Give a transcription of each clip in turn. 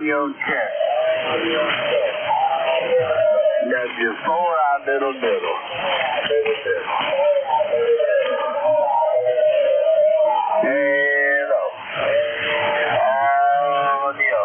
Audio check. W4 out diddle diddle. Hello. Audio.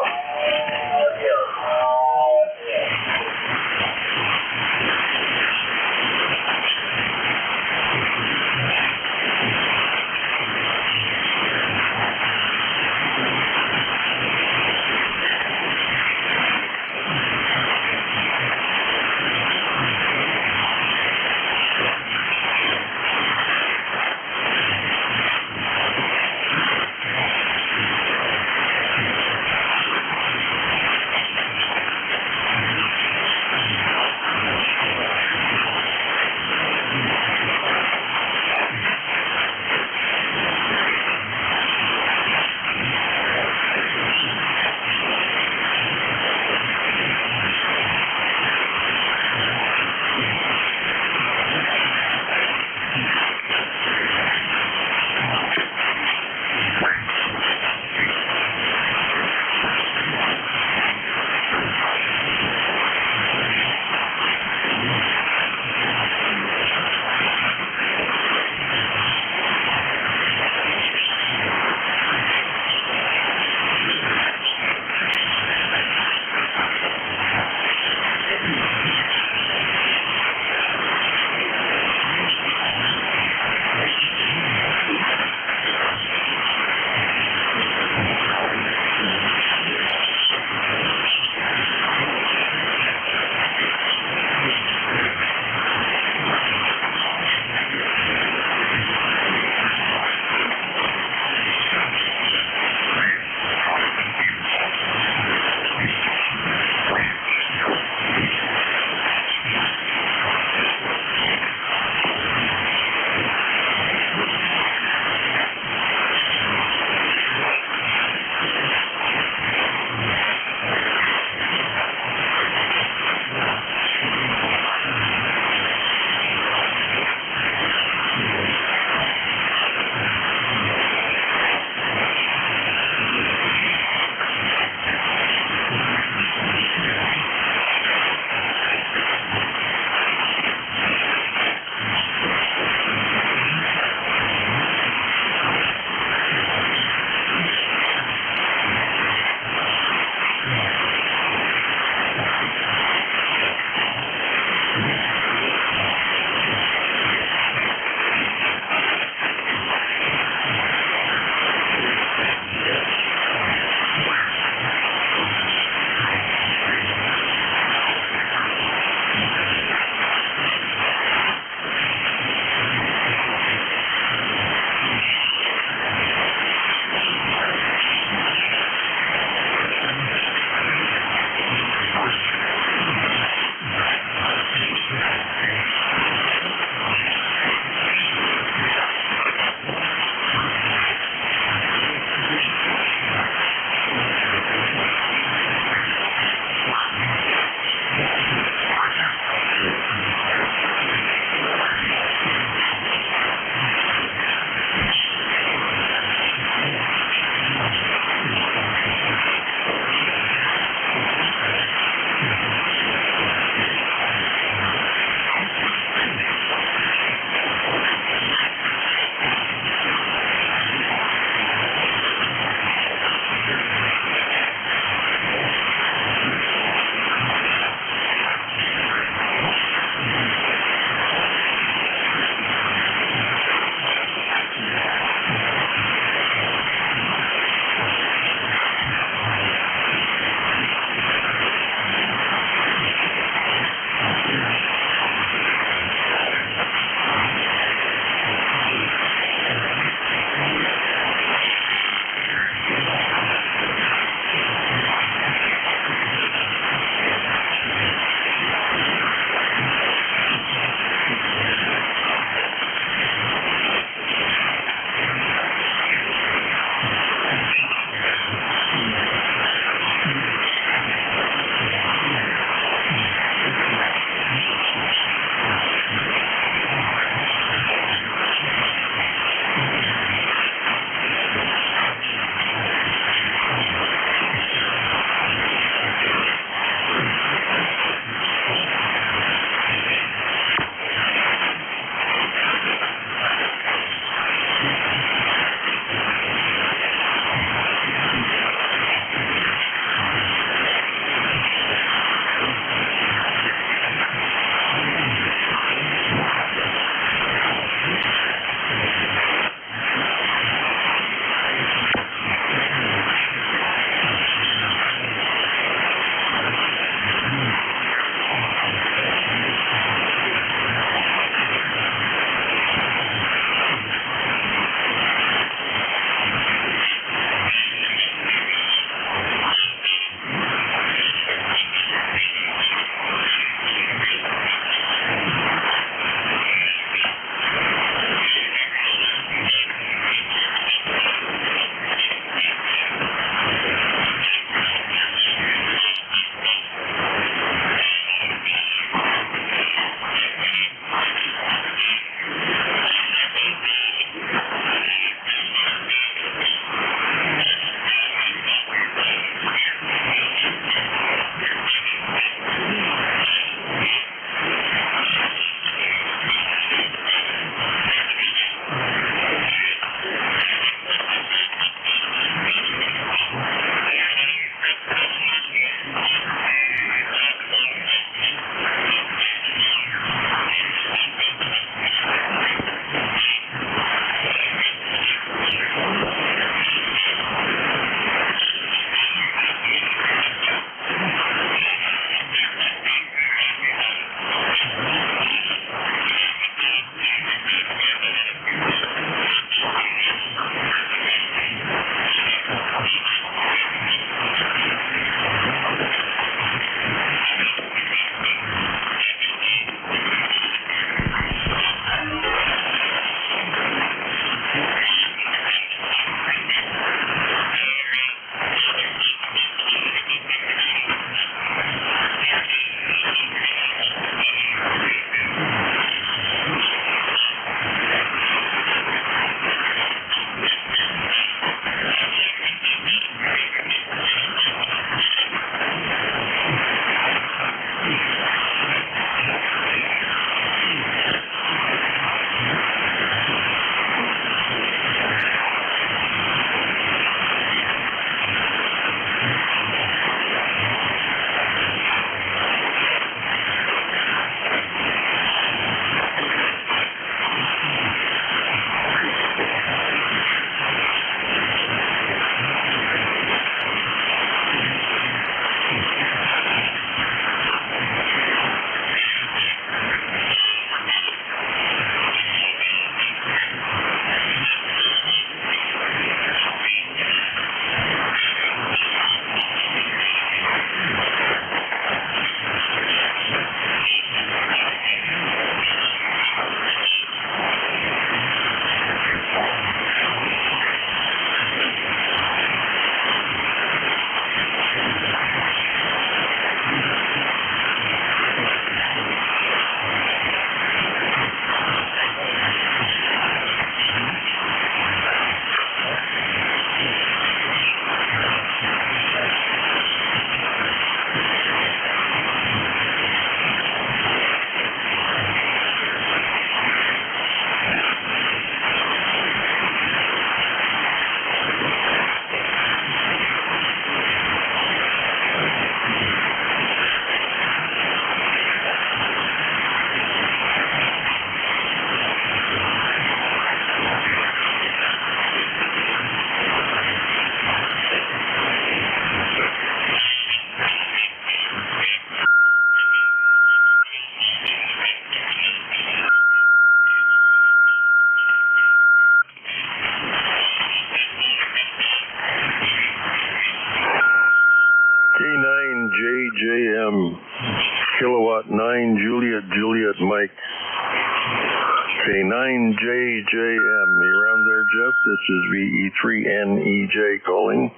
K9JJM. You around there, Jeff? This is VE3NEJ calling.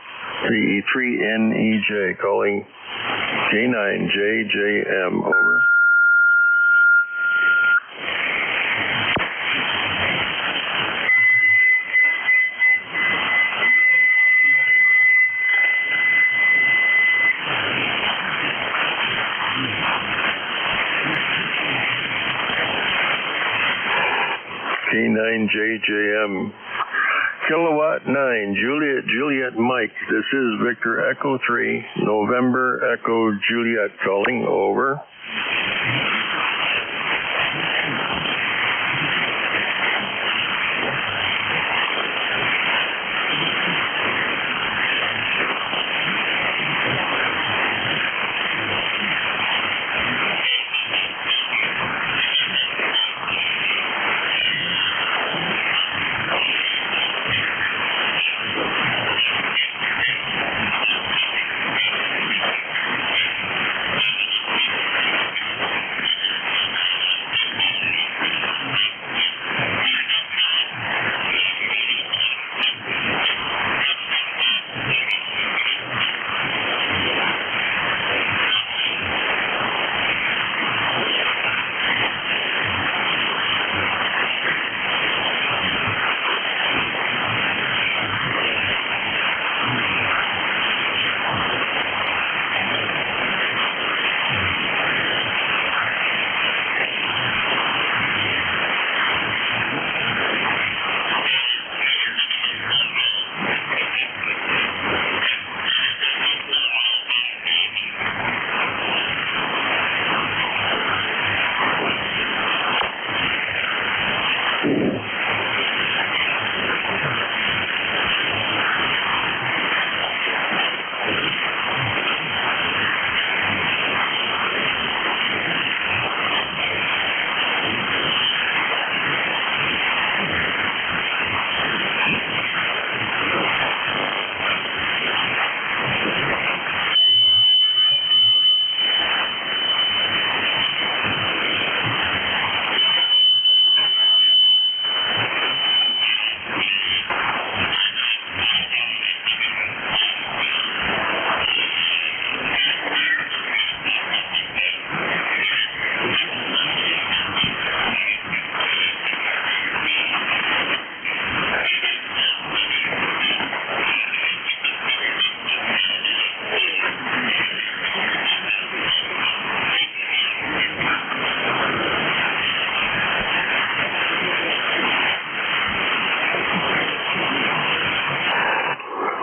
VE3NEJ calling. K9JJM. Over. K9JJM, Kilowatt 9, Juliet Mike. This is Victor Echo 3, November Echo Juliet calling. Over.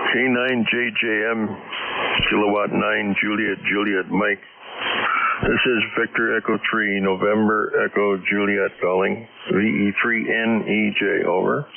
K9JJM, Kilowatt 9, Juliet Mike. This is Victor Echo 3, November Echo Juliet calling. VE3NEJ. Over.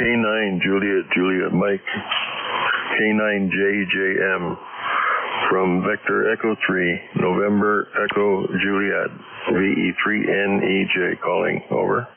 K9 Juliet Mike, K9 JJM from Victor Echo 3, November Echo Juliet, VE3NEJ calling, over.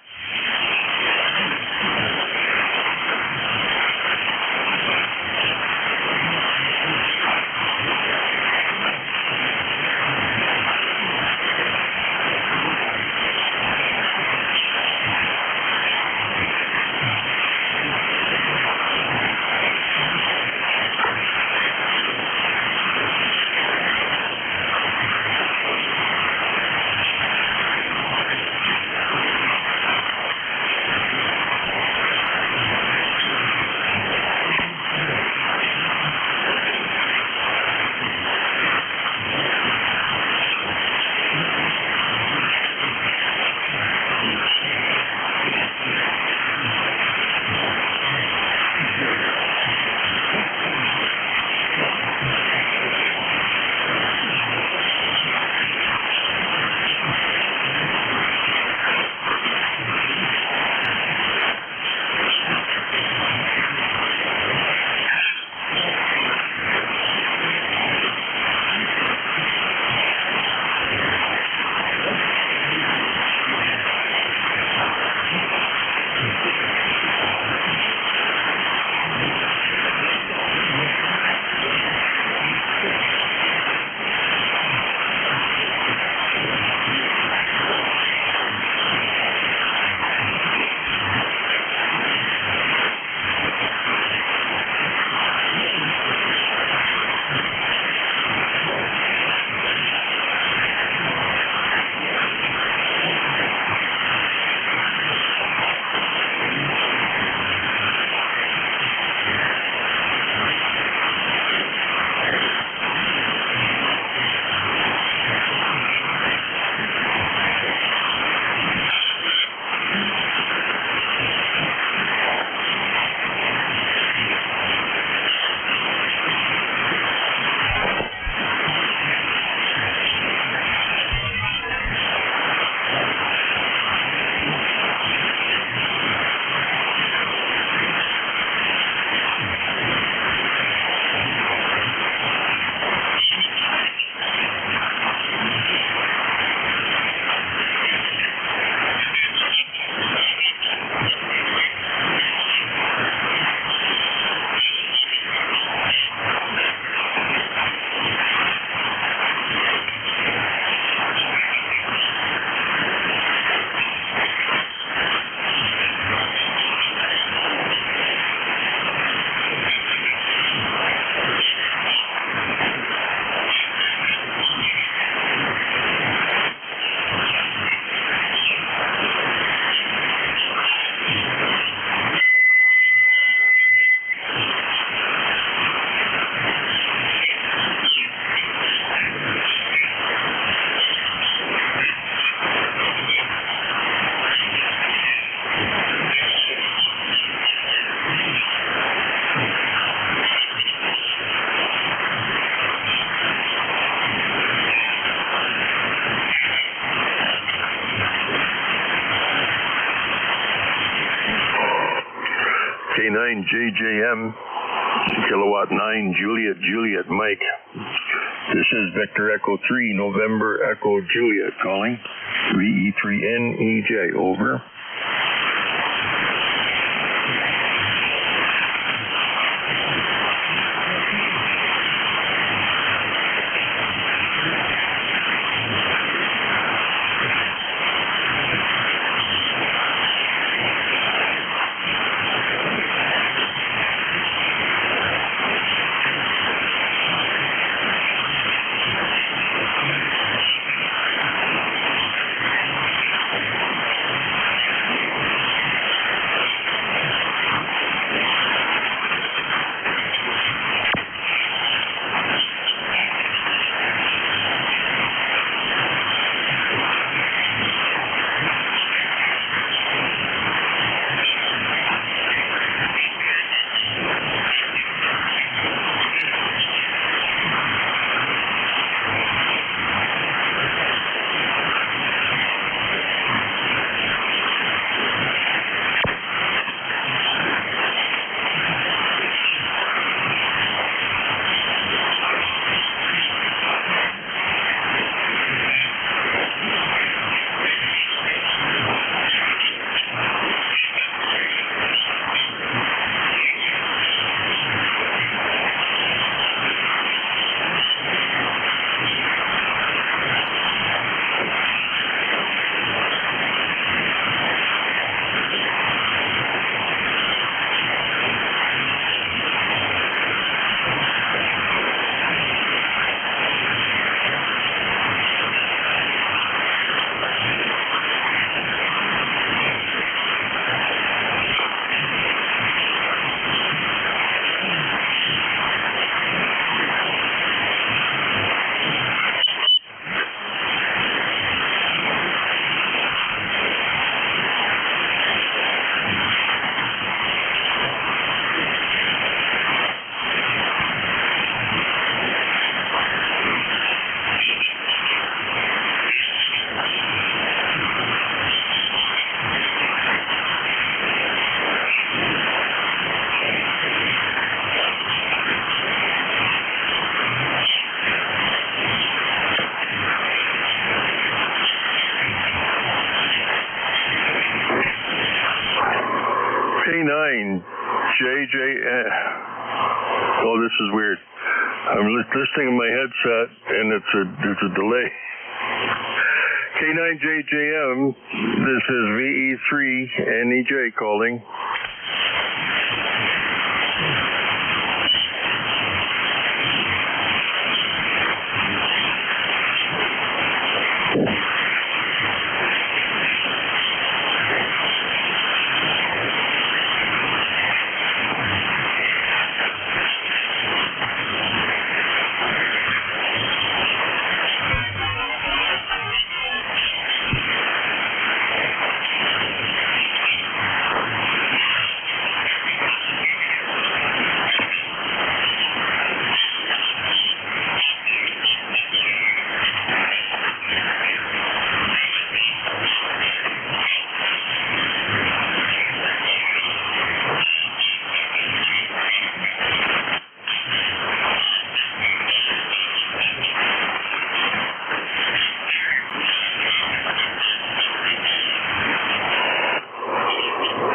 K9 JJM, Kilowatt 9 Juliet Mike. This is Victor Echo 3, November Echo Juliet calling. VE3NEJ, over. JJ. Oh, this is weird. I'm listening in my headset, and it's a delay. K9JJM, this is VE3NEJ calling.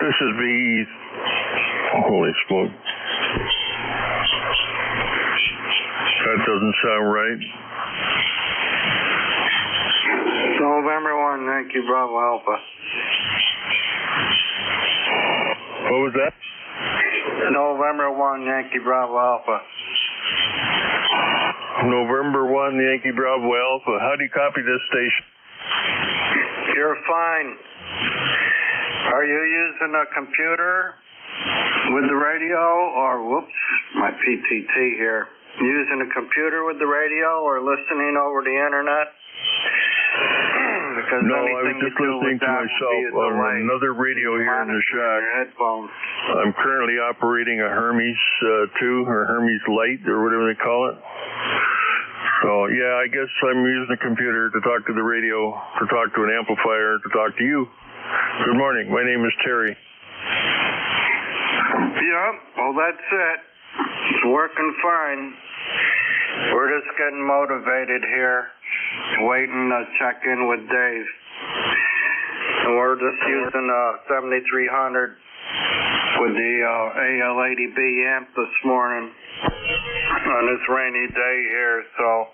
This is VE. Holy smoke. That doesn't sound right. November 1, Yankee Bravo Alpha. What was that? November 1, Yankee Bravo Alpha. November 1, Yankee Bravo Alpha. How do you copy this station? You're fine. Are you using a computer with the radio, or whoops, my PTT here. Using a computer with the radio or listening over the internet? Because no, I was just listening to myself on another radio here in the shack. Headphones. I'm currently operating a Hermes 2 or Hermes Light or whatever they call it. So yeah, I guess I'm using a computer to talk to the radio, to talk to an amplifier, to talk to you. Good morning. My name is Terry. Yeah, well, that's it. It's working fine. We're just getting motivated here, waiting to check in with Dave. And we're just using 7300 with the AL80B amp this morning on this rainy day here, so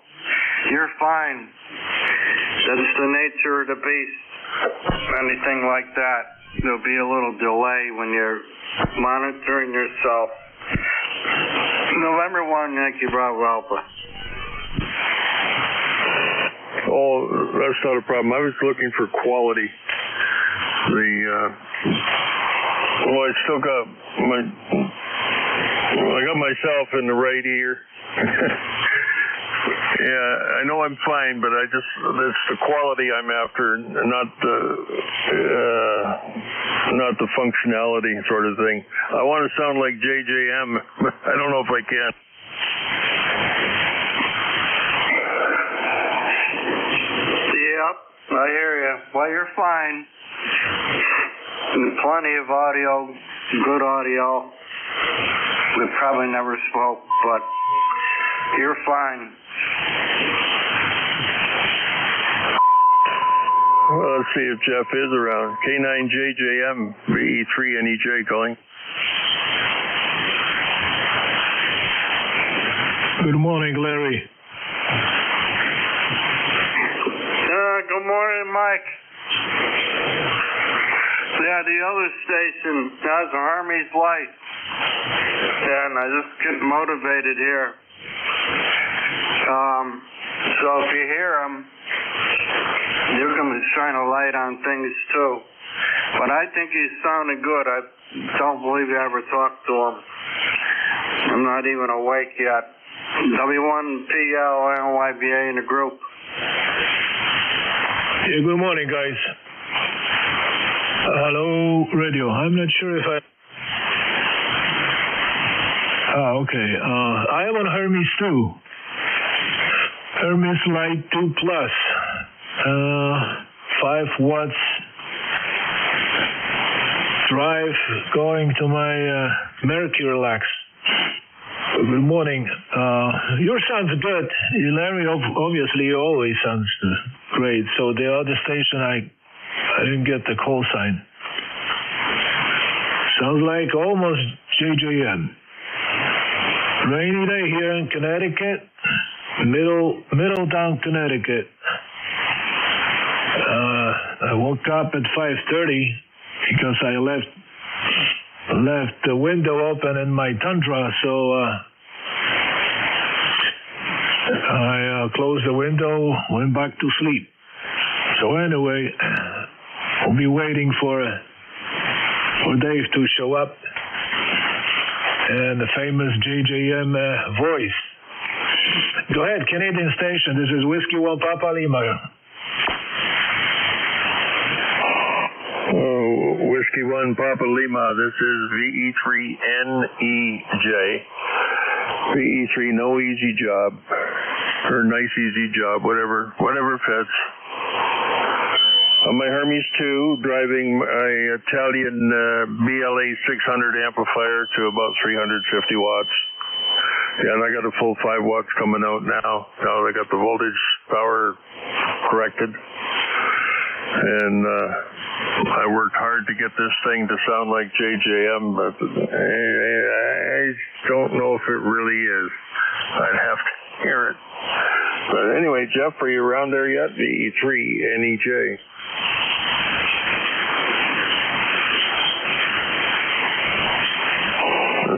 you're fine. That's the nature of the beast. Anything like that, there'll be a little delay when you're monitoring yourself. November 1, Yankee Bravo Alpha. Oh, that's not a problem. I was looking for quality. I still got I got myself in the right ear. Yeah, I know I'm fine, but it's the quality I'm after, not the functionality sort of thing. I want to sound like JJM. I don't know if I can. Yep, I hear you. Well, you're fine. Plenty of audio, good audio. We probably never spoke, but you're fine. Well, let's see if Jeff is around. K9JJM, VE3NEJ calling. Good morning, Larry. Good morning, Mike. Yeah, the other station has a Hermes Light. And I just get motivated here. So if you hear him, you can shine a light on things too. But I think he's sounding good. I don't believe you ever talked to him. I'm not even awake yet. W1PLNYBA in the group. Yeah, good morning, guys. Hello, radio. I'm not sure if I... okay. I am on Hermes 2. Hermes Light 2 Plus. 5 watts drive going to my Mercury Lax. Good morning. Your sounds good. Larry, obviously, always sounds great. So the other station, I didn't get the call sign. Sounds like almost JJM. Rainy day here in Connecticut, Middletown, Connecticut. I woke up at 5:30 because I left the window open in my Tundra, so I closed the window, went back to sleep. So anyway, we'll be waiting for Dave to show up and the famous JJM voice. Go ahead, Canadian station. This is Whiskey 1 Papa Lima. Whiskey 1 Papa Lima. This is VE3NEJ. VE3, no easy job. Or nice easy job, whatever fits. On my Hermes 2, driving my Italian BLA 600 amplifier to about 350 watts. Yeah, and I got a full 5 watts coming out now. Now I got the voltage power corrected. And I worked hard to get this thing to sound like JJM, but I don't know if it really is. I'd have to hear it. But anyway, Jeff, are you around there yet? VE3NEJ.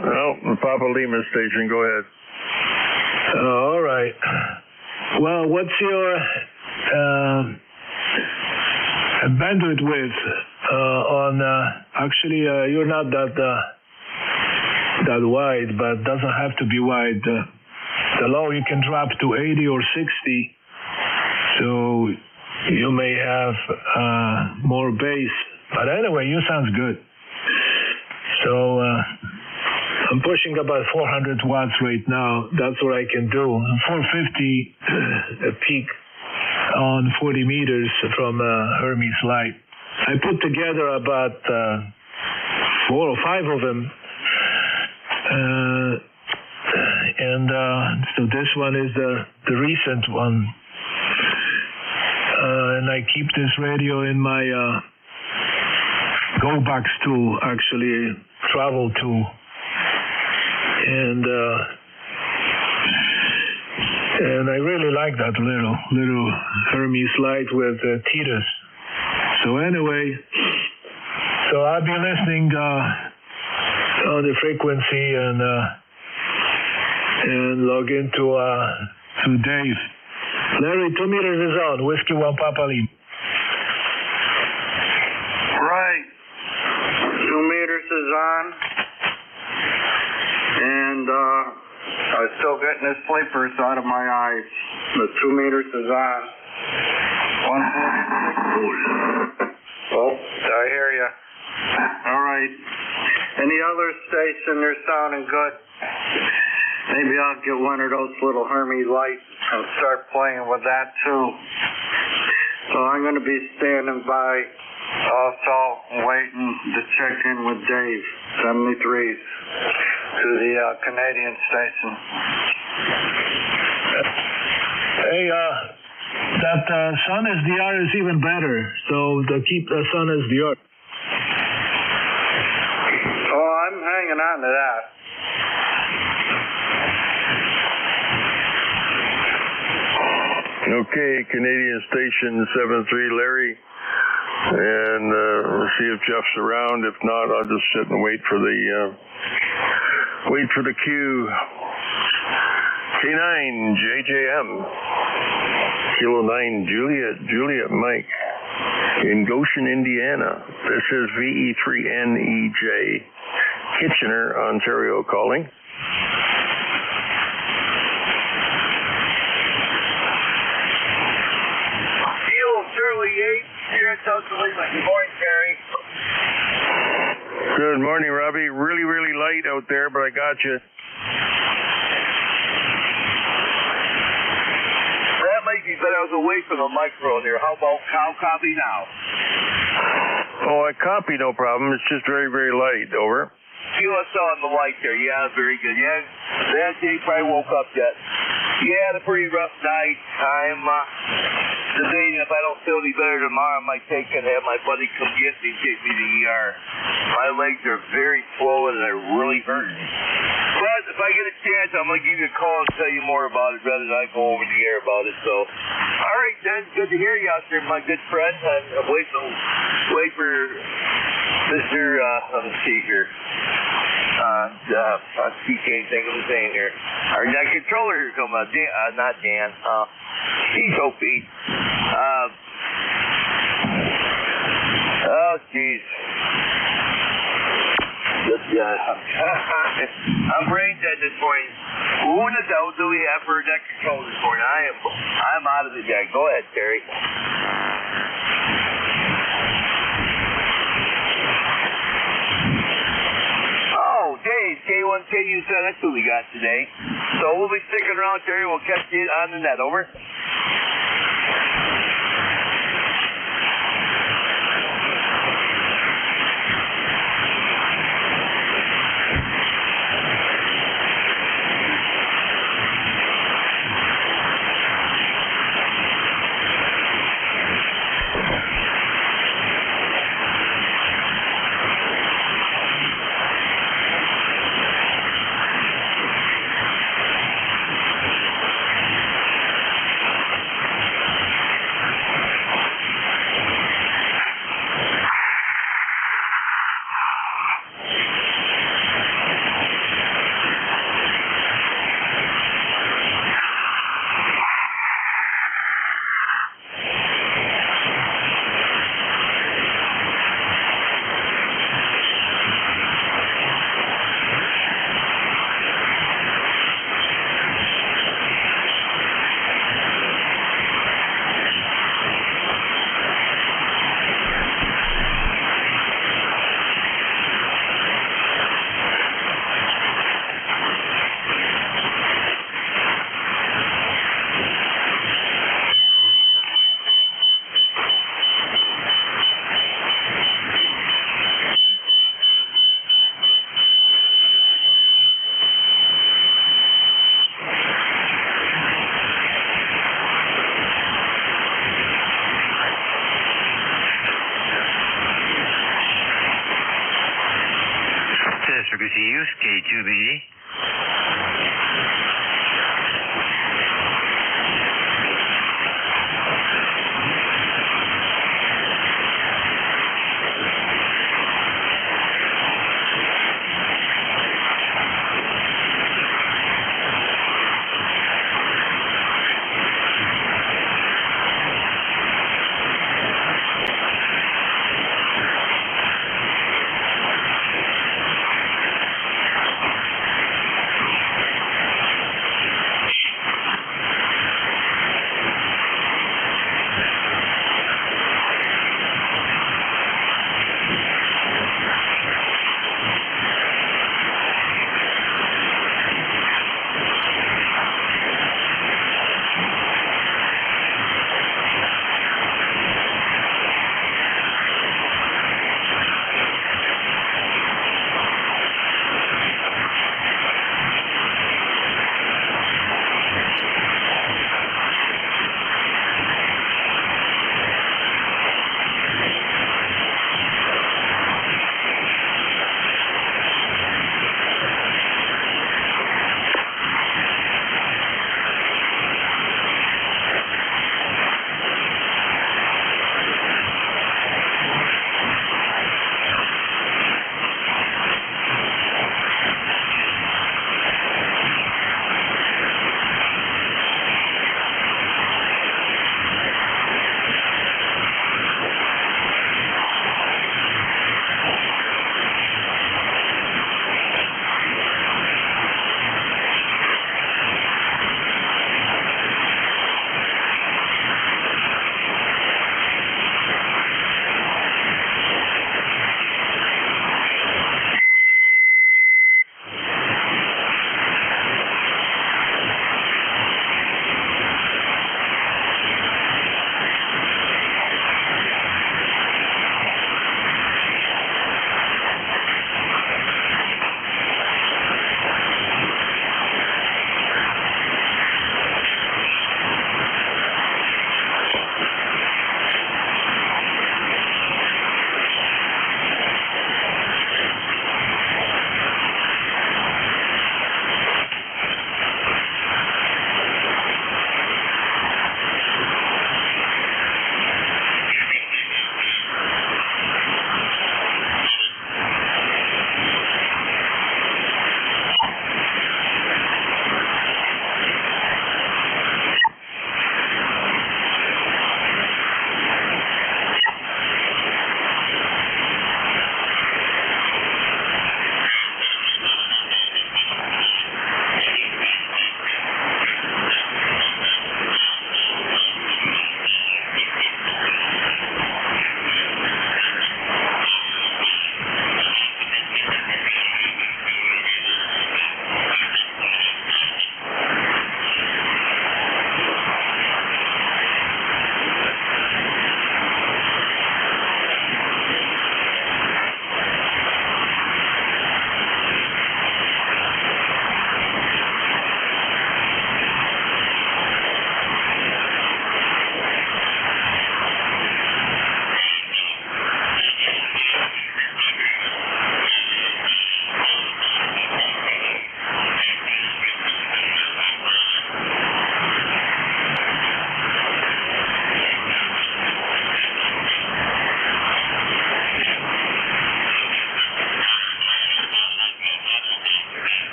Oh, Papa Lima station, go ahead. All right. Well, what's your bandwidth width on? Actually, you're not that wide, but doesn't have to be wide. The low you can drop to 80 or 60, so you may have more bass. But anyway, you sounds good. So I'm pushing about 400 watts right now. That's what I can do. 450 a peak on 40 meters from Hermes Light. I put together about 4 or 5 of them. And so this one is the recent one. And I keep this radio in my go box to actually travel to. And I really like that little Hermes Light with Titus. So anyway, so I'll be listening on the frequency and log into Dave. Larry, 2 meters is on. Whiskey 1 Papa Lima. Right. 2 meters is on. And I'm still getting the sleepers out of my eyes. The 2 meters is on. 146. Oh, I hear you. All right. Any other station, they're sounding good. Maybe I'll get one of those little Hermes lights and start playing with that too. So I'm going to be standing by also waiting to check in with Dave, 73s, to the Canadian station. Hey, that Sun SDR is even better, so keep the Sun SDR. Oh, I'm hanging on to that. Okay, Canadian station 73, Larry. And we'll see if Jeff's around. If not, I'll just sit and wait for the cue. K9 JJM, Kilo 9 Juliet Mike in Goshen, Indiana. This is VE3NEJ, Kitchener, Ontario calling. Here in South Lima. Good morning, Terry. Good morning, Robbie. Really, really light out there, but I got you. That might be better. I was away from the microphone here. How copy now? Oh, I copy, no problem. It's just very, very light. Over. QSL on the light there. Yeah, very good. Yeah, that Dave probably woke up yet. You had a pretty rough night. I'm debating if I don't feel any better tomorrow, I might take and have my buddy come get me and take me to the ER. My legs are very swollen and they're really hurting. But if I get a chance, I'm going to give you a call and tell you more about it rather than I go over the air about it. So, all right, then. Good to hear you out there, my good friend. I'm wait for Mr. Let me see here. I can't think of his name here. Our controller here come up. Not Dan. He's OP. Oh, jeez. I'm brain dead this morning. Who in the hell do we have for that controller this morning? I'm out of the deck. Go ahead, Terry. Oh, Dave, K1KU said that's who we got today. So we'll be sticking around, Terry. We'll catch you on the net. Over. Use K2B.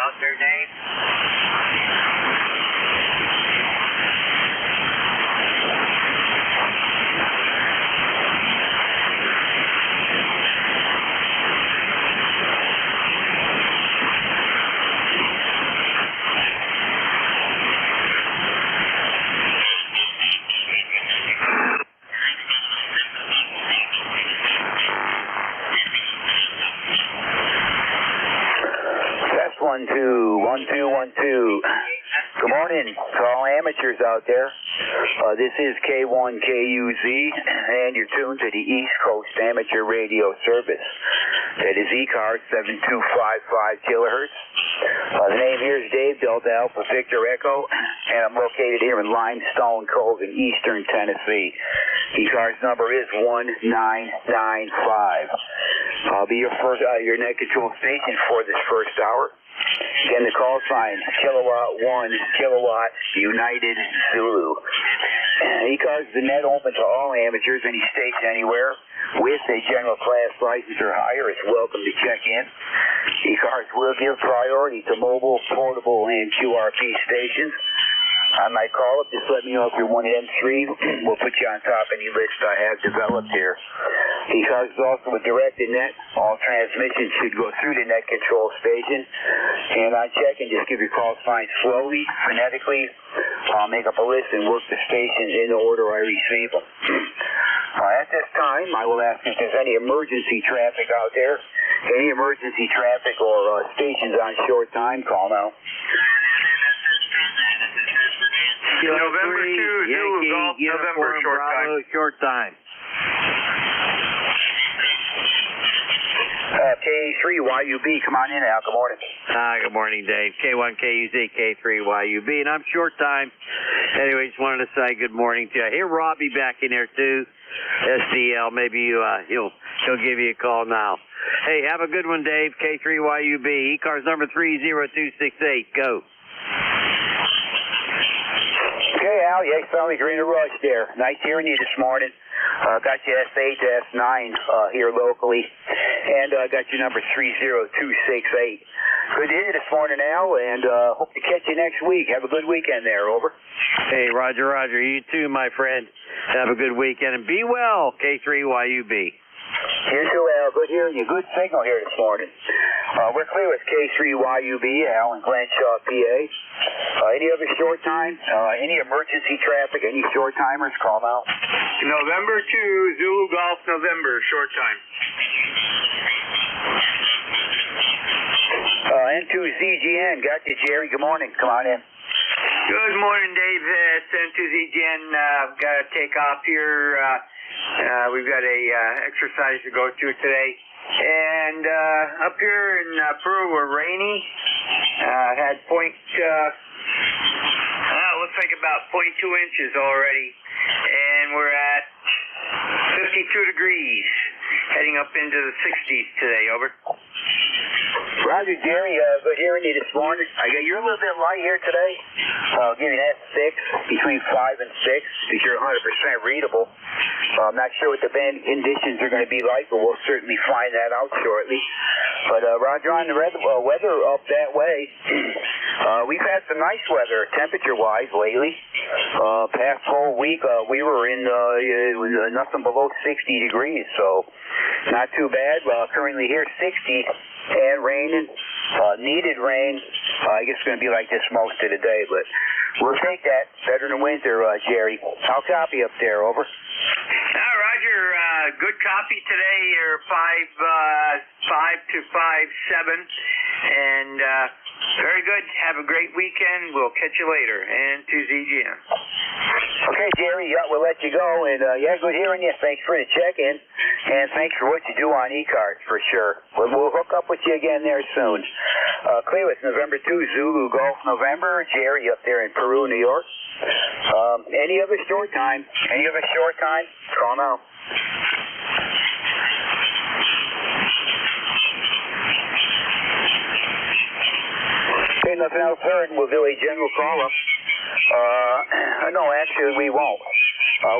out there, Dave? Test 1 2 1 2 1 2. Good morning to all amateurs out there. This is K1KUZ, and you're tuned to the East Coast Amateur Radio Service. That is ECARS 7255 kilohertz. The name here is Dave, Delta Alpha Victor Echo, and I'm located here in Limestone Cove in eastern Tennessee. ECARS number is 1995. I'll be your net control station for this first hour. Again, the call sign, Kilowatt 1, Kilowatt United Zulu. ECARS is the net open to all amateurs, any station, anywhere, with a general class license or higher is welcome to check in. ECARS will give priority to mobile, portable, and QRP stations. On my call up, just let me know if you're one of them three. We'll put you on top of any list I have developed here. ECARS is also a directed net. All transmissions should go through the net control station. And on checking, just give your call signs slowly, phonetically. I'll make up a list and work the stations in the order I receive them. At this time, I will ask if there's any emergency traffic out there. Any emergency traffic or stations on short time, call now. November 2, Zulu Golf, November, short time. Short time. K3YUB, come on in, Al. Good morning. Good morning, Dave. K1KUZ, K3YUB, and I'm short time. Anyway, just wanted to say good morning to you. I hear Robbie back in there too. SDL, maybe he'll give you a call now. Hey, have a good one, Dave. K3YUB, ECARS number 30268. Go. Okay, Al, yeah, sound like you're in a rush there. Nice hearing you this morning. Got you S8 to S9 here locally, and got your number 30268. Good to hear you this morning, Al, and hope to catch you next week. Have a good weekend there, over. Hey, Roger. You too, my friend. Have a good weekend, and be well, K3YUB. You too, Al. Good hearing you. Good signal here this morning. We're clear with K3YUB, Al in Glenshaw, PA. Any other short time? Any emergency traffic? Any short timers? Call now. November 2, Zulu Golf, November, short time. N2ZGN, got you, Jerry. Good morning. Come on in. Good morning, Dave. It's N2ZGN. Got to take off here. We've got a exercise to go to today. And up here in Peru, we're rainy. Had looks like about 0.2 inches already. And we're at 52 degrees, heading up into the 60s today. Over. Roger, Jerry. Good hearing you this morning. You're a little bit light here today. I'll give you that 6, between 5 and 6, because you're 100% readable. I'm not sure what the band conditions are going to be like, but we'll certainly find that out shortly. But Roger, on the weather up that way, we've had some nice weather temperature-wise lately. Past whole week, we were in nothing below 60 degrees, so not too bad. Currently here, 60 and raining. Needed rain. I guess it's going to be like this most of the day, but we'll take that. Better than winter, Jerry. I'll copy up there. Over. Roger. Good copy today. You're 5 to 5-7, and very good. Have a great weekend. We'll catch you later. And to ZGM. Okay, Jerry. Yeah, we'll let you go. And good hearing you. Thanks for the check-in, and thanks for what you do on ECARS for sure. We'll hook up with you again there soon. Clear with November 2, Zulu Golf, November. Jerry up there in Peru, New York. Any other short time? Call now. Okay, nothing else heard. We'll do a general call-up. No, actually, we won't.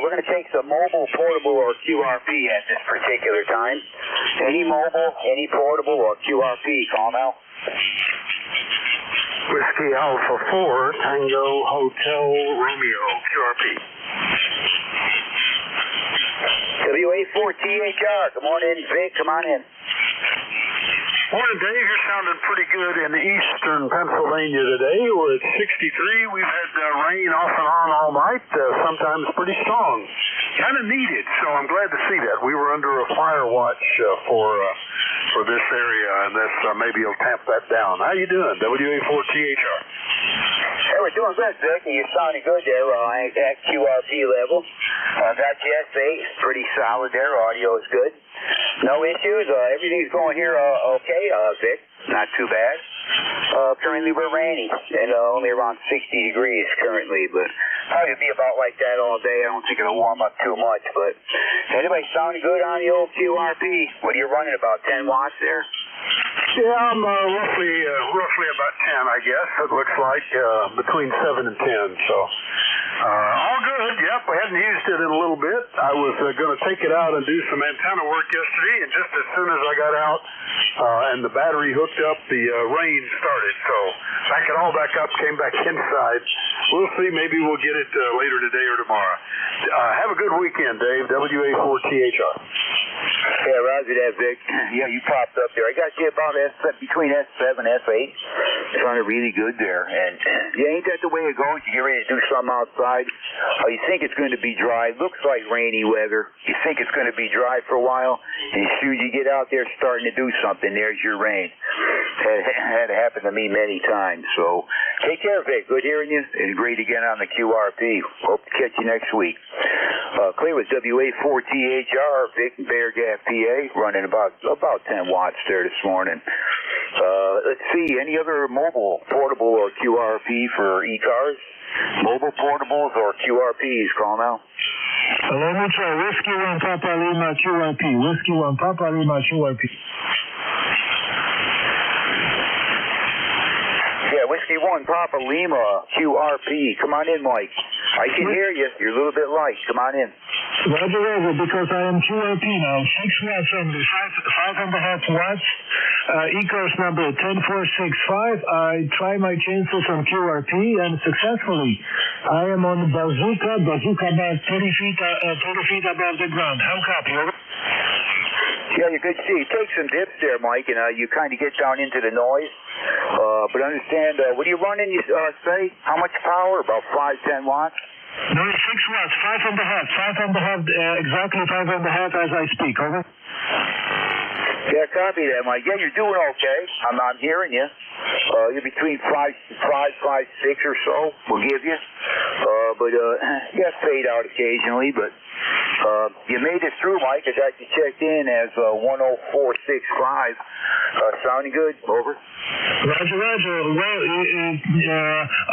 We're going to take some mobile, portable, or QRP at this particular time. Any mobile, any portable, or QRP, call now. Whiskey Alpha 4, Tango Hotel Romeo, QRP. WA4THR, come on in, Vic, come on in. Morning, Dave. You're sounding pretty good in eastern Pennsylvania today. We're at 63. We've had rain off and on all night, sometimes pretty strong. Kind of needed, so I'm glad to see that. We were under a fire watch for this area, and this maybe you'll tamp that down. How you doing, WA4THR? Hey, we're doing good, Vic. You're sounding good there at QRP level. Got you S8, pretty solid there. Audio is good. No issues. Everything's going here okay, Vic. Not too bad. Currently we're rainy and only around 60 degrees currently, but probably be about like that all day. I don't think it'll warm up too much, but anyway, sounding good on the old QRP. What are you running, about 10 watts there? Yeah, I'm roughly about 10, I guess. It looks like between 7 and 10. So all good. Yep, we hadn't used it in a little bit. I was going to take it out and do some antenna work yesterday, and just as soon as I got out and the battery hooked up, the rain started. So back it all back up, came back inside. We'll see. Maybe we'll get it later today or tomorrow. Have a good weekend, Dave. WA4THR. Yeah, roger that, Vic. Yeah, you popped up there. I got you about between S7 and S8. Sounded really good there. And yeah, ain't that the way it goes? You get ready to do something outside. You think it's going to be dry. Looks like rainy weather. You think it's going to be dry for a while. And as soon as you get out there starting to do something, there's your rain. Had happened to me many times. So take care, Vic. Good hearing you. And great again on the QRP. Hope to catch you next week. Clear with WA4THR, Vic and Bear Gap, PA, running about 10 watts there this morning. Let's see, any other mobile, portable, or QRP for ECARS? Mobile portables or QRPs, call now. Let me try. Whiskey 1 Papa Lima QRP. Whiskey 1 Papa Lima QRP. Yeah, Whiskey 1 Papa Lima QRP. Come on in, Mike. I can hear you. You're a little bit light. Come on in. Roger, because I am QRP now. 6 watts only. 5.5 watts. ECARS number 10465. I try my chances on QRP and successfully. I am on bazooka about 30 feet above the ground. How copy? Over? Yeah, you could see. Take some dips there, Mike, and you kind of get down into the noise. But understand, what are you running, you say? How much power? About 5-10 watts? No, 6 watts. 5.5. Exactly 5.5 as I speak. Over. Yeah, copy that, Mike. Yeah, you're doing okay. I'm hearing you. You're between 5, 6 or so. We'll give you. But yeah, fade out occasionally. But you made it through, Mike. I got you checked in as 10465. Sounding good. Over. Roger. Well,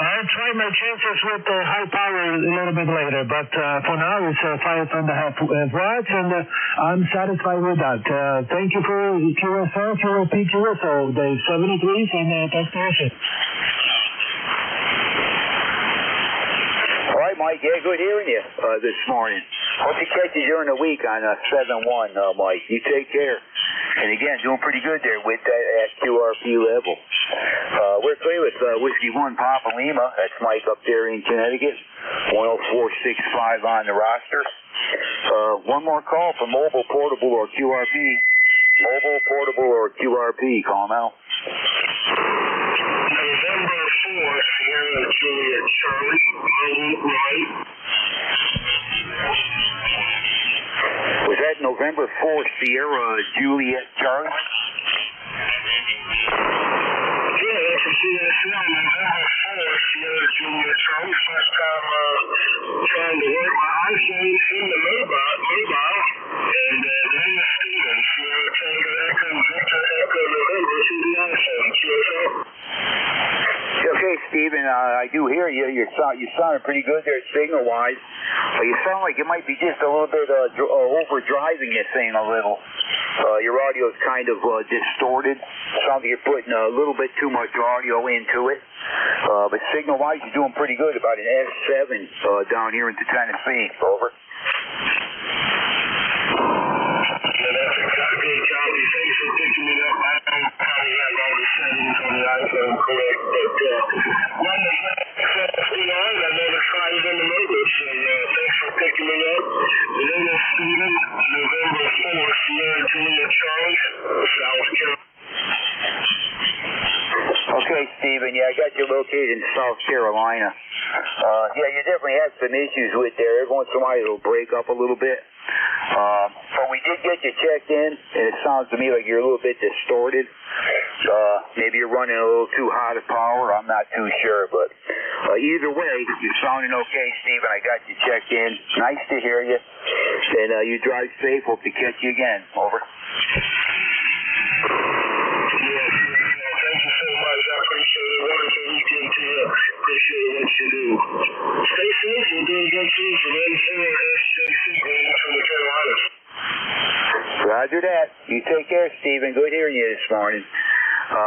I'll try my chances with the high power a little bit later, but for now it's 5.5 watts, and I'm satisfied with that. Thank you for QSO, QSO, Dave. 73, and that's the All right, Mike. Yeah, good hearing you this morning. Hope to catch you during the week on 7-1, Mike. You take care. And again, doing pretty good there with that at QRP level. We're clear with Whiskey 1 Papa Lima. That's Mike up there in Connecticut. 10465 on the roster. One more call for mobile, portable, or QRP. Mobile, portable, or QRP. Call now. November 4th, here in Juliet Charlie, right? Was that November 4th, Sierra Juliet Charlie? Yeah, that's a CSN, November 4th, Sierra Juliet Charlie. First time trying to work my iPhone in the mobile, and then Steven, Sierra Tango Echo Victor Echo November through the iPhone. Okay, Steven, I do hear you. You sounded pretty good there signal-wise. You sound like you might be just a little bit overdriving this thing a little. Your audio is kind of distorted. Sounds like you're putting a little bit too much audio into it. But signal-wise, you're doing pretty good. About an S7 down here into Tennessee. Over. That's exactly a copy. Thanks for picking it up. I don't probably have all the settings on the iPhone correct, but you're located in South Carolina. Yeah, you definitely had some issues with there. Every once in a while it'll break up a little bit. But we did get you checked in, and it sounds to me like you're a little bit distorted. Maybe you're running a little too hot of power. I'm not too sure, but either way, you're sounding okay, Stephen. I got you checked in. Nice to hear you. And you drive safe. Hope to catch you again. Over. Appreciate what you do. Stay safe. We're doing good too. From SJC going from the Carolinas. Roger that. You take care, Stephen. Good hearing you this morning.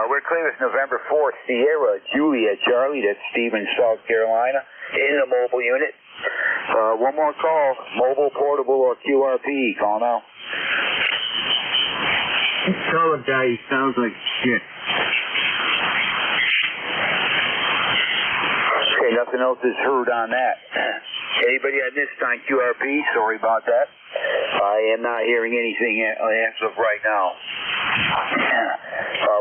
We're clear with November 4th, Sierra, Juliet, Charlie. That's Stephen, South Carolina, in the mobile unit. One more call. Mobile, portable, or QRP. Call now. Tell the guy he sounds like shit. Okay, nothing else is heard on that. Anybody I missed on QRP, sorry about that. I am not hearing anything as of right now.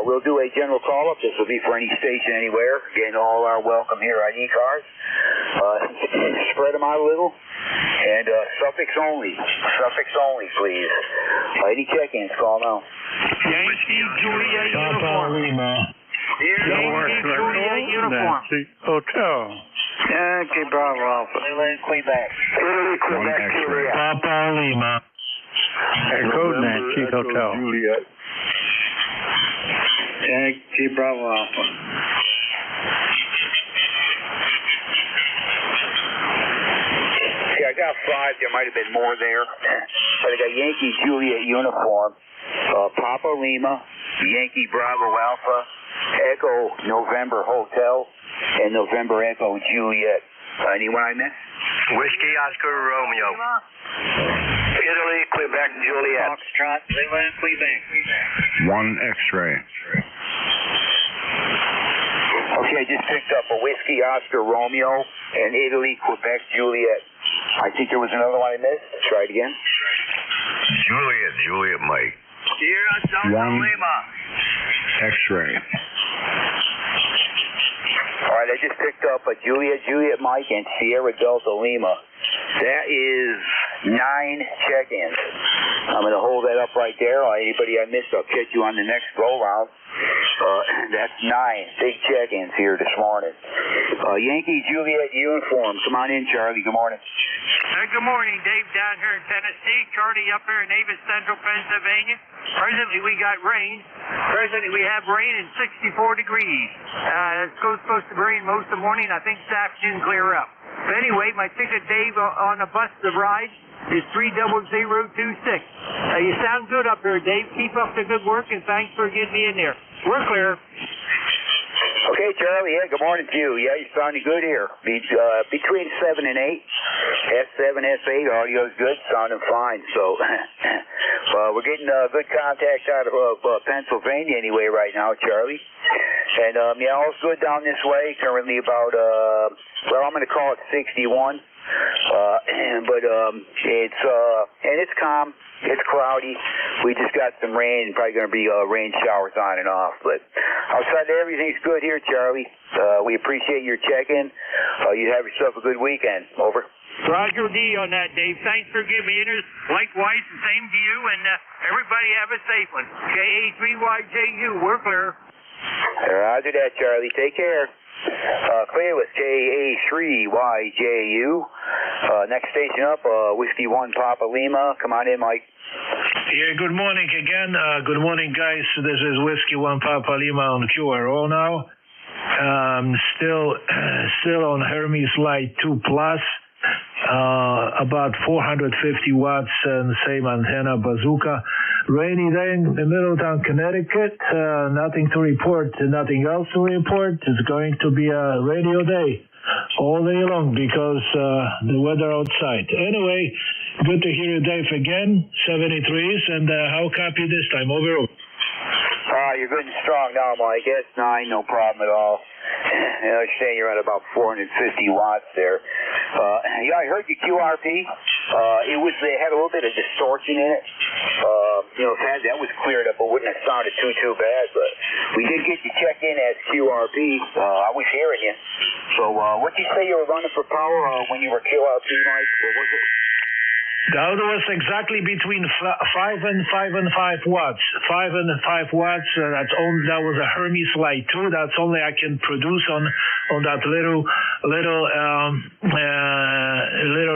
We'll do a general call-up. This will be for any station anywhere. Again, all are welcome here on ECARS. Spread them out a little. And suffix only. Suffix only, please. Any check-ins, call now. Yankee Juliet uniform. Yankee Juliet uniform. Hotel. Yankee Bravo Alpha. Italy, Quebec. Italy, Quebec, Juliet. Papa Lima. Echo Nancy Hotel. Juliet. Yankee Bravo Alpha. See, I got 5. There might have been more there. But I got Yankee Juliet uniform. Papa Lima, Yankee Bravo Alpha, Echo November Hotel, and November Echo Juliet. Anyone I missed? Whiskey Oscar Romeo. Italy, Quebec, Juliet. Foxtrot, Leland, Quebec. 1 X-ray. Okay, I just picked up a Whiskey Oscar Romeo and Italy, Quebec, Juliet. I think there was another one I missed. Try it again. Juliet Mike. Sierra, South 1 Lima. X-ray. All right, I just picked up a Juliet Mike and Sierra Delta Lima. That is 9 check-ins. I'm going to hold that up right there. Anybody I missed, I'll catch you on the next go-round. That's 9 big check-ins here this morning. Yankee Juliet uniform. Come on in, Charlie. Good morning. Good morning, Dave, down here in Tennessee. Charlie up here in Avis, Central Pennsylvania. Presently, we got rain. Presently, we have rain and 64 degrees. It's supposed to rain most of the morning. I think this afternoon clear up. But anyway, my ticket, Dave, on the bus to ride is 30026. You sound good up here, Dave. Keep up the good work, and thanks for getting me in there. We're clear. Okay, Charlie. Yeah, good morning to you. Yeah, you're sounding good here. Between 7 and 8. S7, S8, audio's good, sounding fine. So, we're getting good contact out of Pennsylvania anyway right now, Charlie. And, yeah, all's good down this way. Currently about, well, I'm going to call it 61. But it's calm. It's cloudy. We just got some rain. Probably going to be rain showers on and off. But outside of everything's good here, Charlie. We appreciate your check-in. You have yourself a good weekend. Over. Roger D on that, Dave. Thanks for giving me in. Likewise, the same to you, and everybody have a safe one. KA3YJU, we're clear. Roger that, Charlie. Take care. Clear with KA3YJU. Next station up, Whiskey 1 Papa Lima. Come on in, Mike. Yeah, good morning again. Good morning, guys. This is Whiskey 1 Papa Lima on QRO now. Still on Hermes Light 2 Plus. About 450 watts and same antenna bazooka. Rainy day in Middletown, Connecticut. Nothing to report, nothing else to report. It's going to be a radio day all day long because the weather outside. Anyway, good to hear you, Dave, again. 73s, and how copy this time? Over. You're good and strong now, Mike. S9, no problem at all. I understand you're at about 450 watts there. Yeah, I heard your QRP. They had a little bit of distortion in it. That was cleared up. It wouldn't have sounded too bad, but We did get you checked in as QRP. I was hearing you. So, what did you say you were running for power when you were QRP, Mike? What was it? That was exactly between 5 and 5 watts. 5 and 5 watts. That was a Hermes Light 2. That's only I can produce on that little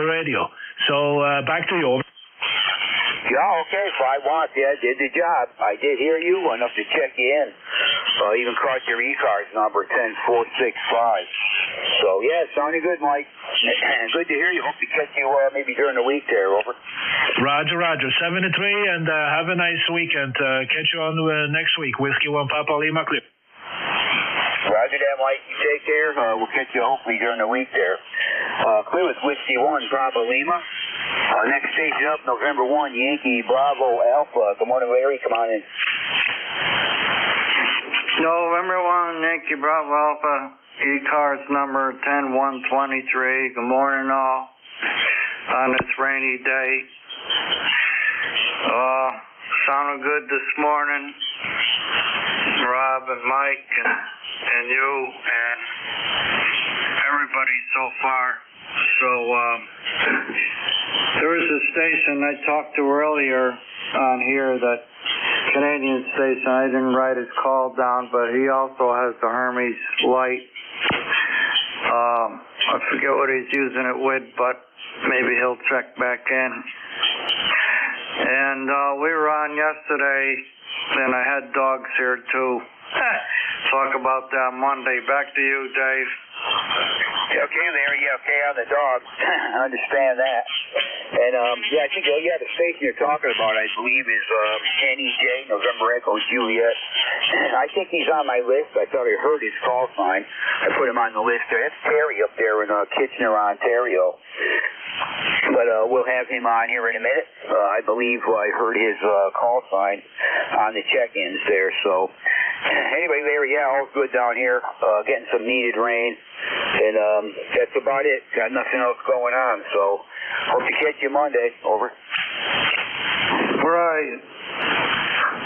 radio. So back to you. Yeah, okay, 5 watts, yeah, did the job. I did hear you enough to check you in. Even caught your ECARS number 10465. So, yeah, sounding good, Mike. Good to hear you. Hope to catch you maybe during the week there, over. Roger. 7 to 3, and have a nice weekend. Catch you on next week. Whiskey 1 Papa Lima clear. Roger that, Mike. You take care. We'll catch you hopefully during the week there. Clear with Whiskey 1 Papa Lima. Next station up, November 1, Yankee Bravo Alpha. Good morning, Larry. Come on in. November 1, Yankee Bravo Alpha, ECARS number 10123. Good morning, all. On this rainy day. Sounded good this morning. Rob and Mike and you and everybody so far. So, there was a station I talked to earlier on here, that Canadian station. I didn't write his call down, but he also has the Hermes Light. I forget what he's using it with, but maybe he'll check back in. And we were on yesterday, and I had dogs here too. Talk about that Monday. Back to you, Dave. Okay, Larry. Yeah, okay on the dogs. I understand that. And, I think, the station you're talking about, I believe, is NEJ, November Echo Juliet. I think he's on my list. I thought I heard his call sign. I put him on the list there. That's Terry up there in Kitchener, Ontario. But we'll have him on here in a minute. I believe I heard his call sign on the check-ins there. So, anyway, Larry, yeah, all's good down here. Getting some needed rain. And that's about it. Got nothing else going on. So, hope to catch you Monday. Over. Right.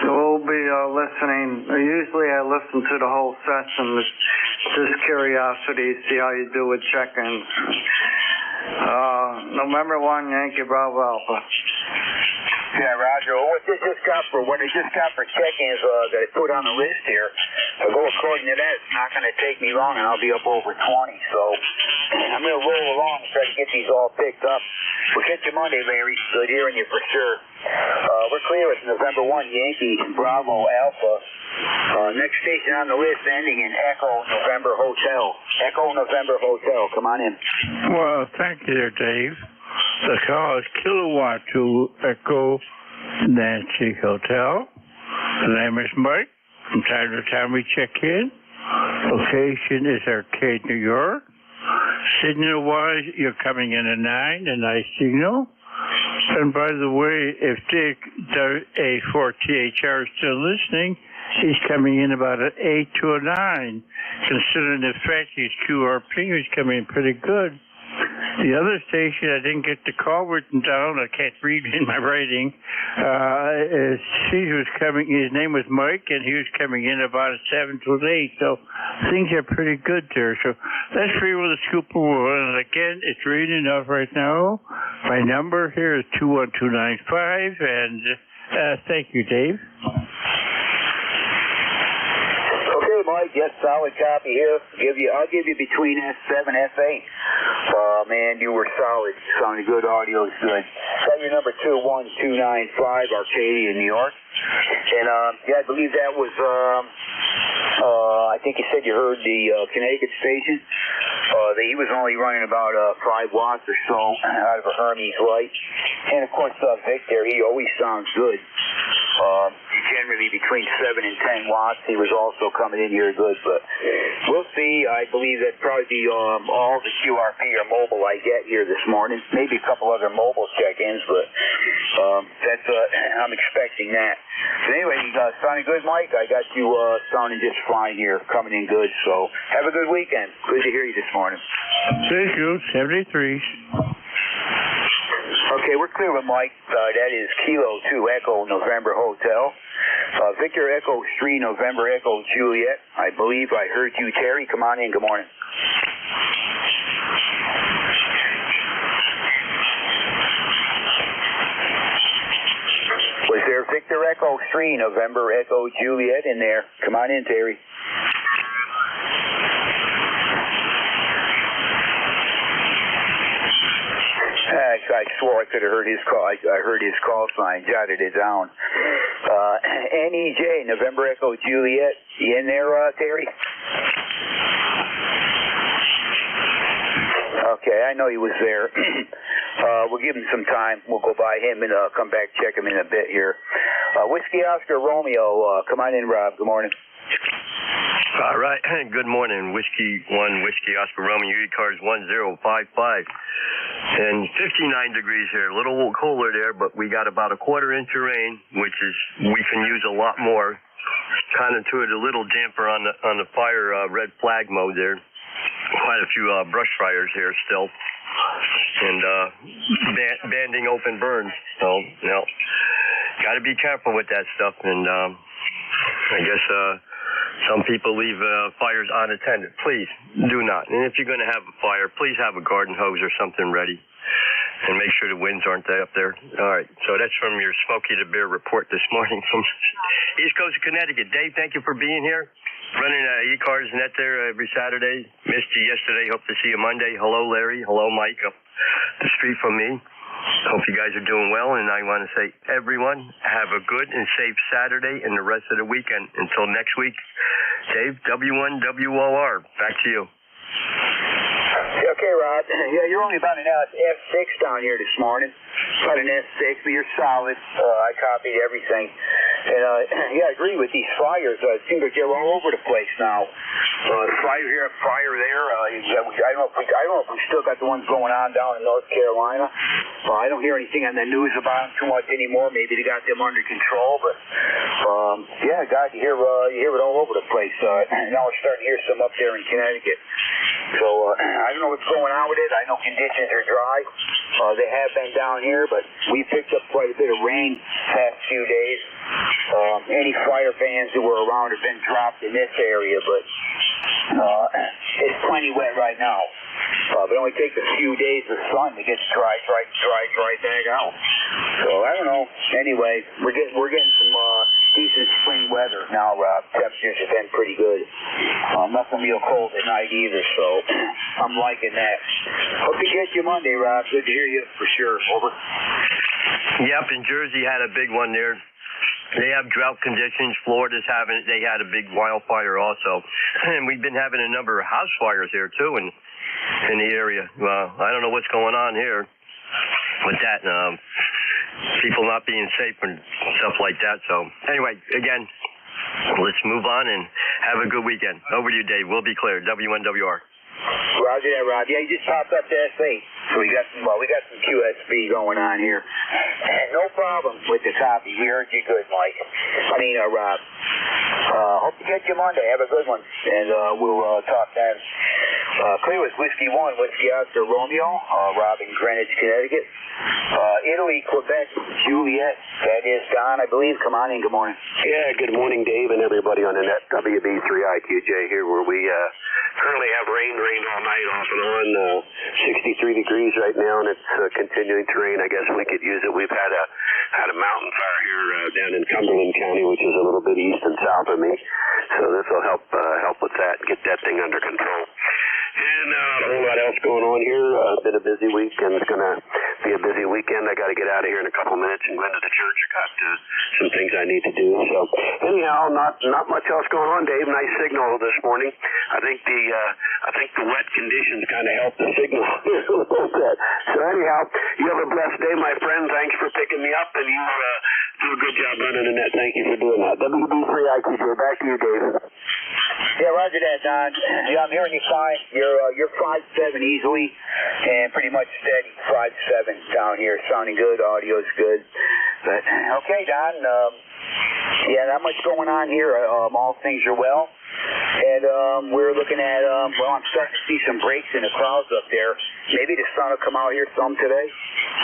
We'll be listening. Usually I listen to the whole session. Just curiosity, see how you do with check-ins. November 1, Yankee Bravo Alpha. Yeah, Roger. What they just got for check-ins that I put on the list here, if I go according to that, it's not going to take me long, and I'll be up over 20. So I'm going to roll along and try to get these all picked up. We'll catch you Monday, Larry. Good hearing you for sure. We're clear with November 1, Yankee Bravo Alpha. Next station on the list ending in Echo November Hotel. Echo November Hotel. Come on in. Well, thank you there, Dave. The call is Kilowatt to Echo Nancy Hotel. The name is Mike. From time to time we check in. Location is Arcade, New York. Signal-wise, you're coming in at 9, a nice signal. And by the way, if Dick, the A4THR, is still listening, he's coming in about an 8 to a 9. Considering the fact he's QRP, he's coming in pretty good. The other station, I didn't get the call written down. I can't read in my writing. His name was Mike, and he was coming in about a 7 to 8. So things are pretty good there. So that's for you with a scoop of wood. And again, it's raining enough right now. My number here is 21295, and thank you, Dave. Okay, Mike. Yes, solid copy here. I'll give you between S7 and S8. Man, you were solid. Sounded good. Audio is good. Got your number 21295, Arcadia, New York. And I believe that was. I think you said you heard the Connecticut station. He was only running about 5 watts or so out of a Hermes Light. And of course, Vic there, he always sounds good. Generally between 7 and 10 watts. He was also coming in here good, but we'll see. I believe that probably be all the QRP or mobile I get here this morning. Maybe a couple other mobile check-ins, but that's I'm expecting that. But anyway, sounding good, Mike. I got you sounding just fine here, coming in good. So have a good weekend. Good to hear you this morning. Thank you. 73. Okay, we're clear with Mike. That is Kilo 2 Echo November Hotel. Victor Echo 3, November Echo Juliet. I believe I heard you, Terry. Come on in. Good morning. Was there Victor Echo 3, November Echo Juliet in there? Come on in, Terry. I swore I could have heard his call. I heard his call sign, jotted it down. NEJ, November Echo Juliet. You in there, Terry? Okay, I know he was there. We'll give him some time. We'll go by him and come back, check him in a bit here. Whiskey Oscar Romeo, come on in, Rob. Good morning. All right. Good morning. Whiskey 1, Whiskey Oscar Romeo, ECARS 1055. And 59 degrees here. A little cooler there, but we got about a quarter inch of rain, which is, we can use a lot more. Kind of to it a little damper on the fire red flag mode there. Quite a few brush fires here still. And banding open burns. So, you know, got to be careful with that stuff. And I guess some people leave fires unattended. Please do not. And if you're going to have a fire, please have a garden hose or something ready. And make sure the winds aren't up there. All right. So that's from your Smokey the Bear report this morning from East Coast of Connecticut. Dave, thank you for being here. Running ECARS net there every Saturday. Missed you yesterday. Hope to see you Monday. Hello, Larry. Hello, Mike. Up the street from me. Hope you guys are doing well. And I want to say, everyone, have a good and safe Saturday and the rest of the weekend. Until next week, Dave, W1WOR. Back to you. Okay, Rod. Yeah, you're only about an F6 down here this morning. About an S6, but you're solid. I copied everything. And, yeah, I agree with these fires. It seems like they're all over the place now. Fire here, fire there. I don't know if we still got the ones going on down in North Carolina. I don't hear anything on the news about them too much anymore. Maybe they got them under control, but yeah, God, you hear it all over the place. Now we're starting to hear some up there in Connecticut. So I don't know what's going on with it. I know conditions are dry. They have been down here, but we picked up quite a bit of rain past few days. Any fire fans who were around have been dropped in this area, but it's plenty wet right now. But it only takes a few days of sun to get dry back out. So I don't know. Anyway, we're getting some decent spring weather now. Temperatures have been pretty good. Nothing real cold at night either, so I'm liking that. Hope to catch you Monday, Rob. Good to hear you for sure. Over. Yep, and Jersey had a big one there. They have drought conditions. Florida's having it. They had a big wildfire also. And we've been having a number of house fires here, too, in the area. I don't know what's going on here with that. People not being safe and stuff like that. So, anyway, again, let's move on and have a good weekend. Over to you, Dave. We'll be clear. W1WR. Roger that, Rob. Yeah, you just popped up to SA. So we got some QSB going on here. No problem with the copy. We heard you good, Mike. Rob. Hope to get you Monday. Have a good one. And we'll talk then. Clear with Whiskey 1, Whiskey Oscar Romeo, Rob in Greenwich, Connecticut. Italy, Quebec, Juliet. That is Don, I believe. Come on in. Good morning. Yeah, good morning, Dave, and everybody on the net. WB3IQJ here, where we currently have rain all night off and on. 63 degrees right now, and it's continuing to rain. I guess we could use it. We've had a mountain fire here down in Cumberland County, which is a little bit east and south of me. So this will help with that, get that thing under control. And not a whole lot else going on here. Been a busy week, and it's going to be a busy weekend. I got to get out of here in a couple minutes and go into the church. I got some things I need to do. So anyhow, not much else going on, Dave. Nice signal this morning. I think the wet conditions kind of helped the signal a little bit. So anyhow, you have a blessed day, my friend. Thanks for picking me up, and you do a good job running the net. Thank you for doing that. WB3IQJ, back to you, Dave. Yeah, roger that, Don. Yeah, I'm hearing you fine. You're 5'7" easily, and pretty much steady 5'7" down here. Sounding good. Audio's good. But okay, Don. Yeah, not much going on here. All things are well. And we're looking at, well, I'm starting to see some breaks in the clouds up there. Maybe the sun will come out here some today.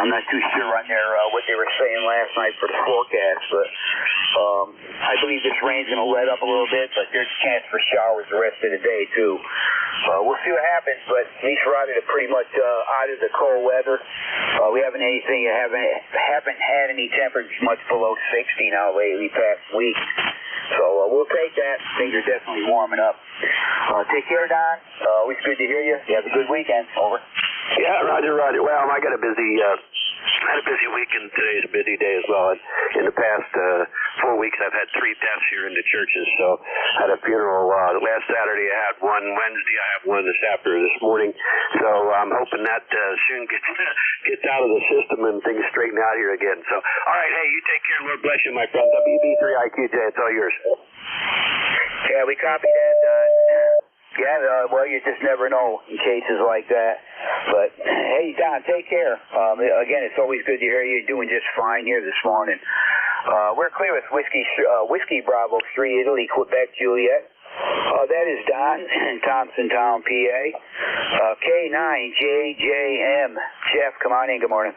I'm not too sure on their what they were saying last night for the forecast, but I believe this rain's going to let up a little bit, but there's a chance for showers the rest of the day, too. We'll see what happens, but at least we're out of the cold weather. We haven't had any temperatures much below 60 now lately, past week. So we'll take that. Things are definitely warming up. Take care, Don. Always good to hear you. You have a good weekend. Over. Yeah, Roger. Well, I got a busy weekend. Today's a busy day as well. In the past 4 weeks, I've had 3 deaths here in the churches. So I had a funeral last Saturday. I had one Wednesday. I have one this morning. So I'm hoping that soon gets out of the system and things straighten out here again. So, all right, hey, you take care. Lord bless you, my friend. WB3IQJ, it's all yours. Yeah, we copy that, Don. Yeah, well, you just never know in cases like that. But, hey, Don, take care. Again, it's always good to hear you. You're doing just fine here this morning. We're clear with Whiskey Bravo 3, Italy, Quebec, Juliet. That is Don in Thompsontown, PA. K9JJM. Jeff, come on in. Good morning.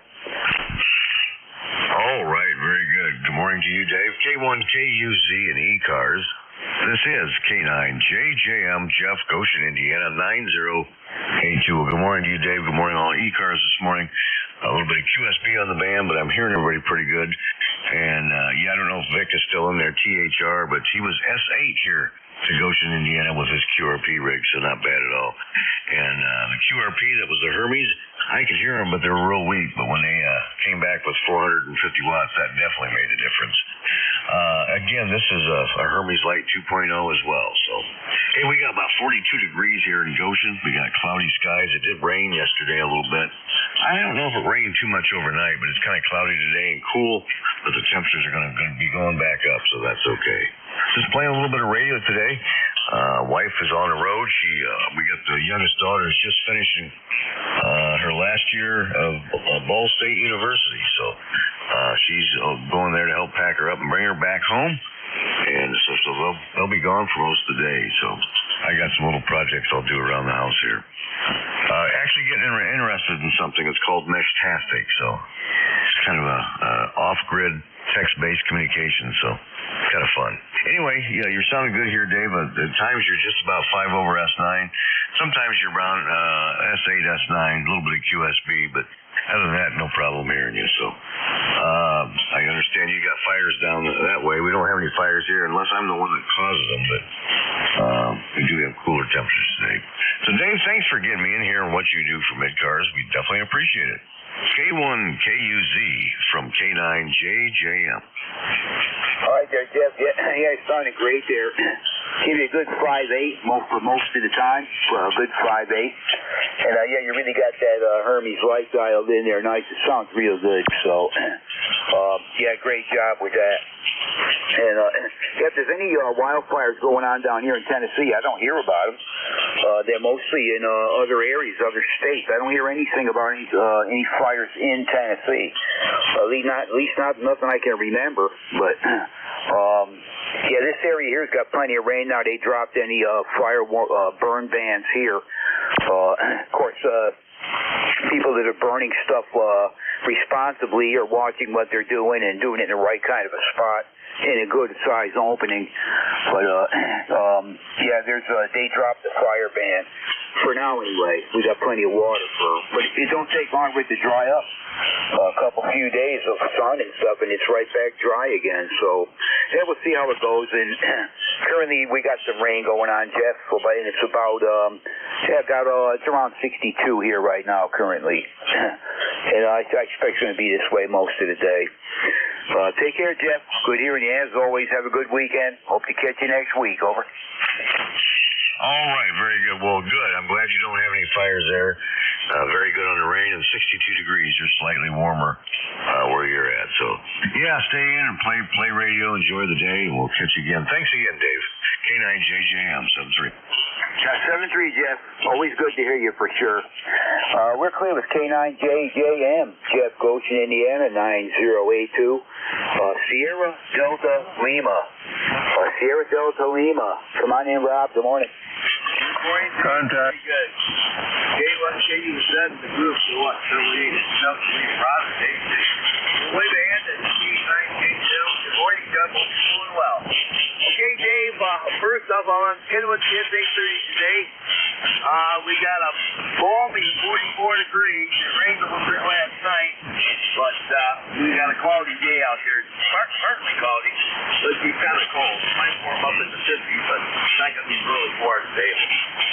All right, very good. Good morning to you, Dave. K1KUZ and ECARS. This is K9JJM, Jeff, Goshen, Indiana, 9082. Well, good morning to you, Dave. Good morning, all ECARS this morning. A little bit of QSB on the band, but I'm hearing everybody pretty good. And, yeah, I don't know if Vic is still in there, THR, but he was S8 here to Goshen, Indiana with his QRP rig, so not bad at all. And the QRP, that was the Hermes, I could hear them, but they were real weak. But when they came back with 450 watts, that definitely made a difference. Again, this is a Hermes Light 2.0 as well. So, hey, we got about 42 degrees here in Goshen. We got cloudy skies. It did rain yesterday a little bit. I don't know if it rained too much overnight, but it's kind of cloudy today and cool. But the temperatures are going to be going back up, so that's okay. Just playing a little bit of radio today. Wife is on the road. We got the youngest daughter is just finishing her last year of Ball State University, so she's going there to help pack her up and bring her back home. And so they'll be gone for most of the day. So I got some little projects I'll do around the house here. Actually getting interested in something that's called Meshtastic. So it's kind of a off-grid text-based communication. So it's kind of fun. Anyway, yeah, you're sounding good here, Dave. At times you're just about 5 over S9. Sometimes you're around S8, S9, a little bit of QSB, but other than that, no problem hearing you. So I understand you got fires down that way. We don't have any fires here unless I'm the one that causes them, but we do have cooler temperatures today. So, Dave, thanks for getting me in here and what you do for ECARS. We definitely appreciate it. K1KUZ from K9JJM. All right there, Jeff. Yeah, it's sounding great there. Give you a good 5.8 for most of the time. A good 5.8. And, yeah, you really got that Hermes light dialed in there. Nice. It sounds real good. So, yeah, great job with that. And if there's any wildfires going on down here in Tennessee, I don't hear about them. They're mostly in other areas, other states. I don't hear anything about any fires in Tennessee. At least not nothing I can remember. But yeah, this area here's got plenty of rain now. They dropped any burn bans here. Of course, people that are burning stuff responsibly are watching what they're doing and doing it in the right kind of a spot in a good size opening. But yeah, they dropped the fire ban for now anyway. We got plenty of water but it don't take long for it to dry up. A few days of sun and stuff, and it's right back dry again. So yeah, we'll see how it goes. And currently we got some rain going on, Jeff. And it's about it's around 62 here right now currently. And I expect it's going to be this way most of the day. Take care, Jeff. Good hearing you. As always, have a good weekend. Hope to catch you next week. Over. All right, very good. Well, good. I'm glad you don't have any fires there. Very good on the rain, and 62 degrees, just slightly warmer where you're at. So, yeah, stay in and play radio, enjoy the day, and we'll catch you again. Thanks again, Dave. K9JJM 73. 73, Jeff. Always good to hear you for sure. We're clear with K9JJM, Jeff, Goshen, Indiana, 9082. Sierra Delta Lima. Sierra Delta Lima. Come on in, Rob. Good morning. Good morning. Contact. Good. K1KUZ in the group. So what? So we Rob, way to end it. Good morning, Doug. Hope you're doing well. Okay, Dave. First off, I'm on Kenwood 10:30 today. We got a balmy 44 degrees. It rained a little bit last night, but we got a quality day out here. Partly quality, but it's kind of cold. It might warm up in the 50s, but it's not going to be really warm today.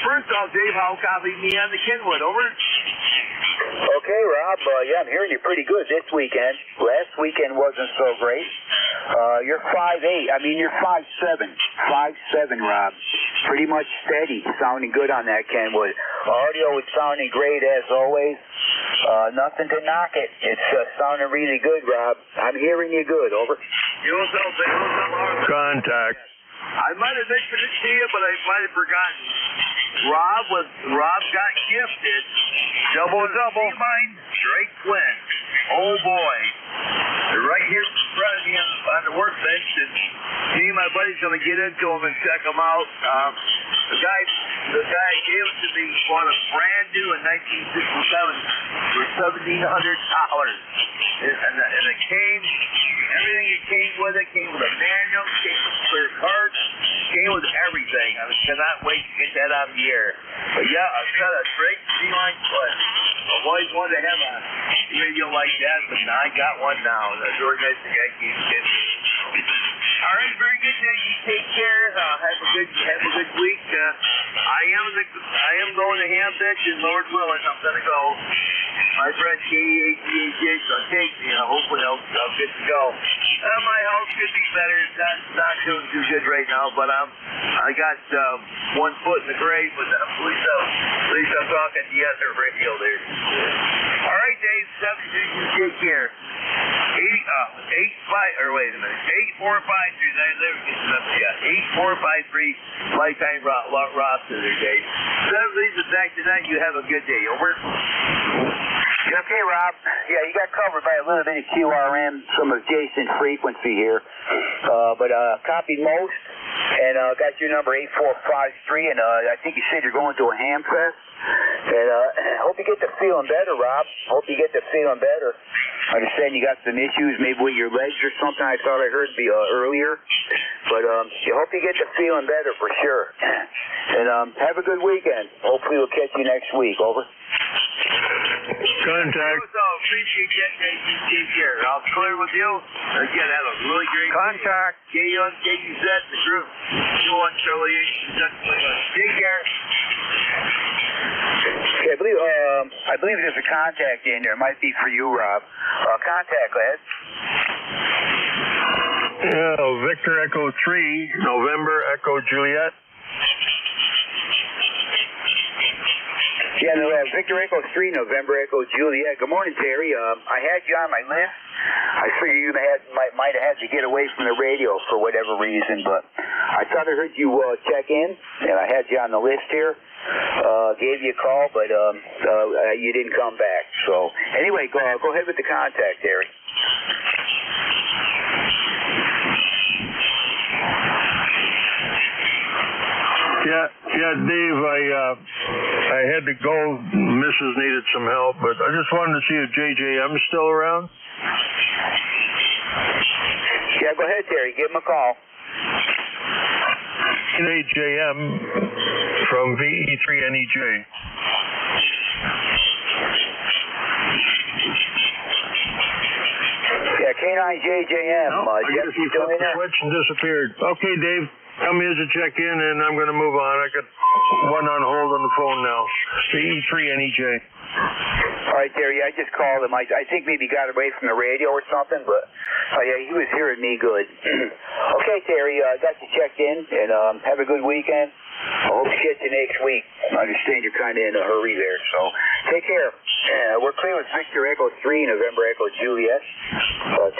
First off, Dave, how copy me on the Kenwood? Over. Okay, Rob. Yeah, I'm hearing you pretty good this weekend. Last weekend wasn't so great. You're 5'8". I mean, you're 5'7". 5'7", Rob. Pretty much steady. Sounding good on that Kenwood. Audio is sounding great as always. Nothing to knock it. It's sounding really good, Rob. I'm hearing you good. Over. Contact. I might have mentioned it to you, but I might have forgotten. Rob got gifted. Double. Mine, Drake Flynn. Oh boy. They're right here in front of me on the workbench, and me and my buddy's going to get into them and check them out. The guy gave it to me, bought a brand new in 1967 for $1,700. And it came, everything it came with it came with a manual, came with clear cards, came with everything. I cannot wait to get that out of the air. But yeah, I've got a Drake C-Line Flynn. I've always wanted to have a radio like that, but now I got one now. That's really nice to get you. All right, very good day. You take care. Have a good week. I am going to Hampton, and Lord willing, I'm going to go. My friend KEHDH will take me. Hopefully I'll get to go. My health could be better. It's not doing too good right now, but I got 1 foot in the grave, but at least I'm talking to you on the radio there. All right, Dave. You take care. 8453 lifetime roster there, Dave. So that leaves us back tonight. You have a good day. Over. Okay, Rob. Yeah, you got covered by a little bit of QRM, some adjacent frequency here. But copied most, and got your number 8453, and I think you said you're going to a ham fest. And I hope you get to feeling better, Rob. Hope you get to feeling better. I understand you got some issues, maybe with your legs or something. I thought I heard earlier. But I hope you get to feeling better for sure. And have a good weekend. Hopefully we'll catch you next week. Over. Contact. Appreciate getting you. Take care. I'll clear with you. Again, have a really great Contact. KUZ, the group. Go on, Charlie. Take care. Okay, I believe there's a contact in there. It might be for you, Rob. Contact, lad. Yeah, Victor Echo 3, November Echo Juliet. Yeah, no, Victor Echo 3, November Echo Juliet. Good morning, Terry. I had you on my list. I figured you might have had to get away from the radio for whatever reason, but I thought I heard you check in, and I had you on the list here. Gave you a call, but you didn't come back. So anyway, go ahead with the contact, Terry. Yeah, Dave, I had to go. Mrs. needed some help, but I just wanted to see if JJM's still around. Yeah, go ahead, Terry. Give him a call. JJM from VE3NEJ. Yeah, K9JJM. I guess he flipped the switch and disappeared. Okay, Dave. Come here to check in, and I'm going to move on. I got one on hold on the phone now. VE3NEJ. All right, Terry, I just called him. I think maybe he got away from the radio or something, but yeah, he was hearing me good. Okay, Terry, I got you checked in, and have a good weekend. I hope to get you next week. I understand you're kind of in a hurry there, so take care. We're clear with Victor Echo 3, November Echo Juliet,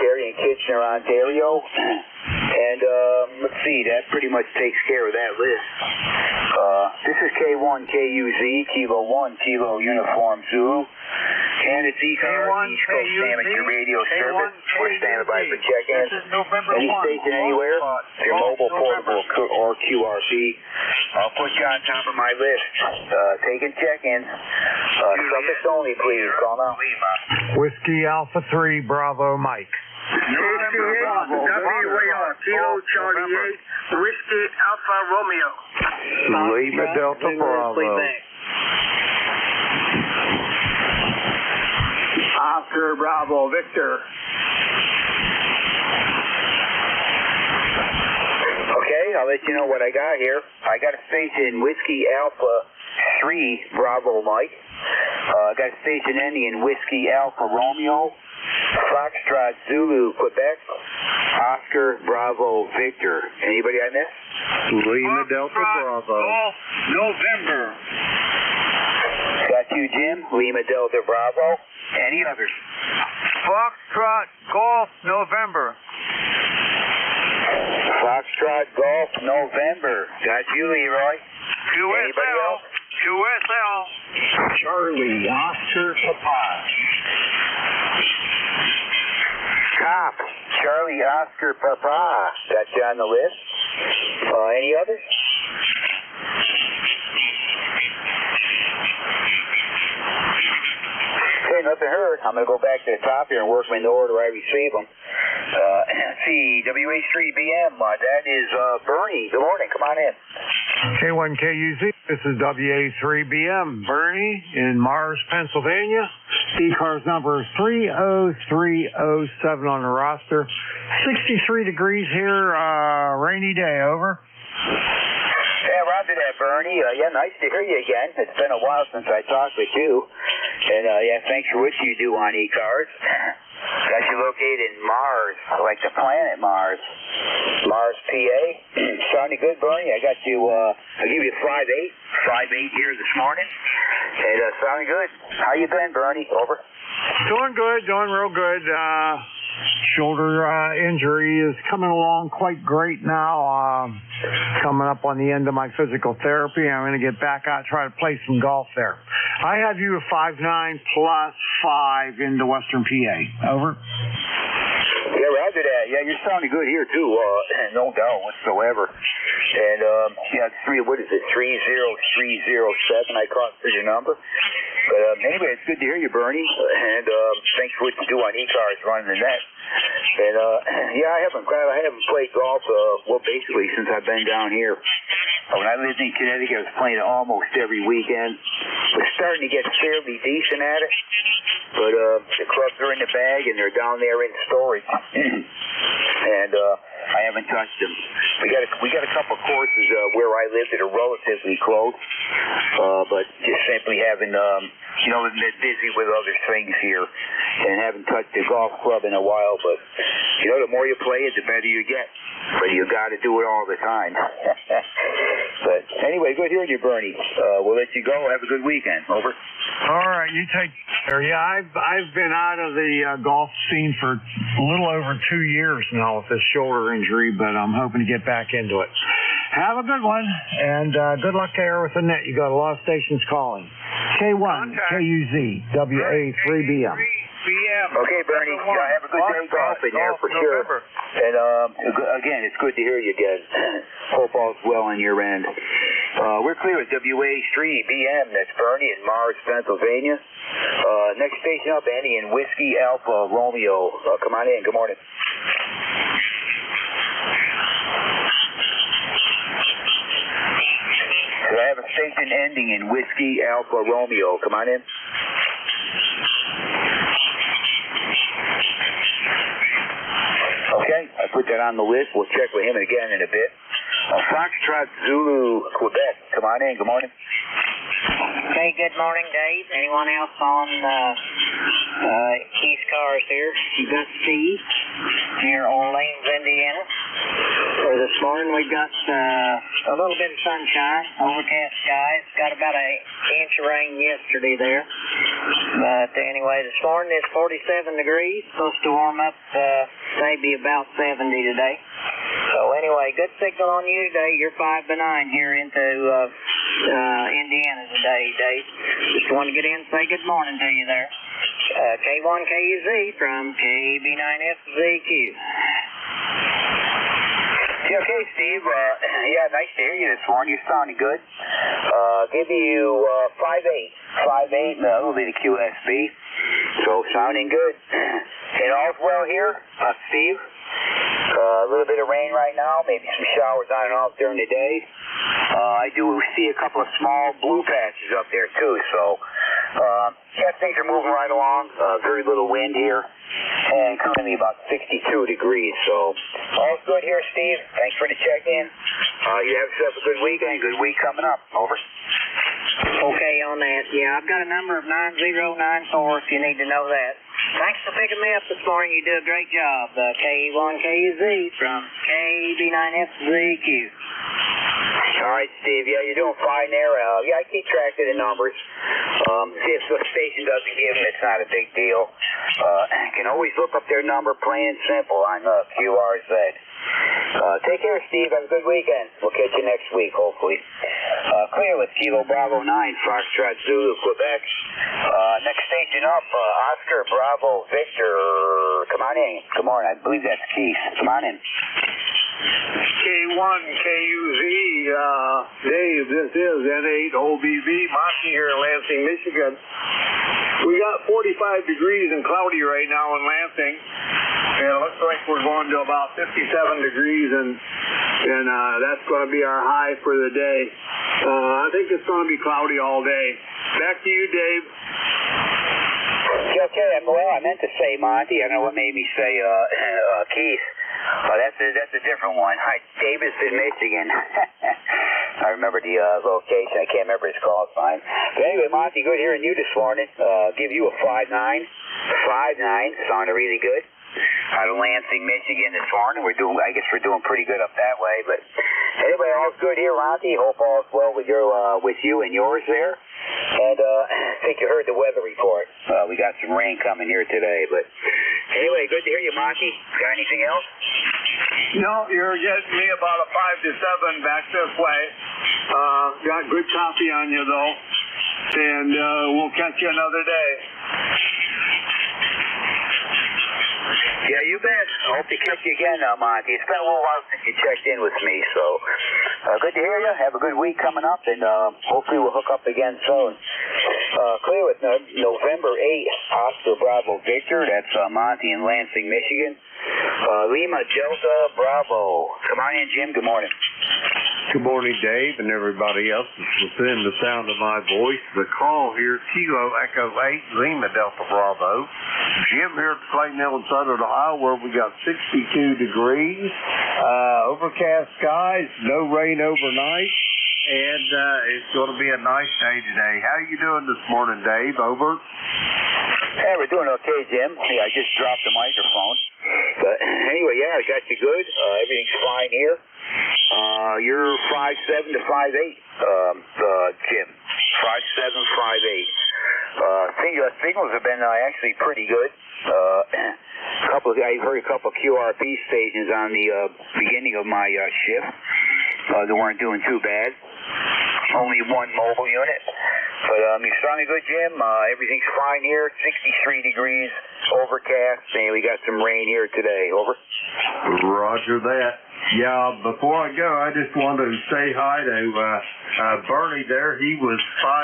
Terry in Kitchener, Ontario. And let's see, that pretty much takes care of that list. This is K1KUZ, Kilo 1, Kilo Uniform Zulu. And it's ECARS, East Coast Amateur Radio Service. We're standing by for check-in. Any station anywhere, your mobile, portable, or QRP. I'll put you on top of my list. Taking check-in. Suffix only, please. Call now. Whiskey Alpha 3 Bravo Mike. Kilo Charlie 8, Whiskey Alpha Romeo. Lima Delta Bravo. Oscar Bravo Victor. Okay, I'll let you know what I got here. I got a station Whiskey Alpha 3 Bravo Mike. I got a station ending in Whiskey Alpha Romeo. Foxtrot Zulu Quebec. Oscar Bravo Victor. Anybody I missed? Lima Delta Bravo. November. Got you, Jim. Lima Delta Bravo. Any others? Foxtrot Golf November. Foxtrot Golf November. Got you, Leroy. Anybody else? QSL. Charlie Oscar Papa. Cop. Charlie Oscar Papa. Got you on the list. Any others? Okay, nothing heard. I'm going to go back to the top here and work them in the order I receive them. Let's see, WH3BM, that is Bernie. Good morning, come on in. K1KUZ, this is WA3BM, Bernie in Mars, Pennsylvania. ECARS number is 30307 on the roster. 63 degrees here, rainy day, over. Yeah, roger that, Bernie. Yeah, nice to hear you again. It's been a while since I talked with you. And, yeah, thanks for what you do on ECARS. Got you located in Mars, like the planet Mars. Mars, PA. Sounding good, Bernie. I got you, I'll give you 5-8 here this morning. And, sounding good. How you been, Bernie? Over. Doing good, doing real good. Shoulder injury is coming along quite great now. Coming up on the end of my physical therapy. I'm going to get back out and try to play some golf there. I have you at 5'9" plus 5 into Western PA. Over. Yeah, roger that. Yeah, you're sounding good here, too. No doubt whatsoever. And, yeah, what is it, 30307, I caught for your number. But, anyway, it's good to hear you, Bernie. And, thanks for what you do on ECARS running the net. And, yeah, I haven't played golf, well, basically since I've been down here. When I lived in Connecticut, I was playing it almost every weekend. Was starting to get fairly decent at it. But, the clubs are in the bag and they're down there in storage. And, I haven't touched them. We got a couple courses, where I live that are relatively close. But just simply haven't, been busy with other things here and haven't touched the golf club in a while. But, the more you play it, the better you get. But you got to do it all the time. But anyway, good hearing you, Bernie. We'll let you go. Have a good weekend. Over. All right, you take care. Yeah, I've been out of the golf scene for a little over 2 years now with this shoulder injury, but I'm hoping to get back into it. Have a good one, and good luck there with the net. You got a lot of stations calling. K1, KUZ, WA3BM. Okay, Bernie. Have a good day golfing there for sure. And again, it's good to hear you again. Hope all's well on your end. We're clear at WA3BM. That's Bernie in Mars, Pennsylvania. Next station up, Andy in Whiskey Alpha Romeo. Come on in. Good morning. I have a station ending in Whiskey Alpha Romeo. Come on in. Okay, I put that on the list. We'll check with him again in a bit. Foxtrot Zulu, Quebec. Come on in. Good morning. Hey, good morning, Dave. Anyone else on ECARS here? You got Steve near Orleans, Indiana. For this morning, we got a little bit of sunshine, overcast skies. Got about an inch of rain yesterday there. But anyway, this morning it's 47 degrees. Supposed to warm up maybe about 70 today. So anyway, good signal on you today. You're 5 to 9 here into Indiana today, Dave. Just want to get in and say good morning to you there. K1KUZ from KB9FZQ. Okay, Steve. Yeah, nice to hear you this morning. You're sounding good. Give you 5.8. 5.8, that'll be the QSB. So, sounding good. And all's well here, Steve. A little bit of rain right now, maybe some showers on and off during the day. I do see a couple of small blue patches up there, too. So, yeah, things are moving right along. Very little wind here. And currently about 62 degrees. So, all's good here, Steve. Thanks for the check-in. You have yourself a good weekend. Good week coming up. Over. Okay on that. Yeah, I've got a number of 9094 if you need to know that. Thanks for picking me up this morning. You do a great job. K1KUZ from KB9FZQ. All right, Steve. Yeah, you're doing fine there. Yeah, I keep track of the numbers. If the station doesn't give them, it's not a big deal. Can always look up their number, plain and simple, on QRZ. Take care, Steve. Have a good weekend. We'll catch you next week, hopefully. Clear with Kilo Bravo 9, Foxtrot Zulu, Quebec. Next station up, Oscar Bravo Victor. Come on in. Good morning. I believe that's Keith. Come on in. K1KUZ, Dave, this is N8 OBV, Monty here in Lansing, Michigan. We got 45 degrees and cloudy right now in Lansing, and it looks like we're going to about 57 degrees, and that's going to be our high for the day. I think it's going to be cloudy all day. Back to you, Dave. Okay, well, I meant to say Monty. I don't know what made me say Keith. That's a different one. Hi, Davis in Michigan. I remember the location. I can't remember his call sign. But anyway, Monty, good hearing you this morning. Give you a 5.9. 5.9. Sounded really good. Out of Lansing, Michigan this morning. I guess we're doing pretty good up that way. But anyway, all's good here, Monty. Hope all's well with you and yours there. And I think you heard the weather report. We got some rain coming here today. But anyway, good to hear you, Monty. Got anything else? No, you're getting me about a 5 to 7 back this way. Got good copy on you, though. And we'll catch you another day. Yeah, you bet. I hope to catch you again, Monty. It's been a little while since you checked in with me, so good to hear you. Have a good week coming up, and hopefully we'll hook up again soon. Clear with November 8th, Oscar Bravo Victor. That's Monty in Lansing, Michigan. Lima Delta Bravo. Come on in, Jim. Good morning. Good morning, Dave, and everybody else that's within the sound of my voice. The call here, Kilo Echo 8, Lima Delta Bravo. Jim here at Clayton Hill in Southern Ohio, where we got 62 degrees, overcast skies, no rain overnight, and it's going to be a nice day today. How are you doing this morning, Dave? Over. Hey, we're doing okay, Jim. Yeah, I just dropped the microphone. But anyway, yeah, I got you good. Everything's fine here. You're 5'7" to 5'8", Jim. 5'7", 5'8". Signals have been actually pretty good. I heard a couple of QRP stations on the beginning of my shift. They weren't doing too bad. Only one mobile unit. But you're sounding good, Jim. Everything's fine here. 63 degrees, overcast, and we got some rain here today. Over. Roger that. Yeah, before I go, I just wanted to say hi to Bernie there. He was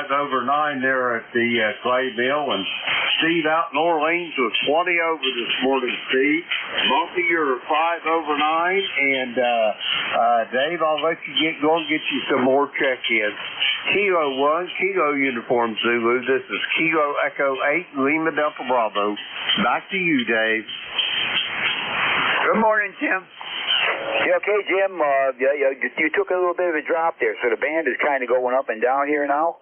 5 over 9 there at the clay mill, and Steve out in Orleans was 20 over this morning, Steve. Monty, you're 5 over 9, and Dave, I'll let you go and get you some more check-ins. Kilo 1, Kilo Uniform Zulu. This is Kilo Echo 8, Lima Delta Bravo. Back to you, Dave. Good morning, Tim. Yeah, okay, Jim. You took a little bit of a drop there, so the band is kind of going up and down here now.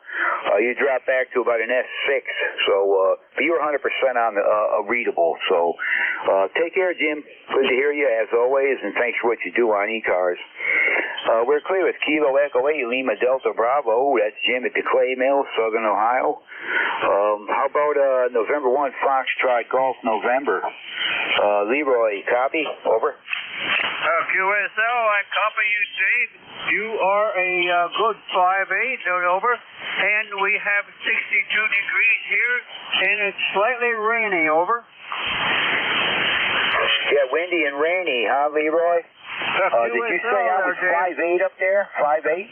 You dropped back to about an S6, so but you're 100% on the readable. So take care, Jim. Good to hear you as always, and thanks for what you do on ECARS. We're clear with Kilo Echo 8, Lima Delta Bravo. That's Jim at the Clay Mill, Southern Ohio. How about November 1, Foxtrot Golf November? Leroy, copy? Over. QSL, I copy you, Dave. You are a good 5'8", over. And we have 62 degrees here, and it's slightly rainy, over. Yeah, windy and rainy, huh, Leroy? Did you say I was 5'8" up there? 5'8"? Yeah,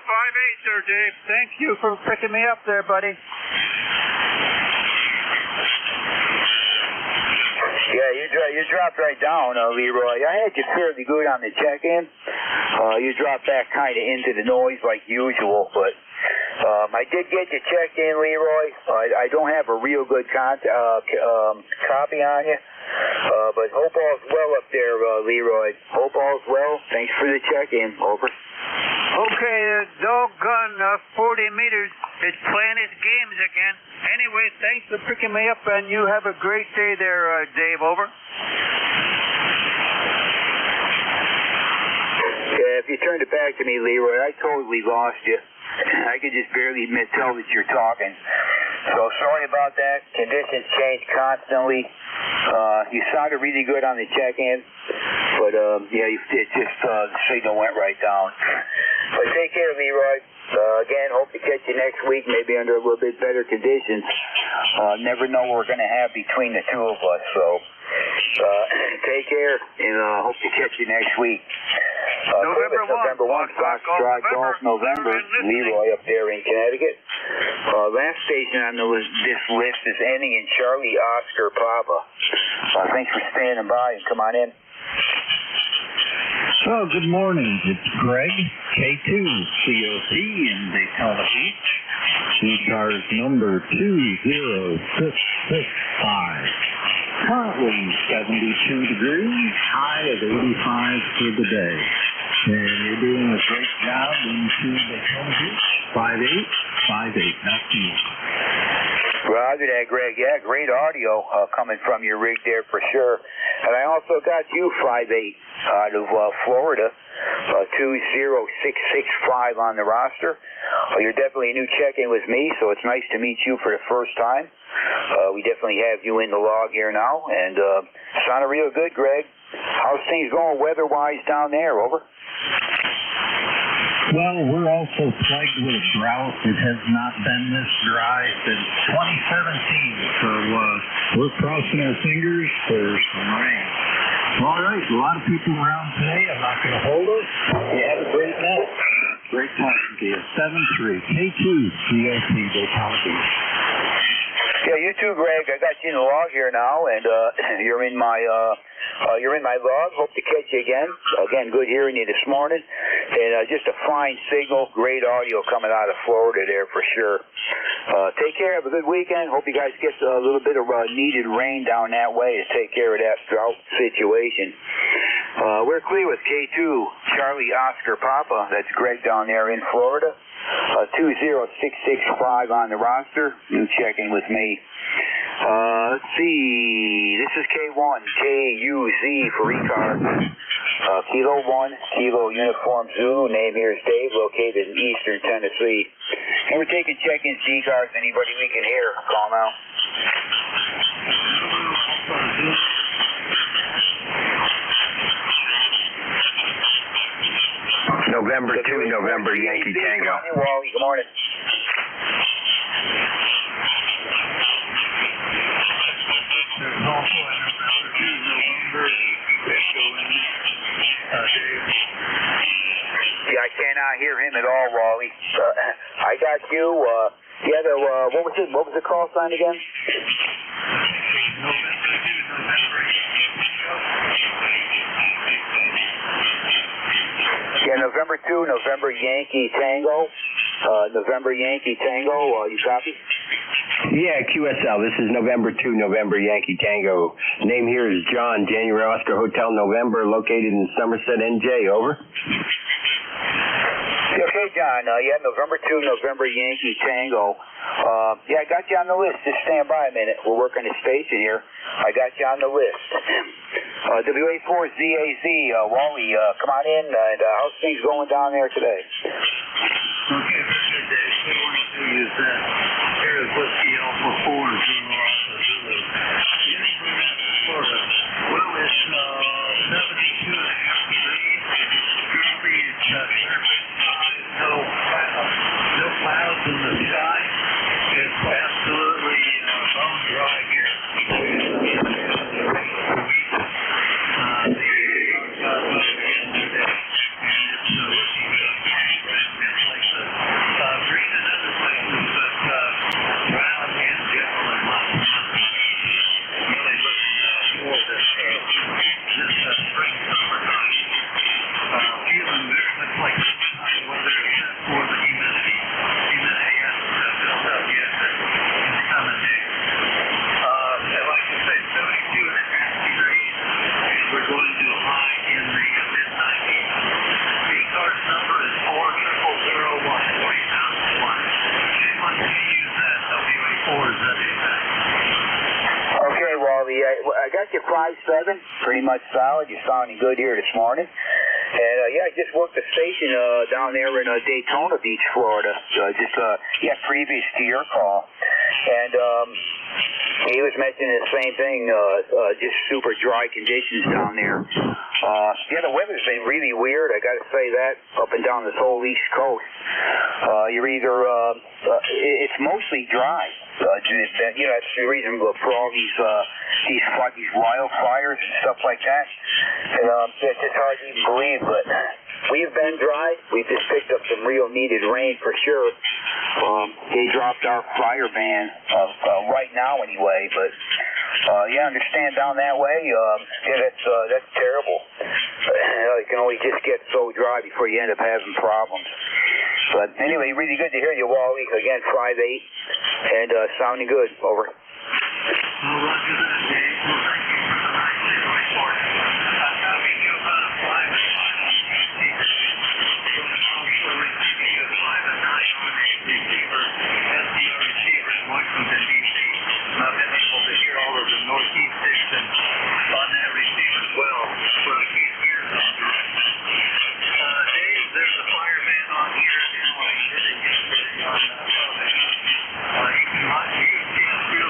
5'8", sir, Dave. Thank you for picking me up there, buddy. Yeah, you dropped right down, Leroy. I had you fairly good on the check-in. You dropped back kind of into the noise like usual, but I did get you checked in, Leroy. I don't have a real good copy on you, but hope all's well up there, Leroy. Hope all's well. Thanks for the check-in. Over. Okay, doggone 40 meters. It's playing its games again. Anyway, thanks for picking me up, and you have a great day there, Dave. Over. Yeah, if you turned it back to me, Leroy, I totally lost you. I could just barely tell that you're talking. So sorry about that. Conditions change constantly. You sounded really good on the check-in, but yeah, it just the signal went right down. But take care, Leroy. Again, hope to catch you next week, maybe under a little bit better conditions. Never know what we're going to have between the two of us. So take care, and hope to catch you next week. November 1, Foxtrot Golf November, Leroy up there in Connecticut. Last station on this list is ending in Charlie Oscar Papa. Thanks for standing by, and come on in. Oh, good morning. It's Greg, K2, COC in Daytona Beach. ECARS number 20665. Currently 72 degrees, high of 85 for the day. And you're doing a great job into Daytona Beach. 5'8", 5'8", back to you. Roger that, Greg. Yeah, great audio coming from your rig there for sure. And I also got you 5'8" out of Florida, 20665 on the roster. You're definitely a new check-in with me, so it's nice to meet you for the first time. We definitely have you in the log here now, and sounded real good, Greg. How's things going weather-wise down there? Over. Well, we're also plagued with a drought. It has not been this dry since 2017, so we're crossing our fingers for some rain. All right, a lot of people around today. I'm not going to hold us. You have a great night. Great talking to you. 7-3, K2, COC, Daytona Beach. Yeah, you too, Greg. I got you in the log here now, and you're in my log. Hope to catch you again. Again, good hearing you this morning, and just a fine signal, great audio coming out of Florida there for sure. Take care. Have a good weekend. Hope you guys get a little bit of needed rain down that way to take care of that drought situation. We're clear with K2, Charlie Oscar Papa. That's Greg down there in Florida. 20665 on the roster. You check-in with me. Let's see. This is K1, KUZ for ECARS. Kilo 1, Kilo Uniform Zulu. Name here is Dave, located in eastern Tennessee. And we're taking check-ins to ECARS. Anybody we can hear, call now. November 2, November Yankee Tango. Wally, good morning. Yeah, I cannot hear him at all, Wally. I got you. What was the call sign again? Yeah, November 2, November Yankee Tango. November Yankee Tango, you copy? Yeah, QSL. This is November 2, November Yankee Tango. Name here is John, January Oscar Hotel November, located in Somerset, NJ. Over. Okay, John. Yeah, November 2, November Yankee Tango. Yeah, I got you on the list. Just stand by a minute. We're working a station here. I got you on the list. WA4ZAZ, Wally, come on in, and how's things going down there today? Okay, Mr. Dave, we want to use that. Here is Whiskey Alpha 4 Zulu Alpha Zulu. Getting from that Florida. Well, it's 72.5 degrees. Currently, it's no clouds in the sky. It's absolutely bone dry here. I got you 5-7, pretty much solid. You're sounding good here this morning. And, I just worked the station down there in Daytona Beach, Florida, previous to your call. And he was mentioning the same thing, just super dry conditions down there. The weather's been really weird, I got to say that, up and down this whole East Coast. You're either, it's mostly dry. That's the reason for all these wildfires and stuff like that. And it's just hard to even believe, but we've been dry. We've just picked up some real needed rain for sure. They dropped our fire ban right now anyway, but I understand down that way. That's terrible. It can only just get so dry before you end up having problems. But anyway, really good to hear you, Wally. Again, 5-8, and sounding good. Over. Well, roger that, Dave. Well, thank you for the nice little report. I'm talking to you about a 5 and 5 on receiver. So I'm also receiving a 5 and 9 on a receiver, SDR receiver in Washington, D.C. I've been able to hear all of the Northeast stations on that receiver as well, so I can't hear them directly. Dave, there's a fireman on here now. I did it yesterday on television.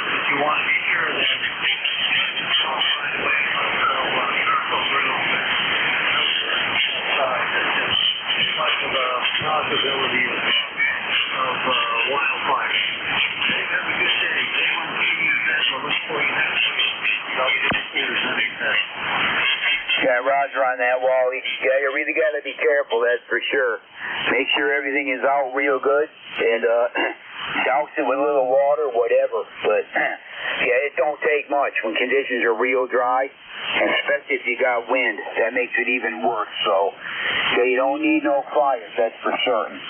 If you want to be sure that it's all right away, circle real fast. There's too much of a possibility of wildfire. Hey, have a good day. Anyone can use that. We'll look for you next week. Yeah, Roger on that, Wally. Yeah, you really got to be careful, that's for sure. Make sure everything is out real good, and douse it with a little water, whatever. But, it don't take much when conditions are real dry, and especially if you got wind. That makes it even worse. So, you don't need no fires, that's for certain.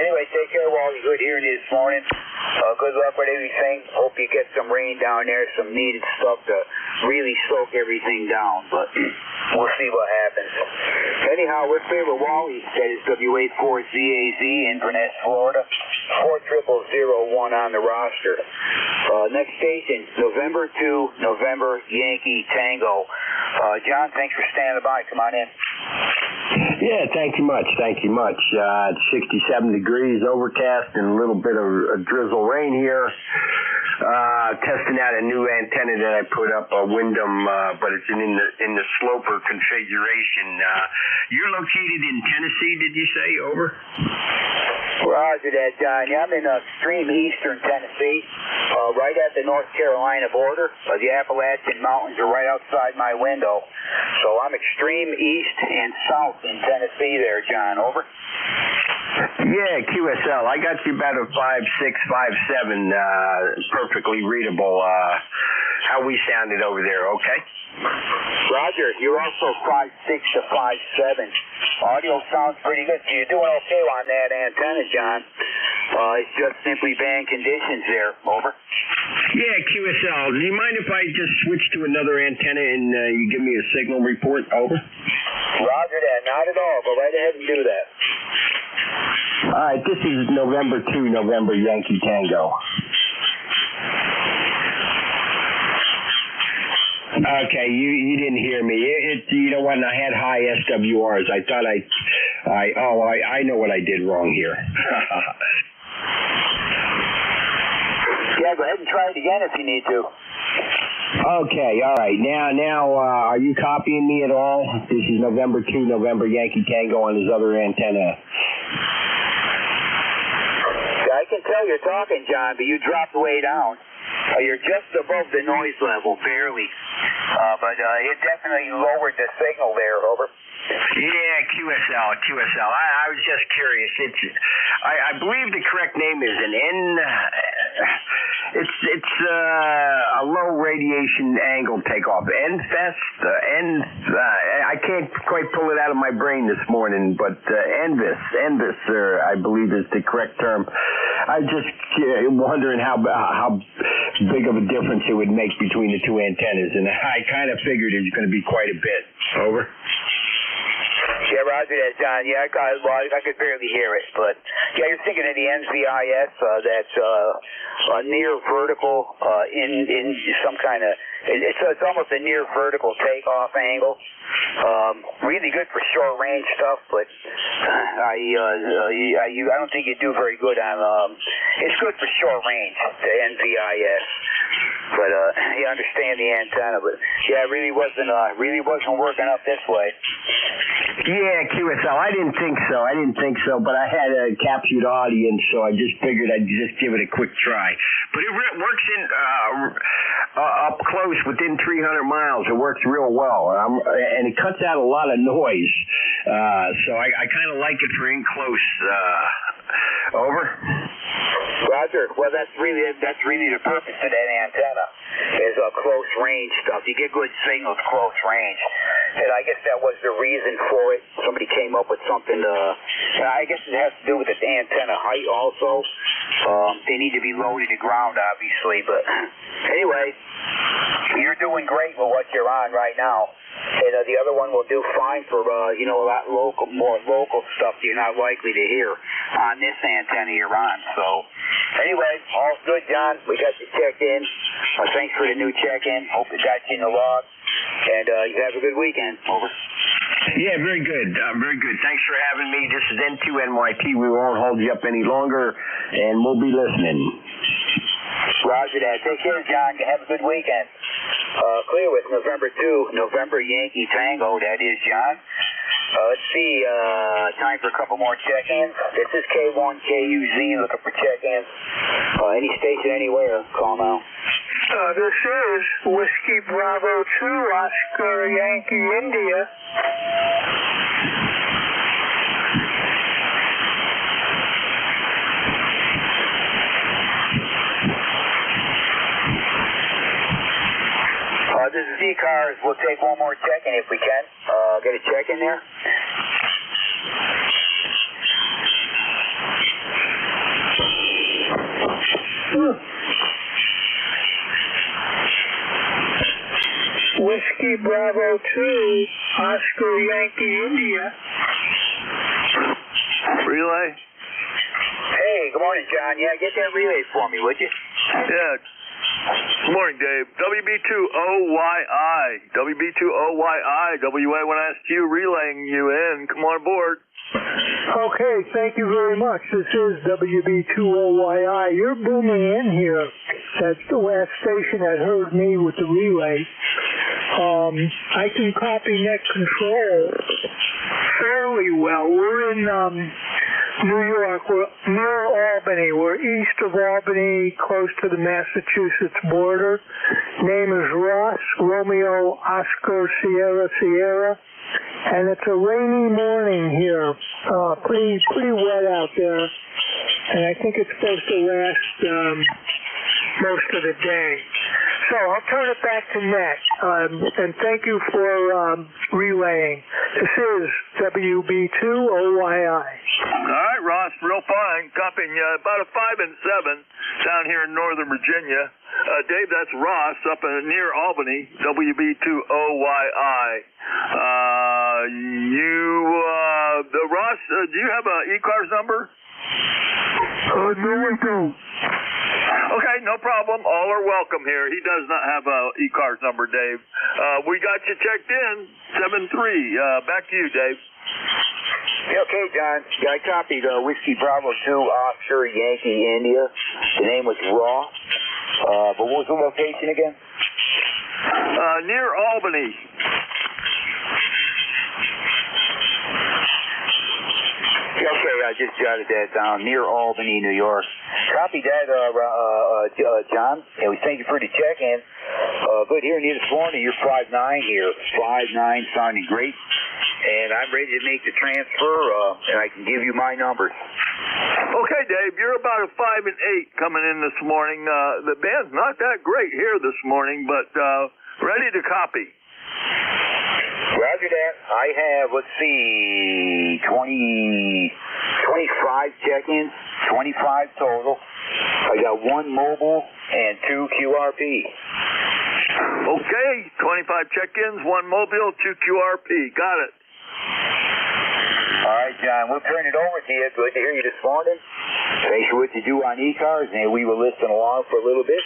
Anyway, take care, Wally. Good hearing you this morning. Good luck with everything. Hope you get some rain down there, some needed stuff to really soak everything down. But we'll see what happens. Anyhow, we're favorite Wally. That is WA4ZAZ, Inverness, Florida. 40001 on the roster. Next station, November 2, November Yankee Tango. John, thanks for standing by. Come on in. Yeah, thank you much. It's 67 degrees, overcast, and a little bit of drizzle rain here. Testing out a new antenna that I put up, a Wyndham, but it's in the sloper configuration. You're located in Tennessee, did you say? Over. Roger that, John. Yeah, I'm in extreme eastern Tennessee, right at the North Carolina border. The Appalachian Mountains are right outside my window. So I'm extreme east and south in Tennessee there, John. Over. Yeah, QSL. I got you about a 5.6, 5.7, perfectly readable, how we sounded over there, okay? Roger, you're also 5.6 to 5.7. Audio sounds pretty good. So you're doing okay on that antenna, John. It's just simply bad conditions there. Over. Yeah, QSL. Do you mind if I just switch to another antenna and you give me a signal report? Over. Roger that. Not at all. Go right ahead and do that. All right, this is November 2, November Yankee Tango. Okay, you didn't hear me. You know what? I had high SWRs. I thought I know what I did wrong here. Yeah, go ahead and try it again if you need to. Okay, all right. Now, are you copying me at all? This is November 2, November Yankee Tango on his other antenna. I can tell you're talking, John, but you dropped way down. You're just above the noise level, barely. But it definitely lowered the signal there, over. Yeah, QSL. I was just curious. I believe the correct name is an N. It's a low radiation angle takeoff. NFEST. I can't quite pull it out of my brain this morning, but NVIS, I believe is the correct term. I just wondering how big of a difference it would make between the two antennas, and I kind of figured it was going to be quite a bit. Over. Yeah, roger that, John. Yeah, I could barely hear it, but yeah, you're thinking of the NVIS. That's near vertical in some kind of. It's almost a near vertical takeoff angle. Really good for short range stuff, but I don't think you do very good on. It's good for short range, the NVIS. But you understand the antenna, but yeah, it really wasn't working up this way. Yeah, QSL. I didn't think so, but I had a captured audience, so I just figured I'd just give it a quick try. But it works in up close, within 300 miles. It works real well, and it cuts out a lot of noise. So I kind of like it for in close. Over. Roger. Well, that's really the purpose of that antenna is close range stuff. You get good signals close range, and I guess that was the reason for it. Somebody came up with something. I guess it has to do with the antenna height also. They need to be low to the ground, obviously. But anyway, you're doing great with what you're on right now. And the other one will do fine for, a lot more local stuff that you're not likely to hear on this antenna you're on. So, anyway, all's good, John. We got you checked in. Thanks for the new check-in. Hope it got you in the log. And you have a good weekend. Over. Yeah, very good. Very good. Thanks for having me. This is N2NYT. We won't hold you up any longer, and we'll be listening. Roger that. Take care, John. Have a good weekend. Clear with November 2, November Yankee Tango. That is John. Let's see. Time for a couple more check-ins. This is K1KUZ looking for check-ins. Any station anywhere. Call now. This is Whiskey Bravo 2, Oscar Yankee India. This is ECARS. We'll take one more check-in if we can. Get a check-in there. Whiskey Bravo 2, Oscar Yankee India. Relay? Hey, good morning, John. Yeah, get that relay for me, would you? Yeah. Good morning, Dave. WB2OYI. WB2OYI. WA when I asked you, relaying you in. Come on aboard. Okay, thank you very much. This is WB2OYI. You're booming in here. That's the last station that heard me with the relay. I can copy net control fairly well. We're in New York. We're near Albany. We're east of Albany, close to the Massachusetts border. Name is Ross, Romeo, Oscar, Sierra, Sierra. And it's a rainy morning here. Pretty wet out there. And I think it's supposed to last most of the day. So I'll turn it back to Net. And thank you for relaying. This is WB2OYI. All right, Ross, real fine. Copying about a 5 and 7 down here in Northern Virginia. Dave, that's Ross up near Albany, WB2OYI. Ross, do you have an ECARS number? No, I don't. Okay, no problem. All are welcome here. He does not have a ECARS number, Dave. We got you checked in, 7-3. Back to you, Dave. Yeah, okay, John. I copied Whiskey Bravo 2, Oscar, Yankee, India. The name was Raw. But what was the location again? Near Albany. Okay, I just jotted that down. Near Albany, New York. Copy that, John. And we thank you for the check-in. Good hearing you this morning. You're 5'9" here. 5'9", sounding great. And I'm ready to make the transfer, and I can give you my number. Okay, Dave, you're about a 5 and 8 coming in this morning. The band's not that great here this morning, but ready to copy. Roger that. I have, let's see, 25 check-ins, 25 total. I got 1 mobile and 2 QRP. Okay, 25 check-ins, 1 mobile, 2 QRP. Got it. All right, John, we'll turn it over to you. Good to hear you this morning. Thanks for what you do on ECARS, and we will listen along for a little bit.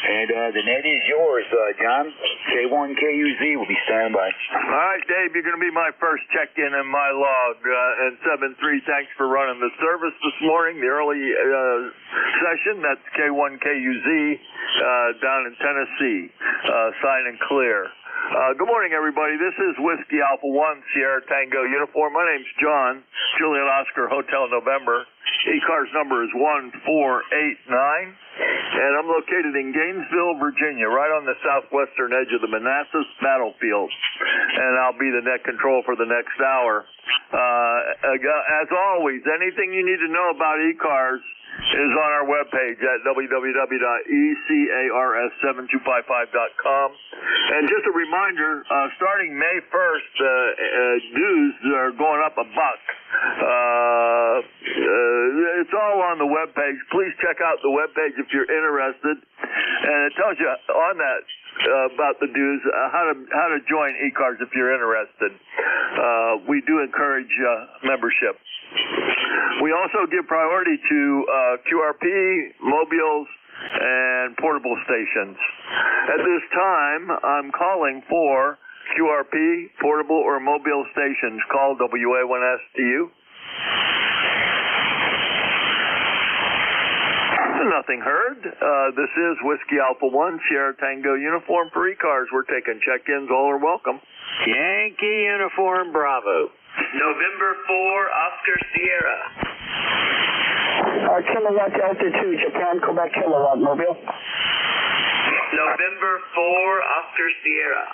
And the net is yours, John. K1KUZ will be standing by. All right, Dave, you're going to be my first check-in in my log. And 7-3, thanks for running the service this morning, the early session. That's K1KUZ down in Tennessee. Sign and clear. Good morning, everybody. This is Whiskey Alpha 1 Sierra Tango Uniform. My name's John, Juliet Oscar Hotel November. ECARS number is 1489, and I'm located in Gainesville, Virginia, right on the southwestern edge of the Manassas battlefield, and I'll be the net control for the next hour. As always, anything you need to know about ECARS is on our webpage at www.ecars725.com. And just a reminder, starting May 1st, dues are going up $1. It's all on the webpage. Please check out the webpage if you're interested. And it tells you on that about the dues, how to join ECARS if you're interested. We do encourage membership. We also give priority to QRP, mobiles, and portable stations. At this time, I'm calling for QRP, portable, or mobile stations. Call WA1STU. Nothing heard. This is Whiskey Alpha 1, Sierra Tango Uniform for ECARS. We're taking check-ins. All are welcome. Yankee Uniform Bravo. November 4, Oscar Sierra. Kilowatt Delta 2, Japan, Quebec, Kilowatt, Mobile. November 4, Oscar Sierra.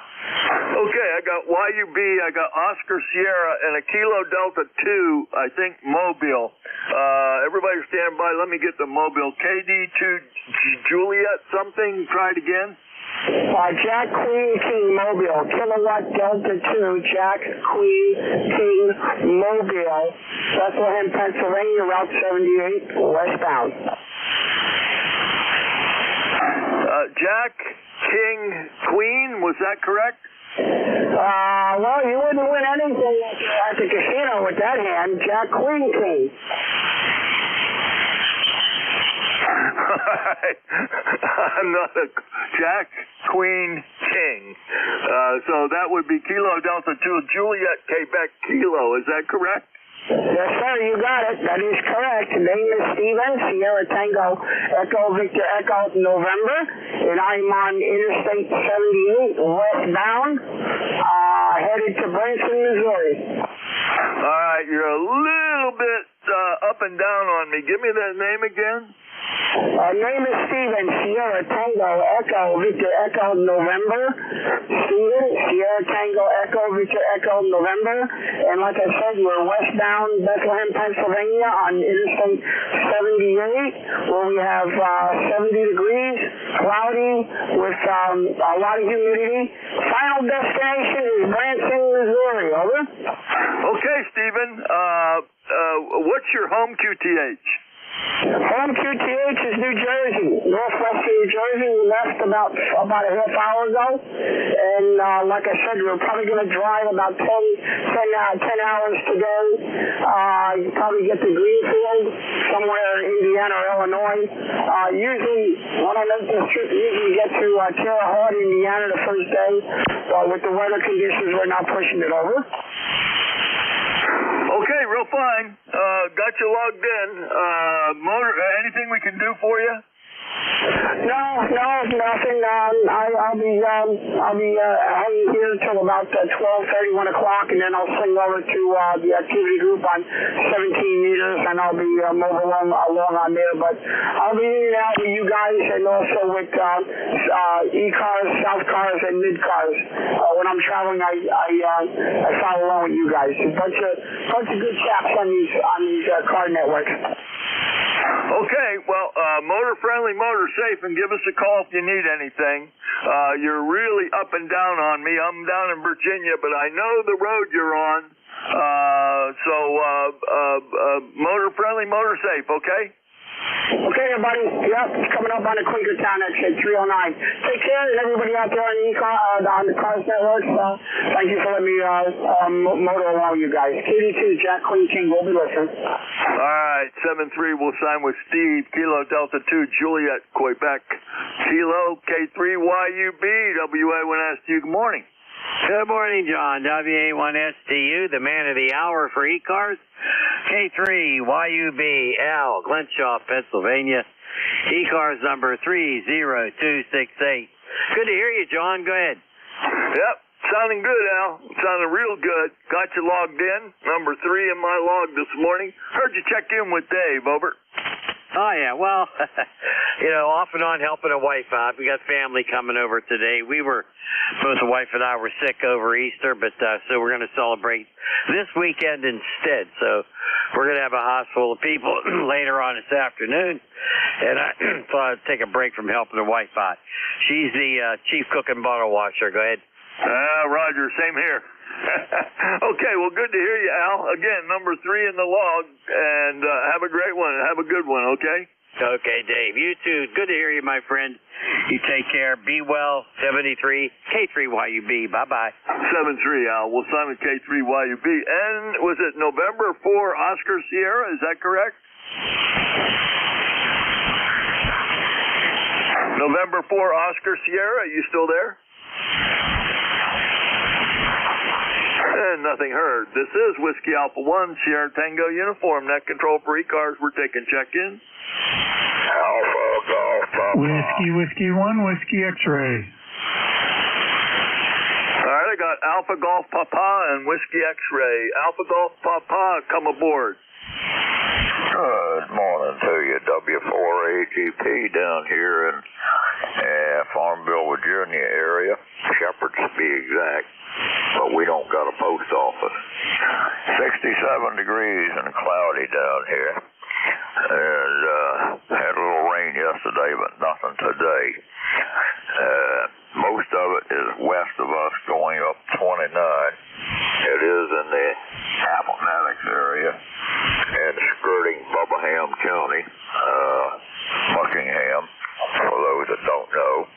Okay, I got YUB, I got Oscar Sierra, and a Kilo Delta 2, I think, Mobile. Everybody stand by. Let me get the Mobile. KD2 Juliet something. Try it again. Jack Queen King Mobile, Kilowatt Delta 2, Jack Queen King Mobile, Bethlehem, Pennsylvania, Route 78, westbound. Jack King Queen, was that correct? Well, you wouldn't win anything at the casino with that hand. Jack Queen King. I'm not a Jack Queen King. So that would be Kilo Delta 2, Juliet, Quebec, Kilo. Is that correct? Yes, sir, you got it. That is correct. Name is Steven, Sierra Tango, Echo Victor Echo November, and I'm on Interstate 78 westbound, headed to Branson, Missouri. All right, you're a little bit up and down on me. Give me that name again. Name is Steven, Sierra Tango, Echo, Victor Echo, November. Steven, Sierra Tango, Echo, Victor Echo, November. And like I said, we're westbound Bethlehem, Pennsylvania on Interstate 78, where we have 70 degrees, cloudy, with a lot of humidity. Final destination is Branson, Missouri. Over. Okay, Steven. What's your home QTH? Home QTH is New Jersey, northwestern New Jersey. We left about a half hour ago, and like I said, we're probably going to drive about 10 hours to go. You probably get to Greenfield, somewhere in Indiana or Illinois. Usually, when I make this trip, we usually get to Terre Haute, Indiana the first day, but with the weather conditions, we're not pushing it over. Okay, real fine. Got you logged in. Motor, anything we can do for you? No, nothing. I'll be hanging here till about 12:30, 1 o'clock, and then I'll swing over to the activity group on 17 meters, and I'll be moving along on there. But I'll be in and out with you guys, and also with ECARS, South Cars, and Mid Cars. When I'm traveling, I follow along with you guys. A bunch of good chaps on these car networks. Okay, well, motor friendly, motor safe, and give us a call if you need anything. You're really up and down on me. I'm down in Virginia, but I know the road you're on. So motor friendly, motor safe, okay? Okay, everybody. Yep, it's coming up on the Quakertown exit 309. Take care, and everybody out there on the Cars Network. Thank you for letting me motor along with you guys. KD2, Jack Queen King, we'll be listening. All right, 7-3, we'll sign with Steve. Kilo Delta 2, Juliet, Quebec. Kilo K3, YUB, WA1 asked you, good morning. Good morning, John. WA1STU, the man of the hour for ECARS. K3, YUB, Al, Glenshaw, Pennsylvania. ECARS number 30268. Good to hear you, John. Go ahead. Yep, sounding good, Al. Sounding real good. Got you logged in. Number 3 in my log this morning. Heard you check in with Dave. Over. Oh, yeah. Well, off and on helping a wife out. We got family coming over today. Both the wife and I were sick over Easter, but so we're going to celebrate this weekend instead. So we're going to have a house full of people later on this afternoon, and I thought I'd take a break from helping the wife out. She's the chief cook and bottle washer. Go ahead. Roger. Same here. Okay, well, good to hear you, Al. Again, number 3 in the log, and have a great one. Have a good one, okay? Okay, Dave. You too. Good to hear you, my friend. You take care. Be well. 73 K3YUB. Bye-bye. 7-3, Al. We'll sign with K3YUB. And was it November 4 Oscar Sierra? Is that correct? November 4 Oscar Sierra. Are you still there? And nothing heard. This is Whiskey Alpha 1, Sierra Tango Uniform. Net control for ECARS. We're taking check-in. Alpha Golf Papa. Whiskey 1, Whiskey X-Ray. All right, I got Alpha Golf Papa and Whiskey X-Ray. Alpha Golf Papa, come aboard. Good morning to you, W4AGP down here in Farmville, Virginia area. Shepherds to be exact. But we don't got a post office. 67 degrees and cloudy down here. And had a little rain yesterday, but nothing today. Most of it is west of us going up 29. It is in the Appomattox area and skirting Bubbaham County, Buckingham, for those that don't know.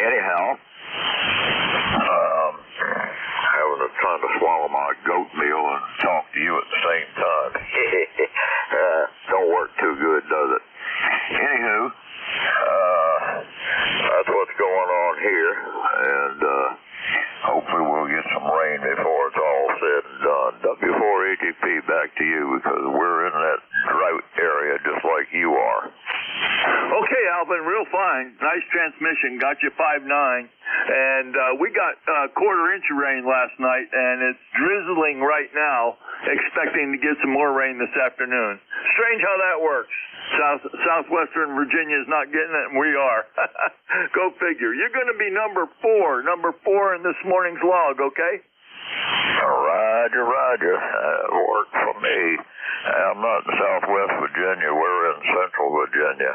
Anyhow, trying to swallow my goat meal and talk to you at the same time. Don't work too good, does it? Anywho, that's what's going on here, and hopefully we'll get some rain before it's all said and done. W4ATP, back to you, because we're in that drought area just like you are. Okay, Alvin, real fine. Nice transmission. Got you 5.9. And we got a quarter-inch of rain last night, and it's drizzling right now, expecting to get some more rain this afternoon. Strange how that works. Southwestern Virginia is not getting it, and we are. Go figure. You're going to be number 4 in this morning's log, okay? Roger. Work for me. I'm not in Southwest Virginia. We're in Central Virginia.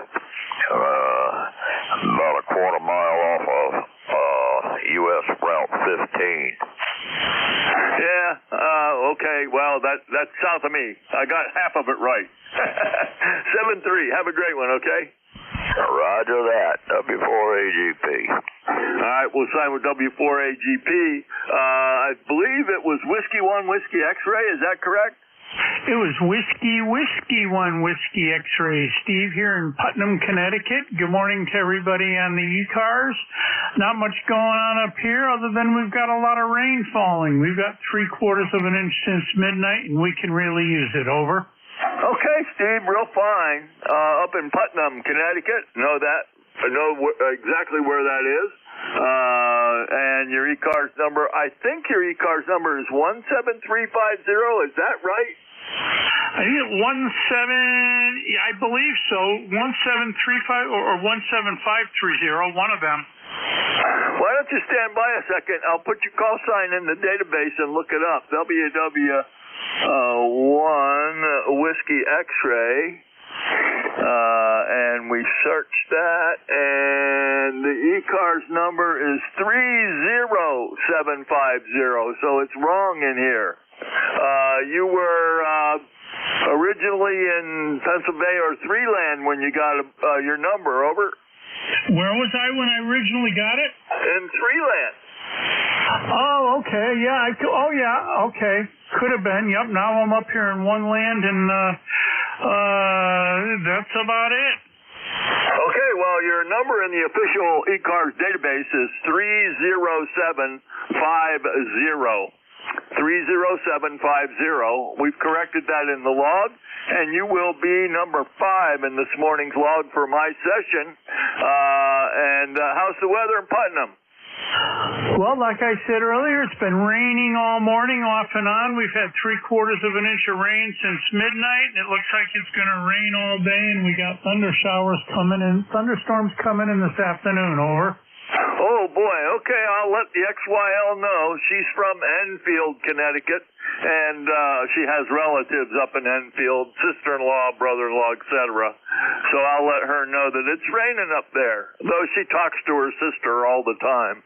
About a quarter mile off of U.S. Route 15. Yeah, okay. Well, that's south of me. I got half of it right. 7-3. Have a great one, okay? Roger that. W4AGP. All right, we'll sign with W4AGP. I believe it was Whiskey 1 Whiskey X-Ray. Is that correct? It was Whiskey 1 Whiskey X-Ray. Steve here in Putnam, Connecticut. Good morning to everybody on the ECARS. Not much going on up here other than we've got a lot of rain falling. We've got 3/4 of an inch since midnight, and we can really use it. Over. Okay, Steve, real fine. Up in Putnam, Connecticut. Know exactly where that is. And your ECARS number, I think your ECARS number is 17350. Is that right? I think I believe so. 1735 or 17530, one of them. Why don't you stand by a second? I'll put your call sign in the database and look it up. WW1 Whiskey X-Ray. And we searched that, and the ECARS number is 30750, so it's wrong in here. You were originally in Pennsylvania or Threeland when you got your number, over. Where was I when I originally got it? In Threeland. Oh, okay, yeah. Okay. Could have been. Yep. Now I'm up here in one land, and that's about it. Okay, well, your number in the official ECARS database is 30750. 30750. We've corrected that in the log, and you will be number 5 in this morning's log for my session. And how's the weather in Putnam? Well, like I said earlier, it's been raining all morning off and on. We've had 3/4 of an inch of rain since midnight, and it looks like it's going to rain all day, and we got thunderstorms coming in this afternoon. Over. Oh, boy. Okay, I'll let the XYL know. She's from Enfield, Connecticut, and she has relatives up in Enfield, sister-in-law, brother-in-law, etc. So I'll let her know that it's raining up there, though she talks to her sister all the time.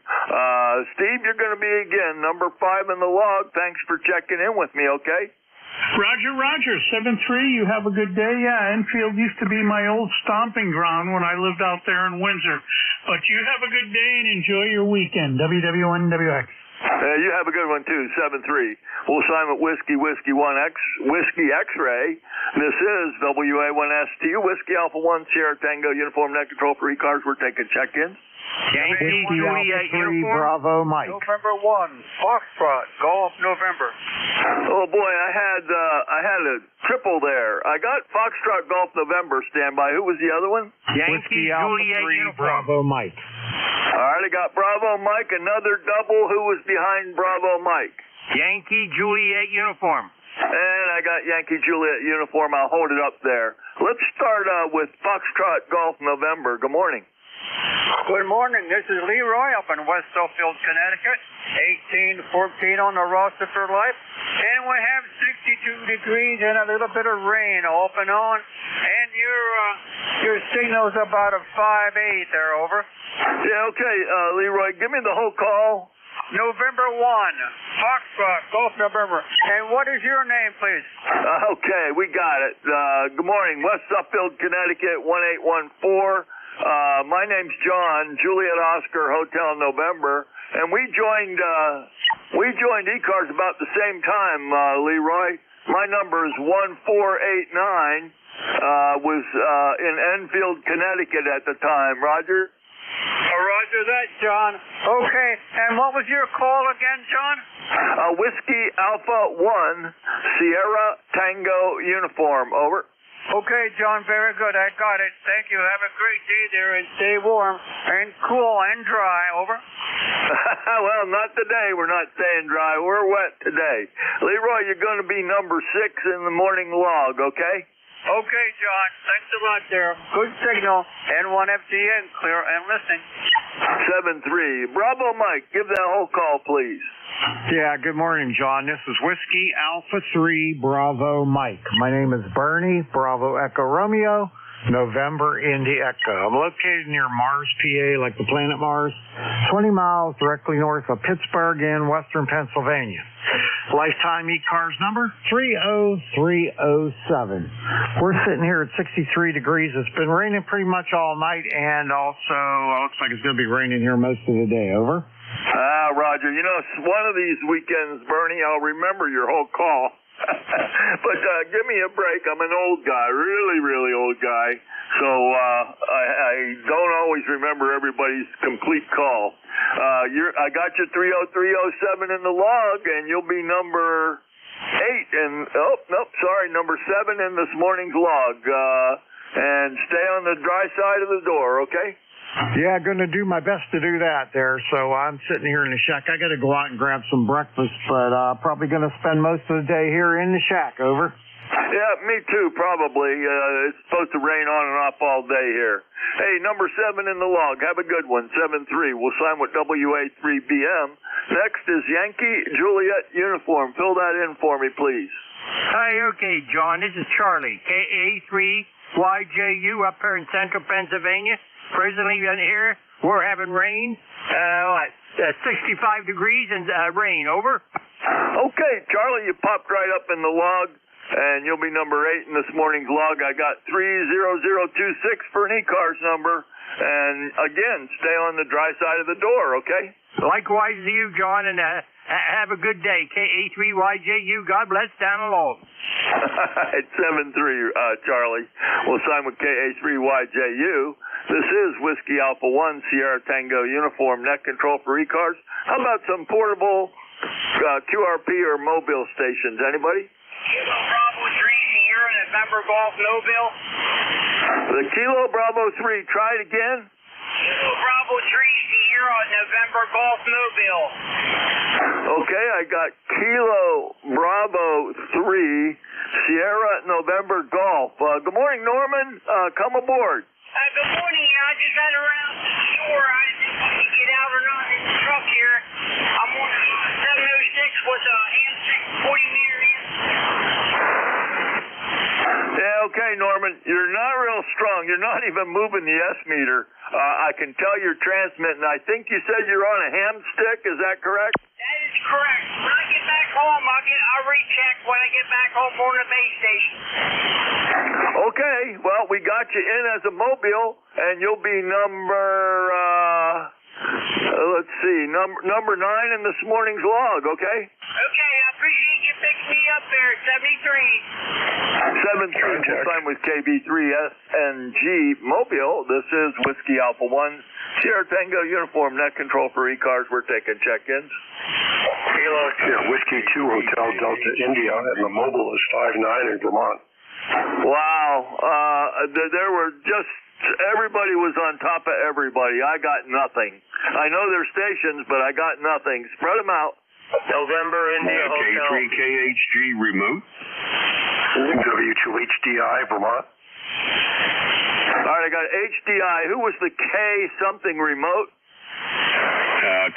Steve, you're going to be, again, number 5 in the log. Thanks for checking in with me, okay? Roger. 7-3, you have a good day. Yeah, Enfield used to be my old stomping ground when I lived out there in Windsor. But you have a good day and enjoy your weekend. WW1WX. You have a good one, too, 7-3. We'll sign with Whiskey 1 Whiskey X-Ray. This is WA1STU, Whiskey Alpha 1 Sierra Tango Uniform Net Control for ECARS. We're taking check-ins. Yankee Alpha 3 Bravo Mike. November 1, Foxtrot, Golf November. Oh boy, I had a triple there. I got Foxtrot Golf November standby. Who was the other one? Yankee Alpha 3 Bravo Mike. All right, I got Bravo Mike, another double. Who was behind Bravo Mike? Yankee Juliet Uniform. And I got Yankee Juliet Uniform. I'll hold it up there. Let's start with Foxtrot Golf November. Good morning. Good morning. This is Leroy up in West Suffield, Connecticut. 18-14 on the roster for life. And we have 62 degrees and a little bit of rain off and on. And your signal's about a 5-8 there, over. Yeah, okay, Leroy, give me the whole call. November 1, Foxtrot, Golf November. And what is your name, please? Okay, we got it. Good morning, West Suffield, Connecticut, 1814. My name's John, Juliet Oscar Hotel November, and we joined ECARS about the same time, Leroy. My number is 1489. Was in Enfield, Connecticut at the time. Roger? Roger that, John. Okay, and what was your call again, John? Whiskey Alpha 1 Sierra Tango Uniform. Over. Okay, John, very good. I got it. Thank you. Have a great day there and stay warm and cool and dry. Over. Well, not today. We're not staying dry. We're wet today. Leroy, you're going to be number 6 in the morning log, okay? Okay, John. Thanks a lot there. Good signal. N1FGN, clear and listening. 7-3. Bravo, Mike. Give that whole call, please. Yeah, good morning, John. This is Whiskey Alpha 3 Bravo Mike. My name is Bernie, Bravo Echo Romeo, November Indy Echo. I'm located near Mars, PA, like the planet Mars, 20 miles directly north of Pittsburgh in western Pennsylvania. Lifetime ECARS number 30307. We're sitting here at 63 degrees. It's been raining pretty much all night, and also looks like it's going to be raining here most of the day. Over. Roger. You know, one of these weekends, Bernie, I'll remember your whole call. But give me a break. I'm an old guy, really, really old guy. So I don't always remember everybody's complete call. I got you 30307 in the log, and you'll be number 8 and number 7 in this morning's log. And stay on the dry side of the door, okay? Yeah, going to do my best to do that there. So I'm sitting here in the shack. I got to go out and grab some breakfast, but probably going to spend most of the day here in the shack. Over. Yeah, me too, probably. It's supposed to rain on and off all day here. Hey, number 7 in the log. Have a good one. 7-3. We'll sign with WA3BM. Next is Yankee Juliet uniform. Fill that in for me, please. Hi, okay, John. This is Charlie. KA3YJU up here in central Pennsylvania. Presently here, we're having rain. 65 degrees and rain. Over. Okay, Charlie, you popped right up in the log, and you'll be number 8 in this morning's log. I got 30026 for an ECARS number, and again, stay on the dry side of the door, okay? Likewise to you, John, and have a good day. KA3YJU. God bless down the log. It's 7-3, Charlie. We'll sign with KA3YJU. This is Whiskey Alpha 1 Sierra Tango uniform net control for ECARS. How about some portable QRP or mobile stations? Anybody? Kilo Bravo 3 Sierra November Golf Mobile. The Kilo Bravo 3. Try it again. Kilo Bravo 3 Sierra November Golf Mobile. Okay, I got Kilo Bravo 3 Sierra November Golf. Good morning, Norman. Come aboard. Good morning. I just got around to the shore. I didn't know if you get out or not in the truck here. I'm on 706 with a handstick 40-meter in. Yeah, okay, Norman. You're not real strong. You're not even moving the S-meter. I can tell you're transmitting. I think you said you're on a ham stick. Is that correct? That is correct. When I get back home, I'll recheck when I get back home on the base station. Okay. Well, we got you in as a mobile, and you'll be number, number 9 in this morning's log, okay? Okay, I appreciate you picking me up there at 73. 7-3, we'll sign with KB3SNG Mobile. This is Whiskey Alpha 1, Sierra Tango uniform net control for ECARS. We're taking check-ins. Kilo, Whiskey 2 Hotel Delta India, and the mobile is 59 in Vermont. Wow. There were just, everybody was on top of everybody. I got nothing. I know there's stations, but I got nothing. Spread them out. November India Hotel. K3KHG remote. W2HDI Vermont. All right, I got HDI. Who was the K something remote?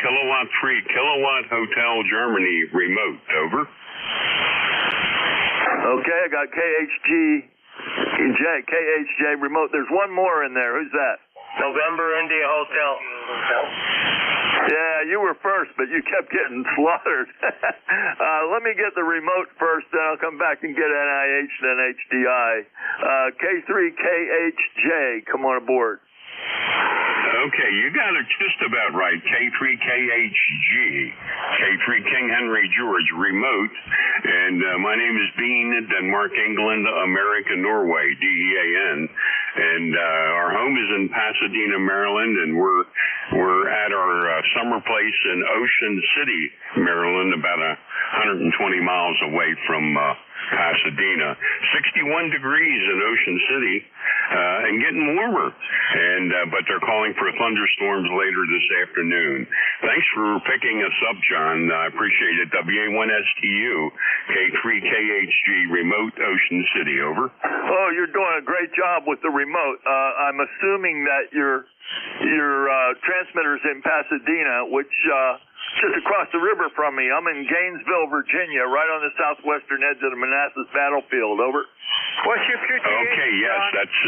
Kilowatt 3, Kilowatt Hotel Germany remote. Over. Okay, I got KHJ remote. There's one more in there. Who's that? November India Hotel. Yeah, you were first, but you kept getting slaughtered. Let me get the remote first, then I'll come back and get NIH, then HDI. K3KHJ, come on aboard. Okay, you got it just about right. K3KHG, K3 King Henry George remote, and my name is Bean, Denmark, England, America, Norway, DEAN, and our home is in Pasadena, Maryland, and we're at our summer place in Ocean City, Maryland, about 120 miles away from Pasadena. 61 degrees in Ocean City, and getting warmer. But they're calling for thunderstorms later this afternoon. Thanks for picking us up, John. I appreciate it. WA1STU, K3KHG, remote Ocean City. Over. Oh, you're doing a great job with the remote. I'm assuming that your transmitter's in Pasadena, which just across the river from me. I'm in Gainesville, Virginia, right on the southwestern edge of the Manassas battlefield. Over. What's your QTH, Okay, yes, John? that's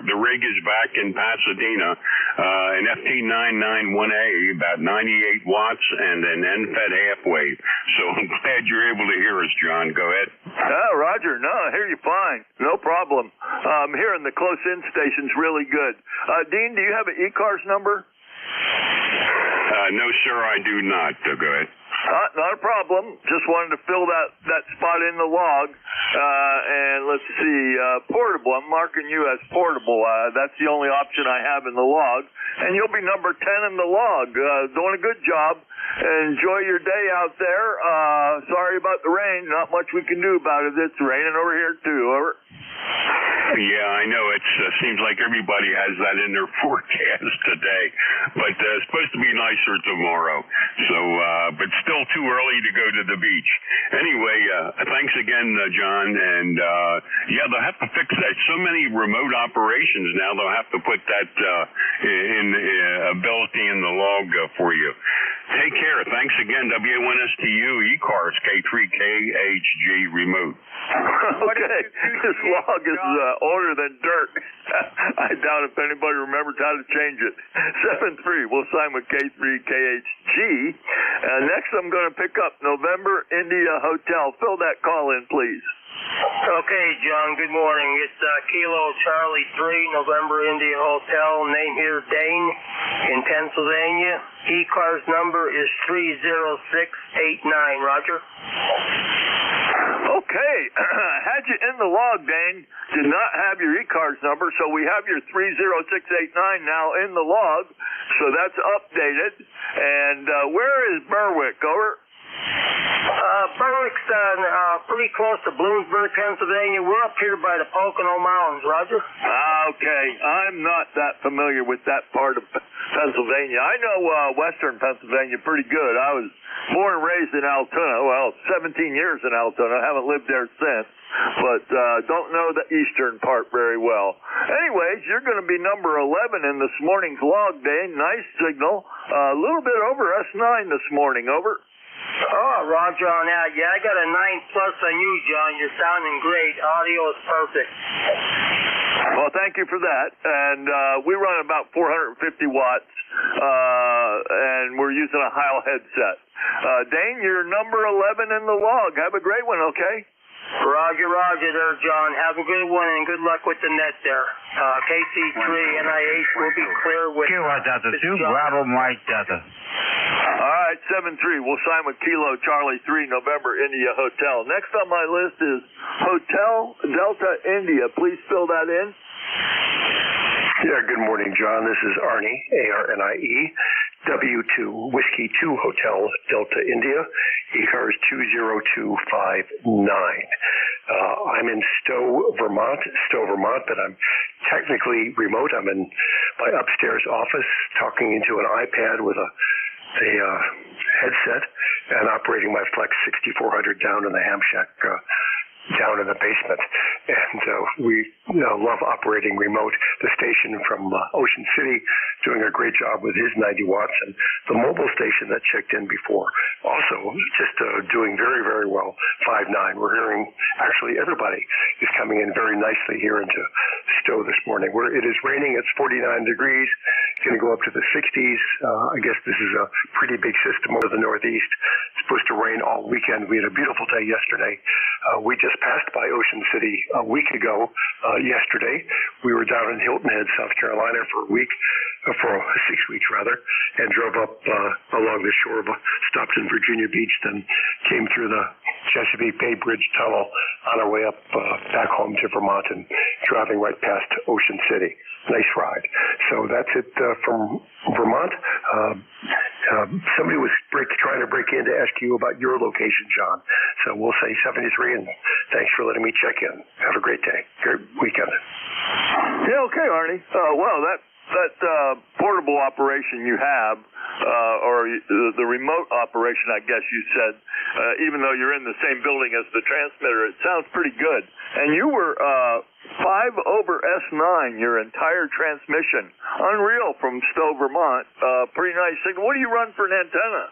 the rig is back in Pasadena, an FT991A, about 98 watts, and an NFET half wave. So I'm glad you're able to hear us, John. Go ahead. Oh, Roger. No, I hear you fine. No problem. Hearing the close-in station's really good. Dean, do you have an ECARS number? No, sir, I do not. Go ahead. Not a problem. Just wanted to fill that spot in the log. And let's see, portable. I'm marking you as portable. That's the only option I have in the log. And you'll be number 10 in the log. Doing a good job. Enjoy your day out there. Sorry about the rain. Not much we can do about it. It's raining over here too. Over. Yeah, I know. It seems like everybody has that in their forecast today. But it's supposed to be nicer tomorrow. So, but still too early to go to the beach. Anyway, thanks again, John. And, yeah, they'll have to fix that. So many remote operations now, they'll have to put that ability in the log for you. Take care. Thanks again. W1STU, ECARS, K3KHG remote. Okay. This log is older than dirt. I doubt if anybody remembers how to change it. 7-3. We'll sign with K3KHG. Next, I'm going to pick up November India Hotel. Fill that call in, please. Okay, John, good morning. It's Kilo Charlie 3, November India Hotel. Name here, Dane, in Pennsylvania. ECARS number is 30689. Roger. Okay. Had you in the log, Dane. Did not have your ECARS number, so we have your 30689 now in the log. So that's updated. And where is Berwick? Over. Berwick's pretty close to Bloomsburg, Pennsylvania. We're up here by the Pocono Mountains, Roger. Okay. I'm not that familiar with that part of Pennsylvania. I know western Pennsylvania pretty good. I was born and raised in Altoona. Well, 17 years in Altoona. I haven't lived there since. But don't know the eastern part very well. Anyways, you're going to be number 11 in this morning's log, Dane. Nice signal. A little bit over S9 this morning. Over. Oh, Roger on that. Yeah, I got a 9+ on you, John. You're sounding great. Audio is perfect. Well, thank you for that. And we run about 450 watts, and we're using a Heil headset. Dane, you're number 11 in the log. Have a great one, okay? Roger, Roger there, John. Have a good one, and good luck with the net there. KC3 NIH will be clear with... Kilo Delta 2, Bravo Mike Delta. All right, 7-3. We'll sign with Kilo Charlie 3, November India Hotel. Next on my list is Hotel Delta India. Please fill that in. Yeah, good morning, John. This is Arnie, A-R-N-I-E, W2 Whiskey 2 Hotel Delta India, ECARS 20259. I'm in Stowe, Vermont, but I'm technically remote. I'm in my upstairs office talking into an iPad with a headset and operating my Flex 6400 down in the ham shack down in the basement. And we love operating remote. The station from Ocean City doing a great job with his 90 watts, and the mobile station that checked in before also just doing very, very well, 5.9. We're hearing actually everybody is coming in very nicely here into Stowe this morning. Where it is raining, it's 49 degrees. It's going to go up to the 60s. I guess this is a pretty big system over the northeast. It's supposed to rain all weekend. We had a beautiful day yesterday. We just passed by Ocean City a week ago yesterday. We were down in Hilton Head, South Carolina for a week, for 6 weeks rather, and drove up along the shore, stopped in Virginia Beach, then came through the Chesapeake Bay Bridge Tunnel on our way up back home to Vermont and driving right past Ocean City. Nice ride. So that's it from Vermont. Somebody was trying to break in to ask you about your location, John. So we'll say 73, and thanks for letting me check in. Have a great day. Great weekend. Yeah, okay, Arnie. Well, that portable operation you have, or the remote operation, I guess you said, even though you're in the same building as the transmitter, it sounds pretty good. And you were 5 over S9, your entire transmission. Unreal from Stowe, Vermont. Pretty nice signal. What do you run for an antenna?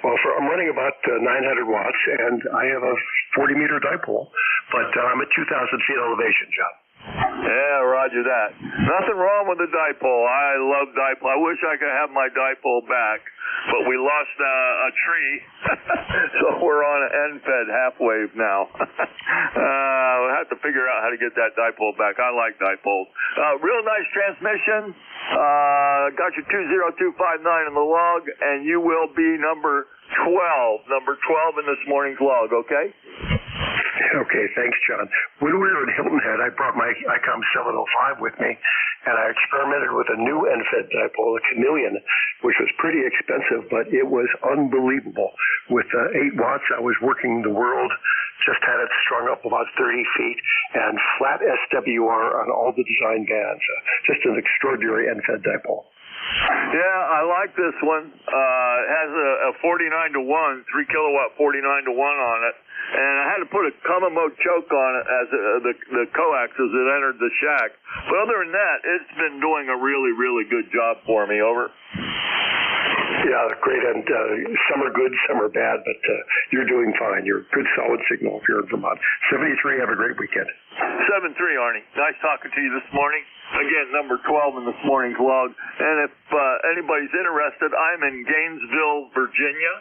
Well, I'm running about 900 watts, and I have a 40-meter dipole, but I'm at 2,000 feet elevation, John. Yeah, roger that. Nothing wrong with the dipole. I love dipole. I wish I could have my dipole back, but we lost a tree, so we're on an end-fed half wave now. We'll have to figure out how to get that dipole back. I like dipoles. Real nice transmission. Got your 20259 in the log, and you will be number 12 in this morning's log, okay? Okay, thanks, John. When we were in Hilton Head, I brought my ICOM 705 with me, and I experimented with a new end-fed dipole, a chameleon, which was pretty expensive, but it was unbelievable. With 8 watts, I was working the world, just had it strung up about 30 feet, and flat SWR on all the design bands. Just an extraordinary end-fed dipole. Yeah, I like this one. It has a 49 to 1, 3 kilowatt 49 to 1 on it. And I had to put a common mode choke on it as the coax as it entered the shack. But other than that, it's been doing a really, really good job for me. Over. Yeah, great. And some are good, some are bad, but you're doing fine. You're a good, solid signal if you're in Vermont. 73, have a great weekend. 7-3, Arnie. Nice talking to you this morning. Again, number 12 in this morning's log. And if anybody's interested, I'm in Gainesville, Virginia,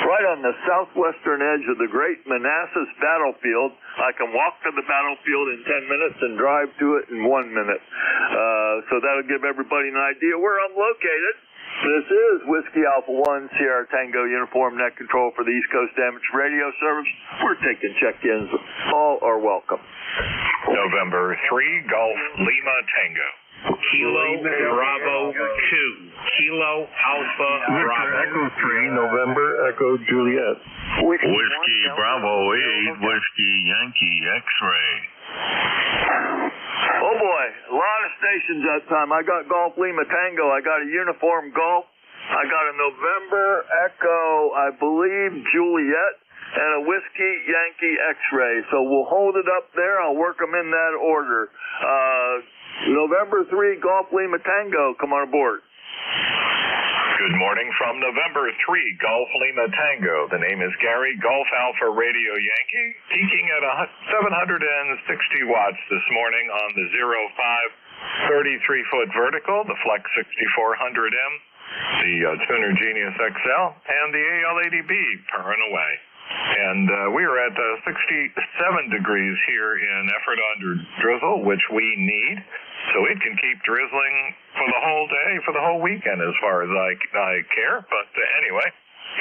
right on the southwestern edge of the great Manassas battlefield. I can walk to the battlefield in 10 minutes and drive to it in 1 minute. So that'll give everybody an idea where I'm located. This is Whiskey Alpha 1 Sierra Tango Uniform Net Control for the East Coast Damage Radio Service. We're taking check-ins. All are welcome. November 3, Golf Lima Tango. Kilo Bravo 2. Kilo Alpha Bravo. Echo 3, November Echo Juliet. Whiskey Bravo 8, Whiskey Yankee X-Ray. Oh boy, a lot of stations that time. I got Golf Lima Tango. I got a Uniform Golf. I got a November Echo, I believe, Juliet, and a Whiskey Yankee X-Ray. So we'll hold it up there. I'll work them in that order. November 3, Golf Lima Tango. Come on aboard. Good morning from November 3, Golf Lima Tango. The name is Gary, Golf Alpha Radio Yankee, peaking at 760 watts this morning on the 05 33-foot vertical, the Flex 6400M, the Tuner Genius XL, and the AL80B purring away. And we are at 67 degrees here in effort under drizzle, which we need. So it can keep drizzling for the whole day, for the whole weekend as far as I care. But anyway,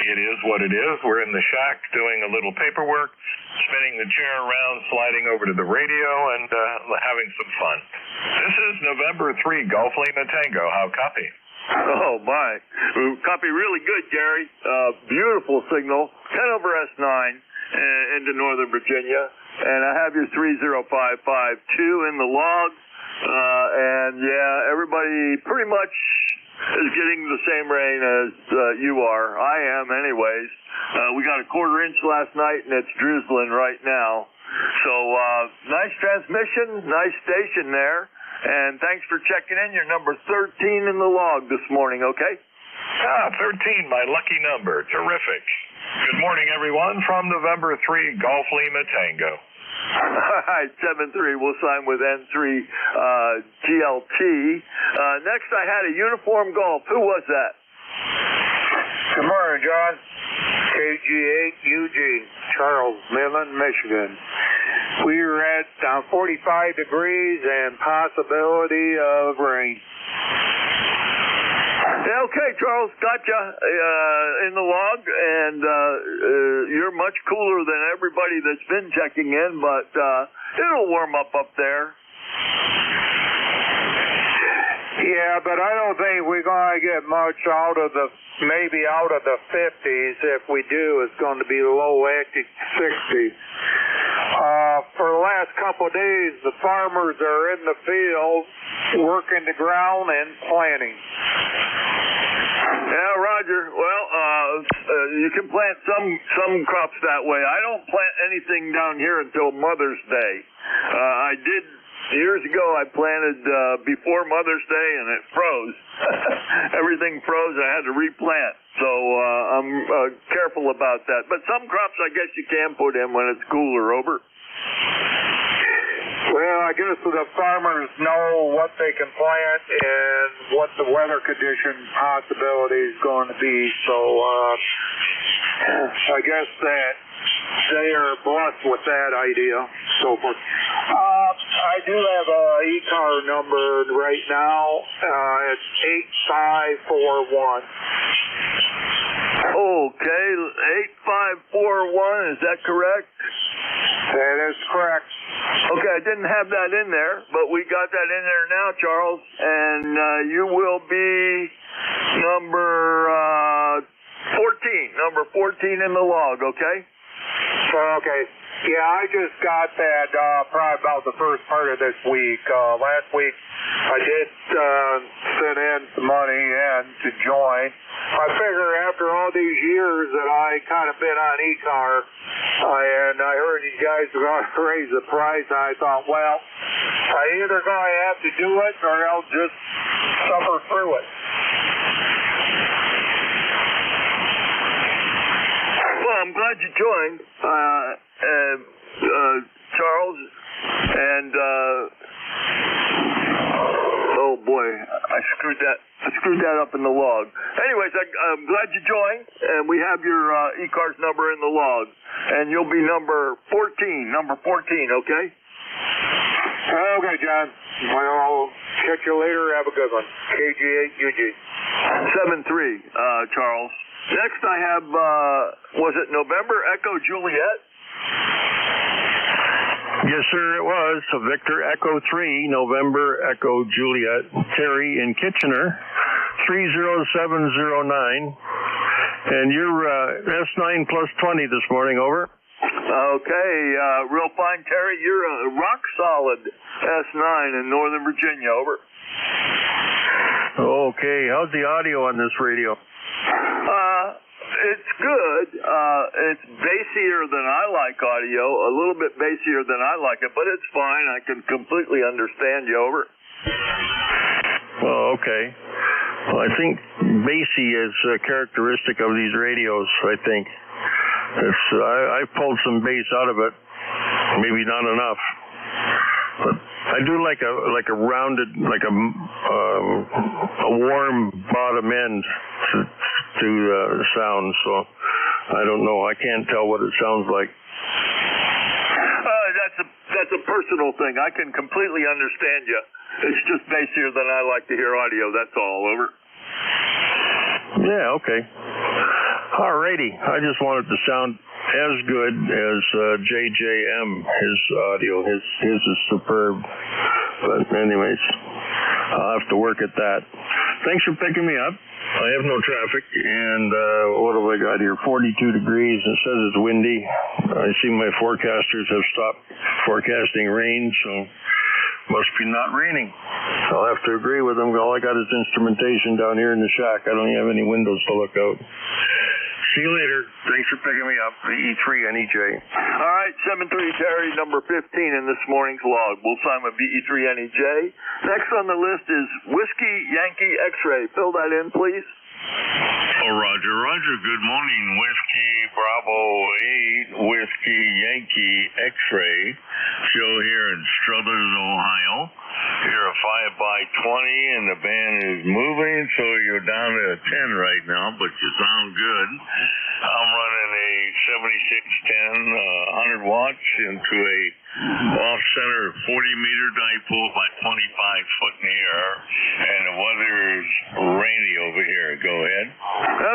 it is what it is. We're in the shack doing a little paperwork, spinning the chair around, sliding over to the radio, and having some fun. This is November 3, Golf Lima Tango. How copy? Oh, my. Copy really good, Gary. Beautiful signal. 10 over S9 into Northern Virginia. And I have your 30552 in the log. And, yeah, everybody pretty much is getting the same rain as you are. I am anyways. We got a quarter-inch last night, and it's drizzling right now. So nice transmission, nice station there. And thanks for checking in. You're number 13 in the log this morning, okay? 13, my lucky number. Terrific. Good morning, everyone, from November 3, Golf Lima Tango. All right, 7-3. We'll sign with N3 GLT. Next, I had a Uniform Golf. Who was that? Good morning, John. KG8 Eugene, Charles, Midland, Michigan. We are at 45 degrees and possibility of rain. Yeah, okay, Charles, gotcha in the log, and you're much cooler than everybody that's been checking in, but it'll warm up there. Yeah, but I don't think we're going to get much maybe out of the 50s. If we do, it's going to be low 60s. For the last couple of days, the farmers are in the field working the ground and planting. Yeah, Roger. Well, you can plant some crops that way. I don't plant anything down here until Mother's Day. I did years ago I planted before Mother's Day and it froze. Everything froze. I had to replant. So I'm careful about that. But some crops I guess you can put in when it's cooler, over. Well, I guess the farmers know what they can plant and what the weather condition possibility is going to be. So I guess that they are blessed with that idea. So forth. I do have a ECAR number right now. It's 8541. Okay, 8541. Is that correct? That is correct. Okay, I didn't have that in there, but we got that in there now, Charles, and you will be number 14 in the log, okay? Okay. Yeah, I just got that probably about the first part of this week. Last week I did send in some money and to join. I figure after all these years that I kind of been on ECAR, and I heard you guys were going to raise the price, I thought, well, I either going to have to do it or I'll just suffer through it. Well, I'm glad you joined, Charles, and oh boy, I screwed that up in the log. Anyways, I'm glad you joined, and we have your ECARS number in the log, and you'll be number 14, okay? Okay, John. Well, I'll catch you later. Have a good one. KG8UG. 73, Charles. Next I have, was it November Echo Juliet? Yes, sir, it was. So Victor Echo 3, November Echo Juliet, Terry in Kitchener, 30709. And you're S9 plus 20 this morning, over. Okay, real fine, Terry. You're a rock solid S9 in Northern Virginia, over. Okay, how's the audio on this radio? It's good. It's bassier than I like audio, a little bit bassier than I like it, but it's fine. I can completely understand you, over. Oh, okay. Well, I think bassy is a characteristic of these radios, I think. I've pulled some bass out of it, maybe not enough. But I do like a rounded, like a warm bottom end to sound, so I don't know. I can't tell what it sounds like. That's a personal thing. I can completely understand you. It's just bassier than I like to hear audio. That's all, over. Yeah, okay. Alrighty. I just wanted to sound as good as JJM. His audio, his is superb. But anyways, I'll have to work at that. Thanks for picking me up. I have no traffic, and what have I got here? 42 degrees. It says it's windy. I see my forecasters have stopped forecasting rain, so must be not raining. I'll have to agree with them. All I got is instrumentation down here in the shack. I don't have any windows to look out. See you later. Thanks for picking me up. VE3NEJ. All right, 73 Terry, number 15 in this morning's log. We'll sign with VE3NEJ. Next on the list is Whiskey Yankee X-Ray. Fill that in, please. Oh, Roger. Good morning. Whiskey Bravo 8, Whiskey Yankee X-Ray. Show here in Struthers, Ohio. You're a 5x20 and the band is moving, so you're down to a 10 right now, but you sound good. I'm running a 7610 100 watts into a off-center 40-meter dipole by 25 foot in the air, and the weather is rainy over here. Go ahead.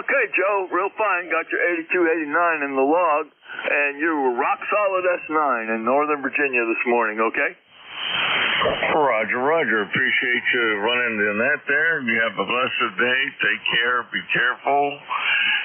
Okay, Joe, real fine. Got your 8289 in the log, and you were rock solid S9 in Northern Virginia this morning, okay? Roger. Appreciate you running in that there. You have a blessed day. Take care. Be careful.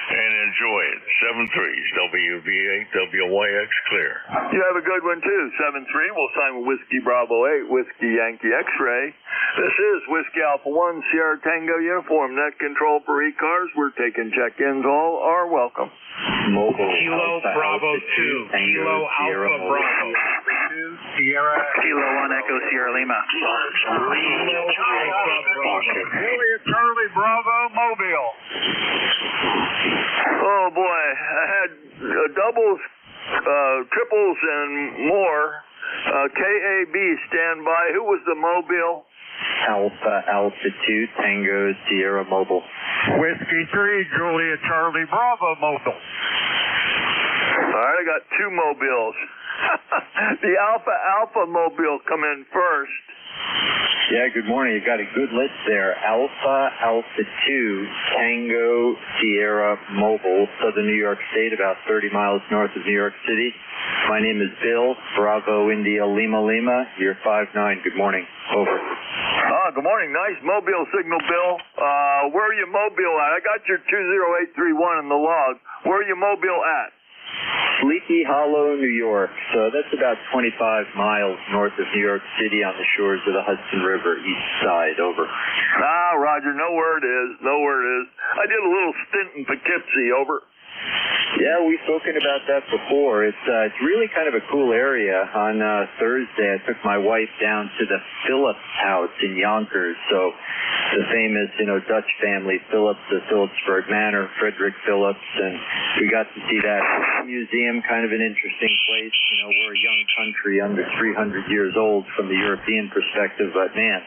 And enjoy it. 73s, WB8, WYX clear. You have a good one, too. 73. We'll sign with Whiskey Bravo 8, Whiskey Yankee X-Ray. This is Whiskey Alpha 1, Sierra Tango uniform. Net control for ECARS. We're taking check-ins. All are welcome. Kilo Bravo 2. Kilo Alpha Bravo. Sierra. Kilo 1 Echo Sierra Lima. Juliet Charlie Bravo Mobile. Oh boy, I had doubles, triples, and more. KAB standby. Who was the mobile? Alpha 2 Tango Sierra Mobile. Whiskey 3 Juliet Charlie Bravo Mobile. All right, I got two mobiles. The Alpha mobile come in first. Yeah, good morning. You've got a good list there. Alpha 2 Tango Sierra Mobile, Southern New York State, about 30 miles north of New York City. My name is Bill, Bravo India Lima Lima. You're 5'9". Good morning. Over. Good morning. Nice mobile signal, Bill. Where are you mobile at? I got your 20831 in the log. Where are you mobile at? Sleepy Hollow, New York. So that's about 25 miles north of New York City on the shores of the Hudson River, east side. Over. Roger. Know where it is. I did a little stint in Poughkeepsie. Over. Yeah, we've spoken about that before. It's really kind of a cool area. On Thursday, I took my wife down to the Phillips house in Yonkers. So the famous, Dutch family, Phillips of Phillipsburg Manor, Frederick Phillips, and we got to see that museum, kind of an interesting place. We're a young country, under 300 years old from the European perspective, but man,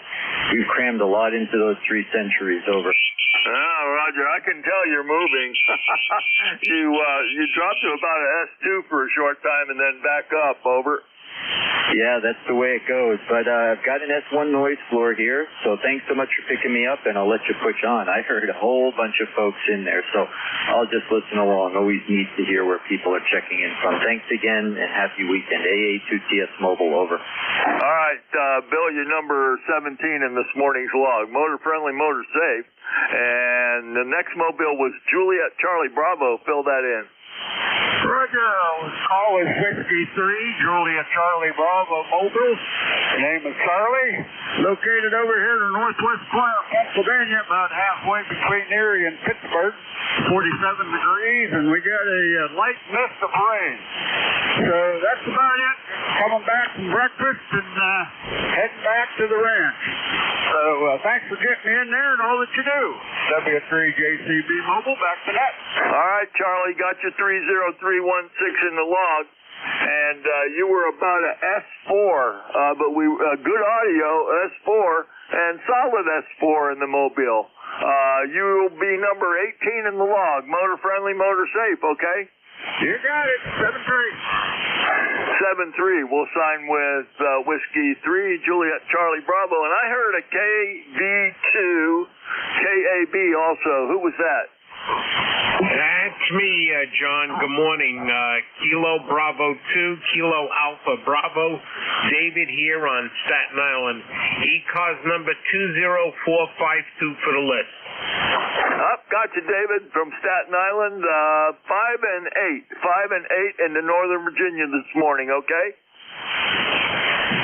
we've crammed a lot into those 3 centuries. Over. Roger, I can tell you're moving. You dropped to about an S2 for a short time and then back up. Over. Yeah, that's the way it goes. But I've got an S1 noise floor here, so thanks so much for picking me up, and I'll let you push on. I heard a whole bunch of folks in there, so I'll just listen along. Always neat to hear where people are checking in from. Thanks again, and happy weekend. AA2TS Mobile, over. All right, Bill, you're number 17 in this morning's log. Motor friendly, motor safe. And the next mobile was Juliet Charlie Bravo. Fill that in. Roger, call is Whiskey 3, Juliet Charlie Bravo Mobile. Name is Charlie. Located over here in the northwest corner of Pennsylvania, about halfway between Erie and Pittsburgh. 47 degrees, and we got a light mist of rain. So that's about it. Coming back from breakfast and heading back to the ranch. So thanks for getting me in there and all that you do. W3JCB Mobile, back to that. All right, Charlie, got your 30316 in the log. And you were about a S4, but good audio, S4, and solid S4 in the mobile. You'll be number 18 in the log. Motor friendly, motor safe, okay? You got it. 7-3. 7-3. We'll sign with Whiskey 3, Juliet Charlie Bravo. And I heard a KV2, KAB also. Who was that? That's me, John. Good morning. Kilo Bravo 2, Kilo Alpha Bravo. David here on Staten Island. ECARS number 20452 for the list. Got you, David, from Staten Island. 5 and 8 in the Northern Virginia this morning, okay?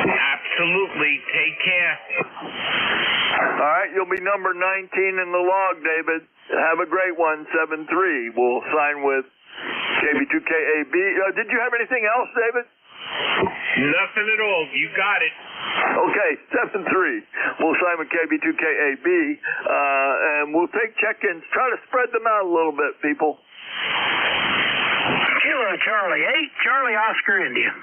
Absolutely. Take care. All right, you'll be number 19 in the log, David. Have a great one, 7-3. We'll sign with KB2KAB. Did you have anything else, David? Nothing at all. You got it. Okay, 7-3. We'll sign with KB2KAB, and we'll take check-ins. Try to spread them out a little bit, people. Kilo Charlie 8, Charlie Oscar India.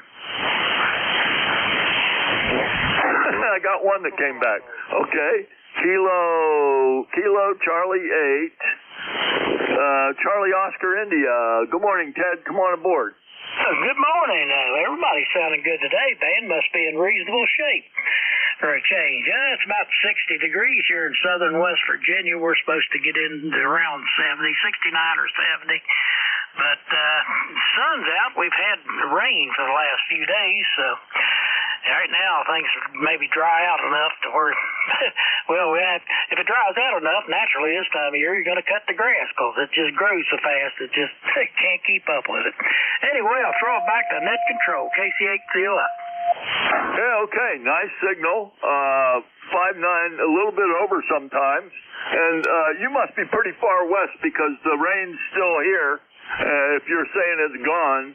I got one that came back. Okay. Kilo Charlie 8, Charlie Oscar India. Good morning, Ted. Come on aboard. Good morning. Everybody's sounding good today. Band must be in reasonable shape for a change. It's about 60 degrees here in southern West Virginia. We're supposed to get into around 70, 69 or 70. But sun's out. We've had rain for the last few days, so right now things maybe dry out enough to where, well, if it dries out enough, naturally this time of year you're going to cut the grass because it just grows so fast it just can't keep up with it. Anyway, I'll throw it back to net control. KC8COI. Yeah, okay. Nice signal. 5-9, a little bit over sometimes. And you must be pretty far west because the rain's still here. If you're saying it's gone,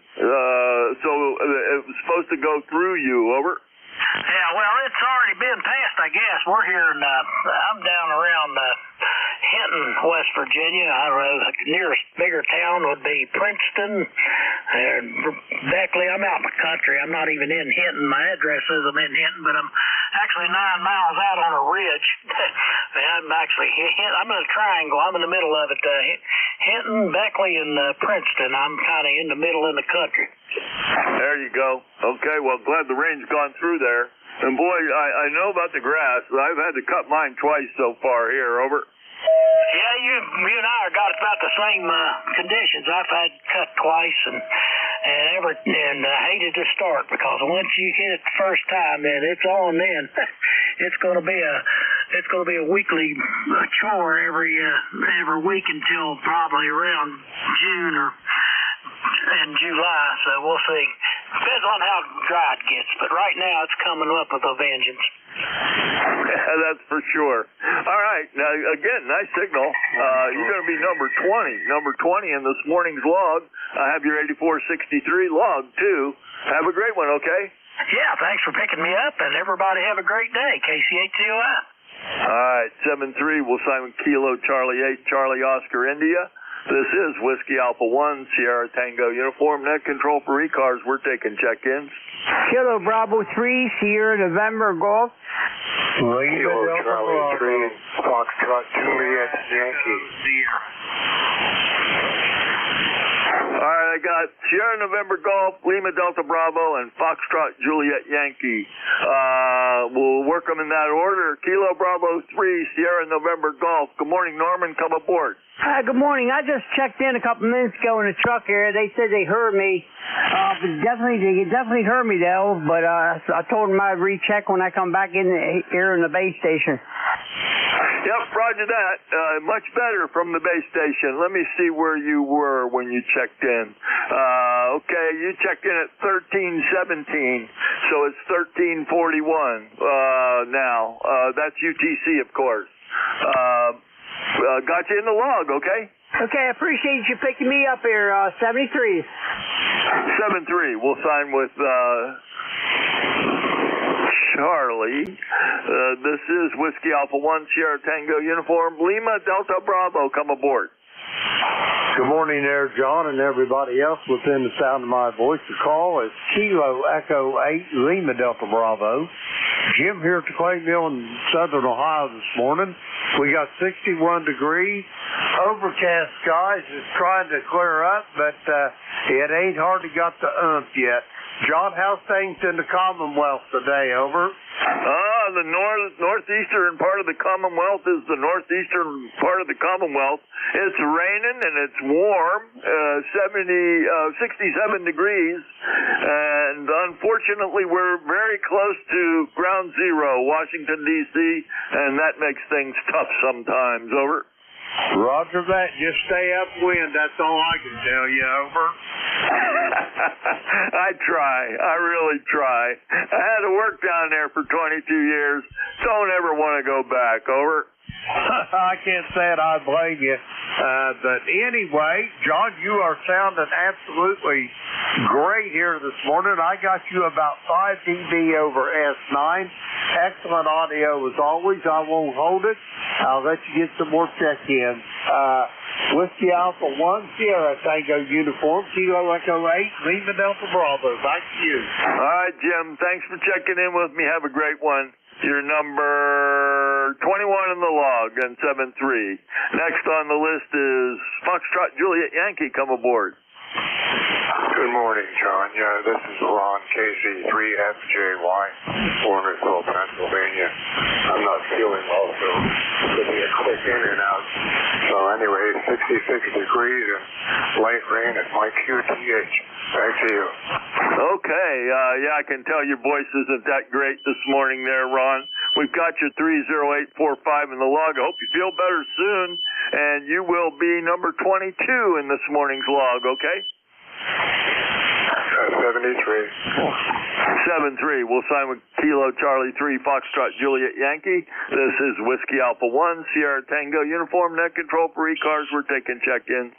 so it was supposed to go through you, over? Yeah, well, it's already been passed, I guess. We're here in, I'm down around Hinton, West Virginia. The nearest bigger town would be Princeton. Beckley, I'm out in the country. I'm not even in Hinton. My address says I'm in Hinton, but I'm actually 9 miles out on a ridge. I'm in a triangle. I'm in the middle of it. Hinton, Beckley, and Princeton. I'm kind of in the middle in the country. There you go. Okay, well, glad the rain's gone through there. And boy, I know about the grass. I've had to cut mine twice so far here, over. Yeah, you and I have got about the same conditions. I've had cut twice, and I hated to start because once you hit it the first time, then it's on. Then it's going to be a weekly chore every week until probably around June or in July. So we'll see. Depends on how dry it gets, but right now it's coming up with a vengeance. That's for sure. All right. Now, again, nice signal. You're going to be number 20. Number 20 in this morning's log. I have your 8463 log, too. Have a great one, okay? Yeah, thanks for picking me up, and everybody have a great day. KC8TOI. All right. 7-3, we'll sign with Kilo Charlie 8, Charlie Oscar India. This is Whiskey Alpha 1, Sierra Tango Uniform. Net control for ECARS. We're taking check-ins. Kilo Bravo 3, Sierra November Golf. Kilo Charlie 3, Foxtrot Juliet Yankee. All right, I got Sierra November Golf, Lima Delta Bravo, and Foxtrot Juliet Yankee. We'll work them in that order. Kilo Bravo 3, Sierra November Golf. Good morning, Norman. Come aboard. Hi, good morning. I just checked in a couple minutes ago in the truck here. They said they heard me. They definitely heard me, though, but I told them I'd recheck when I come back in here in the base station. Yep, roger that. Much better from the base station. Let me see where you were when you checked in. Okay, you checked in at 1317, so it's 1341 now. That's UTC, of course. Got you in the log, okay? Okay, I appreciate you picking me up here, 73. 7-3. We'll sign with Charlie. This is Whiskey Alpha 1, Sierra Tango Uniform. Lima Delta Bravo, come aboard. Good morning there, John, and everybody else within the sound of my voice. The call is Kilo Echo 8, Lima Delta Bravo. Jim here at the Clay Mill in southern Ohio this morning. We got 61 degrees. Overcast skies. It's trying to clear up, but it ain't hardly got the oomph yet. John, how's things in the Commonwealth today, over? The northeastern part of the Commonwealth is the northeastern part of the Commonwealth. It's raining and it's warm, 67 degrees, and unfortunately we're very close to ground zero, Washington, D.C., and that makes things tough sometimes, over. Roger that. Just stay upwind. That's all I can tell you, over. I try. I really try. I had to work down there for 22 years. Don't ever want to go back, over. I can't say it. I blame you. But anyway, John, you are sounding absolutely great here this morning. I got you about 5 dB over S9. Excellent audio as always. I won't hold it. I'll let you get some more check-ins. Whiskey Alpha 1, Sierra Tango Uniform, Kilo Echo 8, Lima Delta Bravo. Back to you. All right, Jim. Thanks for checking in with me. Have a great one. You're number 21 in the log and 7-3. Next on the list is Foxtrot Juliet Yankee. Come aboard. Good morning, John. Yeah, this is Ron KC3FJY, Warnersville, Pennsylvania. I'm not feeling well, so it'll be a quick in and out. So anyway, 66 degrees and light rain at my QTH. Back to you. Okay. Yeah, I can tell your voice isn't that great this morning there, Ron. We've got your 30845 in the log. I hope you feel better soon, and you will be number 22 in this morning's log, okay? 73. 7-3. We'll sign with Kilo Charlie 3, Foxtrot Juliet Yankee. This is Whiskey Alpha 1, Sierra Tango Uniform. Net control for ECARS. We're taking check-in.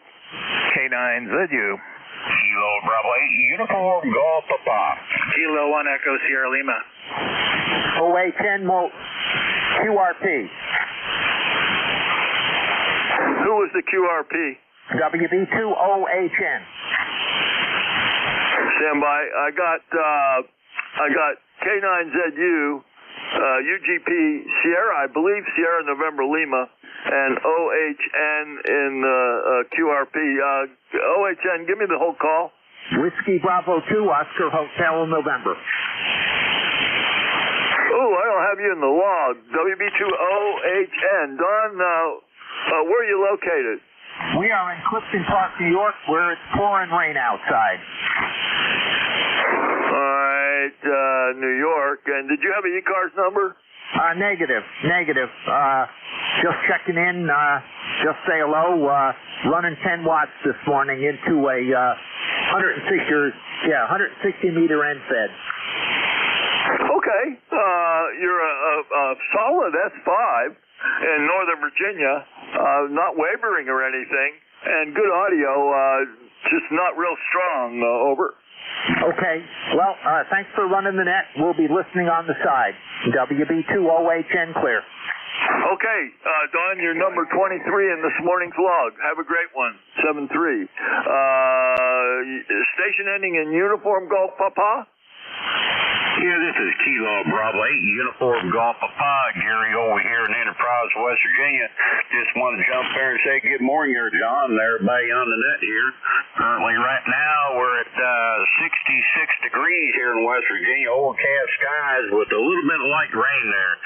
K9ZU. Kilo Bravo 8, Uniform Golf Papa. Kilo 1 Echo Sierra Lima. OA10 QRP. Who was the QRP? WB2 OA10. Stand by. I got K9ZU, UGP Sierra, I believe Sierra November Lima, and OHN in QRP. OHN, give me the whole call. Whiskey Bravo 2, Oscar Hotel November. Oh, I don't have you in the log. WB2 OHN. Don, where are you located? We are in Clifton Park, New York, where it's pouring rain outside. All right, New York. And did you have an ECARS number? Negative. Just checking in, just say hello. Running 10 watts this morning into a 160 meter end fed. Okay. You're a solid S5 in Northern Virginia, not wavering or anything, and good audio, just not real strong, over. Okay. Well, thanks for running the net. We'll be listening on the side. WB2 OHN clear. Okay, Don, you're number 23 in this morning's log. Have a great one. 7-3. Station ending in Uniform Golf Papa? Yeah, this is Kilo Bravo 8, Uniform Golf Papa. Gary over here in Enterprise, West Virginia. Just want to jump there and say good morning here, John, and everybody on the net here. Currently, right now, we're at 66 degrees here in West Virginia. Overcast skies with a little bit of light rain there.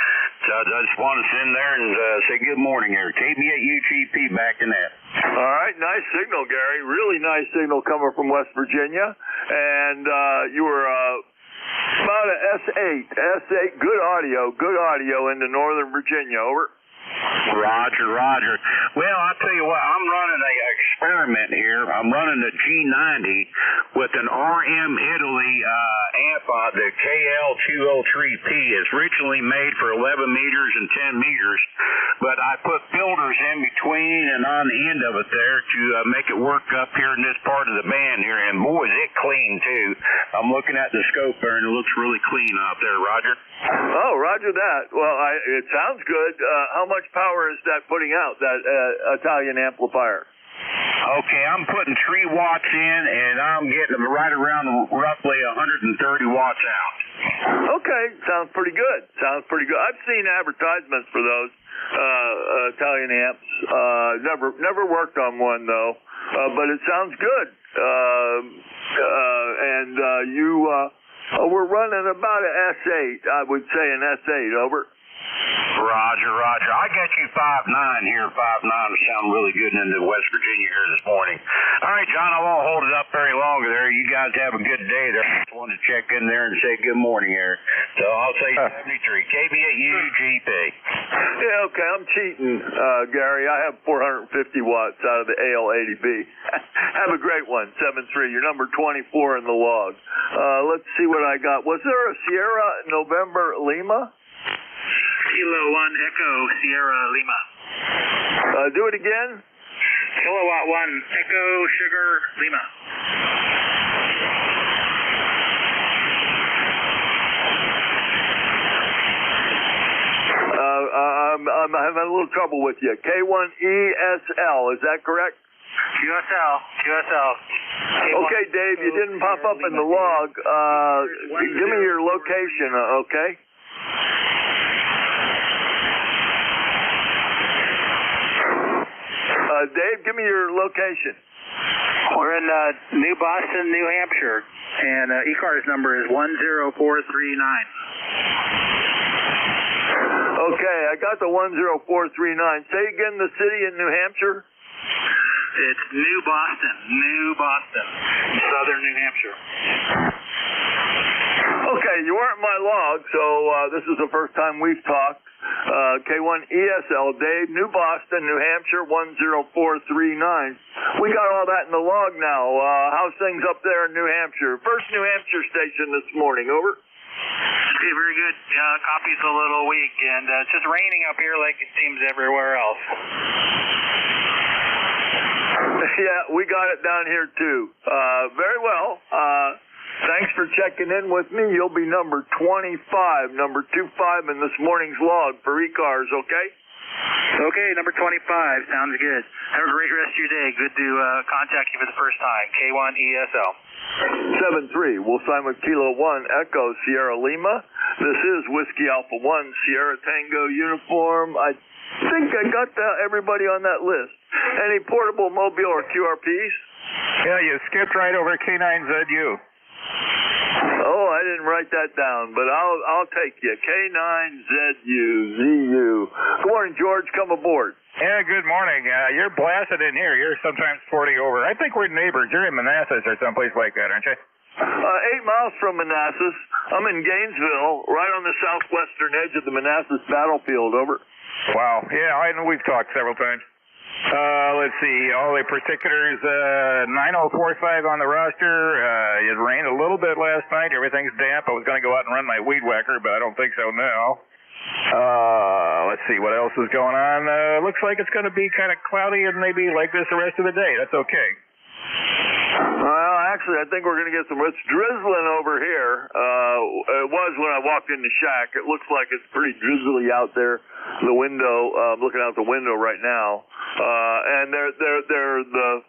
So I just want to send there and say good morning here. KB8 UGP back in that. All right, nice signal, Gary. Really nice signal coming from West Virginia. And you were about an S8. Good audio into Northern Virginia. Over. Roger. Well, I'll tell you what, I'm running an experiment here. I'm running the G90 with an RM Italy amp on the KL203P. It's originally made for 11 meters and 10 meters, but I put filters in between and on the end of it there to make it work up here in this part of the band here, and boy, is it clean too. I'm looking at the scope there, and it looks really clean out there, Roger. Oh, roger that. Well, it sounds good. How much power is that putting out, that Italian amplifier? Okay, I'm putting 3 watts in, and I'm getting right around roughly 130 watts out. Okay, sounds pretty good. I've seen advertisements for those Italian amps. Never worked on one though, but it sounds good. And you we're running about an S8. I would say an S8. Over. Roger. I got you 5'9" here. 5'9" sound really good in West Virginia here this morning. All right, John, I won't hold it up very long there. You guys have a good day there. I just wanted to check in there and say good morning here. So I'll say 73. KB8 UGP. Yeah, okay, I'm cheating, Gary. I have 450 watts out of the AL80B. Have a great one. 7-3. You're number 24 in the log. Let's see what I got. Was there a Sierra November Lima? Kilo 1 Echo Sierra Lima. Do it again. Kilowatt 1 Echo Sugar Lima. I'm having a little trouble with you. K1ESL, is that correct? QSL. Okay, Dave, you didn't pop up in the log. Give me your location, okay? Dave, give me your location. We're in New Boston, New Hampshire, and ECARS number is 10439. Okay, I got the 10439. Say again the city in New Hampshire. It's New Boston, southern New Hampshire. Okay, you weren't in my log, so this is the first time we've talked. K1ESL, Dave, New Boston, New Hampshire, 10439. We got all that in the log now. How's things up there in New Hampshire? First New Hampshire station this morning, over. Okay, very good. Copy's a little weak, and it's just raining up here like it seems everywhere else. Yeah, we got it down here too. Very well. Thanks for checking in with me. You'll be number 25, number 25 in this morning's log for ECARS, okay? Okay, number 25. Sounds good. Have a great rest of your day. Good to contact you for the first time. K1ESL. 7-3. We'll sign with Kilo 1 Echo Sierra Lima. This is Whiskey Alpha 1 Sierra Tango uniform. I think I got everybody on that list. Any portable, mobile, or QRPs? Yeah, you skipped right over K9ZU. Oh, I didn't write that down, but I'll take you. K9ZU, ZU. Good morning, George. Come aboard. Yeah, good morning. You're blasted in here. You're sometimes 40 over. I think we're neighbors. You're in Manassas or someplace like that, aren't you? 8 miles from Manassas. I'm in Gainesville, right on the southwestern edge of the Manassas battlefield. Over. Wow. Yeah, I know we've talked several times. Let's see. All the particulars, 9045 on the roster. It rained a little bit last night. Everything's damp. I was going to go out and run my weed whacker, but I don't think so now. Let's see what else is going on. Looks like it's going to be kind of cloudy and maybe like this the rest of the day. That's okay. Well, actually, I think we're going to get some. It's drizzling over here. It was when I walked in the shack. It looks like it's pretty drizzly out there. The window, looking out the window right now. And the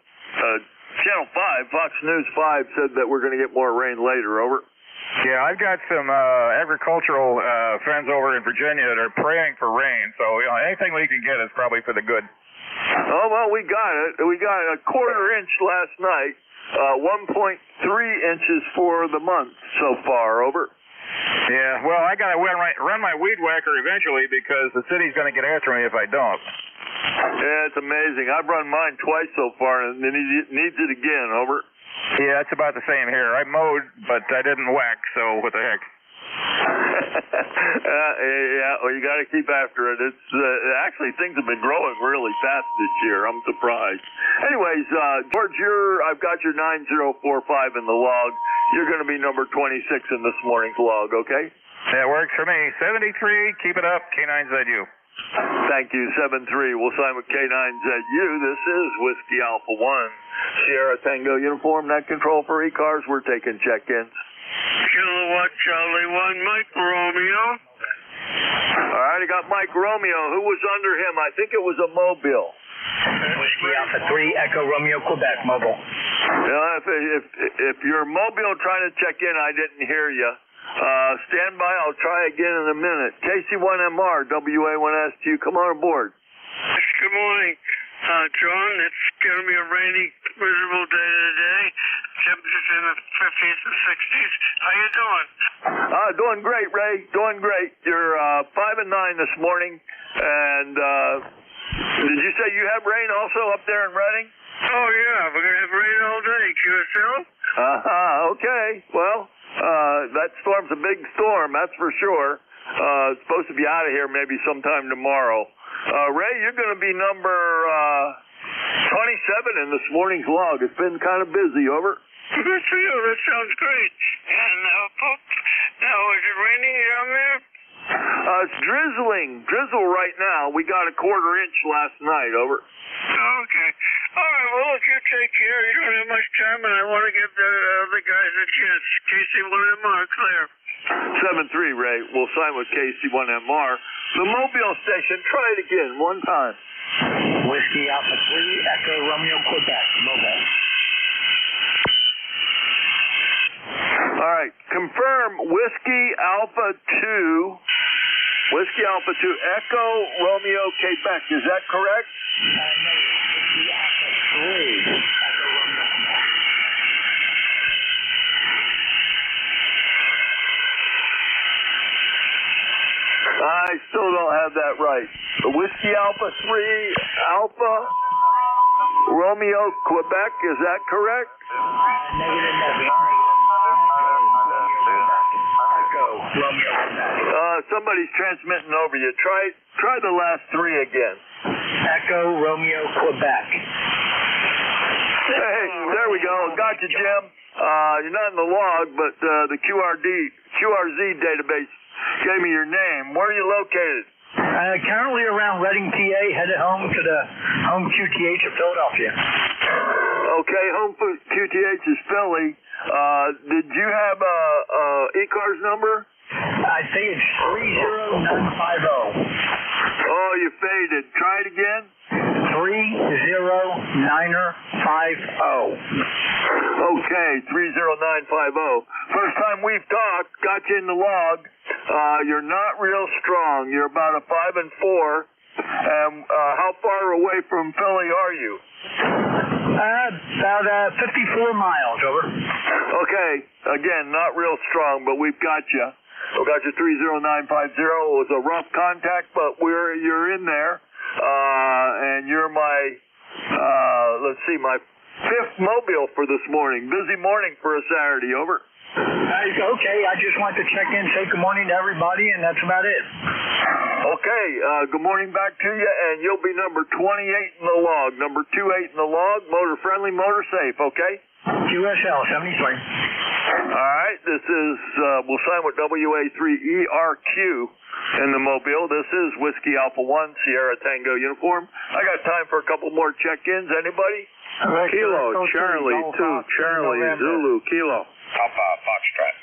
Channel 5, Fox News 5 said that we're going to get more rain later. Over. Yeah, I've got some agricultural friends over in Virginia that are praying for rain. So anything we can get is probably for the good. Oh, well, we got it. We got a quarter inch last night. 1.3 inches for the month so far. Over. Yeah, well, I got to run my weed whacker eventually because the city's going to get after me if I don't. Yeah, it's amazing. I've run mine twice so far, and it needs it again. Over. Yeah, it's about the same here. I mowed, but I didn't whack, so what the heck. Yeah, well, you got to keep after it. It's actually things have been growing really fast this year. I'm surprised. Anyways, George, I've got your 9045 in the log. You're going to be number 26 in this morning's log, okay? That works for me. 73, keep it up, K9ZU. Thank you, 7-3. We'll sign with K9ZU. This is Whiskey Alpha 1 Sierra Tango uniform, net control for ECARS. We're taking check-ins. Kilowatt Charlie 1, Mike Romeo. All right, I got Mike Romeo. Who was under him? I think it was a mobile. Whiskey Alpha 3, Echo Romeo, Quebec, mobile. If you're mobile trying to check in, I didn't hear you. Stand by. I'll try again in a minute. KC1MR, WA1SQ. Come on aboard. Good morning, John. It's going to be a rainy, miserable day today. Temperatures in the 50s and 60s. How you doing? Doing great, Ray. Doing great. You're 5 and 9 this morning. And did you say you have rain also up there in Reading? Oh, yeah. We're going to have rain all day. QSL? Okay. Well, that storm's a big storm, that's for sure. It's supposed to be out of here maybe sometime tomorrow. Ray, you're going to be number 27 in this morning's log. It's been kind of busy. Over. Good for you. That sounds great. And now, is it raining down there? It's drizzle right now. We got a quarter inch last night. Over. Okay. All right, well, look, you take care. You don't have much time, and I want to give the other guys a chance. KC1MR, clear. 7-3, Ray. We'll sign with KC1MR. The Mobile station, try it again, one time. Whiskey Alpha 3, Echo Romeo, Quebec, mobile. All right, confirm Whiskey Alpha 2, Whiskey Alpha 2, Echo Romeo, Quebec. Is that correct? No, Whiskey Alpha 3, Echo Romeo, Quebec. I still don't have that right. The Whiskey Alpha 3, Alpha Romeo, Quebec. Is that correct? Negative. Somebody's transmitting over you. Try the last three again. Echo Romeo, Quebec. Hey, there we go. Got you, Jim. You're not in the log, but the QRZ database gave me your name. Where are you located? Currently around Reading, PA, headed home to the home QTH of Philadelphia. Okay, home for QTH is Philly. Did you have a ECARS number? I think it's 30950. Oh, you faded. Try it again. 30950. Okay, 30950. First time we've talked, got you in the log. You're not real strong. You're about a 5 and 4. And how far away from Philly are you? About 54 miles, over. Okay, again, not real strong, but we've got you. We got you 30950. It was a rough contact, but you're in there. And you're my, my 5th mobile for this morning. Busy morning for a Saturday, over. Okay, I just want to check in, say good morning to everybody, and that's about it. Okay, good morning back to you, and you'll be number 28 in the log. Number 28 in the log, motor friendly, motor safe, okay? QSL 73. All right, this is, we'll sign with WA3ERQ in the mobile. This is Whiskey Alpha 1, Sierra Tango uniform. I got time for a couple more check-ins. Anybody? Kilo, Charlie, 2, Charlie, Zulu, Kilo. Papa Foxtrot.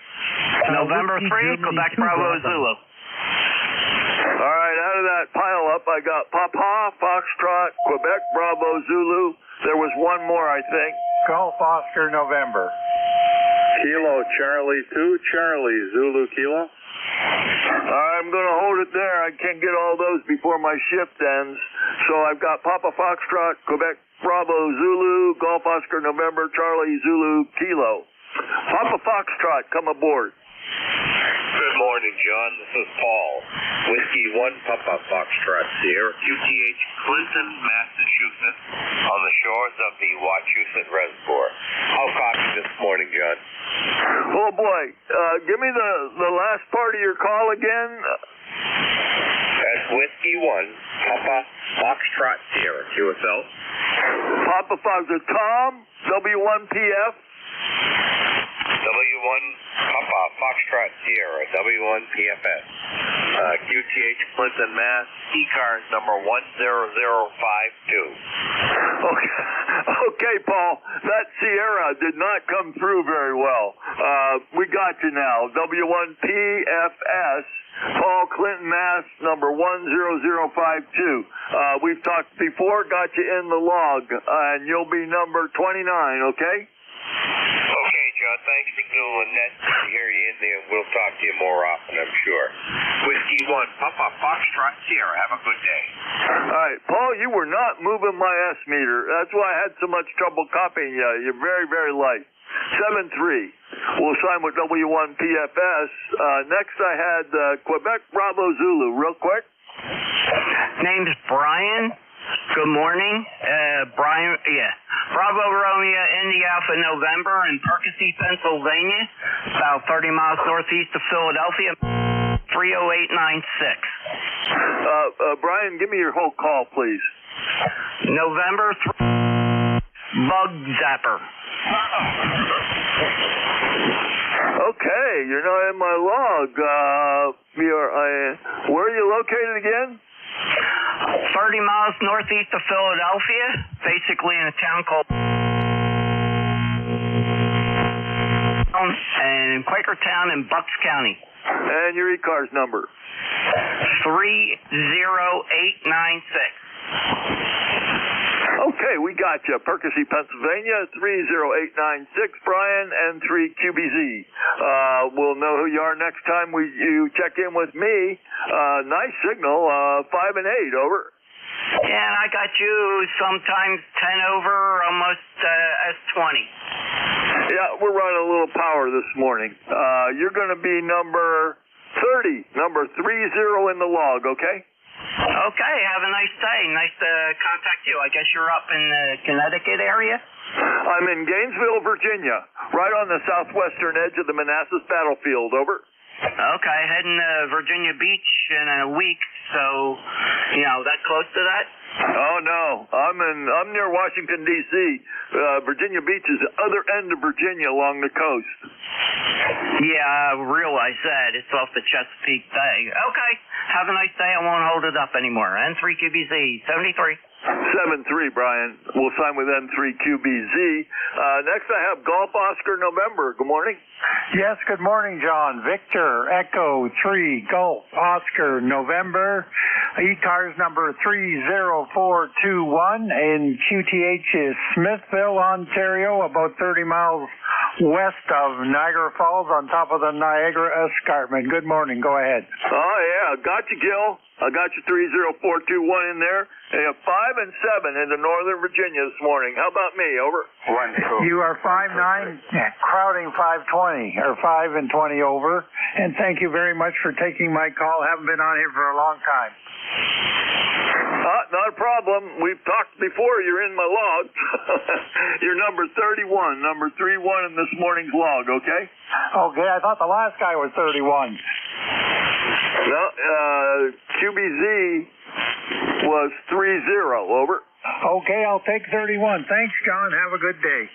November 3, Quebec Bravo Zulu. All right, out of that pile up, I got Papa Foxtrot, Quebec Bravo Zulu. There was one more, I think. Golf Oscar November. Kilo, Charlie, 2, Charlie, Zulu, Kilo. I'm going to hold it there. I can't get all those before my shift ends. So I've got Papa Foxtrot, Quebec Bravo Zulu, Golf Oscar November, Charlie Zulu, Kilo. Papa Foxtrot, come aboard. Good morning, John. This is Paul. Whiskey 1 Papa Foxtrot Sierra, QTH, Clinton, Massachusetts, on the shores of the Wachusett Reservoir. How copy this morning, John? Oh, boy. Give me the last part of your call again. That's Whiskey 1 Papa Foxtrot Sierra, QSL. Papa Foxtrot, Tom, W1PF. W1 Papa Foxtrot Sierra, W1 PFS, QTH Clinton, Mass, ECARS number 10052. Okay, Paul, that Sierra did not come through very well. We got you now. W1 PFS, Paul Clinton, Mass, number 10052. We've talked before, got you in the log, and you'll be number 29, okay? Okay, John, thanks for doing that. To hear you in there, we'll talk to you more often, I'm sure. Whiskey 1, Papa Foxtrot Sierra, have a good day. All right, Paul, you were not moving my S-meter. That's why I had so much trouble copying you. You're very, very light. 7-3. We'll sign with W1 PFS. Next I had Quebec Bravo Zulu. Real quick. Name's Brian. Good morning. Brian, Bravo Romeo Indy Alpha November in Percy, Pennsylvania, about 30 miles northeast of Philadelphia, 30896. Brian, give me your whole call, please. November 3, Bug Zapper. Okay, you're not in my log. Where are you located again? 30 miles northeast of Philadelphia, basically in a town called and Quakertown in Bucks County. And your ECARS number? 30896. Okay, we got you. Percy, Pennsylvania, 30896, Brian, and 3QBZ. We'll know who you are next time you check in with me. Nice signal, 5 and 8, over. Yeah, and I got you sometimes 10 over, almost S20. Yeah, we're running a little power this morning. You're going to be number 30, number 30 in the log, okay? Okay, have a nice day. Nice to contact you. I guess you're up in the Connecticut area? I'm in Gainesville, Virginia, right on the southwestern edge of the Manassas battlefield, over. Okay, heading to Virginia Beach in a week, so, that close to that? Oh, no. I'm near Washington, D.C. Virginia Beach is the other end of Virginia along the coast. Yeah, I realize that. It's off the Chesapeake Bay. Okay, have a nice day. I won't hold it up anymore. N3QBZ, 73. 7-3, Brian. We'll sign with N3QBZ. Next I have Golf Oscar November. Good morning. Yes, good morning, John. Victor, Echo, 3, Golf, Oscar, November. ECARS number 30421, and QTH is Smithville, Ontario, about 30 miles west of Niagara Falls on top of the Niagara Escarpment. Good morning. Go ahead. Oh, yeah. Got you, Gil. I got you 30421 in there. They have 5 and 7 into Northern Virginia this morning. How about me? Over. You are 5-9, crowding 520, or 5 and 20 over. And thank you very much for taking my call. Haven't been on here for a long time. Not a problem. We've talked before. You're in my log. You're number 31, number 31 in this morning's log, okay? Okay, I thought the last guy was 31. No, QBZ was 30, over. Okay, I'll take 31. Thanks, John. Have a good day.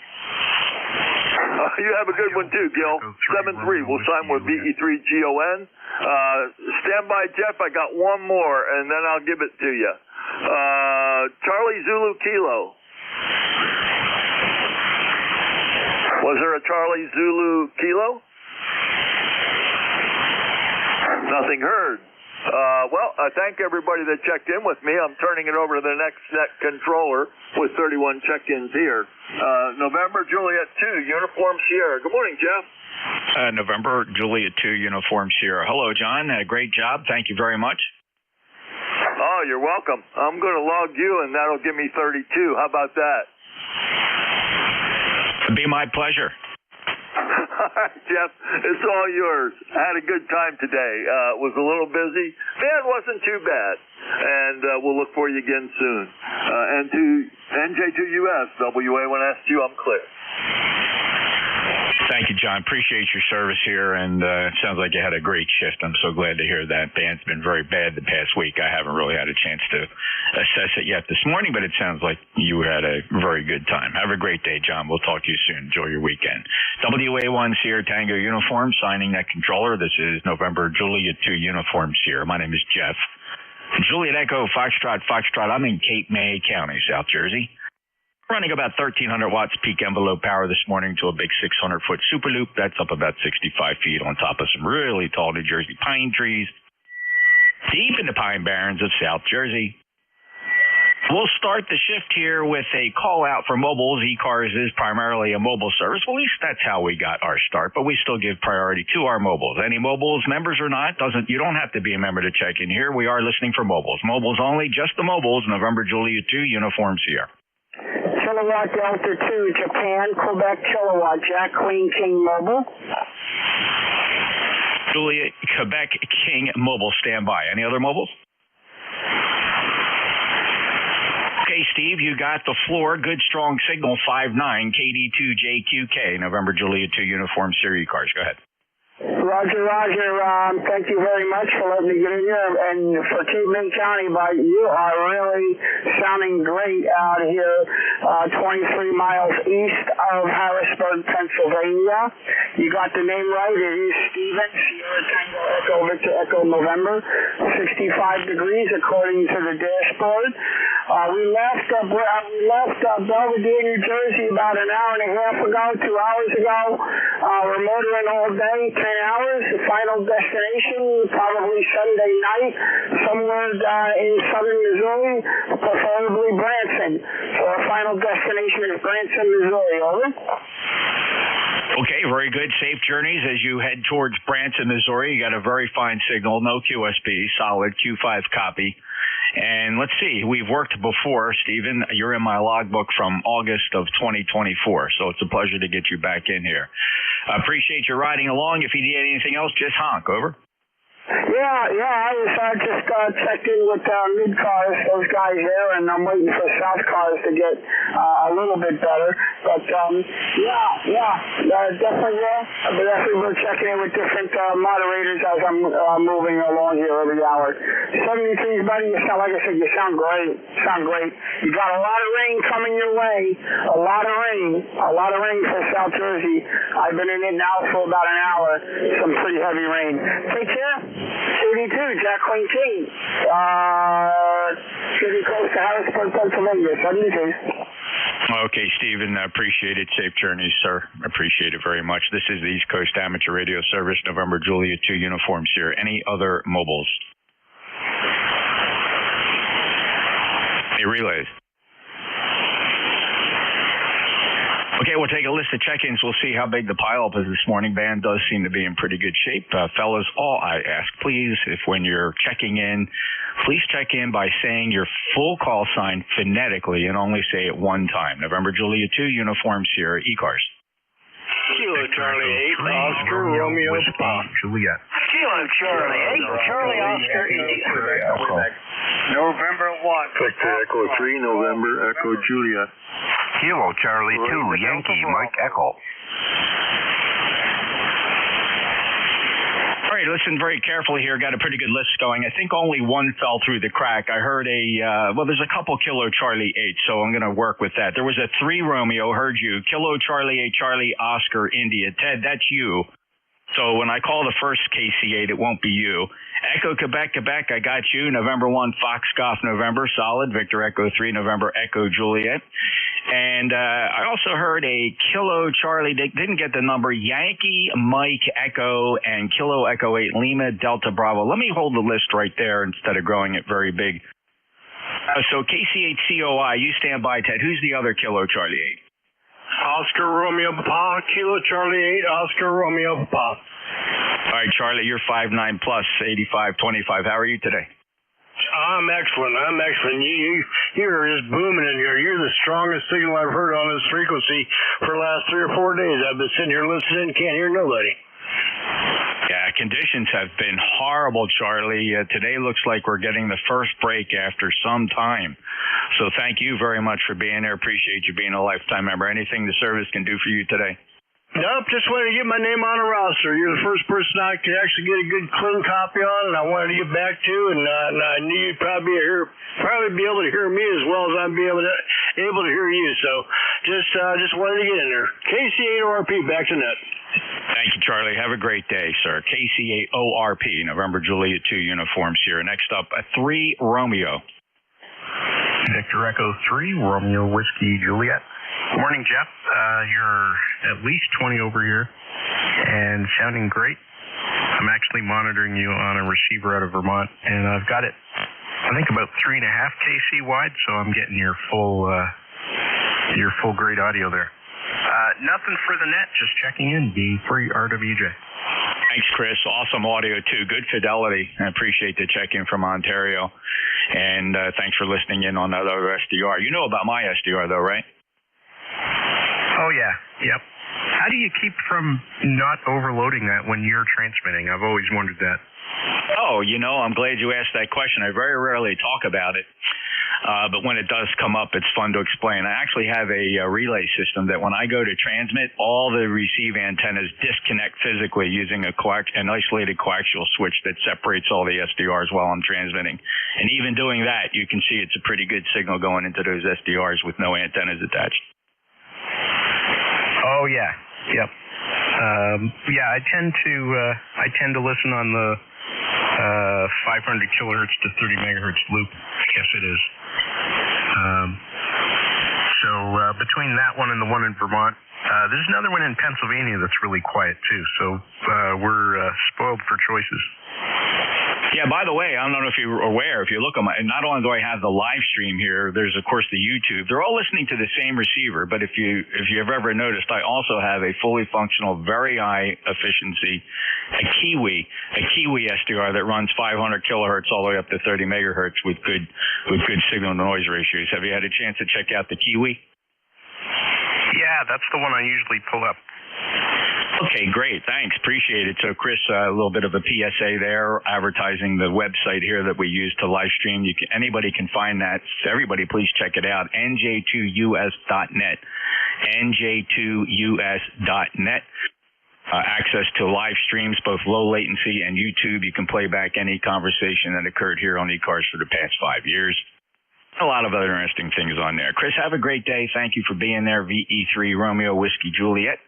You have a good one too, Gil. 7-3. We'll sign with VE3GON. Stand by, Jeff. I got one more, and then I'll give it to you. Charlie Zulu Kilo. Was there a Charlie Zulu Kilo? Nothing heard. Well, I thank everybody that checked in with me. I'm turning it over to the next net controller with 31 check-ins here. November Juliet 2, Uniform Sierra. Good morning, Jeff. November Juliet 2, Uniform Sierra. Hello, John. Great job. Thank you very much. Oh, you're welcome. I'm going to log you, and that'll give me 32. How about that? It'd be my pleasure. All right, Jeff, it's all yours. I had a good time today. Was a little busy. Man, it wasn't too bad. And we'll look for you again soon. And to NJ2US, WA1S2, I'm clear. Thank you, John. Appreciate your service here, and it sounds like you had a great shift. I'm so glad to hear that. Band's been very bad the past week. I haven't really had a chance to assess it yet this morning, but it sounds like you had a very good time. Have a great day, John. We'll talk to you soon. Enjoy your weekend. WA1 Sierra Tango Uniform, signing that controller. This is November Juliet 2 Uniform Sierra. My name is Jeff. Juliet Echo Foxtrot. I'm in Cape May County, South Jersey. Running about 1,300 watts peak envelope power this morning to a big 600-foot super loop. That's up about 65 feet on top of some really tall New Jersey pine trees, deep in the Pine Barrens of South Jersey. We'll start the shift here with a call out for mobiles. ECARS is primarily a mobile service. Well, at least that's how we got our start, but we still give priority to our mobiles. Any mobiles, members or not, you don't have to be a member to check in here. We are listening for mobiles. Mobiles only, just the mobiles. November Juliet 2, Uniform Sierra. Kilowatt Delta 2, Japan, Quebec, Kilowatt, Jack, Queen, King, Mobile. Juliet, Quebec, King, Mobile, stand by. Any other mobiles? Okay, Steve, you got the floor. Good, strong signal, 5-9, KD2JQK, November Juliet 2, Uniform Sierra ECARS. Go ahead. Roger. Thank you very much for letting me get in here. And for Cape May County, but you are really sounding great out here, 23 miles east of Harrisburg, Pennsylvania. You got the name right. It is Steven, Sierra Tango Echo Victor Echo November, 65 degrees according to the dashboard. We left Belvedere, New Jersey about an hour and a half ago, 2 hours ago. We're motoring all day, 10 hours. The final destination, probably Sunday night, somewhere in southern Missouri, preferably Branson. So our final destination is Branson, Missouri. Over. Okay, very good. Safe journeys as you head towards Branson, Missouri. You got a very fine signal, no QSB, solid Q5 copy. And let's see, we've worked before, Stephen. You're in my logbook from August of 2024, so it's a pleasure to get you back in here. I appreciate you riding along. If you need anything else, just honk. Over. Yeah, I just checked in with Mid-Cars, those guys there, and I'm waiting for South Cars to get a little bit better. But, definitely we're checking in with different moderators as I'm moving along here every hour. 73, buddy, you sound, like I said, you sound great. You got a lot of rain coming your way. A lot of rain for South Jersey. I've been in it now for about an hour. Some pretty heavy rain. Take care. CD2, Jacqueline King. Should be close to Harrisburg, Pennsylvania, 72. Okay, Stephen, appreciate it. Safe journeys, sir. Appreciate it very much. This is the East Coast Amateur Radio Service, November Juliet 2 uniforms here. Any other mobiles? Any relays? Okay, we'll take a list of check-ins. We'll see how big the pileup is this morning. Band does seem to be in pretty good shape. Fellas, all I ask, please, if when you're checking in, please check in by saying your full call sign phonetically and only say it one time. November Juliet 2 uniforms here, ECARS. Kilo Charlie 8, Oscar Romeo Papa. Juliet. Kilo Charlie 8, Charlie Oscar India. November 1. Victor Echo 3, November Echo Juliet. Kilo Charlie 2, Yankee Mike Echo. All right, listen very carefully here. Got a pretty good list going. I think only one fell through the crack. I heard there's a couple Kilo Charlie 8, so I'm going to work with that. There was a 3 Romeo, heard you. Kilo Charlie 8, Charlie Oscar India. Ted, that's you. So when I call the first KC8, it won't be you. Echo Quebec, I got you. November 1, Foxcoff, November, solid. Victor Echo 3, November Echo Juliet. And I also heard a Kilo Charlie, didn't get the number, Yankee Mike Echo and Kilo Echo 8, Lima Delta Bravo. Let me hold the list right there instead of growing it very big. So KC8 COI, you stand by, Ted. Who's the other Kilo Charlie 8? Oscar Romeo Papa, Kilo Charlie 8, Oscar Romeo Papa. All right, Charlie, you're 5'9 plus, 8525. How are you today? I'm excellent. You're just booming in here. You're the strongest signal I've heard on this frequency for the last 3 or 4 days. I've been sitting here listening, can't hear nobody. Yeah, conditions have been horrible, Charlie. Today looks like we're getting the first break after some time. So thank you very much for being there. Appreciate you being a lifetime member. Anything the service can do for you today? Nope, just wanted to get my name on a roster. You're the first person I could actually get a good, clean copy on, and I wanted to get back to, and I knew you'd probably be able to hear me as well as I'm able to hear you. So just wanted to get in there. KC8ORP, back to net. Thank you, Charlie. Have a great day, sir. KC8ORP, November Juliet 2 uniforms here. Next up, a 3 Romeo. Victor Echo 3, Romeo Whiskey Juliet. Morning, Jeff. You're at least 20 over here and sounding great. I'm actually monitoring you on a receiver out of Vermont, and I've got it, I think, about 3.5 kc wide, so I'm getting your full great audio there. Nothing for the net, just checking in. Be free, RWJ. Thanks, Chris. Awesome audio, too. Good fidelity. I appreciate the check-in from Ontario. And thanks for listening in on that other SDR. You know about my SDR, though, right? Oh, yeah. Yep. How do you keep from not overloading that when you're transmitting? I've always wondered that. Oh, I'm glad you asked that question. I very rarely talk about it. But when it does come up, it's fun to explain. I actually have a relay system that when I go to transmit, all the receive antennas disconnect physically using an isolated coaxial switch that separates all the SDRs while I'm transmitting. And even doing that, you can see it's a pretty good signal going into those SDRs with no antennas attached. Oh, yeah. Yep. I tend to listen on the 500 kilohertz to 30 megahertz loop. I guess it is. So between that one and the one in Vermont, there's another one in Pennsylvania that's really quiet too. So we're spoiled for choices. Yeah, by the way, I don't know if you're aware, if you look at not only do I have the live stream here, there's of course the YouTube. They're all listening to the same receiver, but if you've ever noticed, I also have a fully functional, very high efficiency, a Kiwi SDR that runs 500 kilohertz all the way up to 30 megahertz with good signal to noise ratios. Have you had a chance to check out the Kiwi? Yeah, that's the one I usually pull up. Okay, great. Thanks. Appreciate it. So, Chris, a little bit of a PSA there, advertising the website here that we use to live stream. Anybody can find that. Everybody, please check it out. nj2us.net. nj2us.net. Access to live streams, both low latency and YouTube. You can play back any conversation that occurred here on ECARS for the past 5 years. A lot of other interesting things on there. Chris, have a great day. Thank you for being there. VE3 Romeo Whiskey Juliet.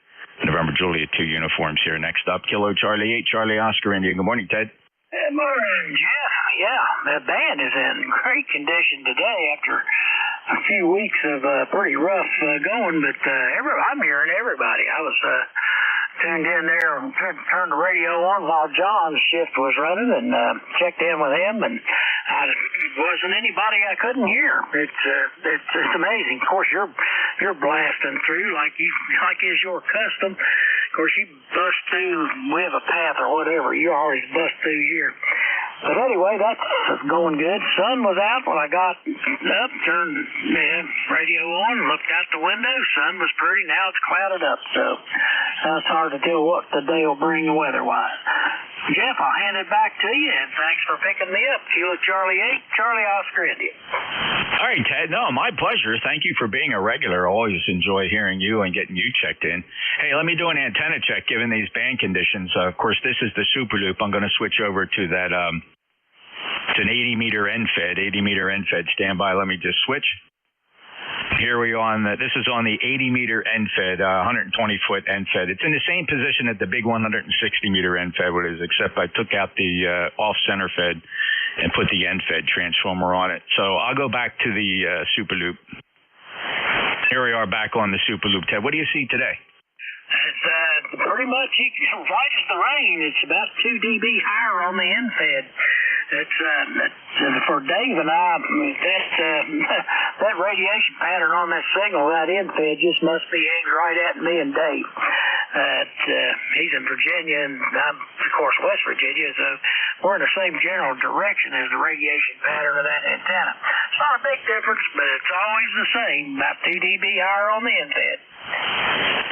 November Juliet 2 uniforms here. Next up, Kilo Charlie 8, Charlie Oscar India. Good morning, Ted. Good morning, Jeff. Yeah, the band is in great condition today after a few weeks of pretty rough going, but I'm hearing everybody. I was tuned in there and turned the radio on while John's shift was running and checked in with him, and wasn't anybody I couldn't hear. It's amazing. Of course, you're blasting through like is your custom. Of course, you bust through with a path or whatever. You always bust through here. But anyway, that's going good. Sun was out when I got up, turned the radio on, looked out the window. Sun was pretty. Now it's clouded up, so it's hard to tell what the day will bring weather-wise. Jeff, I'll hand it back to you, and thanks for picking me up. Kilo Charlie 8, Charlie Oscar India. All right, Ted. No, my pleasure. Thank you for being a regular. I always enjoy hearing you and getting you checked in. Hey, let me do an antenna check given these band conditions. Of course, this is the Super Loop. I'm going to switch over to that. It's an 80-meter end fed. 80-meter end fed. Stand by. Let me just switch. Here we are this is on the 80-meter end fed, 120-foot end fed. It's in the same position that the big 160-meter end fed is, except I took out the off-center fed and put the end fed transformer on it. So I'll go back to the Super Loop. Here we are back on the Super Loop. Ted, what do you see today? It's pretty much right as the rain. It's about 2 dB higher on the end fed. It's for Dave and I. That radiation pattern on that signal, that end fed, just must be aimed right at me and Dave. He's in Virginia, and I'm, of course, West Virginia, so we're in the same general direction as the radiation pattern of that antenna. It's not a big difference, but it's always the same, about 2 dB higher on the end fed.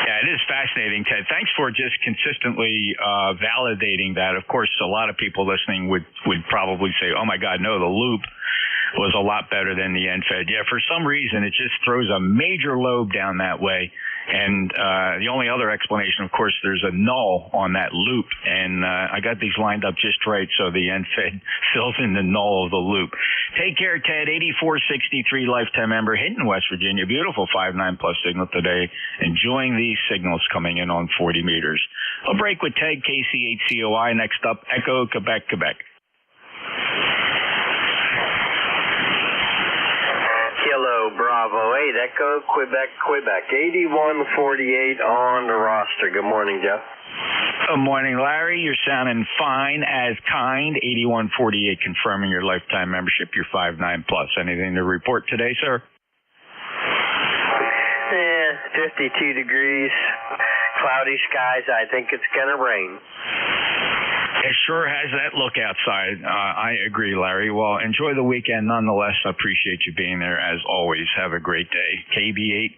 Yeah, it is fascinating, Ted. Thanks for just consistently validating that. Of course, a lot of people listening would probably say, oh, my God, no, the loop was a lot better than the end fed. Yeah, for some reason, it just throws a major lobe down that way. And the only other explanation, of course, there's a null on that loop, and I got these lined up just right so the end fed fills in the null of the loop. Take care, Ted. 8463 lifetime member, Hinton, West Virginia. Beautiful 5.9 plus signal today. Enjoying these signals coming in on 40 meters. A break with Ted, KC8COI. Next up, Echo, Quebec, Quebec. Kilo Bravo 8 Echo Quebec 8148 on the roster. Good morning, Jeff. Good morning, Larry. You're sounding fine as kind. 8148 confirming your lifetime membership. You're 5.9 plus. Anything to report today, sir? 52 degrees, cloudy skies. I think it's going to rain. It sure has that look outside. I agree, Larry. Well, enjoy the weekend nonetheless. I appreciate you being there as always. Have a great day. KB8,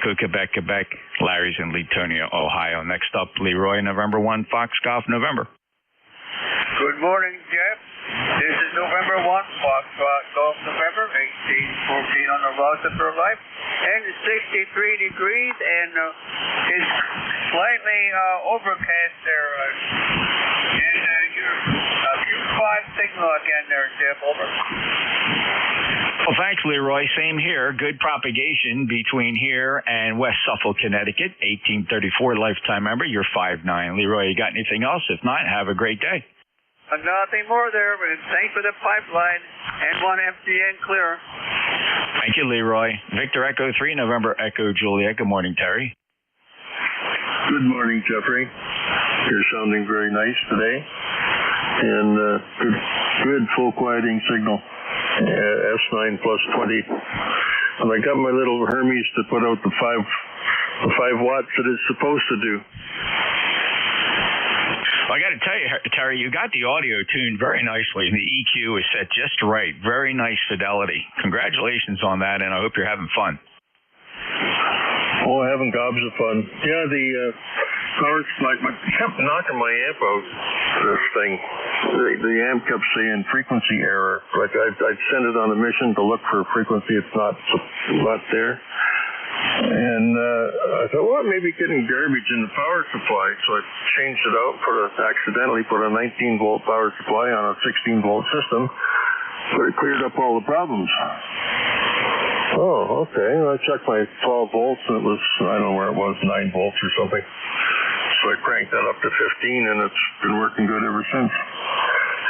Echo, Quebec, Quebec. Larry's in Leetonia, Ohio. Next up, Leroy, November 1, Fox Golf, November. Good morning, Jeff. This is November 1, Fox Golf, November, 1814 on the roster for life. And it's 63 degrees, and it's slightly overcast there. Q5 signal again there, Jeff. Over. Well, thanks, Leroy. Same here. Good propagation between here and West Suffolk, Connecticut. 1834 lifetime member. You're 5.9. Leroy, you got anything else? If not, have a great day. Nothing more there, but thanks for the pipeline. N1 FGN clear. Thank you, Leroy. Victor Echo 3, November Echo Juliet. Good morning, Terry. Good morning, Jeffrey. You're sounding very nice today. And good full quieting signal. S9 plus 20. And I got my little Hermes to put out the 5 watts that it's supposed to do. Well, I got to tell you, Terry, you got the audio tuned very nicely. The EQ is set just right. Very nice fidelity. Congratulations on that, and I hope you're having fun. Oh, having gobs of fun. Yeah, the power supply kept knocking my amp out. This thing, the amp kept saying frequency error. Like I'd send it on a mission to look for a frequency. It's not there. And I thought, well, maybe getting garbage in the power supply. So I changed it out, accidentally put a 19-volt power supply on a 16-volt system. So it cleared up all the problems. Oh, okay. I checked my 12 volts, and it was, I don't know where it was, 9 volts or something. So I cranked that up to 15, and it's been working good ever since.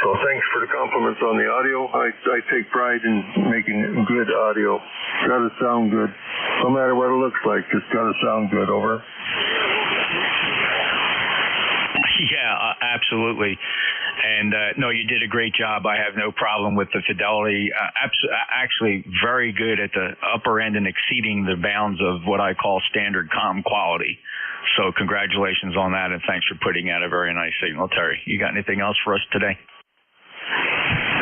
So for the compliments on the audio. I take pride in making good audio. Got to sound good. No matter what it looks like, just got to sound good. Over. Yeah, absolutely. And no, you did a great job. I have no problem with the fidelity. Actually, very good at the upper end and exceeding the bounds of what I call standard comm quality. So congratulations on that, and thanks for putting out a very nice signal, Terry. You got anything else for us today?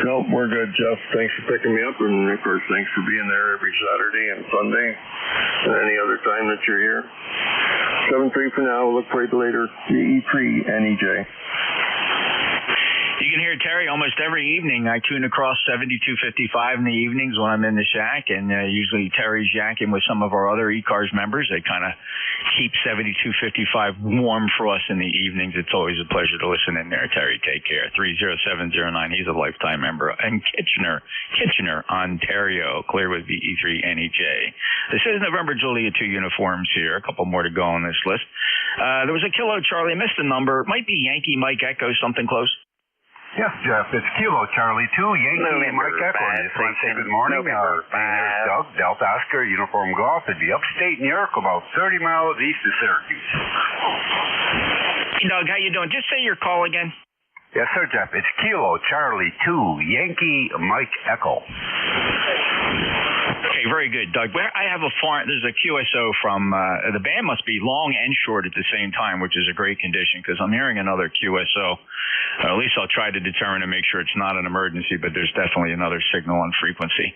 No, we're good, Jeff. Thanks for picking me up, and of course, thanks for being there every Saturday and Sunday, and any other time that you're here. 7-3 for now. We'll look for you later. E3 NEJ. You can hear Terry almost every evening. I tune across 7255 in the evenings when I'm in the shack, and usually Terry's yakking with some of our other ECARS members. They kind of keep 7255 warm for us in the evenings. It's always a pleasure to listen in there. Terry, take care. 30709. He's a lifetime member. And Kitchener, Ontario, clear with VE3 NEJ. This is November Juliet 2 uniforms here. A couple more to go on this list. There was a Kilo Charlie. I missed the number. It might be Yankee Mike Echo, something close. Yes, Jeff, it's Kilo Charlie 2, Yankee Mike Echo. I just want to say good morning. Here's Doug, Delta Oscar, Uniform Golf. It'd be upstate New York, about 30 miles east of Syracuse. Hey, Doug, how you doing? Just say your call again. Yes, sir, Jeff. It's Kilo Charlie 2, Yankee Mike Echo. Okay, very good, Doug. I have there's a QSO from, the band must be long and short at the same time, which is a great condition because I'm hearing another QSO. At least I'll try to determine and make sure it's not an emergency, but there's definitely another signal on frequency.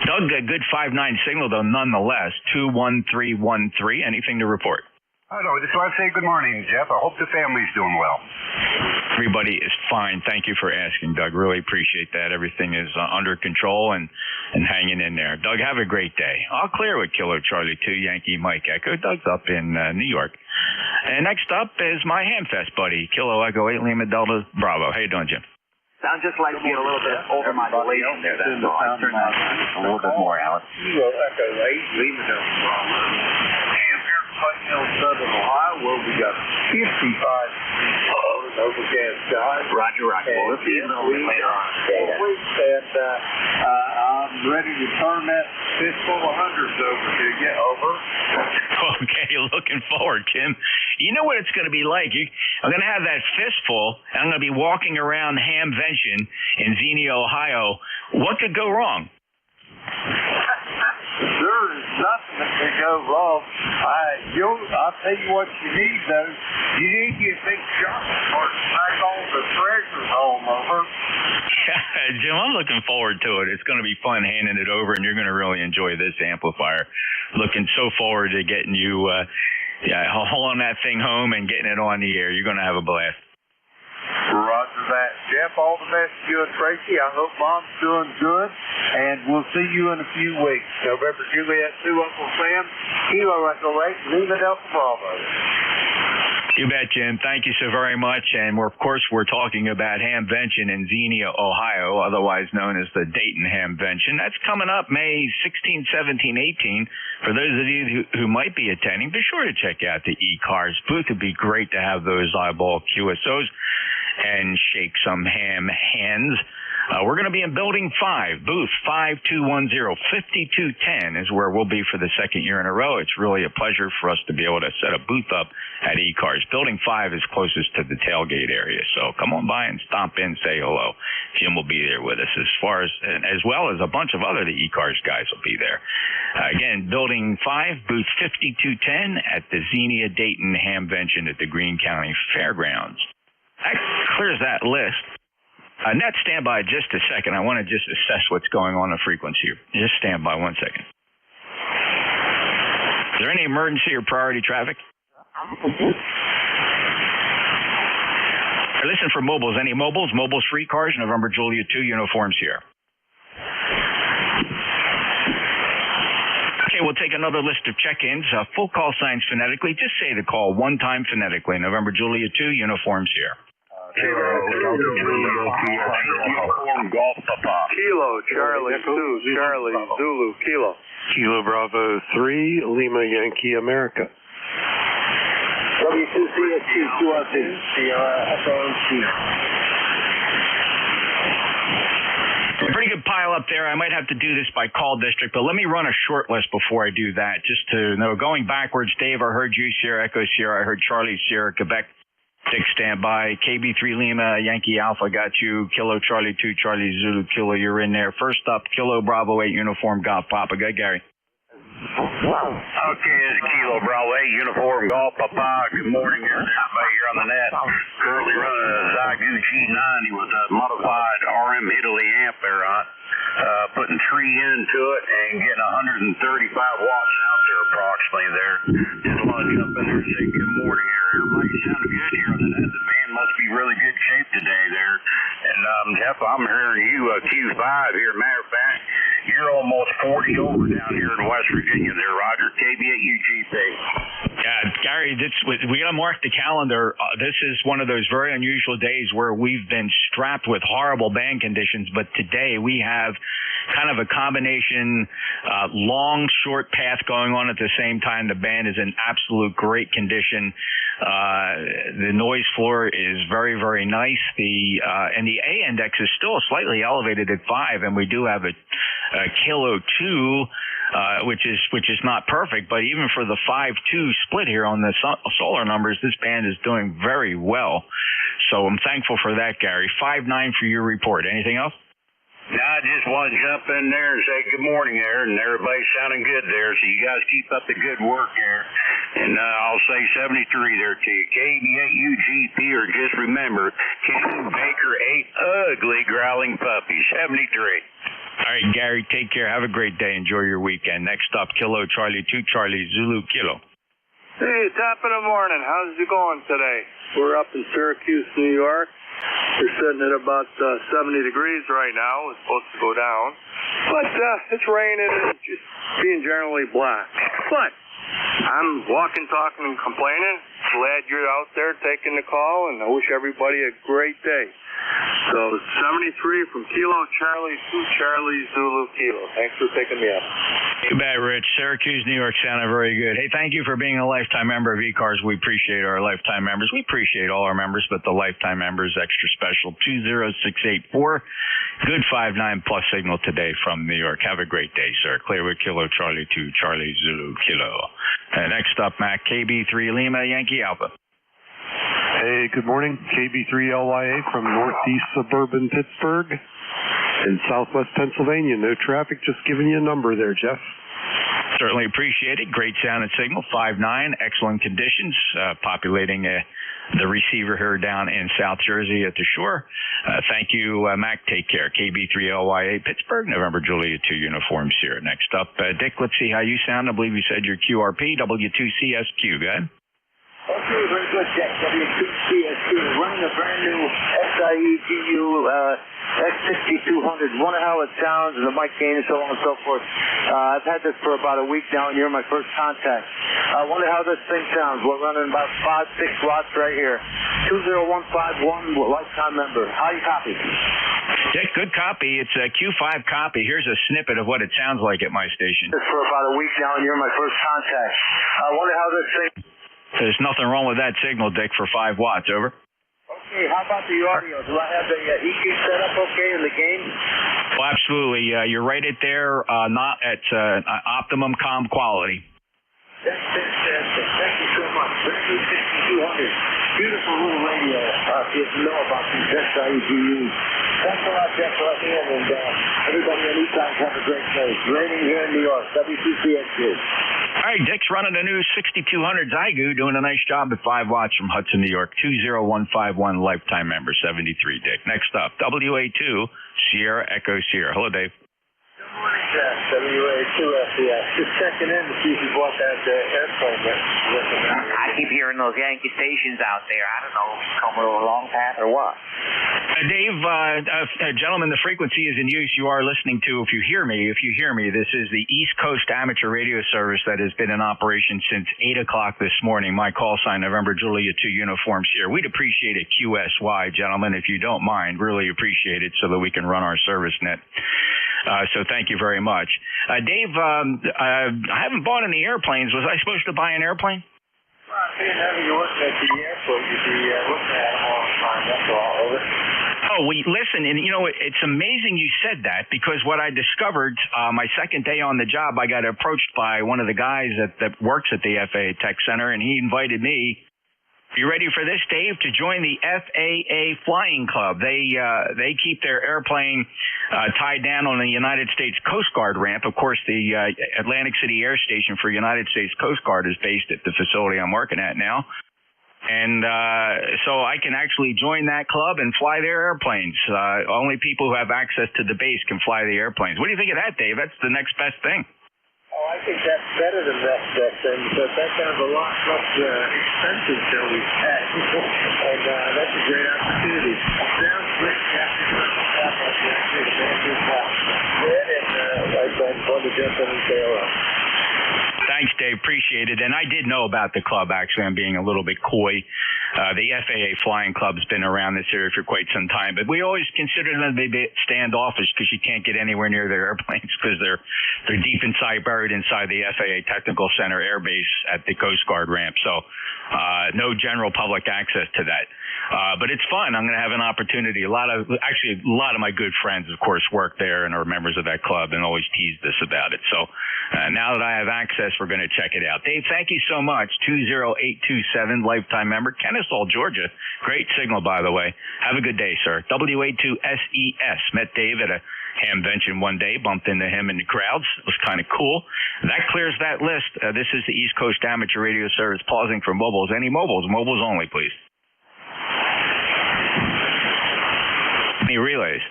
Doug, a good 5-9 signal, though, nonetheless. 21313. Anything to report? I know. Just want to say good morning, Jeff. I hope the family's doing well. Everybody is fine. Thank you for asking, Doug. Really appreciate that. Everything is under control and hanging in there. Doug, have a great day. I'll clear with Kilo Charlie 2, Yankee Mike Echo. Doug's up in New York. And next up is my Hamfest buddy, Kilo Echo 8 Lima Delta Bravo. How you doing, Jim? Sounds just like you get a little bit over modulation there. That's all. I turned that on a little bit more, Alan. Kilo Echo 8 Lima Delta Bravo. Clayton Hill, Southern Ohio, where we got 55 overcast skies. Roger. We'll see you a little bit later on. And I'm ready to turn that fistful of hundreds over to you. Over. Okay, looking forward, Tim. You know what it's going to be like. I'm going to have that fistful, and I'm going to be walking around Hamvention in Xenia, Ohio. What could go wrong? There is nothing that can go wrong. I'll tell you what you need, though. You need your big shot or take all the treasures home over. Jim, I'm looking forward to it. It's going to be fun handing it over, and you're going to really enjoy this amplifier. Looking so forward to getting you hauling that thing home and getting it on the air. You're going to have a blast. Roger that. Jeff, all the best to you and Tracy. I hope Mom's doing good, and we'll see you in a few weeks. November Juliet 2, Uncle Sam, Kilo Echo 8, Lima Delta Bravo. You bet, Jim. Thank you so very much. And we're talking about Hamvention in Xenia, Ohio, otherwise known as the Dayton Hamvention. That's coming up May 16, 17, 18. For those of you who might be attending, be sure to check out the ECARS booth. It'd be great to have those eyeball QSOs and shake some ham hands. We're going to be in Building 5, booth 5210. 5210 is where we'll be for the second year in a row. It's really a pleasure for us to be able to set a booth up at ECARS. Building 5 is closest to the tailgate area, so come on by and stop in, say hello. Jim will be there with us, as well as a bunch of other the ECARS guys will be there. Again, Building 5, booth 5210 at the Xenia Dayton Hamvention at the Greene County Fairgrounds. That clears that list. Net, stand by just a second. I want to just assess what's going on the frequency. Just stand by 1 second. Is there any emergency or priority traffic? Listen for mobiles. Any mobiles? Mobiles for ECARS, November Juliet 2, uniforms here. Okay, we'll take another list of check-ins. Full call signs phonetically. Just say the call one time phonetically. November Juliet 2, uniforms here. Kilo Charlie 2, Charlie Zulu Kilo. Kilo Bravo 3, Lima Yankee America. W2C at 2 QRC. dial up there. I might have to do this by call district, but let me run a short list before I do that, just to know. Going backwards, Dave, I heard you, Sierra Echo Sierra. I heard Charlie Sierra, Quebec. Dick, stand by. KB3 Lima, Yankee Alpha, got you. Kilo Charlie 2, Charlie Zulu Kilo, you're in there. First up, Kilo Bravo 8, Uniform Golf Papa. Good, Gary. Okay, it's Kilo Bravo 8, Uniform Golf Papa. Good morning, everybody here on the net. Currently running a Zygu G90 with a modified RM Italy amp there on it. Putting 3 into it and getting 135 watts out there approximately there. Just want to jump in there and say good morning here. Everybody sounded good here on the net. The band must be really good shape today there. And Jeff, I'm hearing you Q5 here. Matter of fact, you're almost 40 over down here in West Virginia there, Roger. KB8UGP. Yeah, Gary, we got to mark the calendar. This is one of those very unusual days where we've been strapped with horrible band conditions, but today we have kind of a combination long, short path going on at the same time. The band is in absolute great condition. The noise floor is very, very nice. And the A index is still slightly elevated at 5, and we do have a Kilo 2, which is not perfect, but even for the 5-2 split here on the solar numbers, this band is doing very well. So I'm thankful for that, Gary. 5-9 for your report. Anything else? No, I just want to jump in there and say good morning there, and everybody's sounding good there, so you guys keep up the good work there. And I'll say 73 there to you. KB8UGP, or just remember, King Baker 8 ugly growling puppies. 73. All right, Gary, take care. Have a great day. Enjoy your weekend. Next up, Kilo Charlie 2, Charlie Zulu Kilo. Hey, top of the morning. How's it going today? We're up in Syracuse, New York. We're sitting at about 70 degrees right now. It's supposed to go down. But it's raining and just being generally black. But I'm walking, talking, and complaining. Glad you're out there taking the call, and I wish everybody a great day. So 73 from Kilo Charlie 2, Charlie Zulu Kilo. Thanks for picking me up. Too bad, Rich. Syracuse, New York sounded very good. Hey, thank you for being a lifetime member of ECARS. We appreciate our lifetime members. We appreciate all our members, but the lifetime members extra special. 20684. Good 5-9 plus signal today from New York. Have a great day, sir. Clearwood Kilo Charlie 2, Charlie Zulu Kilo. Next up, Mac KB3 Lima Yankee Alpha. Hey, good morning. KB3LYA from northeast suburban Pittsburgh in southwest Pennsylvania. No traffic, just giving you a number there, Jeff. Certainly appreciate it. Great sound and signal. 5-9, excellent conditions. Populating the receiver here down in South Jersey at the shore. Thank you, Mac. Take care. KB3LYA Pittsburgh, November Juliet 2 Uniform Sierra. Next up, Dick, let's see how you sound. I believe you said your QRP, W2CSQ. Go ahead. Okay, very good, Jack. W2CSQ running a brand new SIEGU X6200. Wonder how it sounds, and the mic gain, and so on and so forth. I've had this for about a week now, and you're my first contact. I wonder how this thing sounds. We're running about 5-6 watts right here. 20151, lifetime member. How you copy? Dick, good copy. It's a Q5 copy. Here's a snippet of what it sounds like at my station. This for about a week now, and you're my first contact. I wonder how this thing... There's nothing wrong with that signal, Dick, for 5 watts. Over. Okay, how about the audio? Do I have the EQ set up okay in the game? Well, absolutely. You're right at there, not at optimum comm quality. That's fantastic. Thank you so much. Brand new 6200. Beautiful little radio. If you know about these SIEGUs. Thanks a lot, Jeff, for letting me in. And everybody on E-Times have a great day. Raining here in New York. W2CSQ. All right, Dick's running a new 6200 Zygu, doing a nice job at 5 watts from Hudson, New York. 20151 lifetime member, 73, Dick. Next up, WA2 Sierra Echo Sierra. Hello, Dave. Good morning, Jeff. WA2FDS. Just checking in to see if you bought that airplane yet. I keep hearing those Yankee stations out there. I don't know if it's coming over a long path or what. Dave, gentlemen, the frequency is in use. You are listening to, if you hear me, this is the East Coast Amateur Radio Service that has been in operation since 8 o'clock this morning. My call sign, November Juliet 2 Uniforms here. We'd appreciate a QSY, gentlemen, if you don't mind. Really appreciate it so that we can run our service net. So thank you very much. Dave, I haven't bought any airplanes. Was I supposed to buy an airplane? Well, whenever you're working at the airport, you'd be looking at them all the time. That's all. Over. Oh, listen, and it's amazing you said that, because what I discovered my second day on the job, I got approached by one of the guys that works at the FAA Tech Center, and he invited me. Are you ready for this, Dave? To join the FAA Flying Club. They keep their airplane tied down on the United States Coast Guard ramp. Of course, the Atlantic City Air Station for United States Coast Guard is based at the facility I'm working at now. And so I can actually join that club and fly their airplanes. Only people who have access to the base can fly the airplanes. What do you think of that, Dave? That's the next best thing. Oh, I think that's better than that thing, because that sounds a lot less expensive than we've had. And that's a great opportunity. Sounds great, Captain. I'd fun to jump in and say hello. Thanks, Dave. Appreciate it. And I did know about the club, actually. I'm being a little bit coy. The FAA Flying Club's been around this area for quite some time, but we always consider them to be standoffish because you can't get anywhere near their airplanes because they're deep inside, buried inside the FAA Technical Center Air Base at the Coast Guard ramp. So no general public access to that. But it's fun. I'm going to have an opportunity. A lot of my good friends, of course, work there and are members of that club and always tease us about it. So now that I have access, we're going to check it out. Dave, thank you so much. 20827, lifetime member. Kennesaw, Georgia. Great signal, by the way. Have a good day, sir. WA2SES. Met Dave at a hamvention one day, bumped into him in the crowds. It was kind of cool. That clears that list. This is the East Coast Amateur Radio Service pausing for mobiles. Any mobiles? Mobiles only, please. Any relays?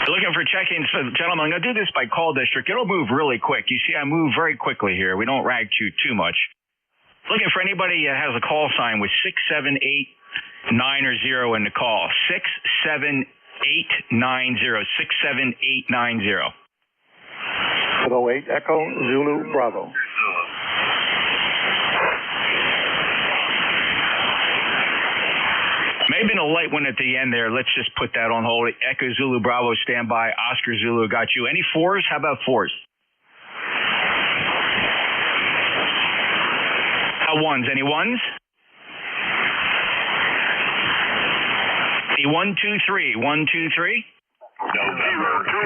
Looking for check-ins. So, gentlemen, I'm going to do this by call district. It'll move really quick. You see, I move very quickly here. We don't rag you too much. Looking for anybody that has a call sign with 67890 in the call. 67890. 67890. 08 Echo Zulu Bravo. Maybe a light one at the end there. Let's just put that on hold. Echo Zulu Bravo, stand by. Oscar Zulu got you. Any fours? How about fours? How ones? Any ones? Any 1, 2, 3? 1, 2, 3? November 3,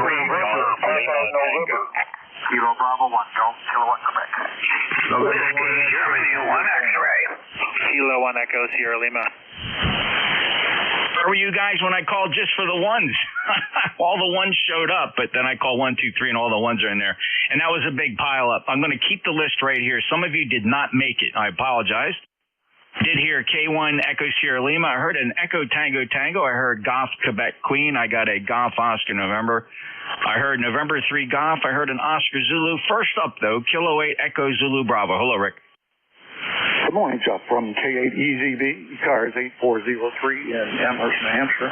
Kilo Bravo 1, Golf, Kilowatt, Quebec. Whiskey, Germany, 1 X-ray. Kilo 1 Echo, Sierra Lima. Where were you guys when I called just for the ones? All the ones showed up, but then I called 1, 2, 3, and all the ones are in there. And that was a big pile up. I'm going to keep the list right here. Some of you did not make it. I apologize. Did hear K1 Echo Sierra Lima. I heard an Echo Tango Tango. I heard Golf Quebec Queen. I got a Golf Oscar November. I heard November 3 Golf. I heard an Oscar Zulu. First up, though, Kilo 8 Echo Zulu Bravo. Hello, Rick. Good morning, Jeff, from K8EZB, ECARS 8403 in Amherst, New Hampshire.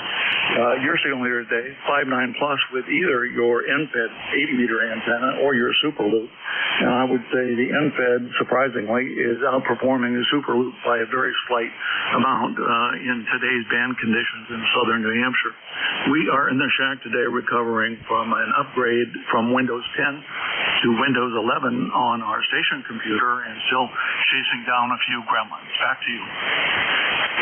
Your signal here today, 5.9 plus with either your NFED 80-meter antenna or your Super Loop. And I would say the NFED, surprisingly, is outperforming the Super Loop by a very slight amount in today's band conditions in southern New Hampshire. We are in the shack today recovering from an upgrade from Windows 10 to Windows 11 on our station computer and still chasing down a few gremlins. Back to you.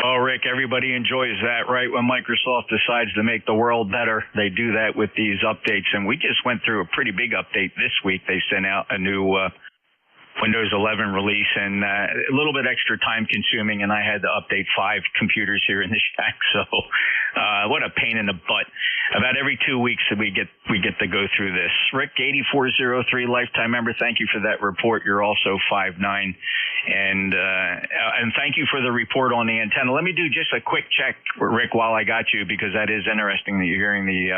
Oh, Rick, everybody enjoys that, right? When Microsoft decides to make the world better, they do that with these updates. And we just went through a pretty big update this week. They sent out a new Windows 11 release and a little bit extra time consuming, and I had to update 5 computers here in the shack. So what a pain in the butt. About every 2 weeks we get to go through this. Rick, 8403, lifetime member, thank you for that report. You're also 5'9", and thank you for the report on the antenna. Let me do just a quick check, Rick, while I got you, because that is interesting that you're hearing the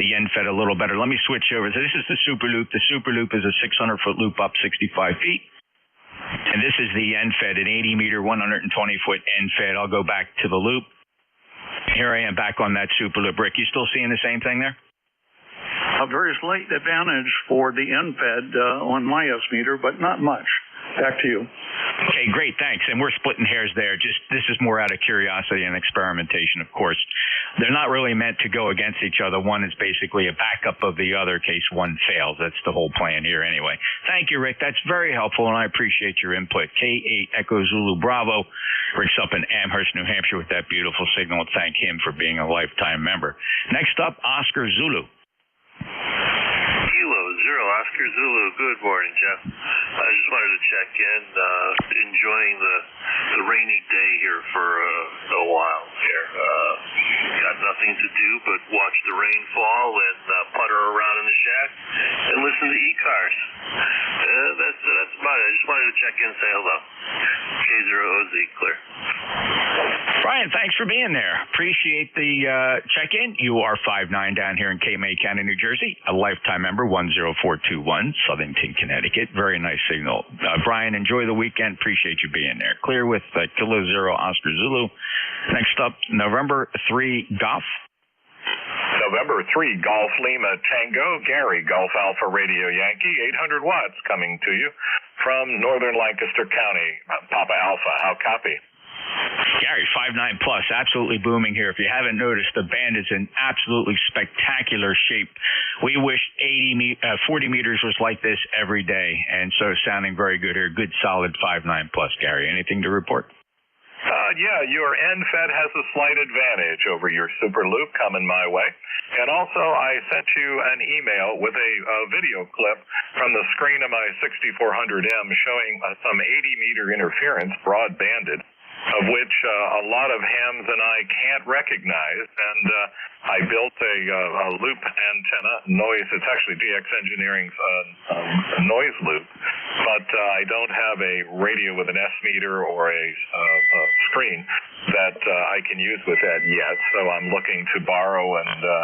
NFED a little better. Let me switch over. So this is the Super Loop. The Super Loop is a 600-foot loop up 65 feet. And this is the NFED, an 80-meter, 120-foot NFED. I'll go back to the loop. Here I am back on that Super Loop. Rick, you still seeing the same thing there? A very slight advantage for the NFED on my S-meter, but not much. Back to you. Okay, great, thanks. And we're splitting hairs there. Just this is more out of curiosity and experimentation, of course. they're not really meant to go against each other. One is basically a backup of the other in case one fails. That's the whole plan here anyway. Thank you, Rick. That's very helpful, and I appreciate your input. K8 Echo Zulu Bravo. Rick's up in Amherst, New Hampshire with that beautiful signal. Thank him for being a lifetime member. Next up, Oscar Zulu. Kilo Zero Oscar Zulu. Good morning, Jeff. I just wanted to check in. Enjoying the rainy day here for a while here. Got nothing to do but watch the rain fall and putter around in the shack and listen to ECARS. That's about it. I just wanted to check in and say hello. K0OZ, clear. Brian, thanks for being there. Appreciate the check-in. You are 5'9" down here in Cape May County, New Jersey. A lifetime member, 10421, Southington, Connecticut. Very nice signal. Brian, enjoy the weekend. Appreciate you being there. Clear with Kilo Zero Oscar Zulu. Next up, November 3 Golf. November 3 Golf Lima Tango, Gary Golf Alpha Radio Yankee, 800 watts coming to you from northern Lancaster County. Papa Alpha, how copy? Gary, 5'9 plus, absolutely booming here. If you haven't noticed, the band is in absolutely spectacular shape. We wish 40 meters was like this every day, and so sounding very good here. Good, solid 5'9 plus, Gary. Anything to report? Yeah, your NFET has a slight advantage over your Super Loop coming my way. And also, I sent you an email with a video clip from the screen of my 6400M showing some 80-meter interference, broad-banded, of which a lot of hams and I can't recognize. And I built a loop antenna, noise. It's actually DX Engineering's noise loop, but I don't have a radio with an S meter or a screen that I can use with that yet. So I'm looking to borrow and a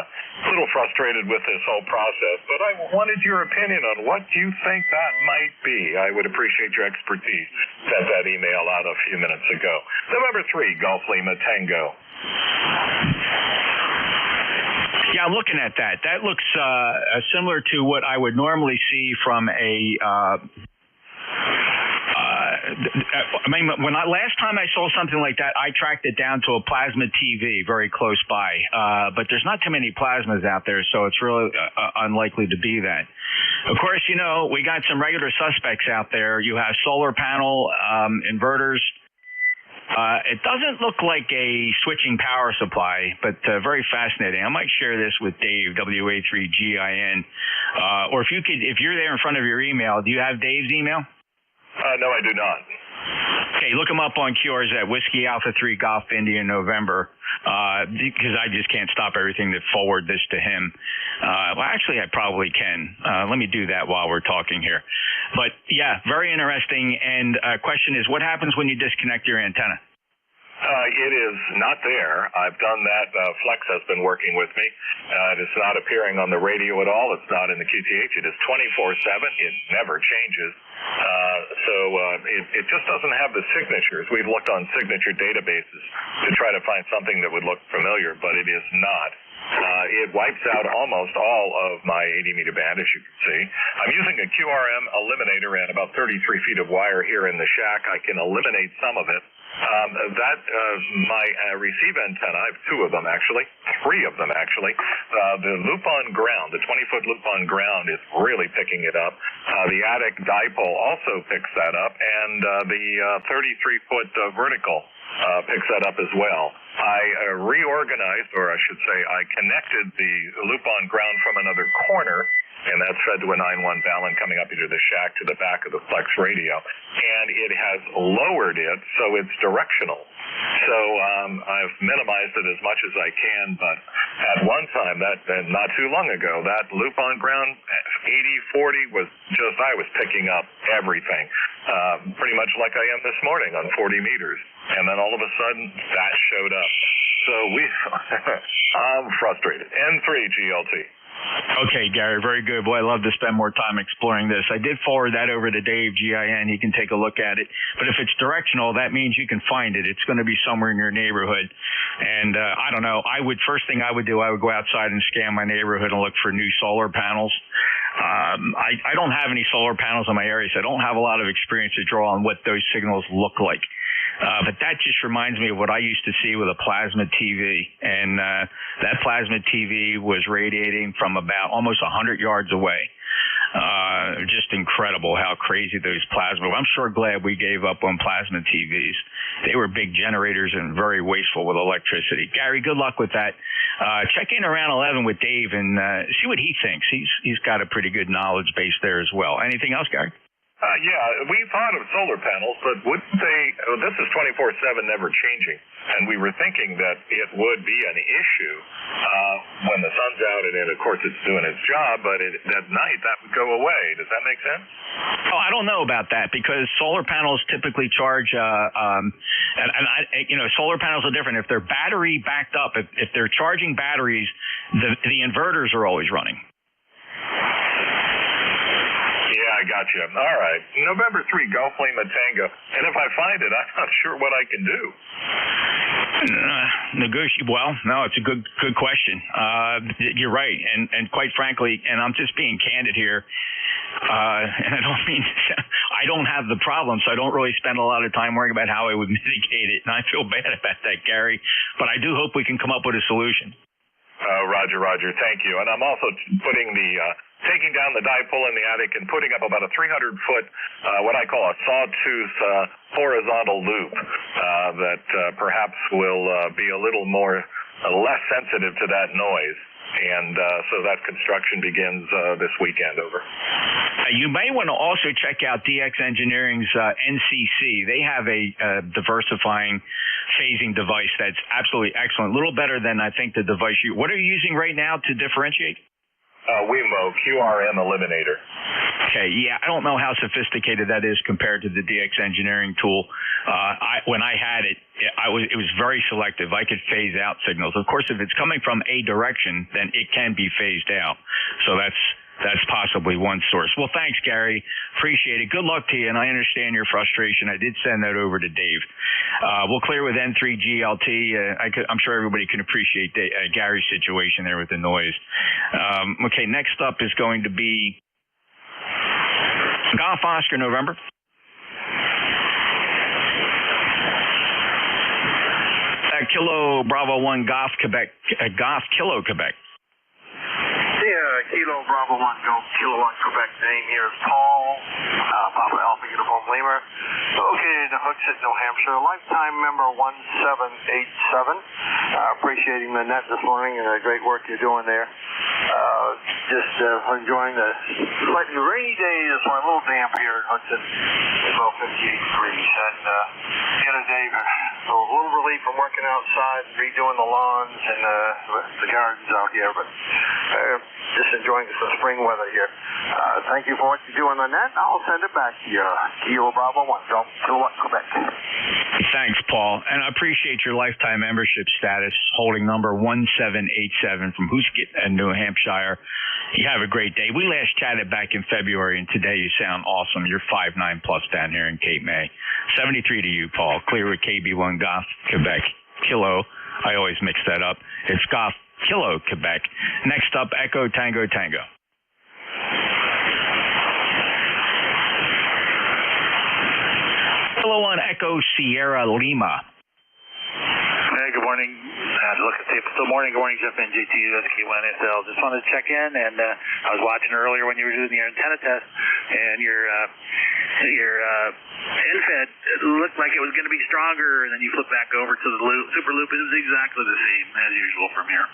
little frustrated with this whole process. But I wanted your opinion on what you think that might be. I would appreciate your expertise. Sent that email out a few minutes ago. November 3, Golf Lima Tango. Yeah, I'm looking at that. That looks similar to what I would normally see from a last time I saw something like that, I tracked it down to a plasma TV very close by. But there's not too many plasmas out there, so it's really unlikely to be that. Of course, we got some regular suspects out there. You have solar panel, inverters. It doesn't look like a switching power supply, but very fascinating. I might share this with Dave, WA3GIN. Or if you're there in front of your email, do you have Dave's email? No, I do not. Okay, look him up on QRZ, Whiskey Alpha 3 Golf India November, because I just can't stop everything to forward this to him. Well, actually, I probably can. Let me do that while we're talking here. But, yeah, very interesting. And question is, what happens when you disconnect your antenna? It is not there. I've done that. Flex has been working with me. It is not appearing on the radio at all. It's not in the QTH. It is 24/7. It never changes. It just doesn't have the signatures. We've looked on signature databases to try to find something that would look familiar, but it is not. It wipes out almost all of my 80-meter band, as you can see. I'm using a QRM eliminator and about 33 feet of wire here in the shack. I can eliminate some of it. My receive antenna, I have three of them actually. The loop on ground, the 20-foot loop on ground is really picking it up. The attic dipole also picks that up, and the 33-foot vertical picks that up as well. I reorganized, or I should say I connected the loop on ground from another corner, and that's fed to a 9-1 balun coming up into the shack to the back of the Flex radio. And it has lowered it, so it's directional. So I've minimized it as much as I can, but at one time, not too long ago, that loop on ground 80-40 was just, I was picking up everything, pretty much like I am this morning on 40 meters. And then all of a sudden, that showed up. So I'm frustrated. N3 GLT. Okay, Gary, very good. Boy, I love to spend more time exploring this. I did forward that over to Dave, GIN. He can take a look at it. But if it's directional, that means you can find it. It's going to be somewhere in your neighborhood. And I don't know. First thing I would do, I would go outside and scan my neighborhood and look for new solar panels. I don't have any solar panels in my area, so I don't have a lot of experience to draw on what those signals look like. But that just reminds me of what I used to see with a plasma TV. And that plasma TV was radiating from about almost 100 yards away. Just incredible how crazy those plasma were. I'm sure glad we gave up on plasma TVs. They were big generators and very wasteful with electricity. Gary, good luck with that. Check in around 11 with Dave and see what he thinks. He's got a pretty good knowledge base there as well. Anything else, Gary? Yeah, we thought of solar panels, but wouldn't they, this is 24/7 never changing, and we were thinking that it would be an issue when the sun's out, and then, of course, it's doing its job, but at night that would go away. Does that make sense? Oh, I don't know about that because solar panels typically charge, solar panels are different. If they're battery backed up, if they're charging batteries, the inverters are always running. Yeah, I got you. All right. November 3, Golf Lima Tango. And if I find it, I'm not sure what I can do. Well, no, it's a good question. You're right. And quite frankly, and I'm just being candid here, and I don't have the problem, so I don't really spend a lot of time worrying about how I would mitigate it. And I feel bad about that, Gary. But I do hope we can come up with a solution. Roger. Thank you. And I'm also putting taking down the dipole in the attic and putting up about a 300-foot, what I call a sawtooth horizontal loop that perhaps will be a little less sensitive to that noise. And so that construction begins this weekend. Over. You may want to also check out DX Engineering's NCC. They have a diversifying phasing device that's absolutely excellent. A little better than I think the device what are you using right now to differentiate? Wemo QRM Eliminator. Okay, yeah, I don't know how sophisticated that is compared to the DX Engineering tool. When I had it, it was very selective. I could phase out signals. Of course, if it's coming from a direction, then it can be phased out. So that's possibly one source. Well, thanks, Gary. Appreciate it. Good luck to you, and I understand your frustration. I did send that over to Dave. We'll clear with N3GLT. I'm sure everybody can appreciate Gary's situation there with the noise. Okay, next up is going to be Golf Oscar November. Kilo Bravo 1 Golf Quebec. Golf Kilo Quebec. Kilo Bravo 1 Golf Kilowatt Quebec. Name here is Paul, Papa Alpha Uniform Lima. Located in Hooksett, New Hampshire. Lifetime member 1787. Appreciating the net this morning and the great work you're doing there. Just enjoying the slightly rainy day this morning. A little damp here in Hooksett. About 58 degrees. And the other day, a little relief from working outside, redoing the lawns and the gardens out here. But just enjoying some spring weather here. Thank you for what you do on the net. I'll send it back to you. Kilo Bravo 1 Golf Kilowatt Quebec. Thanks, Paul. And I appreciate your lifetime membership status, holding number 1787 from Hooskett in New Hampshire. You have a great day. We last chatted back in February, and today you sound awesome. You're 5'9" plus down here in Cape May. 73 to you, Paul. Clear with KB1 Golf Quebec Kilo. I always mix that up. It's Golf Kilo Quebec. Next up, Echo Tango Tango. Kilo 1 Echo Sierra Lima. Hey, good morning. Look at see if it's still morning. Good morning, Jeff and JT, SK1SL. Just wanted to check in, and I was watching earlier when you were doing your antenna test, and your NFED looked like it was going to be stronger, and then you flip back over to the super loop, and it's exactly the same as usual from here.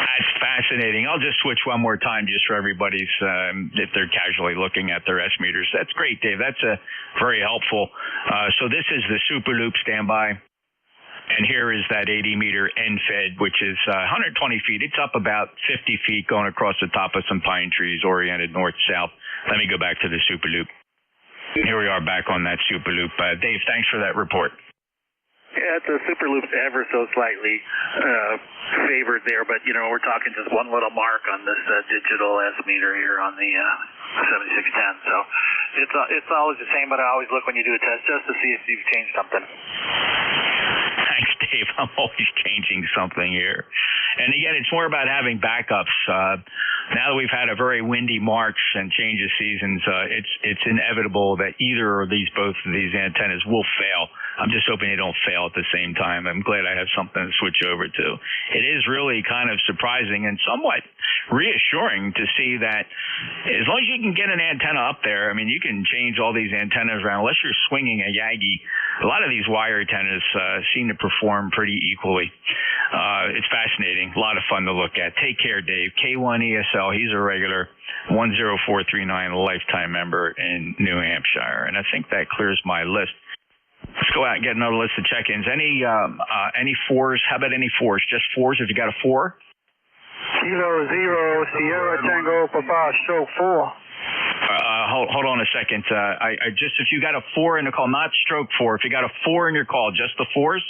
That's fascinating. I'll just switch one more time just for everybody's, if they're casually looking at their S meters. That's great, Dave. That's very helpful. So this is the super loop standby. And here is that 80-meter NFED, which is 120 feet. It's up about 50 feet going across the top of some pine trees oriented north-south. Let me go back to the super loop. Here we are back on that super loop. Dave, thanks for that report. Yeah, the super loop's ever so slightly favored there, but, we're talking just one little mark on this digital S meter here on the 7610. So it's always the same, but I always look when you do a test just to see if you've changed something. Thanks, Dave. I'm always changing something here. And again, it's more about having backups. Now that we've had a very windy March and change of seasons, it's inevitable that both of these antennas will fail. I'm just hoping they don't fail at the same time. I'm glad I have something to switch over to. It is really kind of surprising and somewhat reassuring to see that as long as you can get an antenna up there, I mean, you can change all these antennas around. Unless you're swinging a Yagi, a lot of these wire antennas seem to perform pretty equally. It's fascinating. A lot of fun to look at. Take care, Dave. K1 ESL, he's a regular 10439, a lifetime member in New Hampshire. And I think that clears my list. Let's go out and get another list of check-ins. Any fours? How about any fours? Just fours if you got a 4? Kilo 0, Sierra Tango, Papa, stroke 4. Hold on a second. I just, if you got a 4 in the call, not stroke 4. If you got a 4 in your call, just the 4s?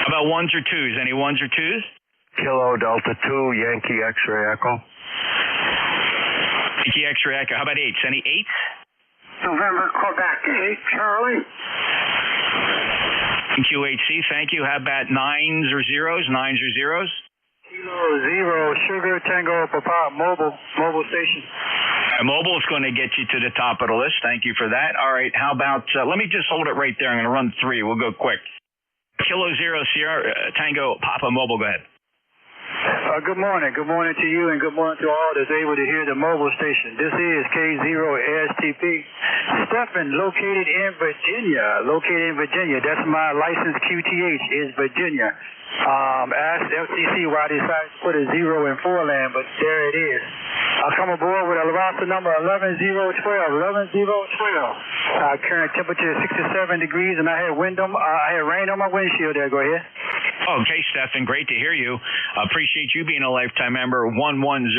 How about 1s or 2s? Any 1s or 2s? Kilo Delta 2, Yankee X-ray Echo. Yankee X-ray Echo. How about 8s? Any 8s? November, Quebec, 8, Charlie. QHC, thank you. How about 9s or 0s? 9s or 0s? Kilo 0, Sugar Tango, Papa, mobile station. Mobile is going to get you to the top of the list. Thank you for that. All right, how about, let me just hold it right there. I'm going to run 3. We'll go quick. Kilo 0, Sierra Tango, Papa, mobile, go ahead. Good morning. Good morning to you and good morning to all that's able to hear the mobile station. This is K0STP. Stephen, located in Virginia. That's my license QTH is Virginia. Asked FCC why they decided to put a 0 in 4 land, but there it is. I come aboard with a roster number 11012. Current temperature is 67 degrees, and I had rain on my windshield there. Go ahead. Okay, Stephen, great to hear you. Appreciate you being a lifetime member. 11012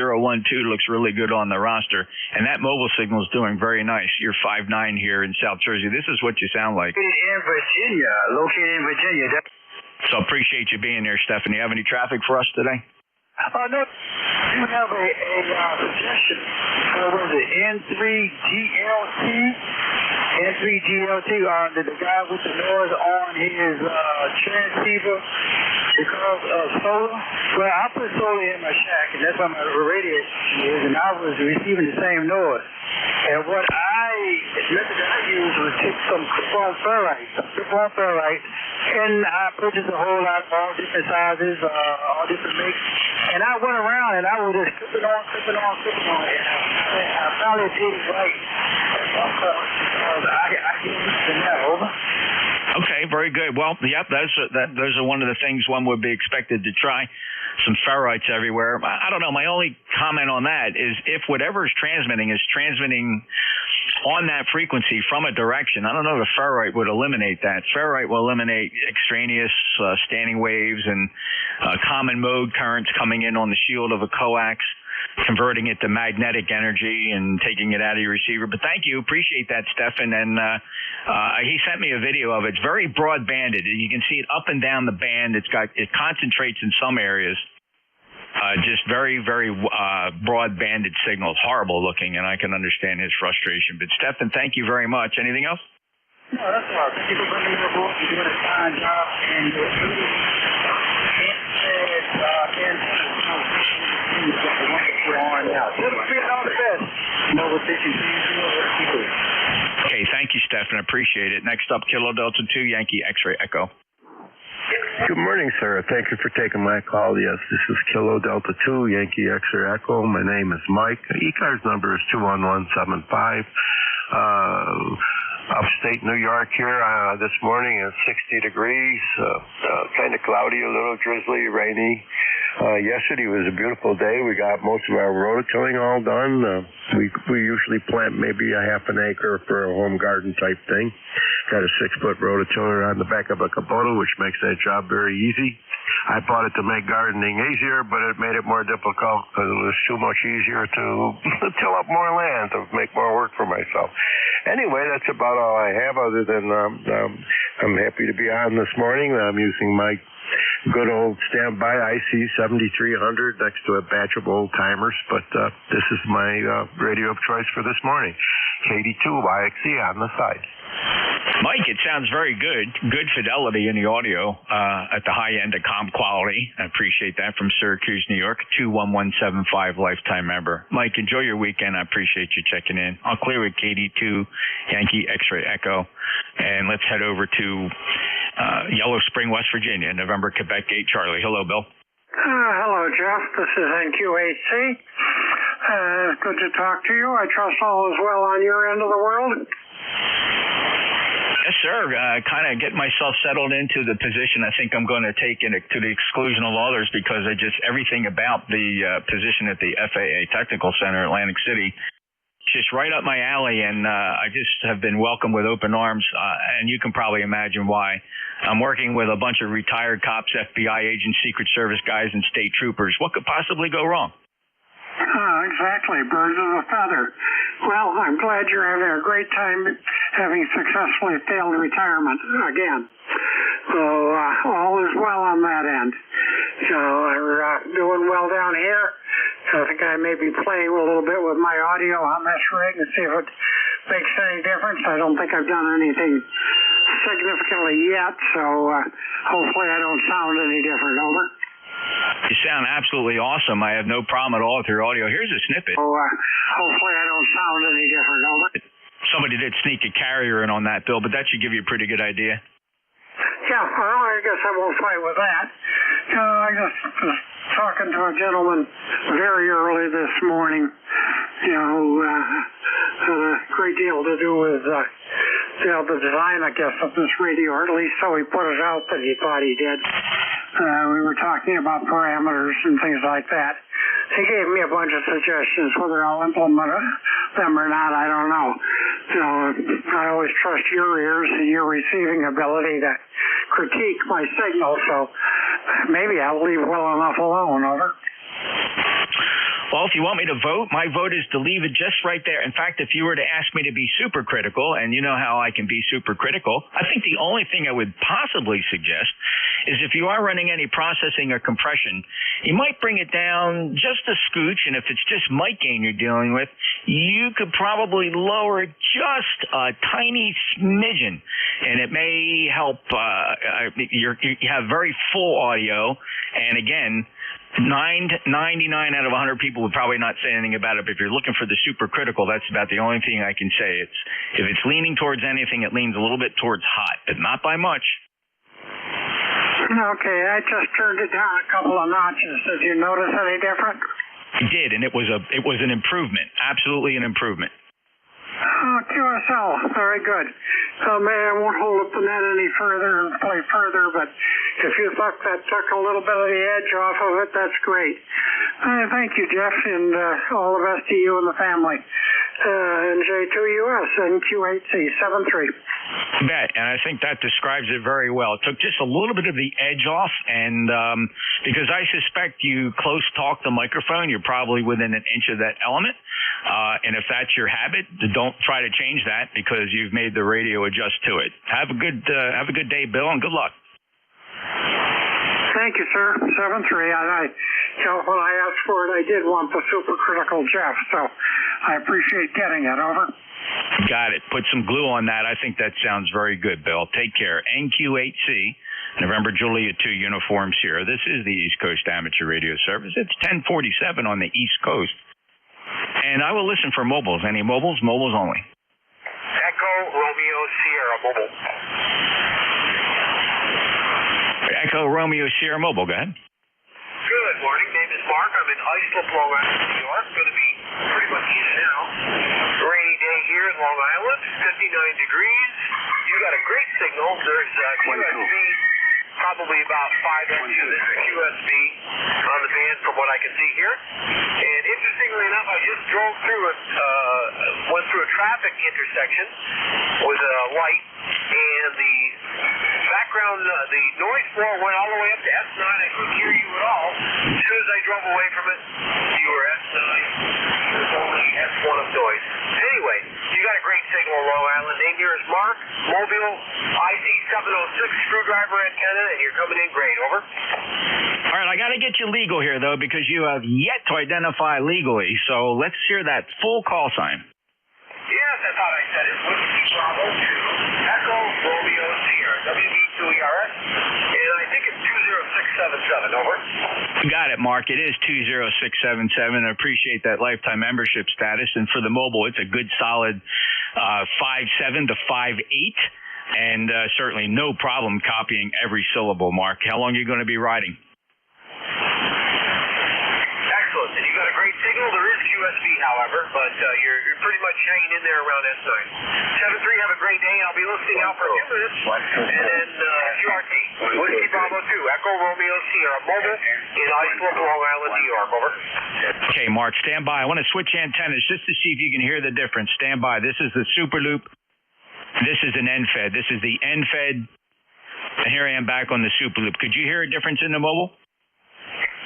looks really good on the roster, and that mobile signal is doing very nice. You're 5'9" here in South Jersey. This is what you sound like. Located in Virginia. So appreciate you being there, Stephen. You have any traffic for us today? No. You have a suggestion. Was it N3GLT? N3GLT, the guy with the noise on his transceiver because of solar. Well, I put solar in my shack, and that's why my radio is, and I was receiving the same noise. And the method that I used was take some clip-on ferrite, and I purchased a whole lot of all different sizes, all different makes, and I went around and I was just clipping on, and I finally did it right. I get used to that, over. Okay, very good. Well, yep, those are one of the things one would be expected to try. Some ferrites everywhere. I don't know. My only comment on that is if whatever is transmitting on that frequency from a direction, I don't know if a ferrite would eliminate that. Ferrite will eliminate extraneous standing waves and common mode currents coming in on the shield of a coax, converting it to magnetic energy and taking it out of your receiver. But thank you. Appreciate that, Stefan. And he sent me a video of it. It's very broad banded. You can see it up and down the band. It concentrates in some areas. Just very, very broad banded signals. Horrible looking, and I can understand his frustration. But Stefan, thank you very much. Anything else? No, that's all right. Thank you for bringing me aboard. You're doing a fine job. And you're Okay, thank you, Stefan. Appreciate it. Next up, Kilo Delta 2, Yankee X-ray Echo. Good morning, sir. Thank you for taking my call. Yes, this is Kilo Delta 2, Yankee X-ray Echo. My name is Mike. ECARS number is 21175. Upstate New York here. This morning it's 60 degrees, kind of cloudy, a little drizzly, rainy. Yesterday was a beautiful day. We got most of our rototilling all done. We usually plant maybe a half an acre for a home garden type thing. Got a 6-foot rototiller on the back of a Kubota, which makes that job very easy. I bought it to make gardening easier, but it made it more difficult because it was too much easier to till up more land, to make more work for myself. Anyway, that's about all I have, other than I'm happy to be on this morning. I'm using my good old standby IC 7300 next to a batch of old timers, but this is my radio of choice for this morning. KD2 YXE on the side. Mike, it sounds very good. Good fidelity in the audio at the high end of comm quality. I appreciate that from Syracuse, New York, 21175 lifetime member. Mike, enjoy your weekend. I appreciate you checking in. I'll clear with KD2 Yankee X-Ray Echo. And let's head over to Yellow Spring, West Virginia, November Quebec 8 Charlie. Hello, Bill. Hello, Jeff. This is NQHC. Good to talk to you. I trust all is well on your end of the world. Yes, sir. Kind of getting myself settled into the position I think I'm going to take to the exclusion of others because everything about the position at the FAA Technical Center, Atlantic City, just right up my alley, and I just have been welcomed with open arms, and you can probably imagine why. I'm working with a bunch of retired cops, FBI agents, Secret Service guys, and state troopers. What could possibly go wrong? Exactly. Birds of a feather. Well, I'm glad you're having a great time having successfully failed retirement again. So all is well on that end. So we're doing well down here. I think I may be playing a little bit with my audio on this rig and see if it makes any difference. I don't think I've done anything significantly yet, so hopefully I don't sound any different. Over. You sound absolutely awesome. I have no problem at all with your audio. Here's a snippet. Hopefully I don't sound any different. Over. Somebody did sneak a carrier in on that, Bill, but that should give you a pretty good idea. Yeah, well, I guess I won't fight with that. I just was talking to a gentleman very early this morning, who had a great deal to do with, the design, I guess, of this radio, or at least so he put it out that he thought he did. We were talking about parameters and things like that. He gave me a bunch of suggestions. Whether I'll implement them or not, I don't know. I always trust your ears and your receiving ability to critique my signal, so maybe I'll leave well enough alone. Over. Well, if you want me to vote, my vote is to leave it just right there. In fact, if you were to ask me to be super critical, and you know how I can be super critical, I think the only thing I would possibly suggest is if you are running any processing or compression, you might bring it down just a scooch, and if it's just mic gain you're dealing with, you could probably lower it just a tiny smidgen, and it may help. You have very full audio, and again, 99 out of 100 people would probably not say anything about it, but if you're looking for the super critical, that's about the only thing I can say. If it's leaning towards anything, it leans a little bit towards hot, but not by much. Okay, I just turned it down a couple of notches. Did you notice any different? I did, and it was an improvement, absolutely an improvement. QSL, very good. I won't hold up the net any further and play further, but if you thought that took a little bit of the edge off of it, that's great. Thank you, Jeff, and all the best to you and the family. NJ2US and Q8C73. You bet, and I think that describes it very well. It took just a little bit of the edge off, and because I suspect you close talk the microphone, you're probably within an inch of that element. And if that's your habit, don't try to change that because you've made the radio adjust to it. Have a good day, Bill, and good luck. Thank you, sir. 7-3. When I asked for it, I did want the supercritical Jeff, so I appreciate getting it. Over. Got it. Put some glue on that. I think that sounds very good, Bill. Take care. NQ8C, November Juliet 2 Uniform Sierra. This is the East Coast Amateur Radio Service. It's 1047 on the East Coast. And I will listen for mobiles. Any mobiles? Mobiles only. Echo Romeo Sierra Mobile. Echo Romeo Sierra Mobile. Go ahead. Good morning. Name is Mark. I'm in Islip, Long Island, New York. Going to be pretty much in and out. Rainy day here in Long Island. 59 degrees. You got a great signal. There's QSB, probably about 5 inches of QSB on the band from what I can see here. And interestingly enough, I just drove through went through a traffic intersection with a light, and the background, the noise floor went all the way up to S9. I couldn't hear you at all. As soon as I drove away from it, you were S9. There's only S1 of noise. Anyway, you got a great signal in Long Island. Name here is Mark. Mobile IC706 screwdriver antenna, and you're coming in great. Over. All right, I got to get you legal here, though, because you have yet to identify legally. So let's hear that full call sign. Yes, I thought I said it. Whiskey Bravo 2, Echo You got it, Mark. It is 20677. I appreciate that lifetime membership status. And for the mobile, it's a good solid 5.7 to 5.8. And certainly no problem copying every syllable, Mark. How long are you going to be riding? Excellent. And you got a great signal. There is QSB, however, but you're pretty much hanging in there around S9. 7-3, have a great day. I'll be listening out for a few minutes. And then QRT, Whiskey Bravo 2, Echo Romeo Sierra Mobile in Islip, Long Island, New York. Over. Okay, Mark, stand by. I want to switch antennas just to see if you can hear the difference. Stand by. This is the Super Loop. This is an NFED. This is the NFED. And here I am back on the Super Loop. Could you hear a difference in the mobile?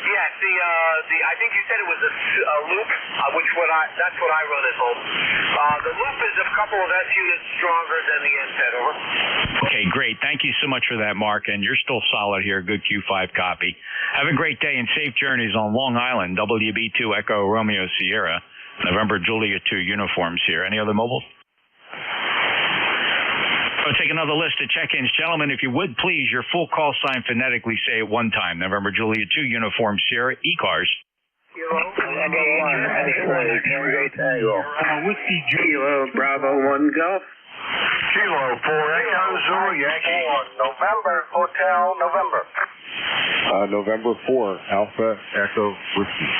Yes, I think you said it was a loop, that's what I run at home. The loop is a couple of S units stronger than the NFED, over. Okay, great. Thank you so much for that, Mark. And you're still solid here. Good Q5 copy. Have a great day and safe journeys on Long Island. WB2 Echo Romeo Sierra, November Juliet 2 uniforms here. Any other mobiles? I'll take another list of check-ins. Gentlemen, if you would, please, your full call sign phonetically say it one time. November Juliet 2 uniform Sierra, ECARS. Whiskey Kilo Bravo 1 Golf. Kilo 4 Echo Zulu Yankee. November Hotel November. November 4 Alpha Echo Whiskey.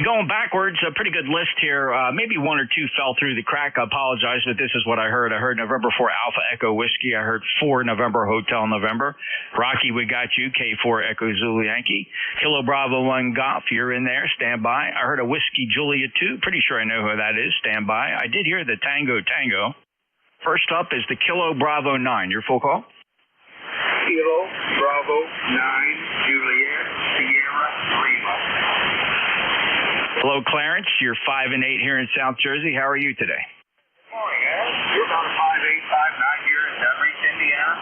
Going backwards, a pretty good list here. Maybe one or two fell through the crack. I apologize, but this is what I heard. I heard November 4 Alpha Echo Whiskey. I heard 4 November Hotel November. Rocky, we got you. K4 Echo Zulu Yankee. Kilo Bravo 1 Golf, you're in there. Stand by. I heard a Whiskey Juliet 2. Pretty sure I know who that is. Stand by. I did hear the Tango Tango. First up is the Kilo Bravo 9. Your full call? Kilo Bravo 9 Juliet Sierra Lima. Hello, Clarence. You're 5 and 8 here in South Jersey. How are you today? Good morning, Ed. You're about a 5.8, 5.9 here in Dumfries, Indiana.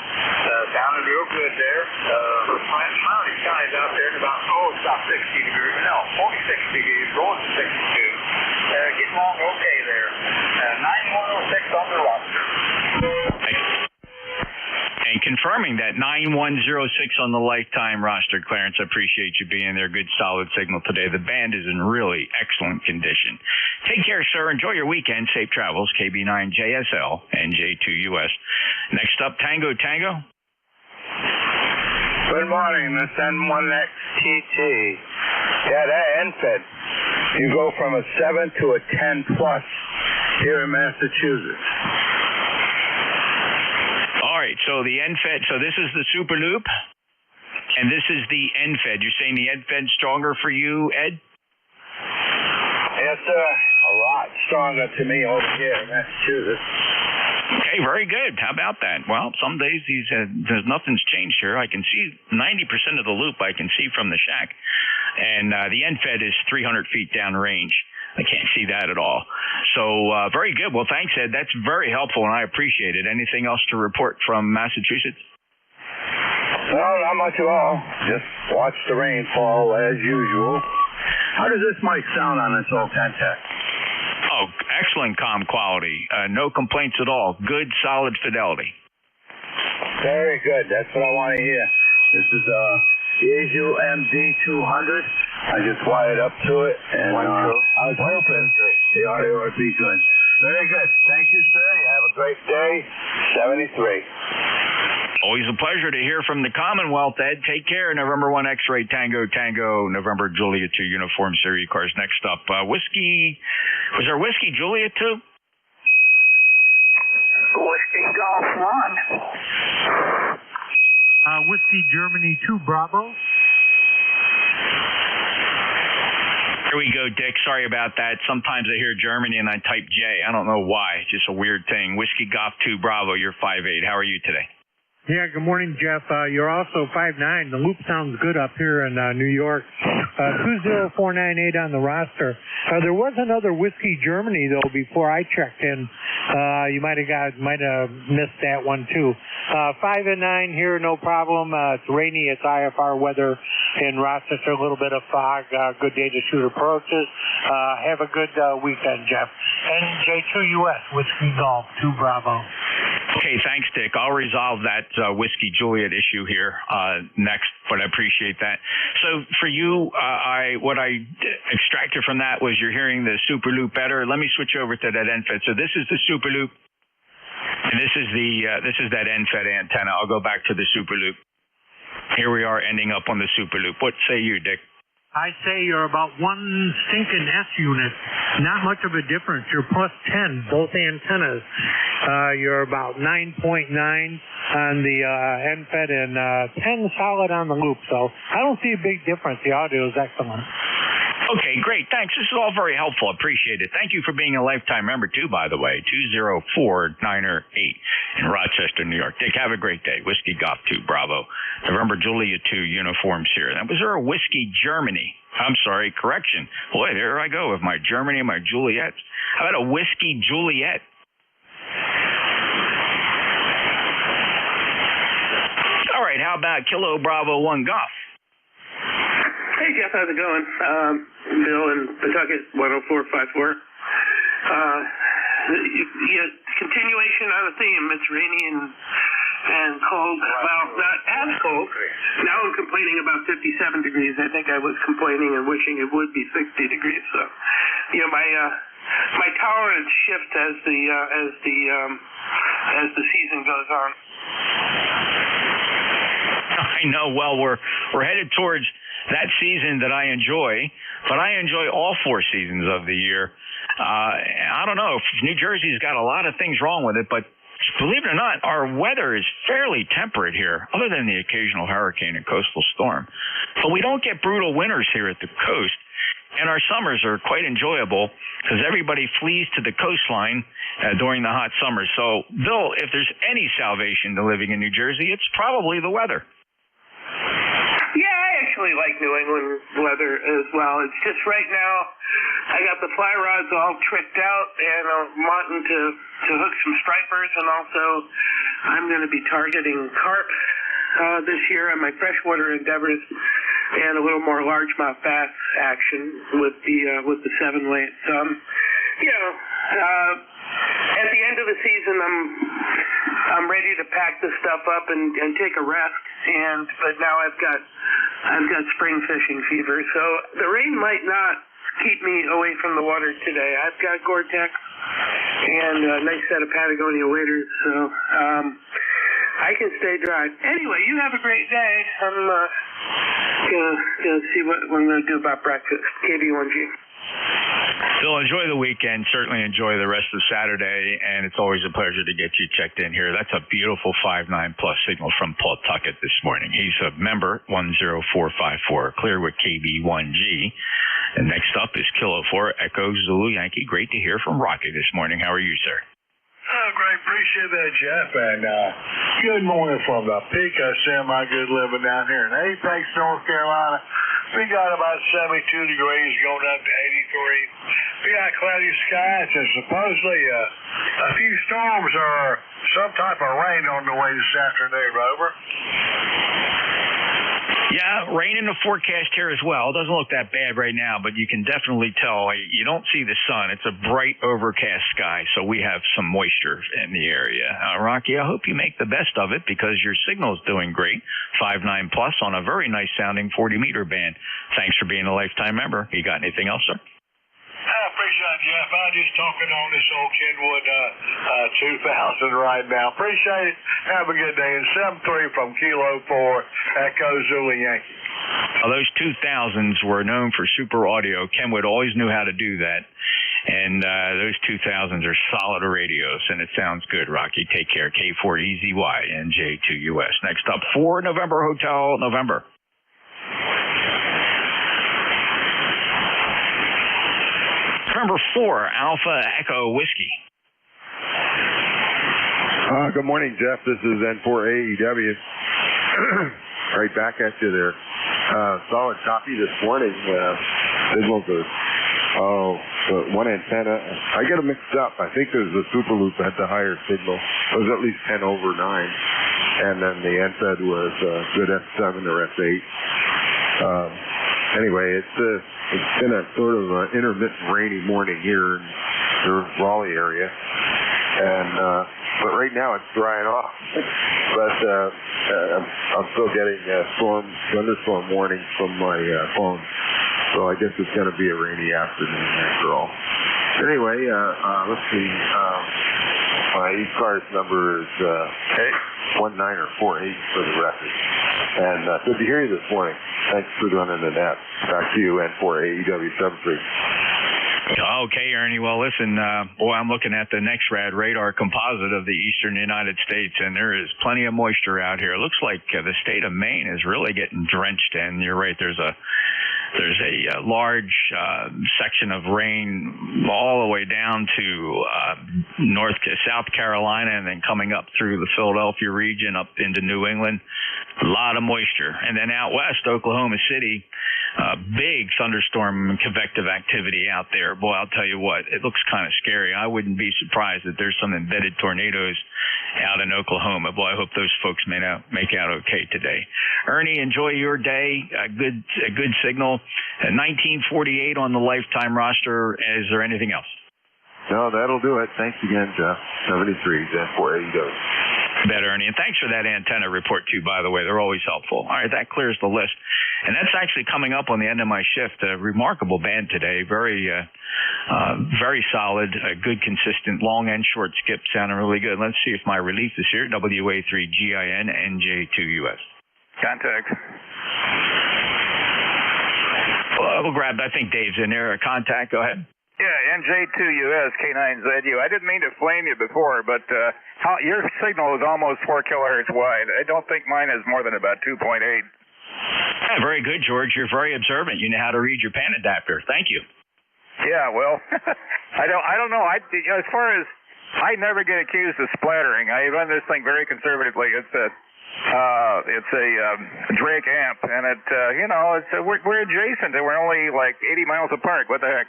Sounding real good there. Cloudy skies out there at about, it's about 60 degrees. No, 46 degrees, going to 62. Getting along okay there. 9106 on the roster. And confirming that 9106 on the lifetime roster, Clarence. I appreciate you being there. Good, solid signal today. The band is in really excellent condition. Take care, sir. Enjoy your weekend. Safe travels. KB9JSL and J2US. Next up, Tango Tango. Good morning, this N1XTT. Yeah, that NFED. You go from a 7 to a 10 plus here in Massachusetts. All right, so the NFED, so this is the Super Loop, and this is the NFED. You're saying the NFED's stronger for you, Ed? Yes, sir. A lot stronger to me over here in Massachusetts. Okay, very good. How about that? Well, some days there's nothing's changed here. I can see 90% of the loop I can see from the shack, and the NFED is 300 feet downrange. I can't see that at all. So very good. Well, thanks, Ed. That's very helpful, and I appreciate it. Anything else to report from Massachusetts? No, not much at all. Just watch the rainfall as usual. How does this mic sound on this old Tentec? Oh, excellent comm quality. No complaints at all. Good, solid fidelity. Very good. That's what I want to hear. This is the Yaesu MD200. I just wired up to it, and I was hoping the audio would be good. Very good. Thank you, sir. You have a great day. 73. Always a pleasure to hear from the Commonwealth, Ed. Take care. November 1 X-Ray Tango Tango. November Juliet 2 Uniform Series cars. Next up, Whiskey. Was there Whiskey Juliet 2? Whiskey Golf 1. Whiskey Germany 2 Bravo. Here we go, Dick. Sorry about that. Sometimes I hear Germany and I type J. I don't know why. It's just a weird thing. Whiskey Golf 2 Bravo. You're 5'8". How are you today? Yeah, good morning, Jeff. You're also 5'9". The loop sounds good up here in New York. 20498 on the roster. There was another Whiskey Germany, though, before I checked in. You might have missed that one, too. 5 and 9 here, no problem. It's rainy. It's IFR weather in Rochester. A little bit of fog. Good day to shoot approaches. Have a good weekend, Jeff. And J2US, Whiskey Golf, 2 Bravo. Okay, thanks, Dick. I'll resolve that Whiskey Juliet issue here next, but I appreciate that. So for you, what I extracted from that was you're hearing the Super Loop better. Let me switch over to that NFED. So this is the Super Loop, and this is that NFED antenna. I'll go back to the Super Loop. Here we are ending up on the Super Loop. What say you, Dick? I say you're about one stinking S unit. Not much of a difference. You're plus 10, both antennas. You're about 9.9 on the NFED and 10 solid on the loop. So I don't see a big difference. The audio is excellent. Okay, great. Thanks. This is all very helpful. Appreciate it. Thank you for being a lifetime member, too, by the way. 204-908 in Rochester, New York. Dick, have a great day. Whiskey Golf 2, Bravo. November Julia 2 uniforms here. Now, was there a Whiskey Germany? I'm sorry, correction. Boy, there I go with my Germany and my Juliet. How about a Whiskey Juliet? All right, how about Kilo Bravo 1 Golf? Hey, Jeff, how's it going? Bill in Pawtucket, 10454. Continuation on the theme. It's rainy and cold. Well, not as cold. Now I'm complaining about 57 degrees. I think I was complaining and wishing it would be 60 degrees. So, my tolerance shifts as the season goes on. I know. Well, we're headed towards that season that I enjoy, but I enjoy all 4 seasons of the year. I don't know. New Jersey's got a lot of things wrong with it, but believe it or not, our weather is fairly temperate here, other than the occasional hurricane and coastal storm. But we don't get brutal winters here at the coast, and our summers are quite enjoyable because everybody flees to the coastline during the hot summers. So, Bill, if there's any salvation to living in New Jersey, it's probably the weather. Yeah, I actually like New England weather as well. It's just right now I got the fly rods all tricked out, and I'm wanting to hook some stripers, and also I'm going to be targeting carp this year on my freshwater endeavors, and a little more largemouth bass action with the 7-weight. So at the end of the season, I'm ready to pack this stuff up and take a rest. But now I've got spring fishing fever, so the rain might not keep me away from the water today. I've got Gore-Tex and a nice set of Patagonia waders, so I can stay dry. Anyway, you have a great day. I'm gonna see what I'm gonna do about breakfast. KB1G. Phil, enjoy the weekend. Certainly enjoy the rest of Saturday, and it's always a pleasure to get you checked in here. That's a beautiful 5.9 plus signal from Pawtucket this morning. He's a member 10454, clear with KB1G. And next up is Kilo 4 Echo Zulu Yankee. Great to hear from Rocky this morning. How are you, sir? Oh, great. Appreciate that, Jeff. And good morning from the peak of semi-good living down here in Apex, North Carolina. We got about 72 degrees going up to 83. We got cloudy skies and supposedly a few storms or some type of rain on the way this afternoon, Rover. Yeah, rain in the forecast here as well. It doesn't look that bad right now, but you can definitely tell you don't see the sun. It's a bright, overcast sky, so we have some moisture in the area. Rocky, I hope you make the best of it because your signal's doing great. 5.9 plus on a very nice sounding 40-meter band. Thanks for being a lifetime member. You got anything else, sir? I appreciate it, Jeff. I'm just talking on this old Kenwood 2000 right now. Appreciate it. Have a good day. And 7-3 from Kilo 4 Echo Zulu Yankee. Well, those 2000s were known for super audio. Kenwood always knew how to do that. And those 2000s are solid radios, and it sounds good, Rocky. Take care. K4EZY and J2US. Next up, 4 November Hotel, November. Number 4, Alpha Echo Whiskey. Good morning, Jeff. This is N4AEW. Right back at you there. Solid copy this morning. Signals are one antenna. I get them mixed up. I think there's a Super Loop that had the higher signal. It was at least 10 over 9. And then the NFED was good F7 or F8. Anyway, it's been a sort of intermittent rainy morning here in the Raleigh area. And but right now it's drying off. But I'm still getting thunderstorm warnings from my phone. So I guess it's going to be a rainy afternoon after all. Anyway, let's see. My ECARS number is 19 or 48 for the record. And good to hear you this morning. Thanks for doing the net. Back to you, N4AEW73. Okay, Ernie. Well, listen, boy, I'm looking at the NEXRAD radar composite of the eastern United States, and there is plenty of moisture out here. It looks like the state of Maine is really getting drenched in. You're right. There's a large section of rain all the way down to South Carolina, and then coming up through the Philadelphia region up into New England. A lot of moisture. And then out west, Oklahoma City, big thunderstorm and convective activity out there. Boy, I'll tell you what, it looks kind of scary. I wouldn't be surprised that there's some embedded tornadoes out in Oklahoma. Boy, I hope those folks make out okay today. Ernie, enjoy your day. A good signal. 1948 on the lifetime roster. Is there anything else? No, that'll do it. Thanks again, Jeff. 73, N4AEW. Bet, Ernie. And thanks for that antenna report, too, by the way. They're always helpful. All right, that clears the list. And that's actually coming up on the end of my shift. A remarkable band today. Very solid, good, consistent, long and short skip sounding really good. Let's see if my relief is here. WA3GIN NJ2US. Contact. We'll grab, I think Dave's in there. Contact, go ahead. Yeah, NJ2US, K9ZU. I didn't mean to flame you before, but your signal is almost 4 kilohertz wide. I don't think mine is more than about 2.8. Yeah, very good, George. You're very observant. You know how to read your pan adapter. Thank you. Yeah, well, I don't know. As far as I never get accused of splattering. I run this thing very conservatively. It's a Drake amp, and we're adjacent. We're only like 80 miles apart. What the heck?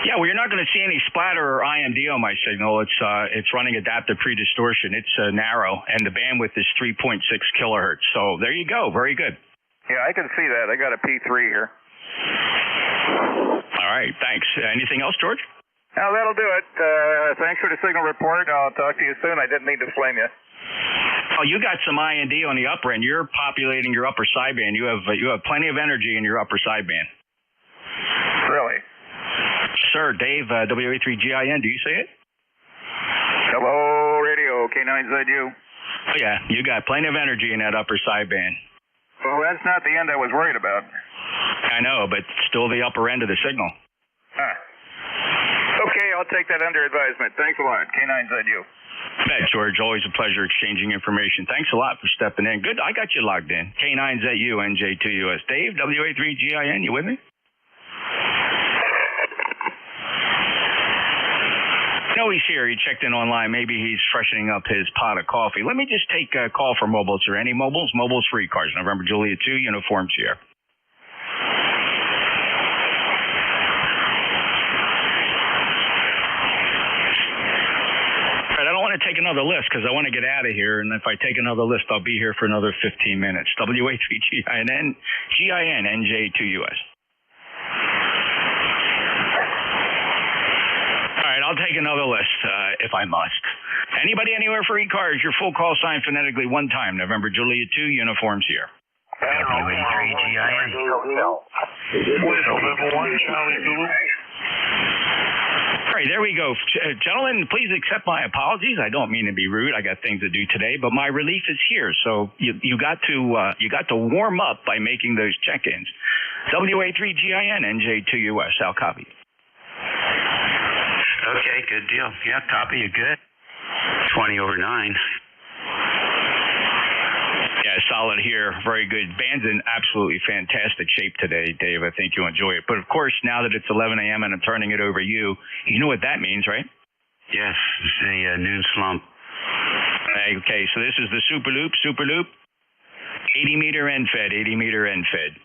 Yeah, well, you're not going to see any splatter or IMD on my signal. It's running adaptive pre-distortion. It's narrow, and the bandwidth is 3.6 kilohertz. So there you go. Very good. Yeah, I can see that. I got a P3 here. All right, thanks. Anything else, George? No, that'll do it. Thanks for the signal report. I'll talk to you soon. I didn't mean to flame you. Oh, you got some IND on the upper end. You're populating your upper sideband. You have plenty of energy in your upper sideband. Really? Sir, Dave, WA3GIN, do you see it? Hello, radio, K9ZU. Oh, yeah, you got plenty of energy in that upper sideband. Well, that's not the end I was worried about. I know, but still the upper end of the signal. Okay, I'll take that under advisement. Thanks a lot, K9ZU. Bet, George. Always a pleasure exchanging information. Thanks a lot for stepping in. Good, I got you logged in. K9ZU, NJ2US. Dave, WA3GIN, you with me? No, he's here. He checked in online. Maybe he's freshening up his pot of coffee. Let me just take a call for mobiles. Are any mobiles? Mobiles for ECARS. November Juliet 2, Uniform Sierra. All right, I don't want to take another list because I want to get out of here. And if I take another list, I'll be here for another 15 minutes. WA3GIN, NJ2US. I'll take another list, if I must. Anybody anywhere for ECARS, your full call sign phonetically one time. November Juliet 2, Uniform Sierra. WA3GIN. All right, there we go. Gentlemen, please accept my apologies. I don't mean to be rude. I got things to do today, but my relief is here. So you got to warm up by making those check-ins. WA3GIN, NJ2US. I'll copy. Okay, good deal. Yeah, copy. You good? 20/9. Yeah, solid here. Very good. Band's in absolutely fantastic shape today, Dave. I think you'll enjoy it. But, of course, now that it's 11 a.m. and I'm turning it over to you, you know what that means, right? Yes, it's the noon slump. Okay, so this is the Super Loop. 80-meter end-fed, 80-meter end-fed.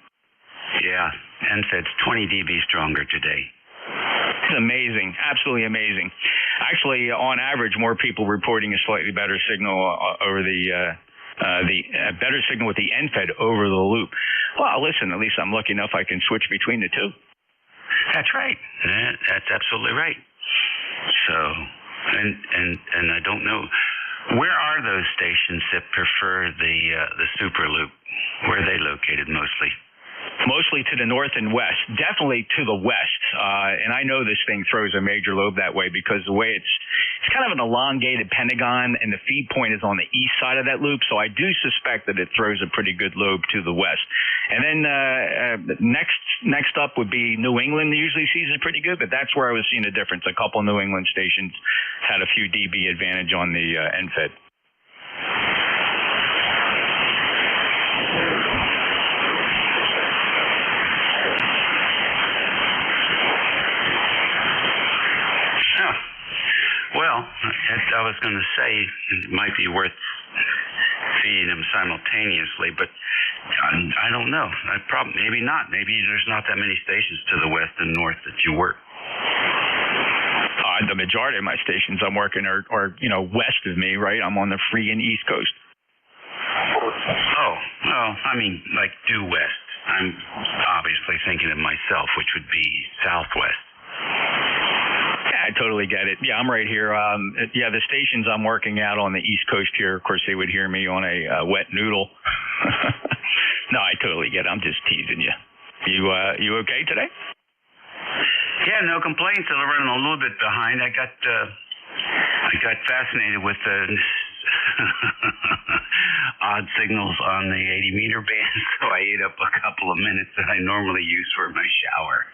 Yeah, end-fed's 20 dB stronger today. It's amazing, absolutely amazing. Actually, on average, more people reporting a slightly better signal over the better signal with the end-fed over the loop. Well, listen, at least I'm lucky enough I can switch between the two. That's right. That's absolutely right. So and I don't know, where are those stations that prefer the super loop? Where are they located mostly? Mostly to the north and west, definitely to the west. And I know this thing throws a major lobe that way because the way it's kind of an elongated pentagon, and the feed point is on the east side of that loop. So I do suspect that it throws a pretty good lobe to the west. And then next up would be New England. Usually sees it pretty good, but that's where I was seeing a difference. A couple New England stations had a few dB advantage on the NFED. Well, I was going to say it might be worth feeding them simultaneously, but I don't know. Maybe not. Maybe there's not that many stations to the west and north that you work. The majority of my stations I'm working are west of me, right? I'm on the freaking East Coast. Oh, well, I mean, like due west. I'm obviously thinking of myself, which would be southwest. I totally get it. Yeah, I'm right here. The stations I'm working out on the East Coast here, of course, they would hear me on a wet noodle. No, I totally get it. I'm just teasing you. You okay today? Yeah, no complaints. I'm running a little bit behind. I got fascinated with the odd signals on the 80-meter band, so I ate up a couple of minutes that I normally use for my shower.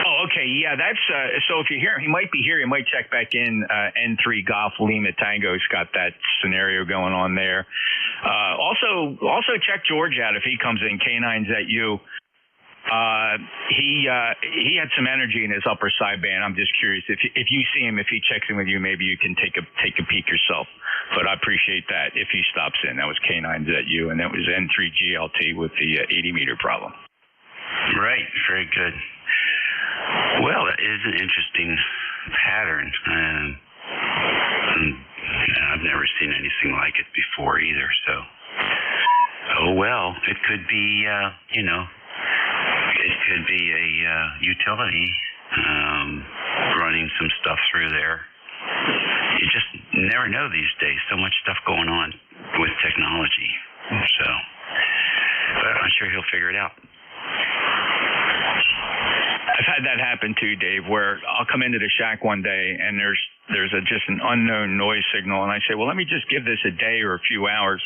Oh, okay. Yeah, that's so if you hear, he might be here. He might check back in. N3 Golf Lima Tango's got that scenario going on there. Also check George out if he comes in. K9ZU. He had some energy in his upper sideband. I'm just curious if you see him, if he checks in with you, maybe you can take a peek yourself. But I appreciate that if he stops in. That was K9ZU, and that was N3GLT with the 80-meter problem. Right. Very good. Well, that is an interesting pattern. I've never seen anything like it before either. So, it could be, it could be a utility running some stuff through there. You just never know these days. So much stuff going on with technology. So, but I'm sure he'll figure it out. I've had that happen too, Dave, where I'll come into the shack one day and there's just an unknown noise signal, and I say, well, let me just give this a day or a few hours.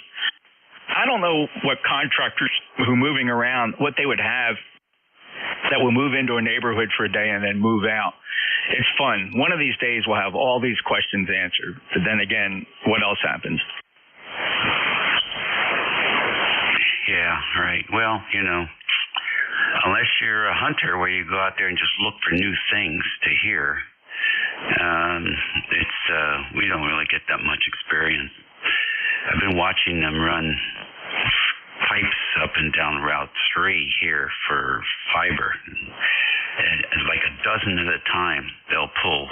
I don't know what contractors who are moving around, what they would have that will move into a neighborhood for a day and then move out. It's fun. One of these days we'll have all these questions answered. But then again, what else happens? Yeah, right. Well, unless you're a hunter where you go out there and just look for new things to hear, we don't really get that much experience. I've been watching them run pipes up and down Route 3 here for fiber. And like a dozen at a time they'll pull.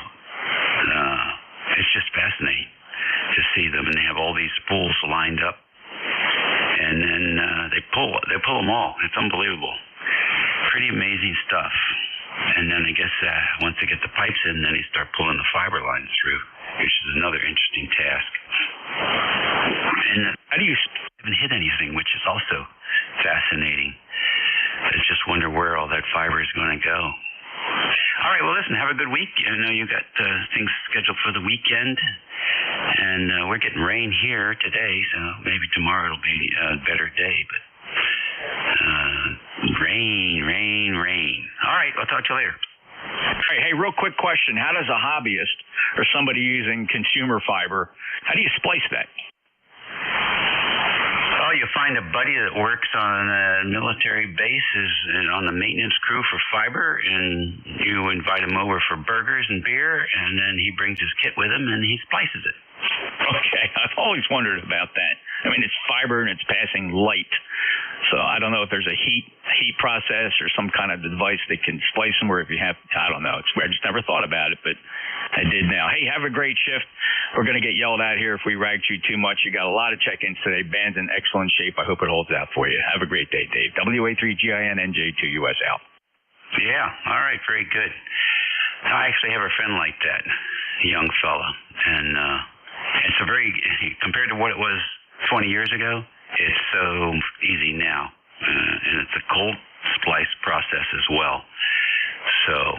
It's just fascinating to see them, and they have all these spools lined up. And then they pull them all. It's unbelievable. Pretty amazing stuff. And then I guess once they get the pipes in, then they start pulling the fiber lines through, which is another interesting task. And how do you even hit anything, which is also fascinating. I just wonder where all that fiber is going to go. All right, well, listen, have a good week. I know you got things scheduled for the weekend, and we're getting rain here today, so maybe tomorrow it'll be a better day, but rain. All right, I'll talk to you later. Hey, real quick question. How does a hobbyist or somebody using consumer fiber, how do you splice that? Well, you find a buddy that works on a military base on the maintenance crew for fiber, and you invite him over for burgers and beer, and then he brings his kit with him, and he splices it. Okay, I've always wondered about that. I mean, it's fiber and it's passing light. So I don't know if there's a heat process or some kind of device that can splice them, or if you have, I don't know. It's weird. I just never thought about it, but I did now. Hey, have a great shift. We're going to get yelled at here if we ragged you too much. You got a lot of check-ins today. Band's in excellent shape. I hope it holds out for you. Have a great day, Dave. WA3GINNJ2US out. Yeah, all right, very good. I actually have a friend like that, a young fella, and it's a very, compared to what it was 20 years ago, it's so easy now, and it's a cold splice process as well. So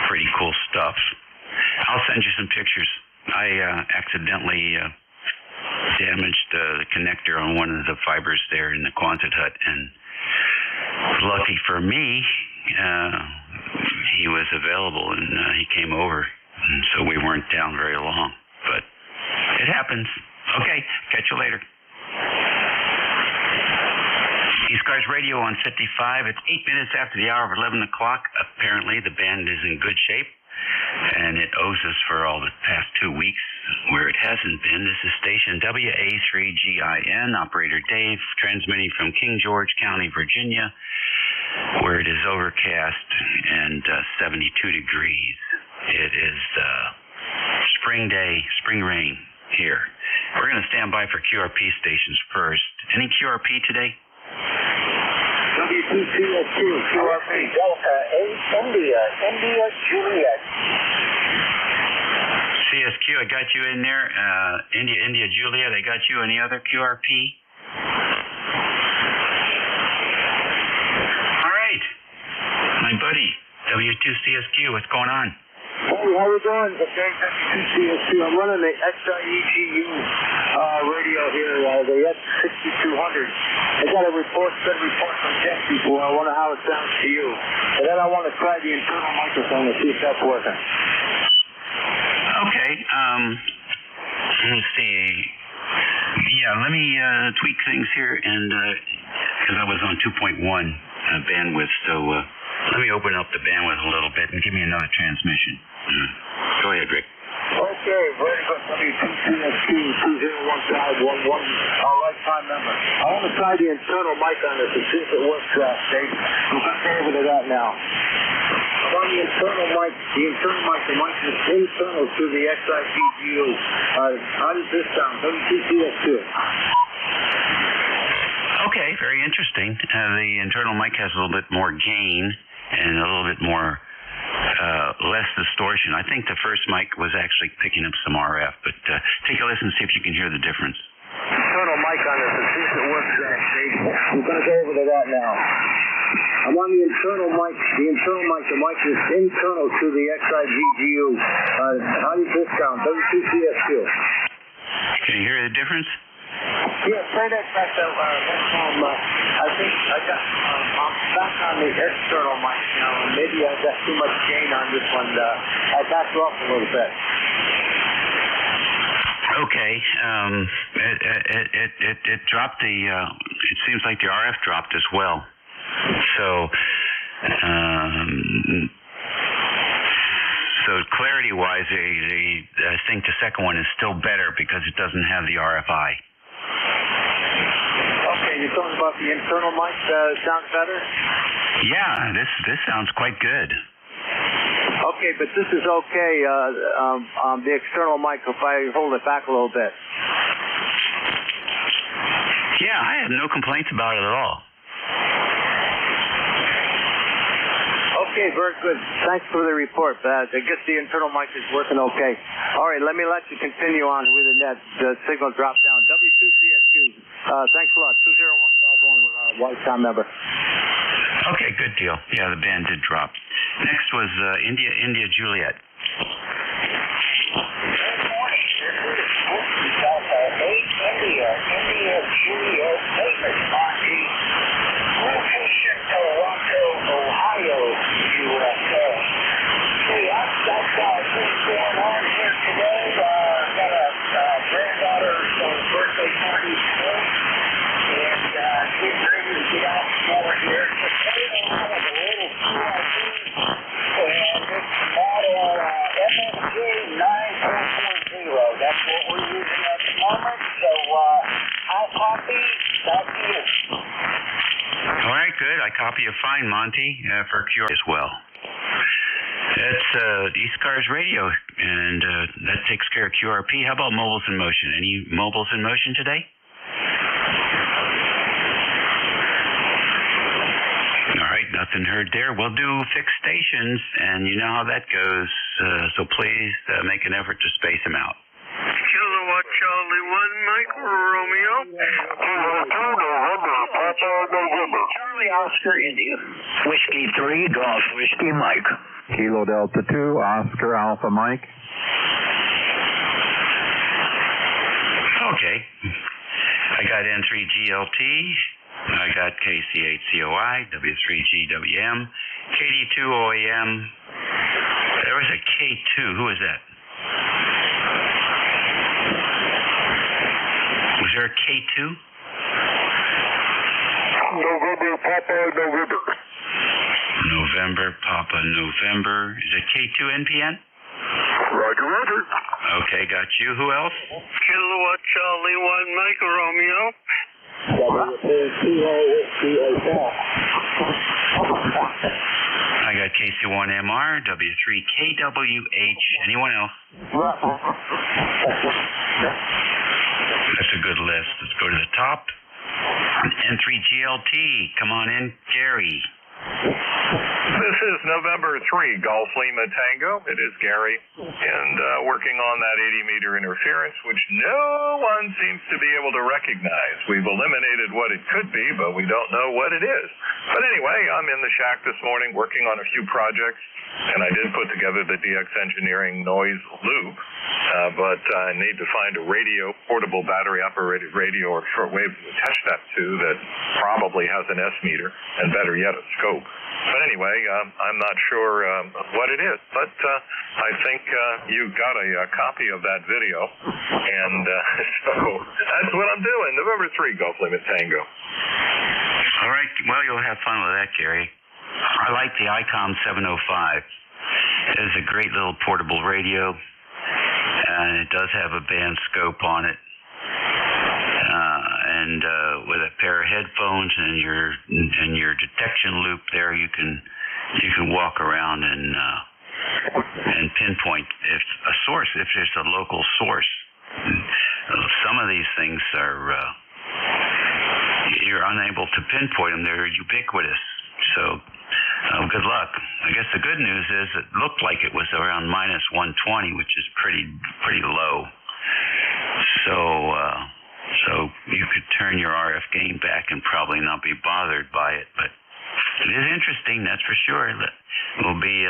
pretty cool stuff. I'll send you some pictures. I accidentally damaged the connector on one of the fibers there in the Quonset hut, and lucky for me, he was available, and he came over, and so we weren't down very long. But it happens. Okay, catch you later. ECARS Radio on 55. It's 8 minutes after the hour of 11 o'clock. Apparently, the band is in good shape, and it owes us for all the past 2 weeks where it hasn't been. This is station WA3GIN, operator Dave, transmitting from King George County, Virginia, where it is overcast and 72 degrees. It is spring day, spring rain here. We're going to stand by for QRP stations first. Any QRP today? W2CSQ, QRP, Delta 8, India, Juliet. CSQ, I got you in there. India, Juliet, I got you. Any other QRP? All right. My buddy, W2CSQ, what's going on? Hey, how we doing? Okay, W2CSQ. I'm running the XIEGU radio here, the X6200. I got a good report from Jeff before. I wonder how it sounds to you. And then I want to try the internal microphone to see if that's working. Okay, let me see. Yeah, let me tweak things here, and because I was on 2.1 bandwidth, so let me open up the bandwidth a little bit and give me another transmission. Go ahead, Rick. Okay, very good. W2CSQ 20111, lifetime member. I want to try the internal mic on this and see if it works, Dave. I'm going over to that now. On the internal mic, the mic is internal to the XIGGU. How does this sound? W2CSQ. Okay, very interesting. The internal mic has a little bit more gain and a little bit more less distortion. I think the first mic was actually picking up some RF, but take a listen and see if you can hear the difference. Internal mic on this and see if it works, Dave. I'm going to go over to that now. I'm on the internal mic. The mic is internal to the XIGGU. How does this sound? W2CSQ. Can you hear the difference? Yeah, play that back up. I think I'm back on the external mic now, and maybe I got too much gain on this one. I backed off a little bit. Okay. It dropped the. It seems like the RF dropped as well. So clarity-wise, I think the second one is still better because it doesn't have the RFI. Okay, you're talking about the internal mic sounds better? Yeah, this sounds quite good. Okay, but this is okay, the external mic, if I hold it back a little bit. Yeah, I have no complaints about it at all. Okay, very good. Thanks for the report. I guess the internal mic is working okay. All right, let me let you continue on with the net. The signal dropped down. W2CSQ. Thanks a lot. 20151, lifetime member. Okay, good deal. Yeah, the band did drop. Next was India, Juliet. Good morning. This is Delta 8, India, Juliet, David, Monty, location Toronto, Ohio, USA. Hey, I've got things going on here today. Got a granddaughter's birthday party today, and getting ready to get out more here. Today I have a little QRP, and it's model MSG 9.0. That's what we're using at the moment. So I'll copy. Back to you. All right, good. I copy you fine, Monty, for QR as well. That's ECARS Radio, and that takes care of QRP. How about mobiles in motion? Any mobiles in motion today? All right, right, nothing heard there. We'll do fixed stations, and you know how that goes. So please make an effort to space them out. Kilowatt Charlie 1, Mike Romeo. Charlie Oscar India. Whiskey 3, Golf Whiskey Mike. Kilo Delta 2, Oscar Alpha Mike. Okay. I got N3GLT. I got KC8COI, W3GWM, KD2OAM. There was a K2. Who is that? Was there a K2? November, Papa, November. November, Papa, November. Is it K2 NPN? Roger, Roger. Okay, got you. Who else? Kilowatt Charlie 1, Mike Romeo. I got KC1MR, W3KWH. Anyone else? That's a good list. Let's go to the top. N3GLT. Come on in, Gary. This is November 3, Golf Lima Tango. It is Gary, and working on that 80-meter interference, which no one seems to be able to recognize. We've eliminated what it could be, but we don't know what it is. But anyway, I'm in the shack this morning working on a few projects, and I did put together the DX Engineering noise loop, but I need to find a radio, portable battery-operated radio or shortwave to attach that to that probably has an S-meter, and better yet, a scope. But anyway, I'm not sure what it is, but I think you got a copy of that video, and so that's what I'm doing. November 3, Golf Lima Tango. All right. Well, you'll have fun with that, Gary. I like the ICOM 705. It is a great little portable radio, and it does have a band scope on it. And with a pair of headphones and your detection loop there, you can walk around and pinpoint if there's a local source. Some of these things are you're unable to pinpoint them. They're ubiquitous. So good luck. I guess the good news is it looked like it was around minus 120, which is pretty low. So you could turn your RF gain back and probably not be bothered by it. But it is interesting, that's for sure. We'll be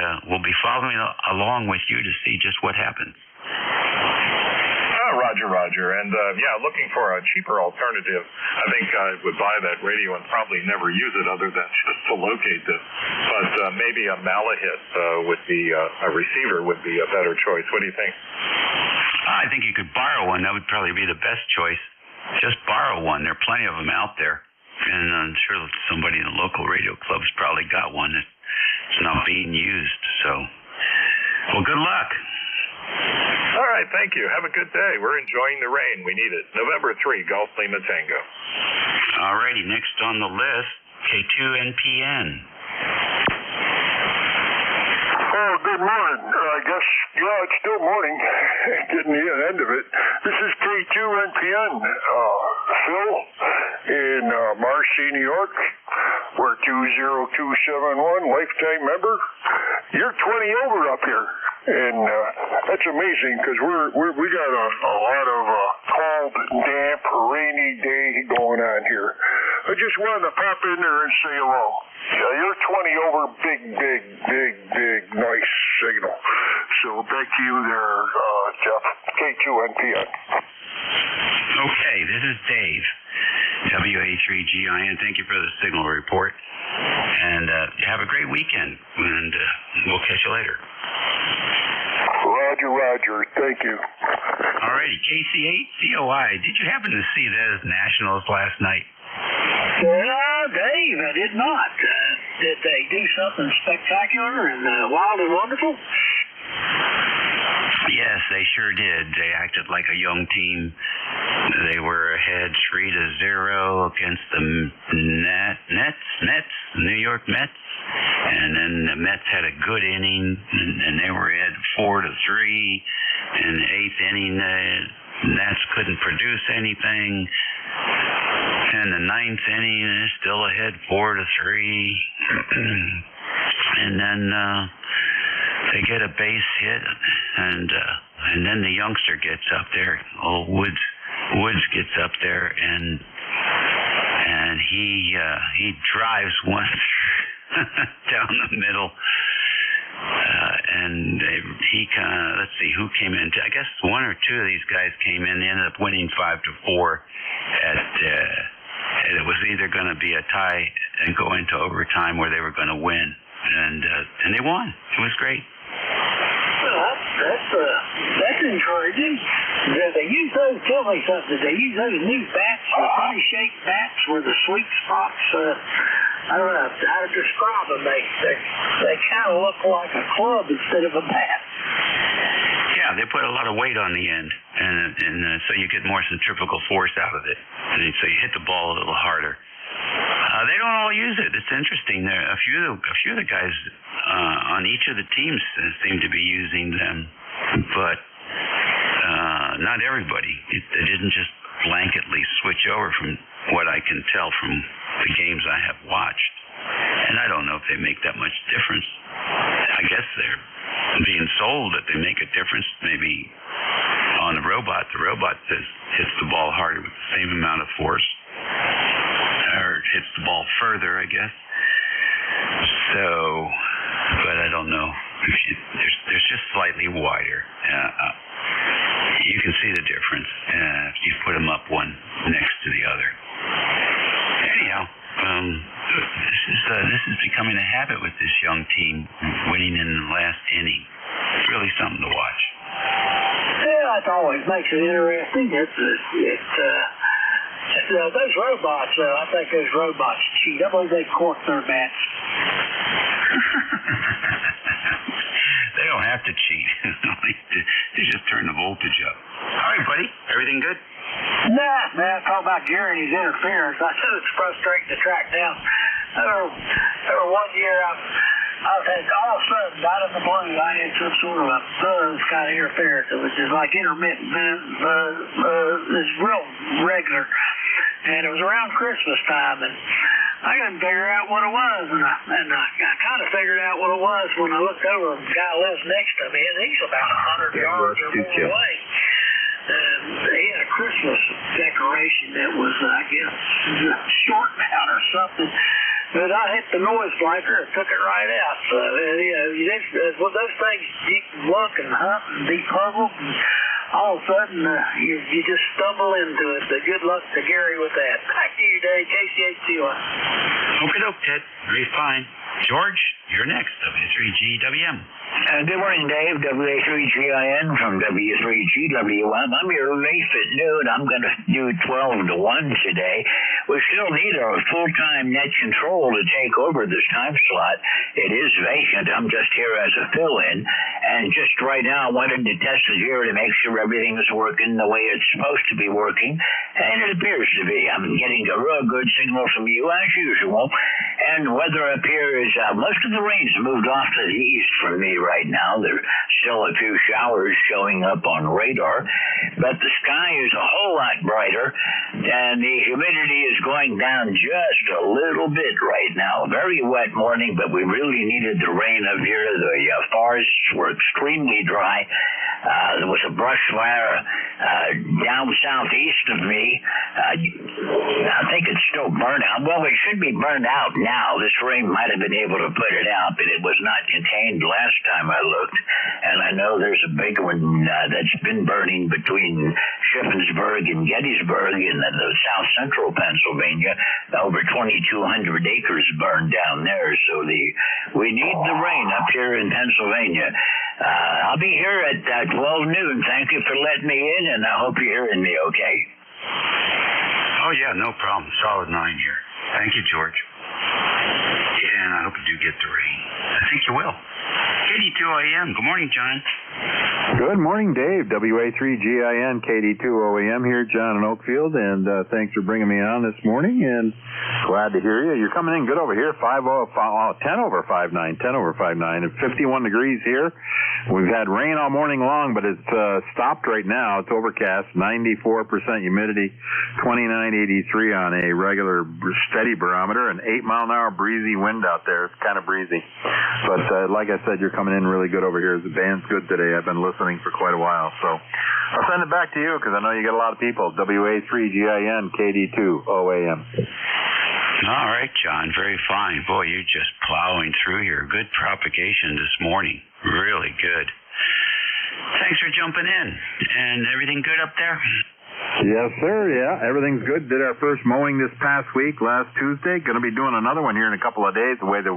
following along with you to see just what happens. Roger. And looking for a cheaper alternative. I think I would buy that radio and probably never use it other than just to locate this. But maybe a Malahit would be a receiver would be a better choice. What do you think? I think you could borrow one. That would probably be the best choice. Just borrow one. There are plenty of them out there. And I'm sure somebody in the local radio club's probably got one that's not being used. So, well, good luck. All right, thank you. Have a good day. We're enjoying the rain. We need it. November 3, Golf Lima Tango. All righty, next on the list, K2NPN. Oh, good morning. I guess, it's still morning. Getting the end of it. This is K2NPN. Phil in Marcy, New York. We're 20271, lifetime member. You're 20 over up here. And that's amazing because we got a lot of cold, damp, rainy day going on here. I just wanted to pop in there and say hello. Yeah, you're 20 over, big, nice signal. So back to you there, Jeff. K2NPN. Okay, this is Dave, WA3GIN. Thank you for the signal report. And have a great weekend, and we'll catch you later. Roger. Thank you. All righty, KC8COI. Did you happen to see those Nationals last night? No, Dave, I did not. Did they do something spectacular and wild and wonderful? Yes, they sure did. They acted like a young team. They were ahead 3-0 against the New York Mets. And then the Mets had a good inning, and they were ahead 4-3. In the eighth inning, the Nats couldn't produce anything. in the ninth inning, and they're still ahead 4-3. And then they get a base hit, and then the youngster gets up there. Old Woods gets up there, and he drives one down the middle. And he let's see who came in. I guess one or two of these guys came in. They ended up winning 5-4. It was either going to be a tie and go into overtime, or they were going to win, and they won. It was great. Well, that's encouraging. Tell me something. They use those new bats, the funny shaped bats where the sweet spots. I don't know how to describe them. They kind of look like a club instead of a bat. Yeah, they put a lot of weight on the end, and so you get more centrifugal force out of it, and so you hit the ball a little harder. They don't all use it. It's interesting. There a few of the guys on each of the teams seem to be using them, but not everybody. They didn't just blanketly switch over, from what I can tell from the games I have watched. And I don't know if they make that much difference. I guess they're being sold that they make a difference maybe on the robot. The robot hits the ball harder with the same amount of force, or hits the ball further, I guess. So, but I don't know. There's just slightly wider. You can see the difference if you put them up one next to the other. Anyhow, this is becoming a habit with this young team, winning in the last inning. It's really something to watch. Yeah, it always makes it interesting. Those robots, I think those robots cheat. I believe they cork their bats. They don't have to cheat. They just turn the voltage up. All right, buddy. Everything good? Nah, man, talk about Gary and his interference. I know it's frustrating to track down. There were one year I had all of a sudden, out of the blue, I had some sort of a buzz kind of interference. It was just like intermittent buzz. It was real regular. And it was around Christmas time, and I couldn't figure out what it was, and I kind of figured out what it was when I looked over. The guy lives next to me, and he's about 100 yards or more away. And he had a Christmas decoration that was, I guess, short out or something. But I hit the noise blanker and took it right out. So, with those things, you can look and hunt and be puzzled, and all of a sudden, you just stumble into it. But good luck to Gary with that. Back to you, Dave. KCH2. Okie-doke, Ted. Very fine. George, you're next. W3GWM. Good morning, Dave. WA3GIN from W3GWM. I'm your race at noon. I'm going to do 12 to 1 today. We still need a full-time net control to take over this time slot. It is vacant. I'm just here as a fill-in. And just right now, I wanted to test it here to make sure everything is working the way it's supposed to be working. And it appears to be. I'm getting a real good signal from you, as usual. And weather up here is, most of the rain's moved off to the east from me right now. There's still a few showers showing up on radar, but the sky is a whole lot brighter, and the humidity is going down just a little bit right now. Very wet morning, but we really needed the rain up here. The forests were extremely dry. There was a brush fire down southeast of me. I think it's still burned out. Well, it should be burned out now. This rain might have been able to put it out, but it was not contained last time I looked. And I know there's a big one that's been burning between Shippensburg and Gettysburg in the south central Pennsylvania. Over 2,200 acres burned down there. So we need the rain up here in Pennsylvania. I'll be here at 12 noon. Thank you for letting me in, and I hope you're hearing me okay. Oh, yeah, no problem. Solid 9 here. Thank you, George. And I hope you do get the rain. I think you will. 82 AM. Good morning, John. Good morning, Dave. WA3GIN KD2OAM here, John in Oakfield, and thanks for bringing me on this morning, and glad to hear you. You're coming in good over here, 10 over 59, and 51 degrees here. We've had rain all morning long, but it's stopped right now. It's overcast, 94% humidity, 2983 on a regular steady barometer, and 8-mile-an-hour breezy wind out there. It's kind of breezy. But like I said, you're coming in really good over here. The band's good today. I've been listening for quite a while, so I'll send it back to you because I know you got a lot of people. WA3GIN KD2OAM. All right, John. Very fine. Boy, you're just plowing through here. Good propagation this morning. Really good. Thanks for jumping in. And everything good up there? Yes, sir. Yeah, everything's good. Did our first mowing this past week, last Tuesday. Going to be doing another one here in a couple of days, the way the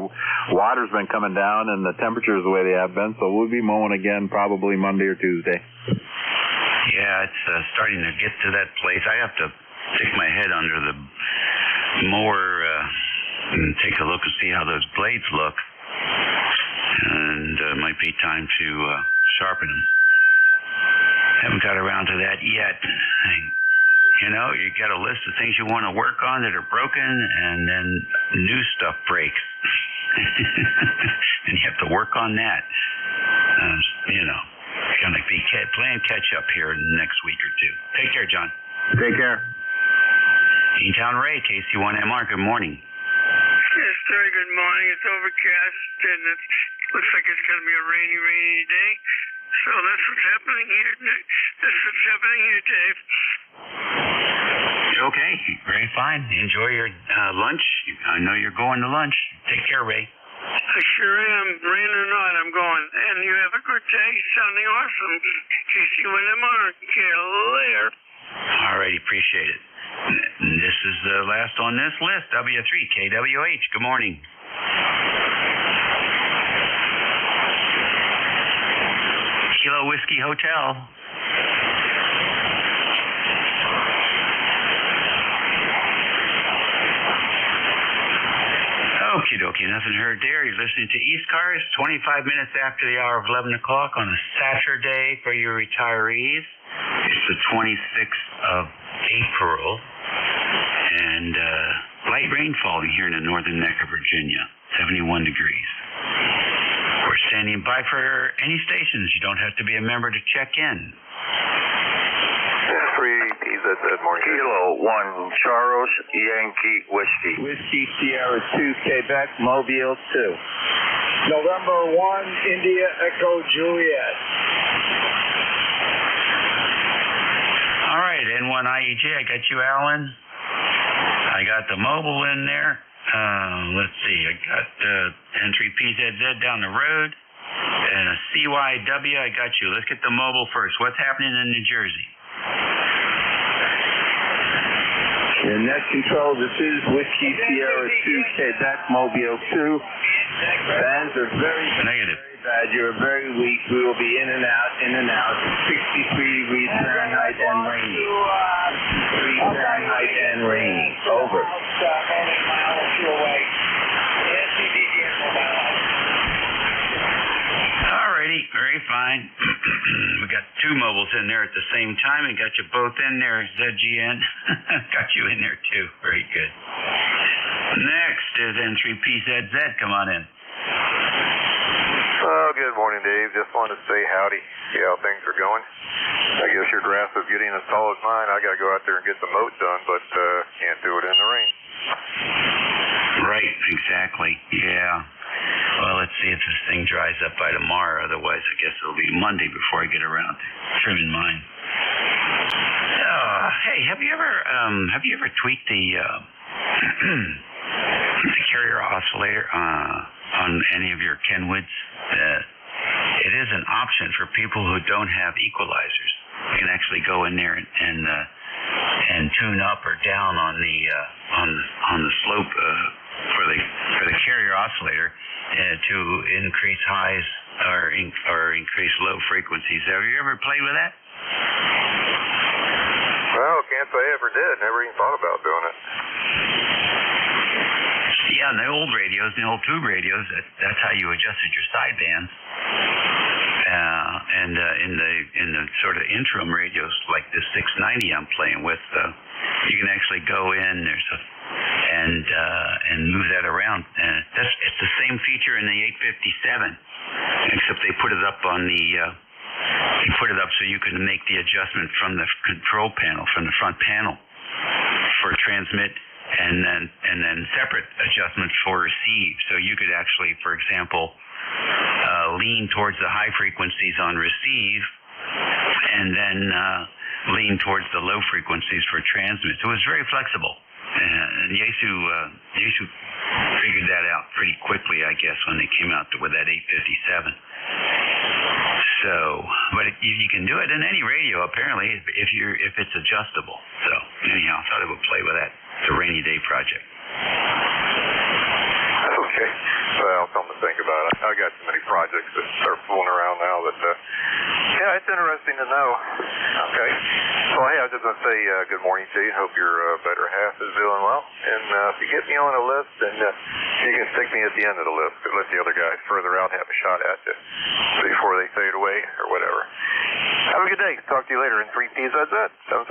water's been coming down and the temperatures the way they have been. So we'll be mowing again probably Monday or Tuesday. Yeah, it's starting to get to that place. I have to stick my head under the mower and take a look and see how those blades look. And it might be time to sharpen them. Haven't got around to that yet. You know, you got a list of things you want to work on that are broken, and then new stuff breaks. And you have to work on that. You know, it's going to be playing catch up here in the next week or two. Take care, John. Take care. Town Ray, KC1MR, good morning. Yes, sir, good morning. It's overcast, and it looks like it's going to be a rainy day. So that's what's happening here. That's what's happening here, Dave. Okay, very fine. Enjoy your lunch. I know you're going to lunch. Take care, Ray. I sure am. Rain or not, I'm going. And you have a good day. Sounding awesome. KC1MR. Okay, later. All right, appreciate it. This is the last on this list, W3KWH. Good morning. Kilo Whiskey Hotel. Okie dokie, nothing heard there. You're listening to ECARS, 25 minutes after the hour of 11 o'clock on a Saturday for your retirees. It's the 26th of April, and light rain falling here in the northern neck of Virginia, 71 degrees. We're standing by for any stations. You don't have to be a member to check in. 3PZZ morning. Kilo 1 Charles Yankee Whiskey. Whiskey Sierra 2 Quebec Mobile 2. November 1 India Echo Juliet. All right, N1IEJ, I got you, Alan. I got the mobile in there. Let's see, I got N3PZZ down the road. And a CYW, I got you. Let's get the mobile first. What's happening in New Jersey? And net control, this is Whiskey Sierra 2 Quebec Mobile 2. Bands are very bad. You're very weak. We will be in and out, 63 degrees Fahrenheit and rainy. 3 Fahrenheit and rainy. Over. Alrighty, very fine. We got two mobiles in there at the same time and got you both in there, ZGN. Got you in there too. Very good. Next is N3PZZ. Come on in. Good morning, Dave. Just wanted to say howdy, see how things are going. I guess your grass is getting as tall as mine. I got to go out there and get the moat done, but can't do it in the rain. Right, exactly. Yeah. Well, let's see if this thing dries up by tomorrow. Otherwise, I guess it'll be Monday before I get around to trimming mine. Hey, have you ever tweaked the the carrier oscillator on any of your Kenwoods? It is an option for people who don't have equalizers. You can actually go in there and tune up or down on the slope for the carrier oscillator to increase highs or increase low frequencies. Have you ever played with that? Well, can't say I ever did. Never even thought about doing it. Yeah, in the old radios, the old tube radios, that's how you adjusted your sidebands. And in the sort of interim radios like the 690 I'm playing with, you can actually go in. And move that around. It's the same feature in the 857, except they put it up on the. They put it up so you can make the adjustment from the control panel, from the front panel, for transmit, and then separate adjustments for receive. So you could actually, for example, lean towards the high frequencies on receive, and then lean towards the low frequencies for transmit. So it was very flexible. And Yaesu figured that out pretty quickly, I guess, when they came out with that 857. So, but you can do it in any radio apparently if it's adjustable. So anyhow, I thought I would play with that. It's a rainy day project. That's okay. Well, something to think about. I got so many projects that start fooling around now that, yeah, it's interesting to know. Okay. Well, hey, I was just going to say good morning to you. Hope your better half is doing well. And if you get me on a list, then you can stick me at the end of the list to let the other guys further out have a shot at you before they fade away or whatever. Have a good day. Talk to you later in 3 P's. That's it. 7-3.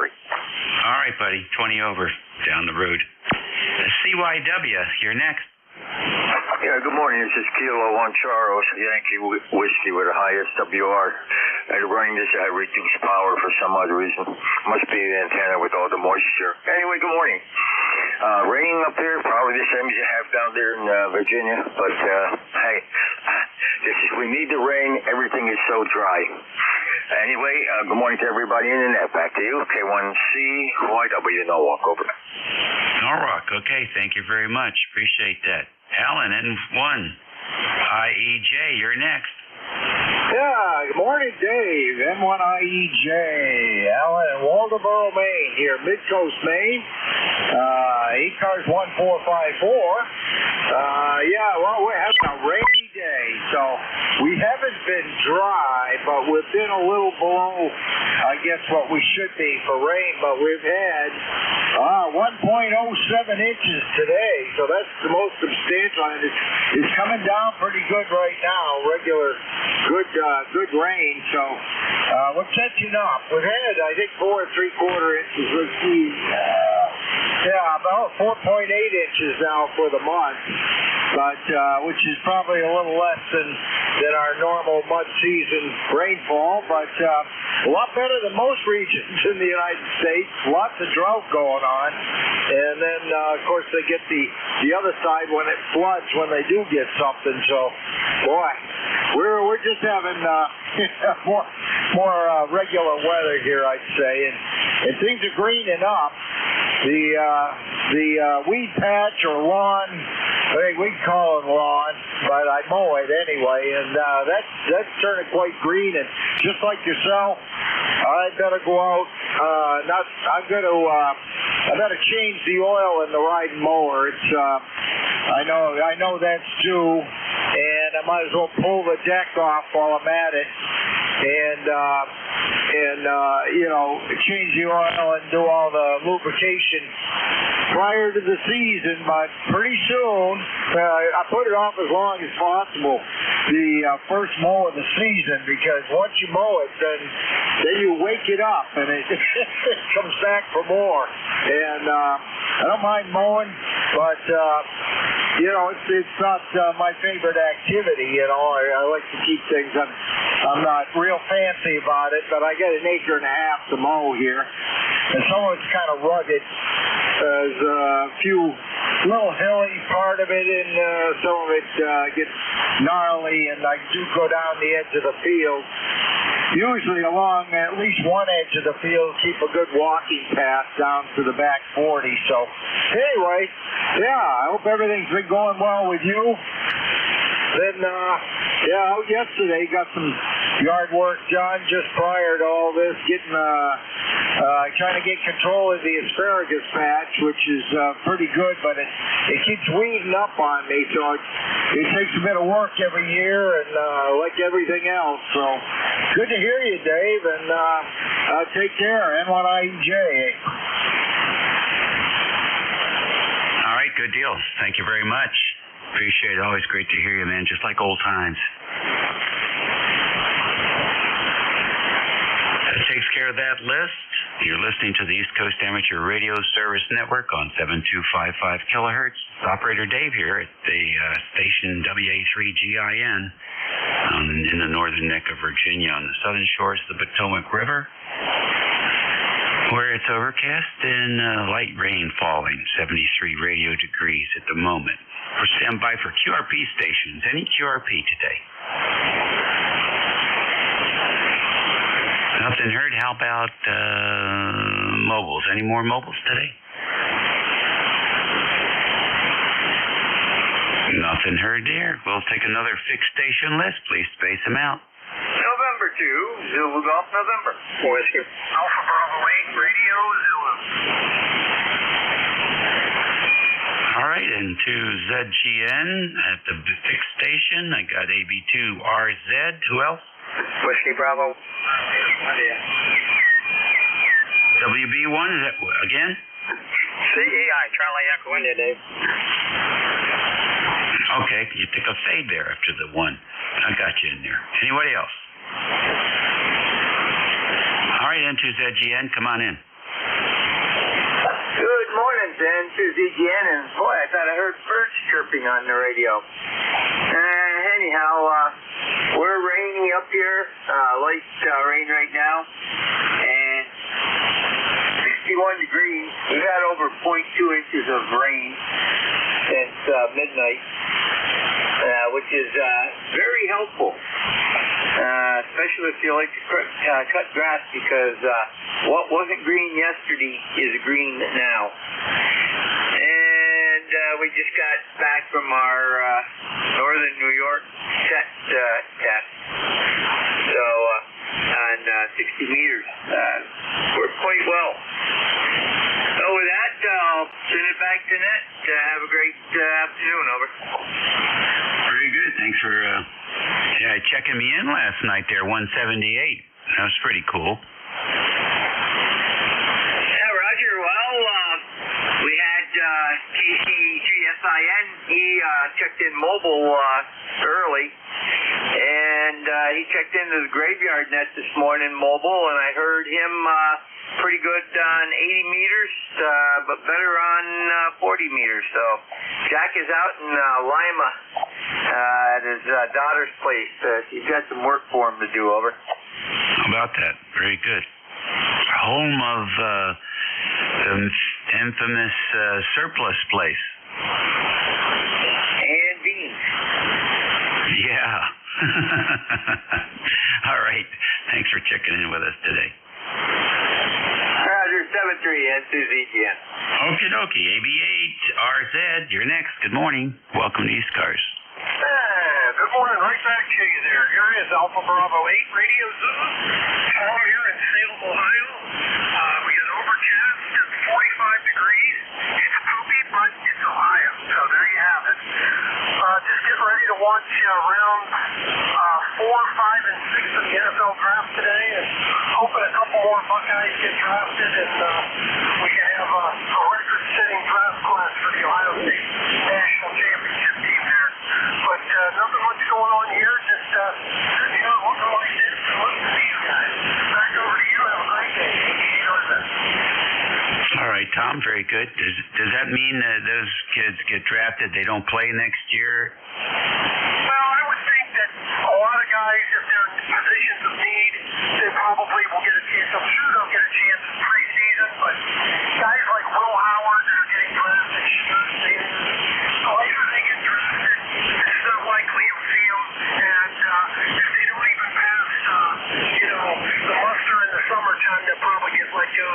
All right, buddy. 20 over down the road. CYW, you're next. Yeah, good morning. This is Kilo 1 Charles, Yankee Whiskey with a high SWR. And running this at reduced power for some other reason. Must be the antenna with all the moisture. Anyway, good morning. Raining up here, probably the same as you have down there in Virginia. But, hey, we need the rain. Everything is so dry. Anyway, good morning to everybody in the net. Back to you, K1CYW, Norwalk, over. Norwalk, okay. Thank you very much. Appreciate that. Alan, N1, IEJ, you're next. Yeah, good morning, Dave. N1IEJ, Alan in Waldoboro, Maine, here, Mid-Coast, Maine. ECARS 1454. Yeah, well, we're having a rainy day, so we haven't been dry, but we've been a little below, I guess, what we should be for rain, but we've had 1.07 inches today, so that's the most substantial, and it's coming down pretty good right now, regular good rain, so we're catching up. We've had, I think, 4 3/4 inches. Let's see. About 4.8 inches now for the month, but which is probably a little less than our normal mud season rainfall, but a lot better than most regions in the United States. Lots of drought going on, and then of course they get the other side when it floods when they do get something. So, boy, we're just having more regular weather here, I'd say, and things are greening up. The weed patch or lawn, I think we can call it lawn, but I mow it anyway, and that's turning quite green. And just like yourself, I better go out. I better change the oil in the riding mower. It's I know that's due, and I might as well pull the deck off while I'm at it, and change the oil and do all the lubrication prior to the season. But pretty soon, I put it off as long as possible, the first mow of the season, because once you mow it, then you wake it up and it comes back for more. And I don't mind mowing, but it's not my favorite activity. I like to keep things. I'm not real fancy about it, but I got an acre and a half to mow here, and some of it's kind of rugged. There's a few little hilly part of it, and some of it gets gnarly, and I do go down the edge of the field. Usually along at least one edge of the field, keep a good walking path down to the back 40. So anyway, I hope everything's been going well with you. Then, out yesterday, got some yard work done just prior to all this, getting, trying to get control of the asparagus patch, which is pretty good, but it keeps weeding up on me, so it takes a bit of work every year, and like everything else. So, good to hear you, Dave, and take care. N1IEJ. All right, good deal. Thank you very much. Appreciate it. Always great to hear you, man. Just like old times. takes care of that list. You're listening to the East Coast Amateur Radio Service Network on 7255 kilohertz. It's Operator Dave here at the station WA3GIN in the northern neck of Virginia on the southern shores of the Potomac River, where it's overcast and light rain falling, 73 radio degrees at the moment. We're stand by for QRP stations. Any QRP today? Nothing heard. How about mobiles? Any more mobiles today? Nothing heard there. We'll take another fixed station list. Please space them out. November 2, Zulu Golf, November. Whiskey. Alpha Bravo 8, Radio Zulu. All right, and to ZGN at the fixed station, I got AB2RZ. Who else? Whiskey Bravo. WB1, is that again? CEI, Charlie Echo India, Dave. Okay, you took a fade there after the one. I got you in there. Anybody else? All right, N2ZGN, come on in. Good morning, N2ZGN, and boy, I thought I heard birds chirping on the radio. Anyhow, we're rainy up here, light rain right now, and 61 degrees. We've had over 0.2 inches of rain since midnight, which is very helpful, especially if you like to cut grass, because what wasn't green yesterday is green now. And we just got back from our northern New York test. So on 60 meters, we're quite well. So with that, I'll send it back to Net. Have a great afternoon. Over. Very good. Thanks for checking me in last night there, 178. That was pretty cool. Yeah, Roger. Well, we had KC3SIN. He checked in mobile early, and he checked into the graveyard net this morning mobile, and I heard him pretty good on 80 meters, but better on 40 meters. So Jack is out in Lima at his daughter's place. He's got some work for him to do. Over. How about that? Very good. Home of the infamous surplus place. And beans. Yeah. All right. Thanks for checking in with us today. Roger, 73 N2ZGN. Okie dokie. AB8RZ, you're next. Good morning. Welcome to ECARS. Good morning. Right back to you there. Here is Alpha Bravo 8 Radio Zulu. I'm here in Salem, Ohio. We get overcast. It's 45 degrees. It's poopy, but it's Ohio. So there you have it. Just getting ready to watch round 4, 5, and 6 of the NFL draft today, and hoping a couple more Buckeyes get drafted, and we can have a record-setting draft class for the Ohio State National Championship team there. But nothing much going on here. Just sitting here looking like this and looking to these guys. Back over to you. Have a great day. All right, Tom, very good. Does that mean that those kids get drafted, they don't play next year? Well, I would think that a lot of guys, if they're in positions of need, they probably will get a chance. I'm sure they'll get a chance in preseason, but guys like Will Howard that are getting drafted, later they get drafted, it's not likely you'll see them. And if they don't even pass, the muster in the summertime, they'll probably get let go.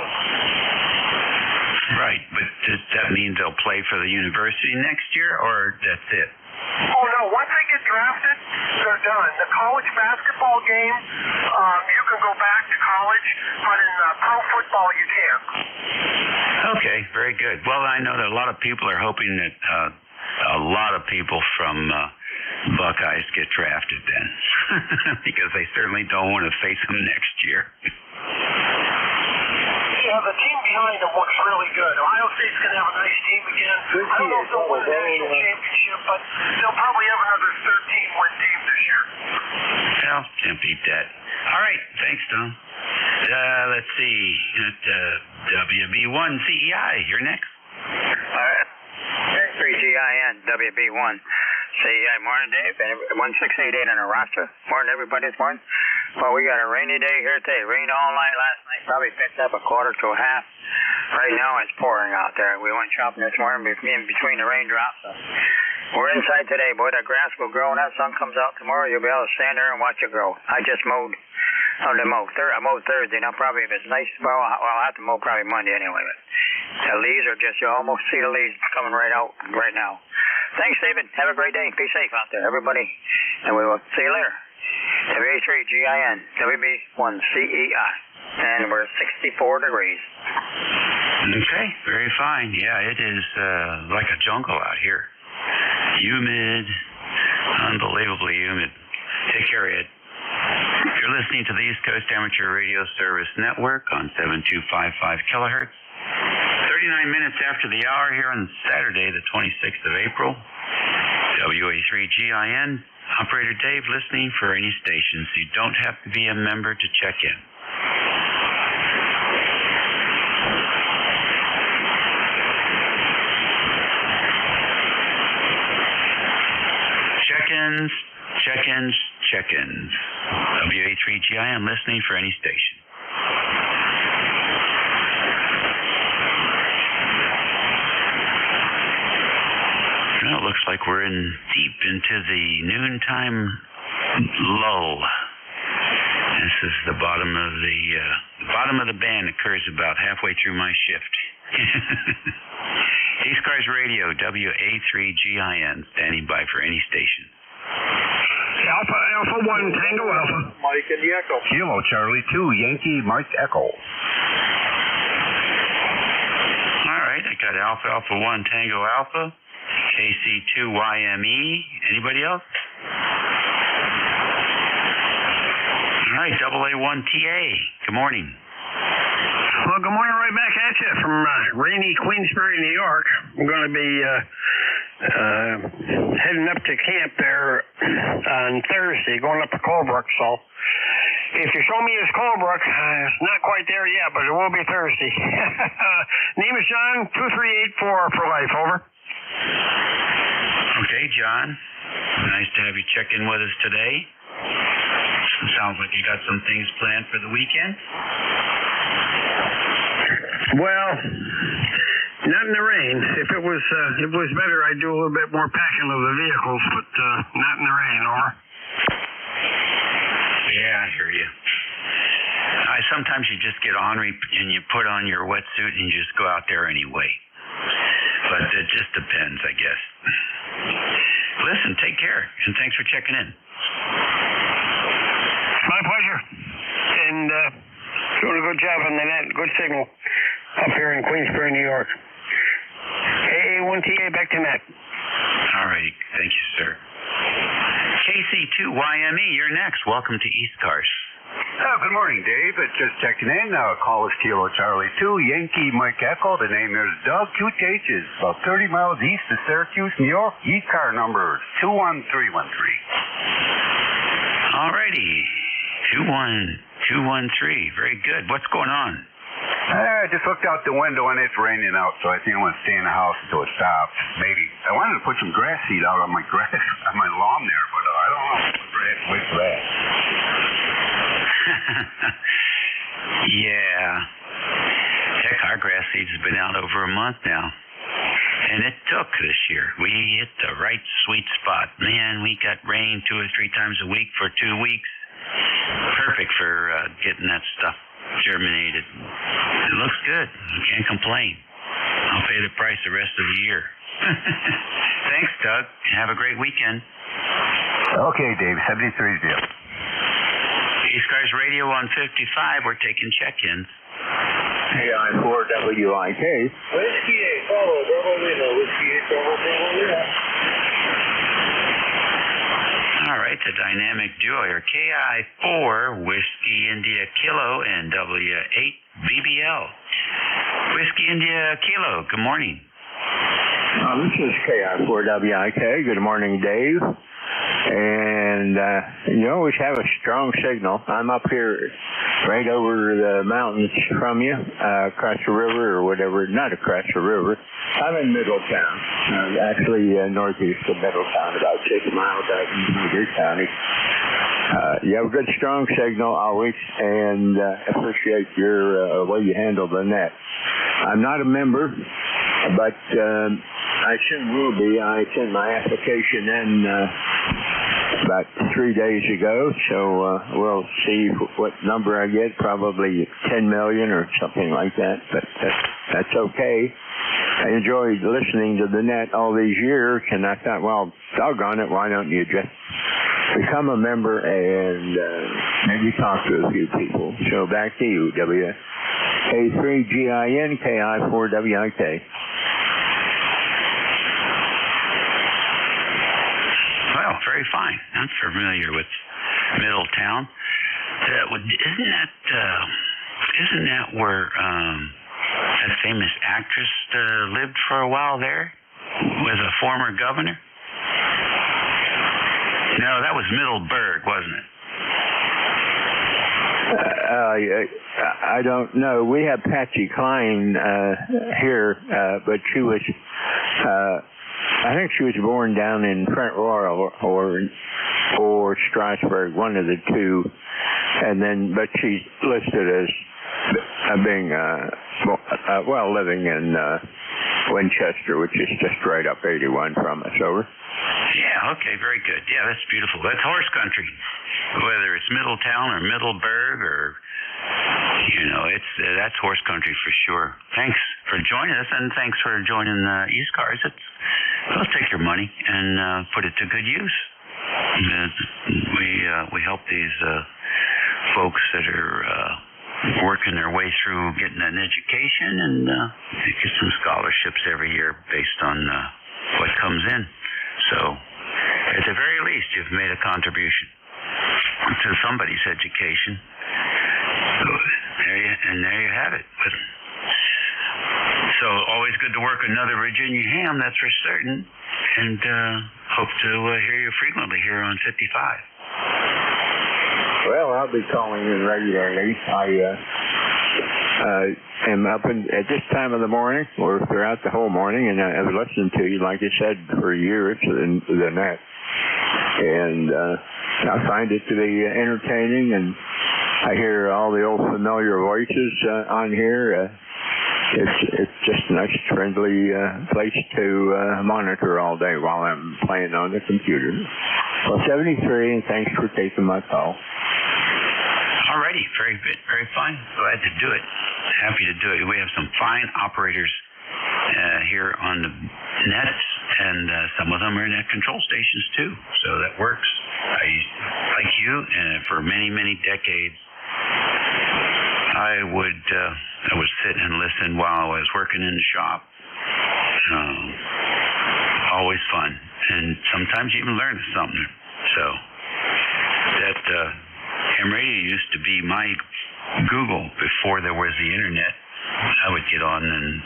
Right, but does that mean they'll play for the university next year, or that's it? Oh, no. Once they get drafted, they're done. The college basketball game, you can go back to college, but in pro football, you can't. Okay, very good. Well, I know that a lot of people are hoping that a lot of people from Buckeyes get drafted then, because they certainly don't want to face them next year. Yeah, the team behind them looks really good. Ohio State's going to have a nice team again. I don't know if they'll win a national championship, but they'll probably have another 13-win team this year. Well, can't beat that. All right. Thanks, Tom. Let's see. WB1 CEI, you're next. 3GIN, WB1. CEI, morning, Dave. 1688 on the roster. Morning, everybody. This morning. Well, we got a rainy day here today. Rained all night last night. Probably picked up a quarter to a half. Right now, it's pouring out there. We went shopping this morning in between the raindrops. We're inside today, boy. That grass will grow when that sun comes out tomorrow. You'll be able to stand there and watch it grow. I just mowed. I mowed Thursday. Now, probably if it's nice, well, I'll have to mow probably Monday anyway. But the leaves are just, you almost see the leaves coming right out right now. Thanks, David. Have a great day. Be safe out there, everybody. And we will see you later. WA3GIN, WB1CEI. And we're 64 degrees. Okay, very fine. Yeah, it is like a jungle out here. Humid, unbelievably humid. Take care, Ed. You're listening to the East Coast Amateur Radio Service Network on 7255 kilohertz. 39 minutes after the hour here on Saturday, the 26th of April. WA3GIN, Operator Dave listening for any stations. You don't have to be a member to check in. Check-ins. WA3GIN listening for any station. Well, it looks like we're deep into the noontime lull. This is the bottom of the band occurs about halfway through my shift. ECARS Radio, WA3GIN, standing by for any station. Alpha 1, Tango Alpha. Mike and the Echo. Kilo Charlie 2, Yankee Mike Echo. All right, I got Alpha 1, Tango Alpha, KC2YME. Anybody else? All right, AA1TA. Good morning. Well, good morning right back at you from rainy Queensbury, New York. I'm going to be heading up to camp there on Thursday, going up to Colebrook. So if you show me his Colebrook, it's not quite there yet, but it will be Thursday. Name is John, 2384 for life, over. Okay, John. Nice to have you check in with us today. Sounds like you got some things planned for the weekend. Well, not in the rain. If it was better, I'd do a little bit more packing of the vehicles, but not in the rain, over. Yeah, I hear you. Sometimes you just get ornery and you put on your wetsuit and you just go out there anyway. But it just depends, I guess. Listen, take care, and thanks for checking in. My pleasure. And doing a good job on the net. Good signal up here in Queensbury, New York. AA1TA, back to net. All right. Thank you, sir. KC2YME, you're next. Welcome to ECARS. Good morning, Dave. Just checking in. Call us Kilo Charlie 2, Yankee Mike Echo. The name is Doug, 2 H's, about 30 miles east of Syracuse, New York. ECAR number 21313. All righty. 21213. Very good. What's going on? I just looked out the window and it's raining out, so I think I'm going to stay in the house until it stops. Maybe. I wanted to put some grass seed out on my grass, on my lawn there, but I don't know. Wait for that. Yeah. Heck, our grass seeds has been out over a month now. And it took this year. We hit the right sweet spot. Man, we got rain 2 or 3 times a week for 2 weeks. Perfect for getting that stuff germinated. It looks good. I can't complain. I'll pay the price the rest of the year. Thanks, Doug. Have a great weekend. Okay, Dave. 73 deal. ECARS Radio on 55. We're taking check-ins. KI4WIK. Whiskey 8, follow, Bravo Lima. Whiskey 8, Bravo Lima. All right, the dynamic duo here. KI4, Whiskey India Kilo, and W8 BBL. Whiskey India Kilo, good morning. This is KI4WIK. Good morning, Dave. And you always have a strong signal. I'm up here right over the mountains from you, across the river or whatever. Not across the river. I'm in Middletown, actually northeast of Middletown, about 6 miles out in Meagher County. You have a good, strong signal always, and appreciate your way you handle the net. I'm not a member, but I soon will be. I sent my application in about 3 days ago, so we'll see what number I get, probably 10 million or something like that, but that's okay. I enjoyed listening to the net all these years, and I thought, well, doggone it, why don't you just become a member and maybe talk to a few people. So back to you, WA3GINKI4WIK. Well, very fine. I'm familiar with Middletown. Isn't that where that famous actress lived for a while there? Was a former governor? No, that was Middleburg, wasn't it? I don't know. We have Patsy Cline here, but she was, I think she was born down in Trent Royal or Strasburg, one of the two, and then, but she's listed as being, living in Winchester, which is just right up 81 from us. Over. Yeah, okay, very good. Yeah, that's beautiful. That's horse country. Whether it's Middletown or Middleburg or, that's horse country for sure. Thanks for joining us, and thanks for joining ECARS. Let's take your money and put it to good use. We help these folks that are working their way through getting an education, and they get some scholarships every year based on what comes in. So, at the very least, you've made a contribution to somebody's education. So, there you have it. So, always good to work another Virginia ham, that's for certain. And hope to hear you frequently here on 55. Well, I'll be calling in regularly. I am up at this time of the morning or throughout the whole morning, and I've listened to you, like I said, for years, the net. And I find it to be entertaining, and I hear all the old familiar voices on here. It's just a nice, friendly place to monitor all day while I'm playing on the computer. Well, 73, and thanks for taking my call. Alrighty, very good, very fine. Glad to do it. Happy to do it. We have some fine operators here on the nets, and some of them are net control stations too. So that works. Like you, for many, many decades, I would sit and listen while I was working in the shop. Always fun, and sometimes you even learn something. So that ham radio used to be my Google before there was the internet. I would get on and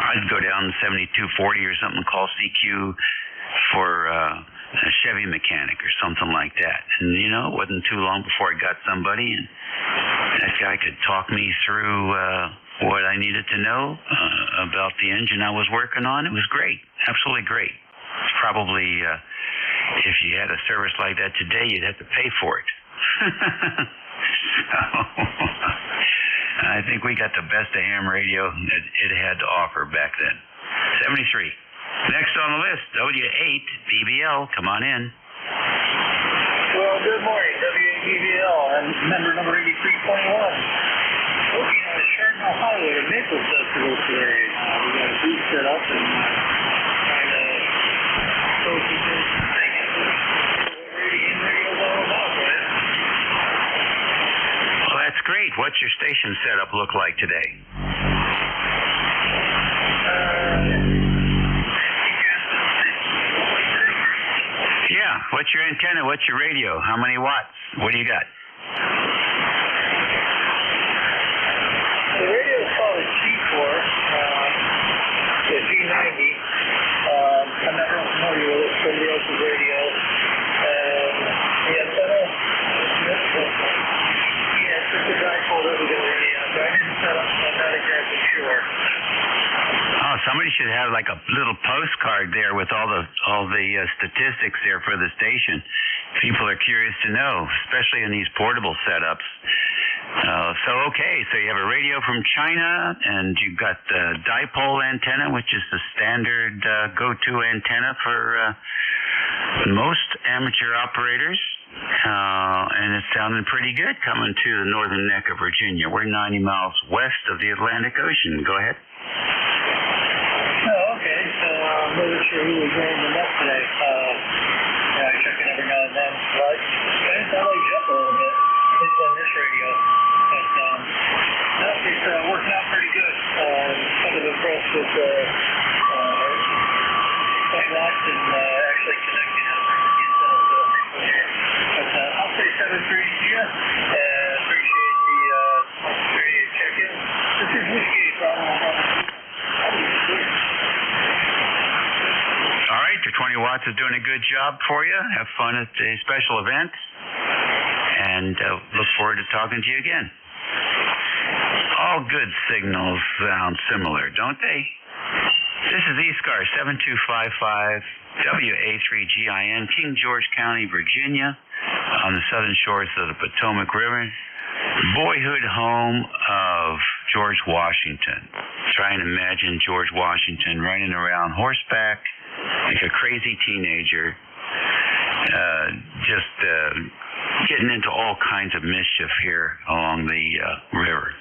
I'd go down 7240 or something, call CQ for a Chevy mechanic or something like that. And it wasn't too long before I got somebody, and that guy could talk me through what I needed to know about the engine I was working on. It was great, absolutely great. It's probably if you had a service like that today, you'd have to pay for it. So, I think we got the best of ham radio that it had to offer back then. 73. Next on the list, W8 BBL. Come on in. Well, good morning, WABBL. I'm member number 8321. Looking at Chardonnay Highway to Maple Festival today. We got a booth set up and trying to show people what radio's all about, right? Well, that's great. What's your station setup look like today? Yeah. What's your antenna? What's your radio? How many watts? What do you got? The radio is called a G4, the G90. I'm not real familiar with it. Somebody else's radio. The antenna, yes, somebody should have like a little postcard there with all the statistics there for the station. People are curious to know, especially in these portable setups. So you have a radio from China, and you've got the dipole antenna, which is the standard go-to antenna for most amateur operators. And it's sounding pretty good coming to the northern neck of Virginia. We're 90 miles west of the Atlantic Ocean. Go ahead. Oh, okay. So I'm not sure who was running the net today. I check it every now and then. But it sounds like Jeff a little bit, at least on this radio. But it's working out pretty good. Kind of impressed with quite locked and actually connecting up the antenna here. But I'll say 730 to you. Appreciate the opportunity to check in. This is Whiskey from All right, your 20 watts is doing a good job for you. Have fun at the special event, and look forward to talking to you again. All good signals sound similar, don't they? This is ECARS 7255 WA3GIN, King George County, Virginia, on the southern shores of the Potomac River, boyhood home of George Washington. Try and imagine George Washington running around horseback like a crazy teenager, just getting into all kinds of mischief here along the river.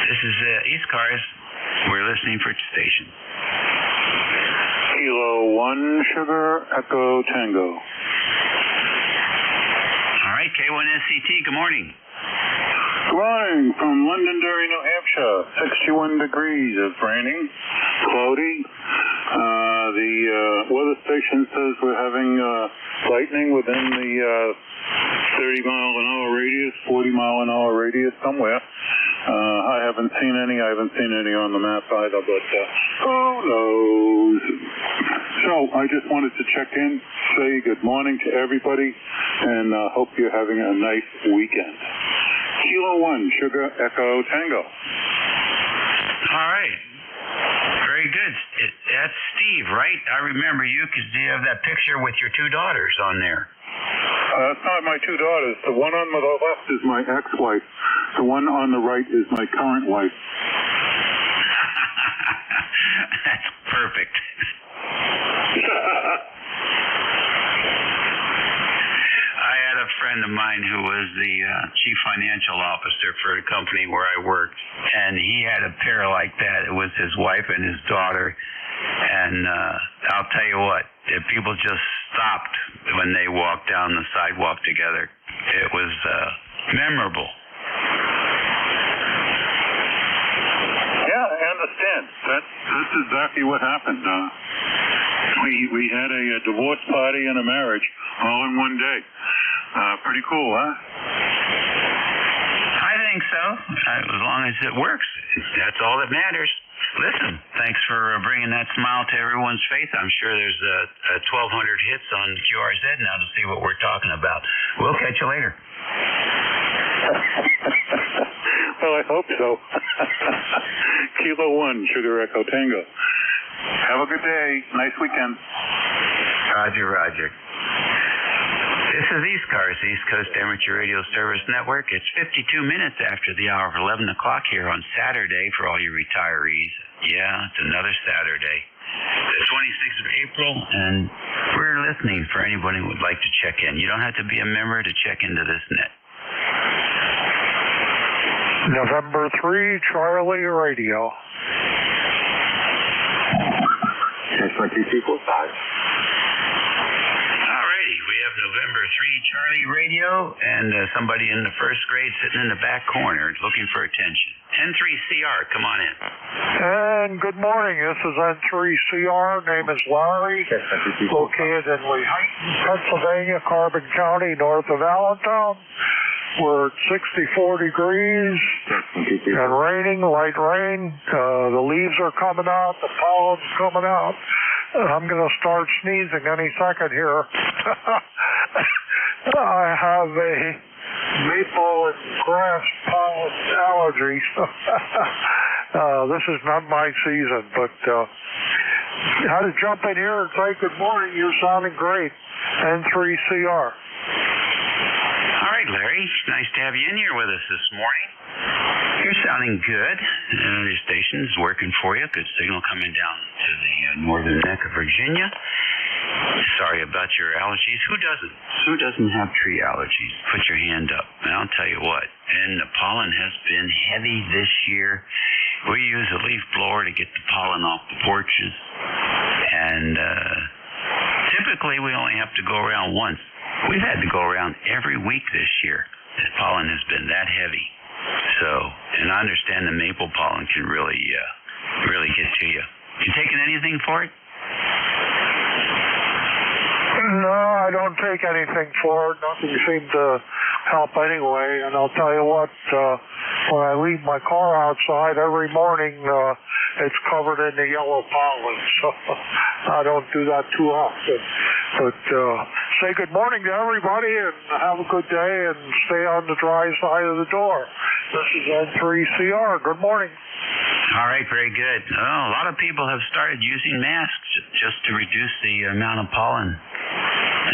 This is ECARS. We're listening for station. Kilo 1 Sugar Echo Tango. All right, K1SCT, good morning. Good morning from Londonderry, New Hampshire. 61 degrees. It's raining, cloudy. The weather station says we're having lightning within the 30-mile-an-hour radius, 40-mile-an-hour radius somewhere. I haven't seen any. I haven't seen any on the map either, but who knows? So I just wanted to check in, say good morning to everybody, and hope you're having a nice weekend. Kilo 1 Sugar Echo Tango. All right. Very good. That's Steve, right? I remember you because you have that picture with your two daughters on there. That's not my two daughters. The one on the left is my ex-wife. The one on the right is my current wife. That's perfect. I had a friend of mine who was the chief financial officer for the company where I worked, and he had a pair like that. It was his wife and his daughter. And I'll tell you what, if people just stopped when they walked down the sidewalk together, it was memorable. Yeah, I understand. That's exactly what happened. We had a divorce party and a marriage all in one day. Pretty cool, huh? I think so. As long as it works, that's all that matters. Listen, thanks for bringing that smile to everyone's face. I'm sure there's 1,200 hits on QRZ now to see what we're talking about. We'll catch you later. Well, I hope so. Kilo 1 Sugar Echo Tango. Have a good day. Nice weekend. Roger, Roger. This is ECARS, East Coast Amateur Radio Service Network. It's 52 minutes after the hour of 11 o'clock here on Saturday for all you retirees. Yeah, it's another Saturday. The 26th of April, and we're listening for anybody who would like to check in. You don't have to be a member to check into this net. November 3, Charlie Radio. Alrighty, we have November 3 Charlie Radio, and somebody in the first grade sitting in the back corner looking for attention. N3CR, come on in. And good morning. This is N3CR. Name is Larry. Located in Lehighton, Pennsylvania, Carbon County, north of Allentown. We're at 64 degrees and raining, light rain. The leaves are coming out. The pollen's coming out. I'm going to start sneezing any second here. I have a maple and grass pollen allergy. This is not my season, but had to jump in here and say good morning. You're sounding great. N3CR. All right, Larry. Nice to have you in here with us this morning. You're sounding good. Your station's working for you. Good signal coming down to the northern neck of Virginia. Sorry about your allergies. Who doesn't have tree allergies? Put your hand up. And I'll tell you what. And the pollen has been heavy this year. We use a leaf blower to get the pollen off the porches. And typically we only have to go around once. We've had to go around every week this year. The pollen has been that heavy. So, and I understand the maple pollen can really get to you. You taking anything for it? No, I don't take anything for it. Nothing seemed to help anyway. And I'll tell you what, when I leave my car outside every morning, it's covered in the yellow pollen. So I don't do that too often. But say good morning to everybody and have a good day and stay on the dry side of the door. This is N3CR. Good morning. All right, very good. Oh, a lot of people have started using masks just to reduce the amount of pollen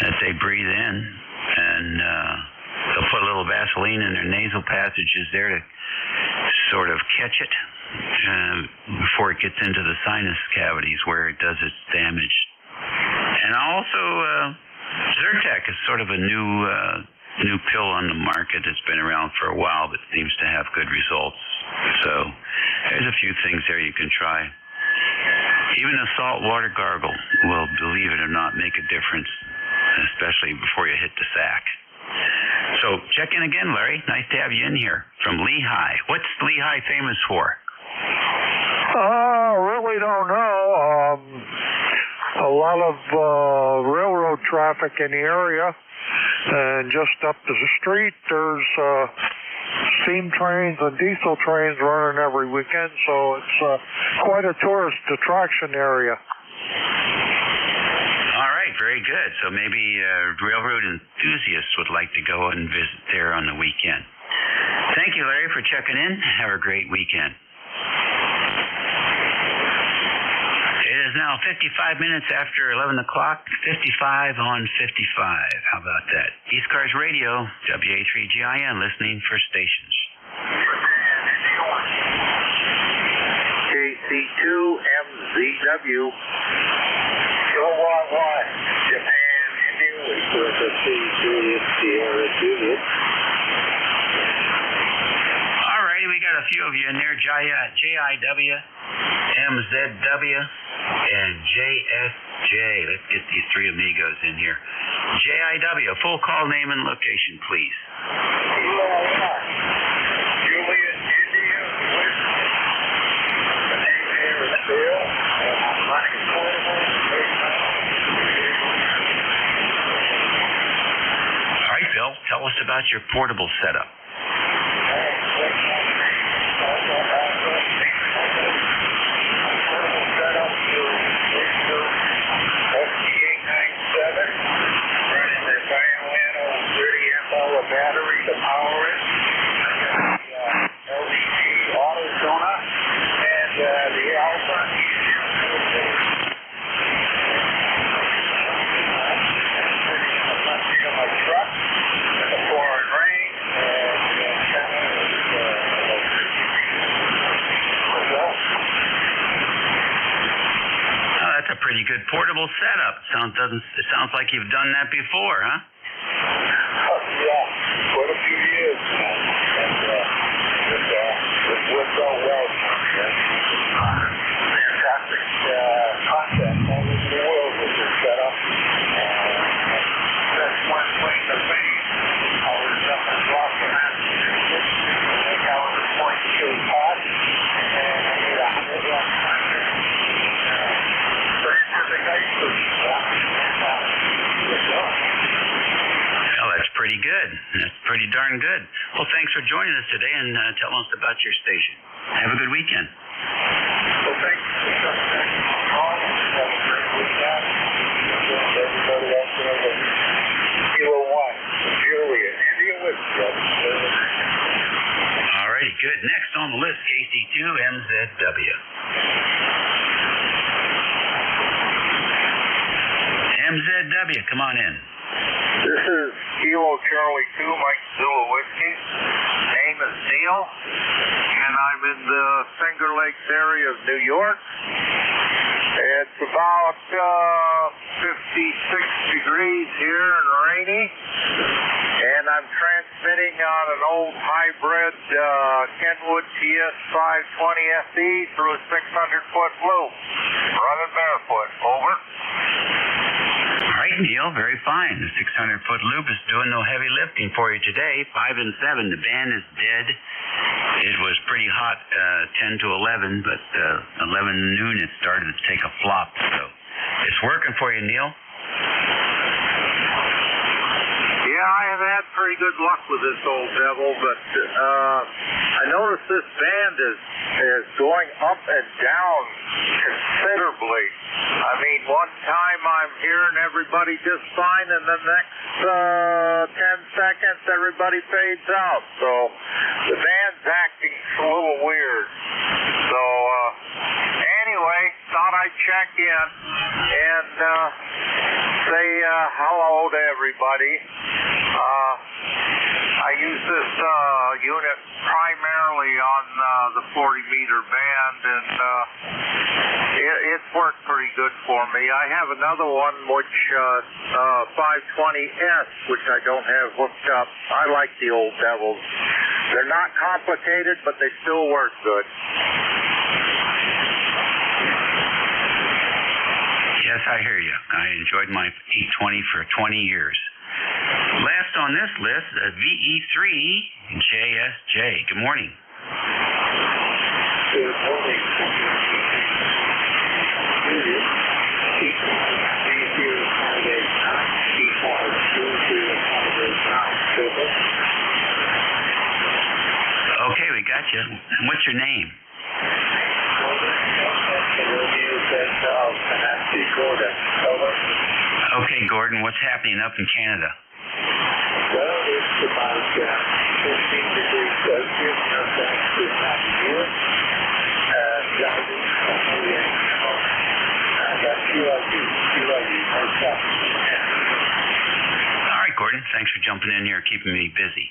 that they breathe in. And they'll put a little Vaseline in their nasal passages there to sort of catch it before it gets into the sinus cavities where it does its damage. And also, Zyrtec is sort of a new pill on the market that's been around for a while but seems to have good results. So there's a few things there you can try. Even a salt water gargle will, believe it or not, make a difference, especially before you hit the sack. So check in again, Larry. Nice to have you in here from Lehigh. What's Lehigh famous for? Really don't know. A lot of railroad traffic in the area. And just up the street, there's steam trains and diesel trains running every weekend, so it's quite a tourist attraction area. All right, very good. So maybe railroad enthusiasts would like to go and visit there on the weekend. Thank you, Larry, for checking in. Have a great weekend. It is now 55 minutes after 11 o'clock, 55 on 55. How about that? ECARS Radio, WA3GIN, listening for stations. KC2MZW. Kilowatt 1, Japan, India, with the C3 Sierra Juliet. All righty, we got a few of you in there. JIW, MZW, and JSJ. Let's get these three amigos in here. JIW, full call name and location, please. Juliet, India, the name here is Bill, and I'm running All right, Bill, tell us about your portable setup. battery to power it. LDG auto sonar and the Alpha of my truck in the pouring rain that's a pretty good portable setup. It sounds like you've done that before, huh? Yeah, quite a few years now, and it's worked out well for me. Fantastic concept all over the world with this setup. That's one place of fame. I was up in Boston, Massachusetts, and I was a point two pot, and I made 100 last time. Scientific ice cream. Well, that's pretty good. That's pretty darn good. Well, thanks for joining us today and telling us about your station. Have a good weekend. Well, thanks for coming back to the call. Have a great weekend. Everybody else in the Kilo 1, Juliet, India Whiskey. All righty, good. Next on the list, KC2MZW. have you? Come on in. This is Kilo Charlie 2, Mike Zulu Whiskey. Name is Neil, and I'm in the Finger Lakes area of New York. It's about 56 degrees here and rainy, and I'm transmitting on an old hybrid Kenwood TS520FE through a 600-foot loop. Running barefoot. Over. All right, Neil, very fine. The 600-foot loop is doing no heavy lifting for you today. 5 and 7, the band is dead. It was pretty hot 10 to 11, but 11 noon it started to take a flop. So it's working for you, Neil. Yeah, I have had pretty good luck with this old devil, but I noticed this band is going up and down considerably. I mean, one time I'm hearing everybody just fine, and the next 10 seconds everybody fades out. So the band's acting a little weird. So anyway, thought I'd check in and say hello to everybody. I use this unit primarily on the 40-meter band, and it's worked pretty good for me. I have another one, which 520S, which I don't have hooked up. I like the old devils. They're not complicated, but they still work good. Yes, I hear you. I enjoyed my 820 for 20 years. Last on this list, VE3JSJ. Good morning. Good morning. Okay, we got you. And what's your name? Okay, Gordon, what's happening up in Canada? Well, it's about 15 degrees Celsius, no thanks to time of year. Driving, All right, Gordon, thanks for jumping in here, keeping me busy.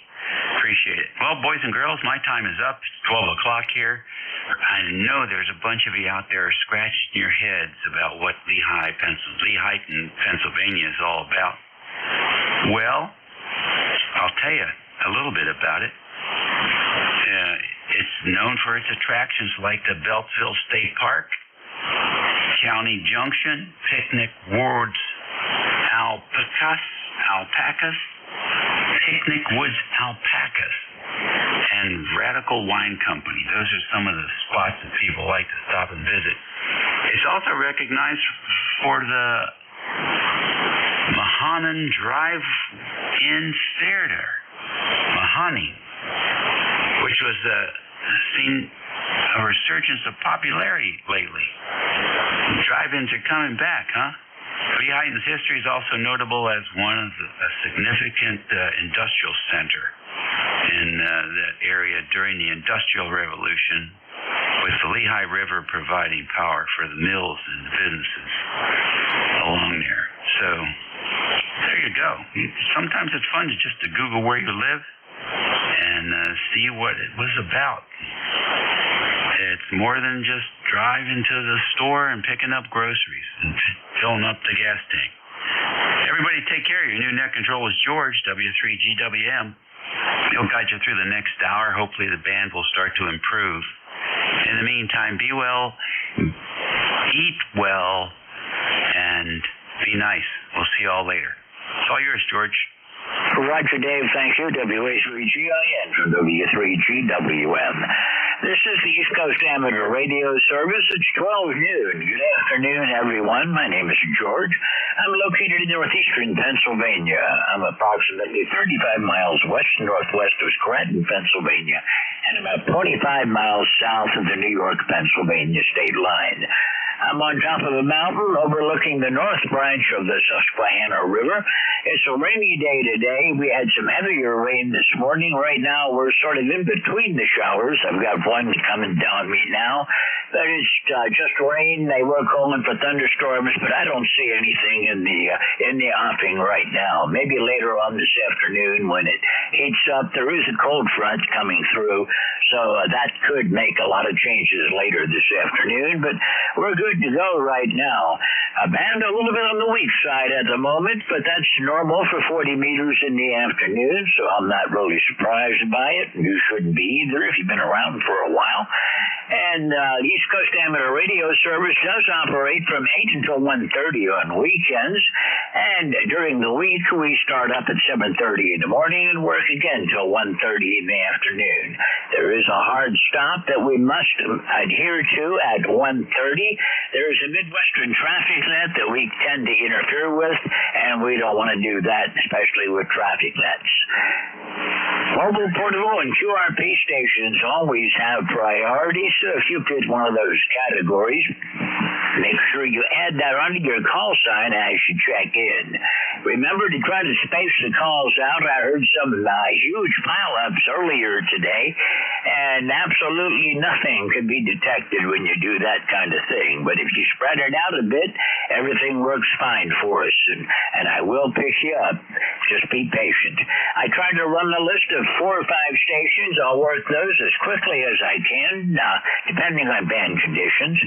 Appreciate it. Well, boys and girls, my time is up. It's 12 o'clock here. I know there's a bunch of you out there scratching your heads about what Lehigh, Pennsylvania is all about. Well, I'll tell you a little bit about it. It's known for its attractions like the Beltsville State Park, County Junction, Picnic Woods Alpacas, Picnic Woods Alpacas, and Radical Wine Company. Those are some of the spots that people like to stop and visit. It's also recognized for the Mahanan Drive-In Theater, Mahanan, which was seen a resurgence of popularity lately. Drive-ins are coming back, huh? Lehighton's history is also notable as one of a significant industrial center in that area during the Industrial Revolution, with the Lehigh River providing power for the mills and the businesses along there. So there you go. Sometimes it's fun just to Google where you live and see what it was about. It's more than just driving to the store and picking up groceries and filling up the gas tank. Everybody take care. Your new net control is George, W3GWM. He'll guide you through the next hour. Hopefully the band will start to improve. In the meantime, be well, eat well, and be nice. We'll see you all later. It's all yours, George. Roger, Dave. Thank you. WA3GIN from W3GWM. This is the East Coast Amateur Radio Service. It's 12 noon. Good afternoon, everyone. My name is George. I'm located in northeastern Pennsylvania. I'm approximately 35 miles west-northwest of Scranton, Pennsylvania, and about 25 miles south of the New York-Pennsylvania state line. I'm on top of a mountain overlooking the north branch of the Susquehanna River. It's a rainy day today. We had some heavier rain this morning. Right now, we're sort of in between the showers. I've got one coming down me now. But it's just rain. They were calling for thunderstorms, but I don't see anything in the offing right now. Maybe later on this afternoon when it heats up. There is a cold front coming through, so that could make a lot of changes later this afternoon, but we're good to go right now. Band a little bit on the weak side at the moment, but that's normal for 40 meters in the afternoon, so I'm not really surprised by it. You shouldn't be either if you've been around for a while. And East Coast Amateur Radio Service does operate from 8 until 1:30 on weekends, and during the week we start up at 7:30 in the morning and work again till 1:30 in the afternoon. There is a hard stop that we must adhere to at 1:30. There is a Midwestern traffic net that we tend to interfere with, and we don't want to do that, especially with traffic nets. Mobile, portable, and QRP stations always have priority, so if you fit one of those categories, make sure you add that onto your call sign as you check in. Remember to try to space the calls out. I heard some huge pile-ups earlier today, and absolutely nothing could be detected when you do that kind of thing. But if you spread it out a bit, everything works fine for us, and I will pick you up. Just be patient. I tried to run the list of 4 or 5 stations. I'll work those as quickly as I can, depending on band conditions.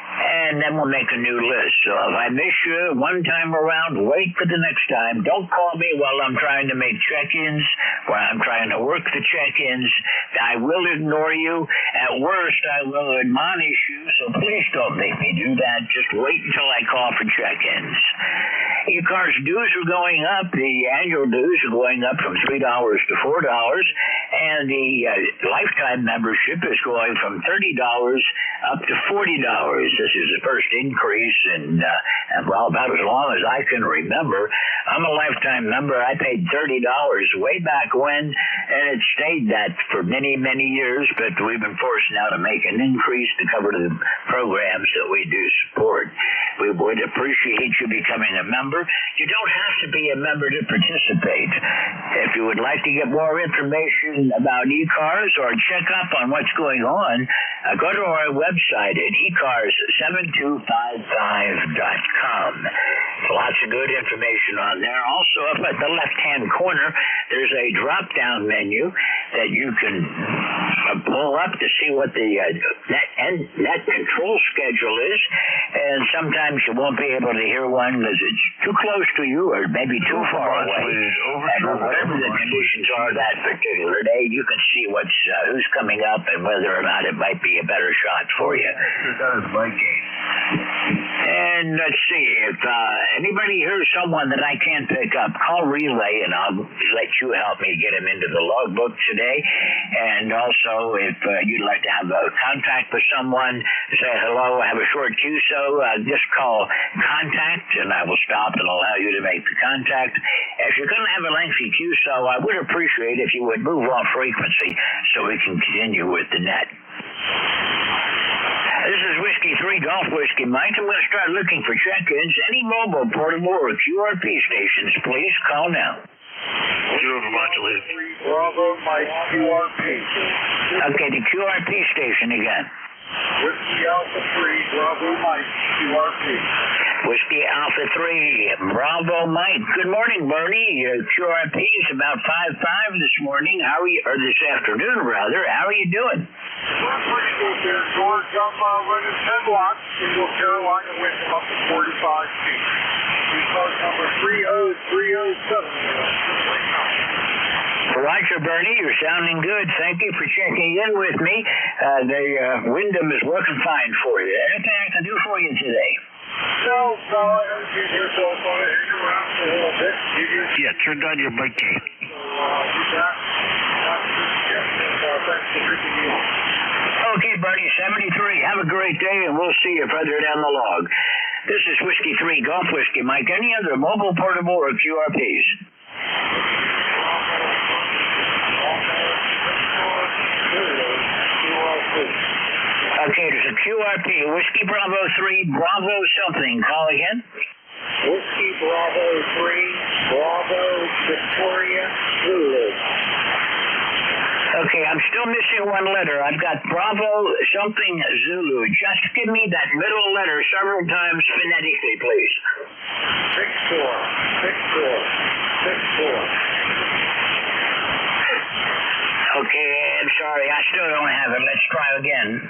And then we'll make a new list. So if I miss you one time around, wait for the next time. Don't call me while I'm trying to make check-ins, while I'm trying to work the check-ins. I will ignore you. At worst, I will admonish you, so please don't make me do that. Just wait until I call for check-ins. ECARS dues are going up. The annual dues are going up from $3 to $4, and the lifetime membership is going from $30 up to $40. This is the first increase in, well, about as long as I can remember. I'm a lifetime member. I paid $30 way back when, and it stayed that for many, many years, but we've been forced now to make an increase to cover the programs that we do support. We would appreciate you becoming a member. You don't have to be a member to participate. If you would like to get more information about ECARS or check up on what's going on, go to our website at ECARS7255.com. Lots of good information on there. Also, up at the left-hand corner, there's a drop-down menu that you can pull up to see what the net control schedule is, and sometimes you won't be able to hear one because it's too close to you or maybe too far away. And whatever the conditions are that particular day, you can see who's coming up and whether or not it might be a better shot for you. And let's see, if anybody hears someone that I can't pick up, call Relay and I'll let you help me get him into the logbook today. And also, if you'd like to have a contact with someone, say hello, have a short QSO, just call contact and I will stop and allow you to make the contact. If you're going to have a lengthy QSO, I would appreciate if you would move off frequency so we can continue with the net. This is Whiskey 3 Golf Whiskey Mike. I'm going to start looking for check-ins. Any mobile, portable, or QRP stations, please call now. Zero modulated. Bravo Mike QRP. Okay, the QRP station again. Whiskey Alpha 3, Bravo Mike QRP. Whiskey Alpha 3, Bravo Mike. Good morning, Bernie. QRP is about 5:05 this morning. How are you, or this afternoon, rather. How are you doing? We're pretty good there, George. I'm running 10 watts in North Carolina with up to 45 feet. We start number 30307. Roger, Bernie. You're sounding good. Thank you for checking in with me. The Wyndham is working fine for you. Anything I can do for you today? No, get your cell phone and hang around for a little bit. Yeah, turn down your mic gain. Okay, Bernie, 73. Have a great day, and we'll see you further down the log. This is Whiskey 3 Golf Whiskey Mike. Any other mobile, portable, or QRPs? Okay, there's a QRP, Whiskey Bravo 3, Bravo something. Call again. Whiskey Bravo 3, Bravo Victoria Zulu. Okay, I'm still missing one letter. I've got Bravo something Zulu. Just give me that middle letter several times phonetically, please. 64, 64, 64. Okay, I'm sorry. I still don't have it. Let's try again.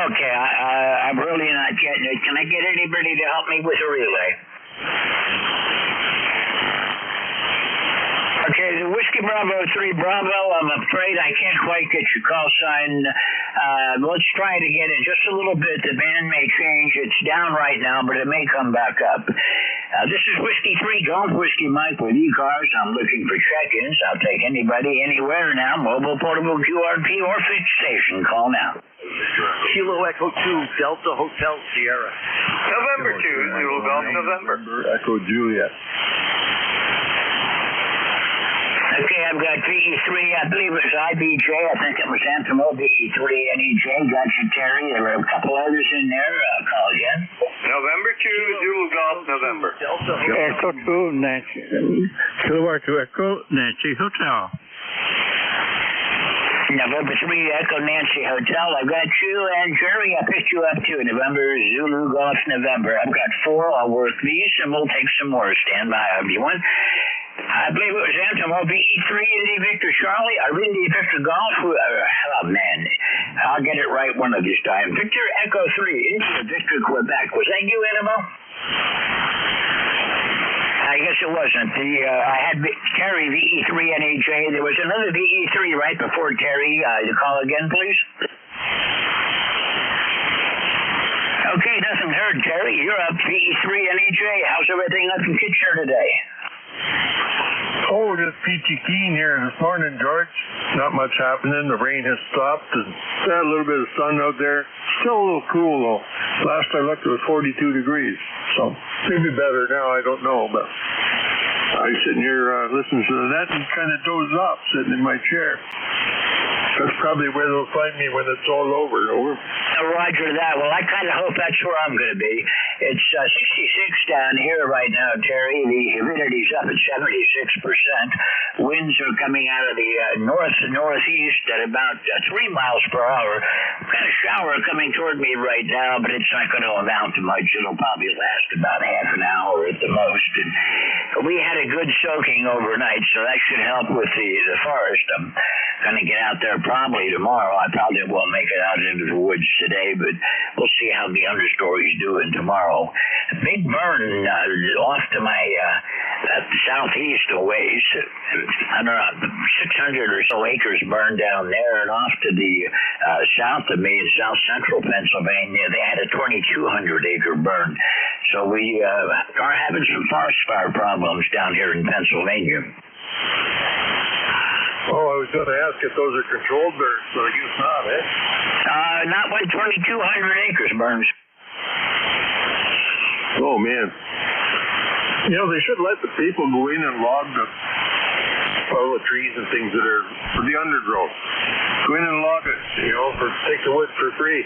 Okay, I'm really not getting it. Can I get anybody to help me with a relay? Okay, the Whiskey Bravo 3 Bravo, I'm afraid I can't quite get your call sign. Let's try it again in just a little bit. The band may change. It's down right now, but it may come back up. This is Whiskey 3 Golf Whiskey Mike with ECARS. I'm looking for check-ins. I'll take anybody anywhere now. Mobile, portable, QRP, or fixed station. Call now. Kilo Echo 2 Delta Hotel Sierra. November 2, Zulu Golf, November. Echo Juliet. Okay, I've got VE3. I believe it was IBJ. I think it was Antimo, VE3, NEJ. Got you, Terry. There were a couple others in there. Call again. November 2, Zulu Golf, November. Echo 2 Nancy. Kilo Echo Nancy Hotel. November 3, Echo Nancy Hotel. I've got you, and Jerry, I picked you up too. November, Zulu Golf, November. I've got 4. I'll work these, and we'll take some more. Stand by, everyone. I believe it was Antimo, VE3, Indy Victor Charlie, Indy Victor Golf. Oh, man. I'll get it right one of these times. Victor Echo 3, India Victor Quebec. Was that you, Antimo? I guess it wasn't. I had Terry, VE3, NAJ. There was another VE3 right before Terry. Call again, please. Okay, nothing heard, Terry. You're up, VE3, NAJ. How's everything up in Kitchener today? Oh, just peachy keen here this morning, George. Not much happening. The rain has stopped. And got a little bit of sun out there. Still a little cool, though. Last I looked, it was 42 degrees. So maybe better now. I don't know. But I was sitting here listening to the net and kind of dozed off sitting in my chair. That's probably where they'll find me when it's all over. Roger that. Well, I kind of hope that's where I'm going to be. It's 66 down here right now, Terry. The humidity's up at 76%. Winds are coming out of the north-northeast at about 3 miles per hour. Got a shower coming toward me right now, but it's not going to amount to much. It'll probably last about half an hour at the most. And we had a good soaking overnight, so that should help with the forest. I'm going to get out there probably tomorrow. I probably won't make it out into the woods today, but we'll see how the understory's doing tomorrow. Big burn off to my southeast a ways. I don't know, 600 or so acres burned down there, and off to the south of me in south central Pennsylvania, they had a 2,200-acre burn. So we are having some forest fire problems down here in Pennsylvania. Oh, I was going to ask if those are controlled burns, but I guess not, eh? Not when 2,200 acres burns. Oh, man. You know, they should let the people go in and log all the trees and things that are for the undergrowth. Go in and log it, take the wood for free.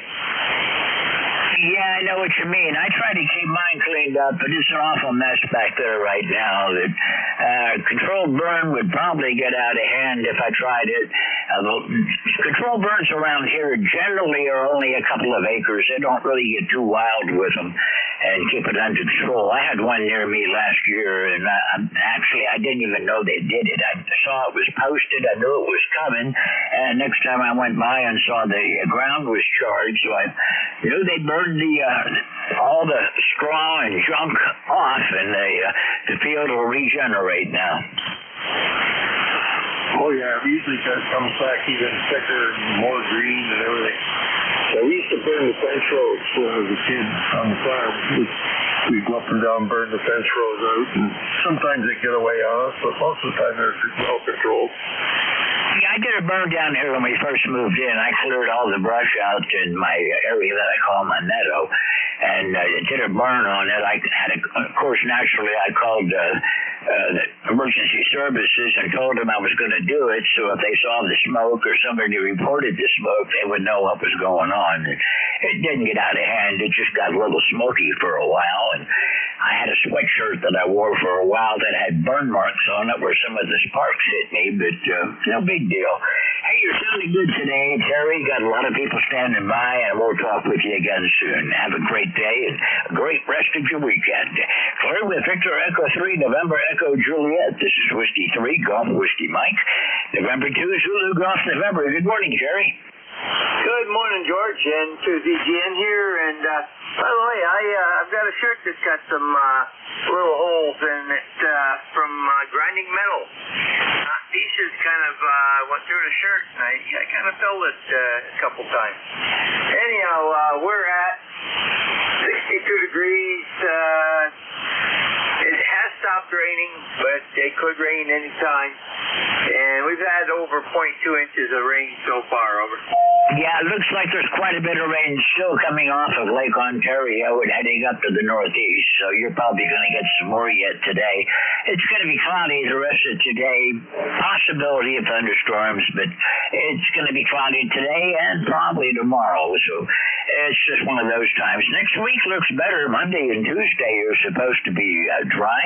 Yeah, I know what you mean. I try to keep mine cleaned up, but it's an awful mess back there right now. Controlled burn would probably get out of hand if I tried it. Controlled burns around here generally are only a couple of acres. They don't really get too wild with them and keep it under control. I had one near me last year, and I didn't even know they did it. I saw it was posted. I knew it was coming, and next time I went by and saw the ground was charged, so I knew they burned all the straw and junk off, and the field will regenerate now. Oh, yeah, it usually comes back even thicker and more green and everything. So we used to burn the fence rows when I was a kid on the farm. We'd go up and down, burn the fence rows out, and sometimes they get away on us, but most of the time they're well controlled. Yeah, I did a burn down here when we first moved in. I cleared all the brush out in my area that I call my meadow, and did a burn on it. I had, of course, naturally, I called emergency services and told them I was going to do it, so if they saw the smoke or somebody reported the smoke, they would know what was going on. It didn't get out of hand. It just got a little smoky for a while, and I had a sweatshirt that I wore for a while that had burn marks on it where some of the sparks hit me, but no big deal. Hey, you're sounding good today, Terry. Got a lot of people standing by, and we'll talk with you again soon. Have a great day and a great rest of your weekend. Clear with Victor Echo 3, November Echo Juliet. This is Whiskey 3, Golf Whiskey Mike. November 2, Zulu Golf November. Good morning, Jerry. Good morning, George, and to VGN here. And by the way, I've got a shirt that's got some little holes in it from grinding metal. Pieces kind of went through the shirt, and I kind of felt it a couple times. Anyhow, we're at 62 degrees. It has stopped raining, but it could rain any time. And we've had over 0.2 inches of rain so far. Over. Yeah, it looks like there's quite a bit of rain still coming off of Lake Ontario and heading up to the northeast, so you're probably going to get some more yet today. It's going to be cloudy the rest of today, possibility of thunderstorms, but it's going to be cloudy today and probably tomorrow, so it's just one of those times. Next week looks better. Monday and Tuesday are supposed to be dry.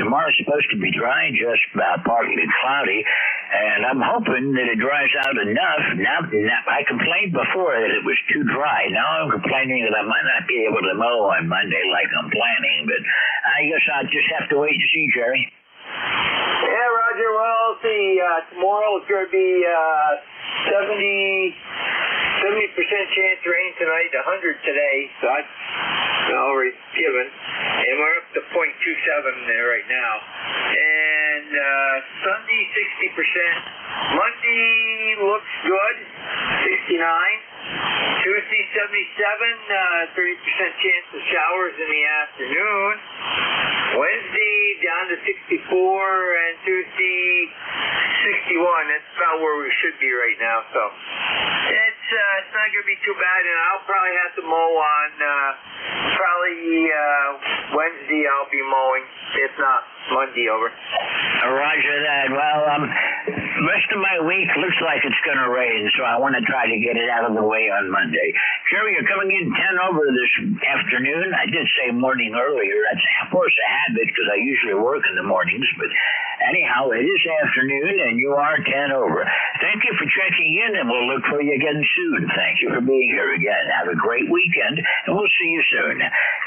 Tomorrow's supposed to be dry, just partly cloudy, and I'm hoping that it dries out enough. Now I complained before that it was too dry. Now I'm complaining that I might not be able to mow on Monday like I'm planning, but I guess I'll just have to wait and see, Jerry. Yeah, Roger. Well, see, tomorrow it's going to be 70% chance rain tonight, 100 today, so that's already given. And we're up to 0.27 there right now. And Sunday, 60%. Monday looks good, 69. Tuesday, 77, 30% chance of showers in the afternoon. Wednesday, down to 64, and Tuesday, 61. That's about where we should be right now. So it's not going to be too bad, and I'll probably have to mow on Wednesday. I'll be mowing, if not Monday. Over. Roger that. Well, rest of my week looks like it's going to rain, so I want to try to get it out of the way on Monday. Jerry, you're coming in 10 over this afternoon. I did say morning earlier. That's, of course, a habit because I usually work in the mornings, but anyhow, it is afternoon, and you are 10 over. Thank you for checking in, and we'll look for you again soon. Thank you for being here again. Have a great weekend, and we'll see you soon.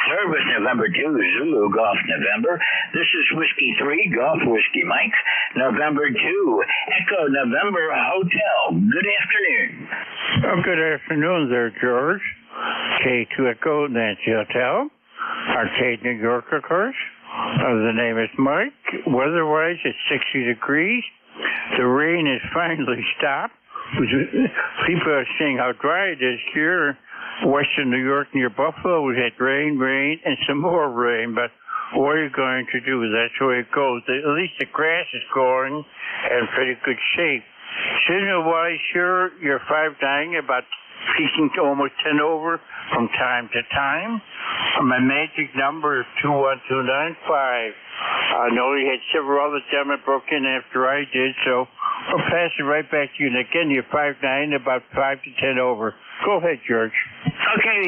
Clear with November 2, Zulu Golf November. This is Whiskey 3, Golf Whiskey Mike. November 2, Echo November Hotel. Good afternoon. Oh, good afternoon there, George. K2 Echo Nancy Hotel. Arcade, New York, of course. The name is Mike. Weather-wise, it's 60 degrees. The rain has finally stopped. People are saying how dry it is here. Western New York near Buffalo, we had rain, and some more rain. But what are you going to do? That's the way it goes. At least the grass is growing in pretty good shape. Signal-wise, sure, you're 5'9", about peaking to almost 10 over from time to time. My magic number is 21295. I know you had several other gentlemen broke in after I did, so I'll pass it right back to you. And again, you're 5'9", about 5 to 10 over. Go ahead, George. Okay,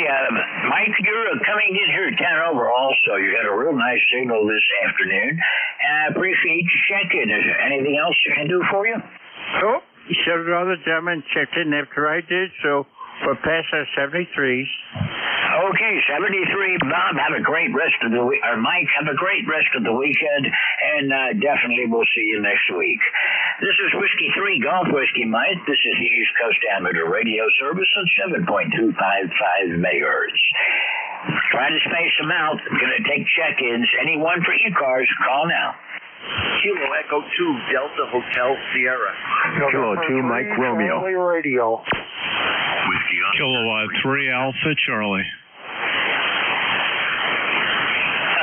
Mike, you're coming in here 10 over also. You got a real nice signal this afternoon. I appreciate you checking. Is there anything else I can do for you? Oh, several other gentlemen checked in after I did, so we're past our 73s. Okay, 73. Bob, have a great rest of the week. Or Mike, have a great rest of the weekend, and definitely we'll see you next week. This is Whiskey 3, Golf Whiskey Mike. This is the East Coast Amateur Radio Service on 7.255 megahertz. Trying to space them out. I'm going to take check-ins. Anyone for ECARS, call now. Kilo Echo 2, Delta Hotel Sierra. Kilo 2, Mike Romeo. Radio. Whiskey on. Kilowatt 3, Alpha Charlie.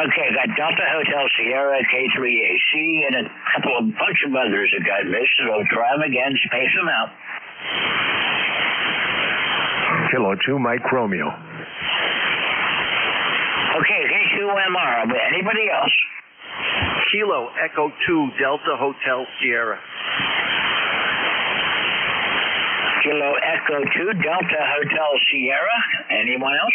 Okay, got Delta Hotel Sierra, K3AC, and a bunch of others that got missed, so we'll try them again, space them out. Kilo 2, Mike Romeo. Okay, K2MR, anybody else? Kilo Echo 2 Delta Hotel Sierra. Kilo Echo 2 Delta Hotel Sierra. Anyone else?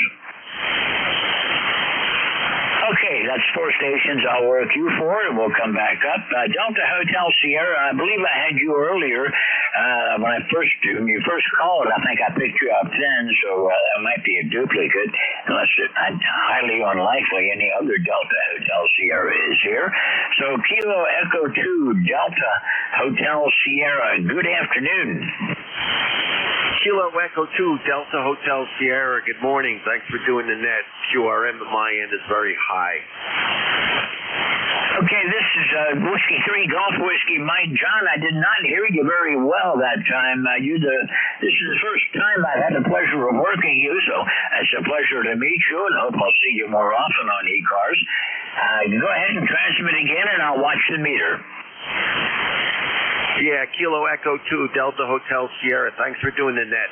Okay, that's 4 stations I'll work you for, and we'll come back up. Delta Hotel Sierra, I believe I had you earlier when you first called. I think I picked you up then, so that might be a duplicate, unless highly unlikely any other Delta Hotel Sierra is here. So Kilo Echo 2 Delta Hotel Sierra, good afternoon. Kilo Echo 2 Delta Hotel Sierra, good morning. Thanks for doing the net. QRM at my end is very high. Okay, this is Whiskey 3 Golf Whiskey Mike. John, I did not hear you very well that time. This is the first time I've had the pleasure of working you, so it's a pleasure to meet you, and hope I'll see you more often on ECARS. Go ahead and transmit again, and I'll watch the meter. Yeah, Kilo Echo 2 Delta Hotel Sierra. Thanks for doing the net.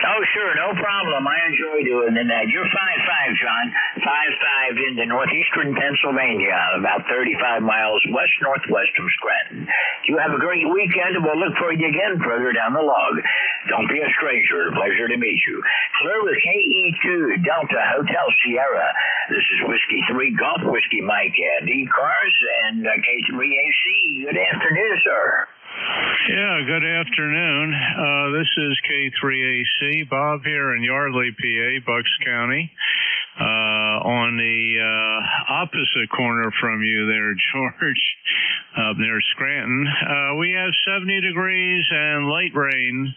Oh, sure, no problem. I enjoy doing the net. You're 5'5", John. 5'5" into northeastern Pennsylvania, about 35 miles west-northwest from Scranton. You have a great weekend, and we'll look for you again further down the log. Don't be a stranger. Pleasure to meet you. Clear with KE2 Delta Hotel Sierra. This is Whiskey 3 Golf Whiskey Mike at ECARS and K3AC. Good afternoon, sir. Yeah, good afternoon. This is K3AC. Bob here in Yardley, PA, Bucks County. On the opposite corner from you there, George, up near Scranton. We have 70 degrees and light rain,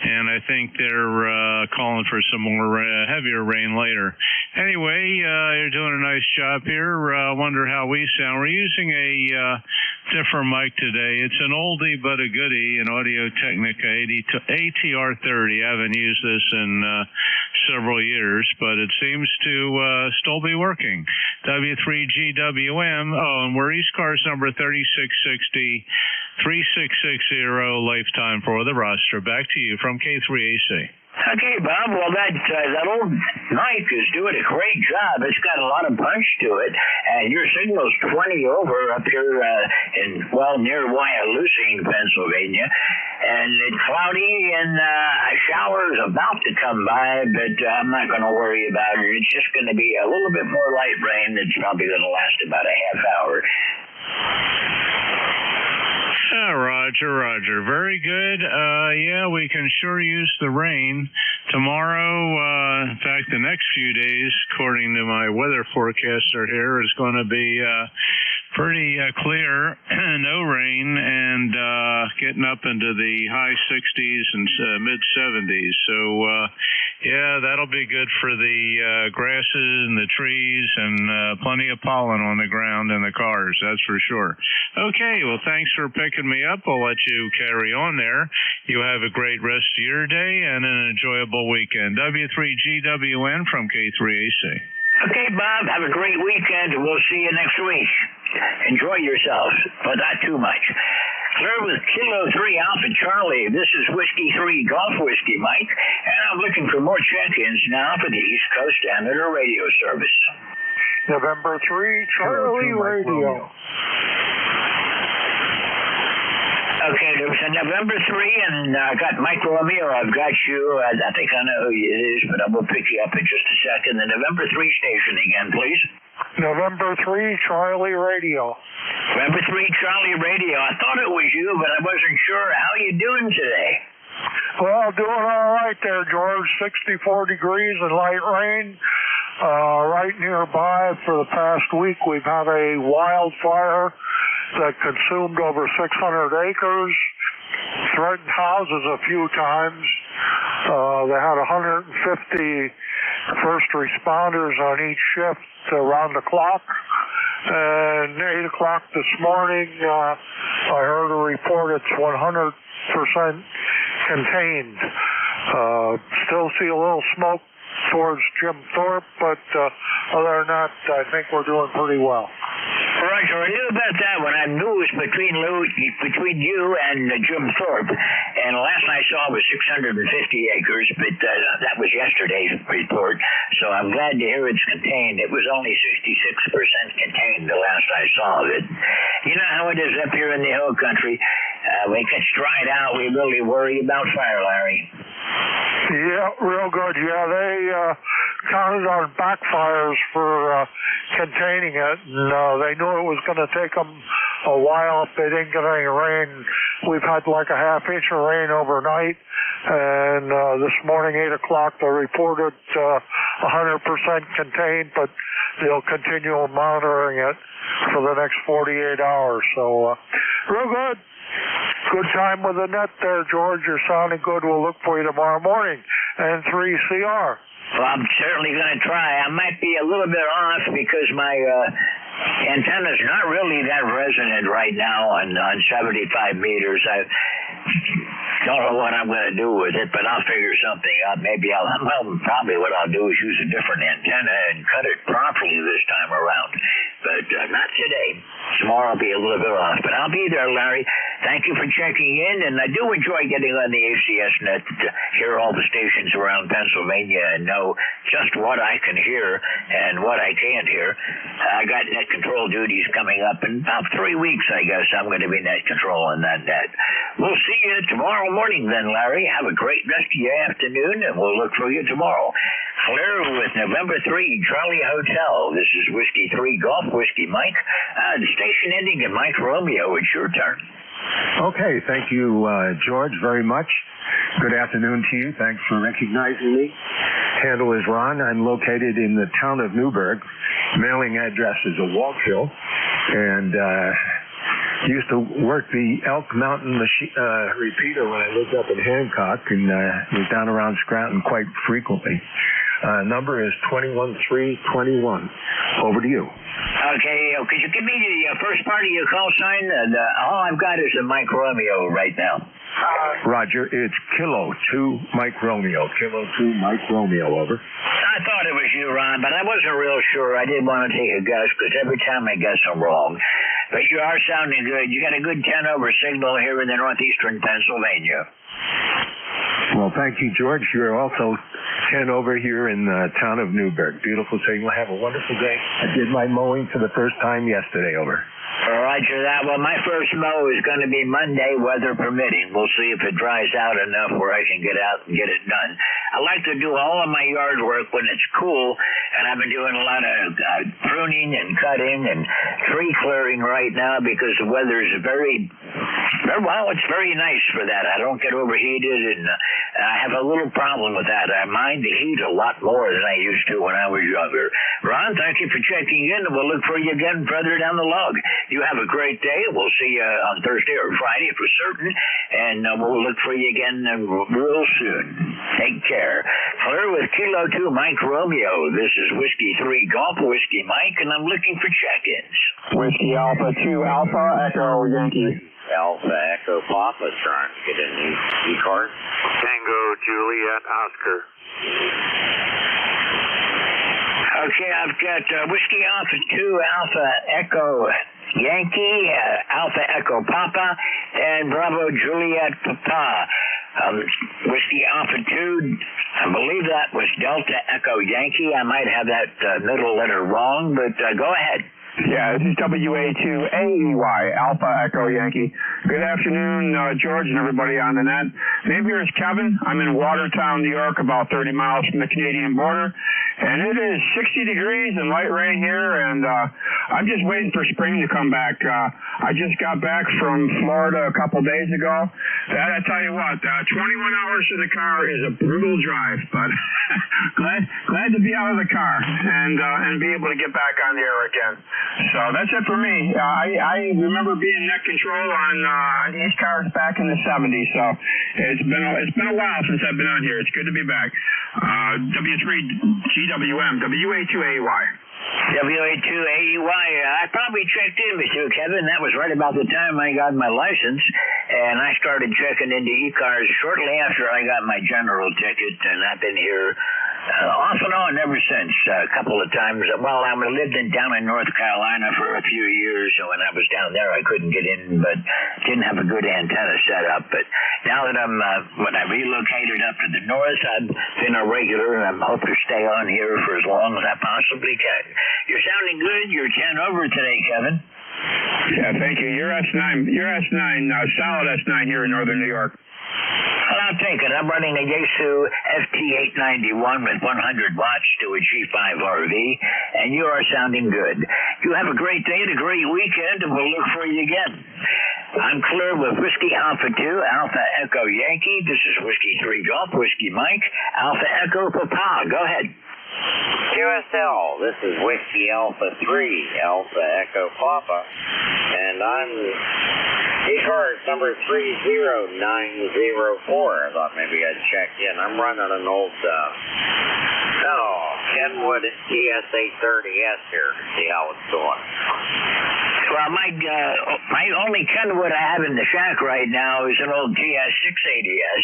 and I think they're calling for some more heavier rain later. Anyway, you're doing a nice job here. Wonder how we sound. We're using a different mic today. It's an oldie but a goodie, an Audio-Technica ATR30. I haven't used this in several years, but it seems to still be working. W3GWM. Oh, and we're ECARS number 3660, 3660, lifetime for the roster. Back to you from K3AC. Okay, Bob. Well, that old mic is doing a great job. It's got a lot of punch to it, and your signal's 20 over up here near Wyalusing, Pennsylvania, and it's cloudy and a shower's about to come by, but I'm not going to worry about it. It's just going to be a little bit more light rain that's probably going to last about a half hour. Roger. Very good. Yeah, we can sure use the rain. Tomorrow, in fact, the next few days, according to my weather forecaster here, is going to be pretty clear, no rain, and getting up into the high 60s and mid-70s. So, yeah, that'll be good for the grasses and the trees and plenty of pollen on the ground and the cars, that's for sure. Okay, well, thanks for picking me up. I'll let you carry on there. You have a great rest of your day and an enjoyable weekend. W3GWN from K3AC. Okay, Bob, have a great weekend, and we'll see you next week. Enjoy yourself, but not too much. Clear with Kilo 3 Alpha Charlie. This is Whiskey 3 Golf Whiskey Mike, and I'm looking for more check-ins now for the East Coast Amateur Radio Service. November 3, Charlie Radio. Okay, there's a November 3, and I got Mike Romeo. I've got you. I think I know who it is, but I will pick you up in just a second. The November 3 station again, please. November 3, Charlie Radio. November 3, Charlie Radio. I thought it was you, but I wasn't sure. How you doing today? Well, doing all right there, George. 64 degrees and light rain. Right nearby for the past week, we've had a wildfire that consumed over 600 acres, threatened houses a few times. They had 150 first responders on each shift around the clock. And 8 o'clock this morning, I heard a report it's 100% contained. Still see a little smoke towards Jim Thorpe, but other than that, I think we're doing pretty well. Right. Roger, I knew about that one. I knew it was between you and Jim Thorpe. And last I saw was 650 acres, but that was yesterday's report. So I'm glad to hear it's contained. It was only 66% contained the last I saw of it. You know how it is up here in the hill country. When it gets dried out, we really worry about fire, Larry. Yeah, real good. Yeah, they counted on backfires for containing it, and they knew it was going to take them a while if they didn't get any rain. We've had like a half inch of rain overnight, and this morning, 8 o'clock, they reported 100% contained, but they'll continue monitoring it for the next 48 hours. So, real good. Good time with the net there, George. You're sounding good. We'll look for you tomorrow morning. And 3CR. Well, I'm certainly going to try. I might be a little bit off because my antenna's not really that resonant right now on 75 meters. I don't know what I'm going to do with it, but I'll figure something out. Probably what I'll do is use a different antenna and cut it properly this time around. But not today. Tomorrow I'll be a little bit off. But I'll be there, Larry. Thank you for checking in, and I do enjoy getting on the ACS net to hear all the stations around Pennsylvania and know just what I can hear and what I can't hear. I got net control duties coming up in about 3 weeks, I guess. I'm going to be net controlling that net. We'll see you tomorrow morning then, Larry. Have a great rest of your afternoon, and we'll look for you tomorrow. Clear with November 3, Charlie Hotel. This is Whiskey 3 Golf, Whiskey Mike. The station ending in Mike Romeo. It's your turn. Okay, thank you, George, very much. Good afternoon to you. Thanks for recognizing me. Handle is Ron. I'm located in the town of Newburgh. Mailing address is a Walkill, and used to work the Elk Mountain repeater when I lived up in Hancock, and was down around Scranton quite frequently. Number is 21321. Over to you. Okay, could you give me the first part of your call sign? All I've got is a Mike Romeo right now. Roger, it's Kilo 2 Mike Romeo. Kilo 2 Mike Romeo, over. I thought it was you, Ron, but I wasn't real sure. I didn't want to take a guess because every time I guess I'm wrong. But you are sounding good. You got a good 10 over signal here in the northeastern Pennsylvania. Well, thank you, George. You're also 10 over here in the town of Newburgh. Beautiful signal. Have a wonderful day. I did my mowing for the first time yesterday, over. Roger that. Well, my first mow is going to be Monday, weather permitting. We'll see if it dries out enough where I can get out and get it done. I like to do all of my yard work when it's cool, and I've been doing a lot of pruning and cutting and tree clearing right now because the weather is it's very nice for that. I don't get overheated, and I have a little problem with that. I mind the heat a lot more than I used to when I was younger. Ron, thank you for checking in, and we'll look for you again further down the log. You have a great day. We'll see you on Thursday or Friday for certain, and we'll look for you again real soon. Take care. Clear with Kilo 2 Mike Romeo. This is Whiskey 3 Golf, Whiskey Mike, and I'm looking for check-ins. Whiskey Alpha 2 Alpha Echo Yankee. Alpha Echo Papa trying to get in the ECARS. Tango Juliet Oscar. Okay, I've got Whiskey Alpha 2 Alpha Echo Yankee, Alpha Echo Papa, and Bravo Juliet Papa. Whiskey Alpha 2, I believe that was Delta Echo Yankee. I might have that middle letter wrong, but go ahead. Yeah, this is WA2AEY, Alpha Echo Yankee. Good afternoon, George and everybody on the net. Name here is Kevin. I'm in Watertown, New York, about 30 miles from the Canadian border. And it is 60 degrees and light rain here, and I'm just waiting for spring to come back. I just got back from Florida a couple days ago. And I tell you what, 21 hours in the car is a brutal drive, but glad to be out of the car and be able to get back on the air again. So that's it for me. I remember being net control on ECARS back in the 70s, so it's been a while since I've been on here. It's good to be back. W3GWM, WA2AY. WA2AEY. I probably checked in with you, Kevin. That was right about the time I got my license, and I started checking into ECARS shortly after I got my general ticket, and I've been here Off and on ever since. A couple of times. Well, I lived down in North Carolina for a few years, so when I was down there, I couldn't get in, but didn't have a good antenna set up. But now that when I relocated up to the north, I've been a regular, and I hope to stay on here for as long as I possibly can. You're sounding good. You're 10 over today, Kevin. Yeah, thank you. You're S9. You're S9, solid S9 here in northern New York. Well, I'll take it. I'm running a Yaesu FT891 with 100 watts to a G5 RV, and you are sounding good. You have a great day and a great weekend, and we'll look for you again. I'm clear with Whiskey Alpha 2, Alpha Echo Yankee. This is Whiskey 3 Golf, Whiskey Mike, Alpha Echo Papa. Go ahead. QSL, this is Whiskey Alpha 3, Alpha Echo Papa, and I'm ECARS number 30904. I thought maybe I'd check in. I'm running an old, Kenwood TS830S here to see how it's going. Well, my only Kenwood I have in the shack right now is an old TS680S,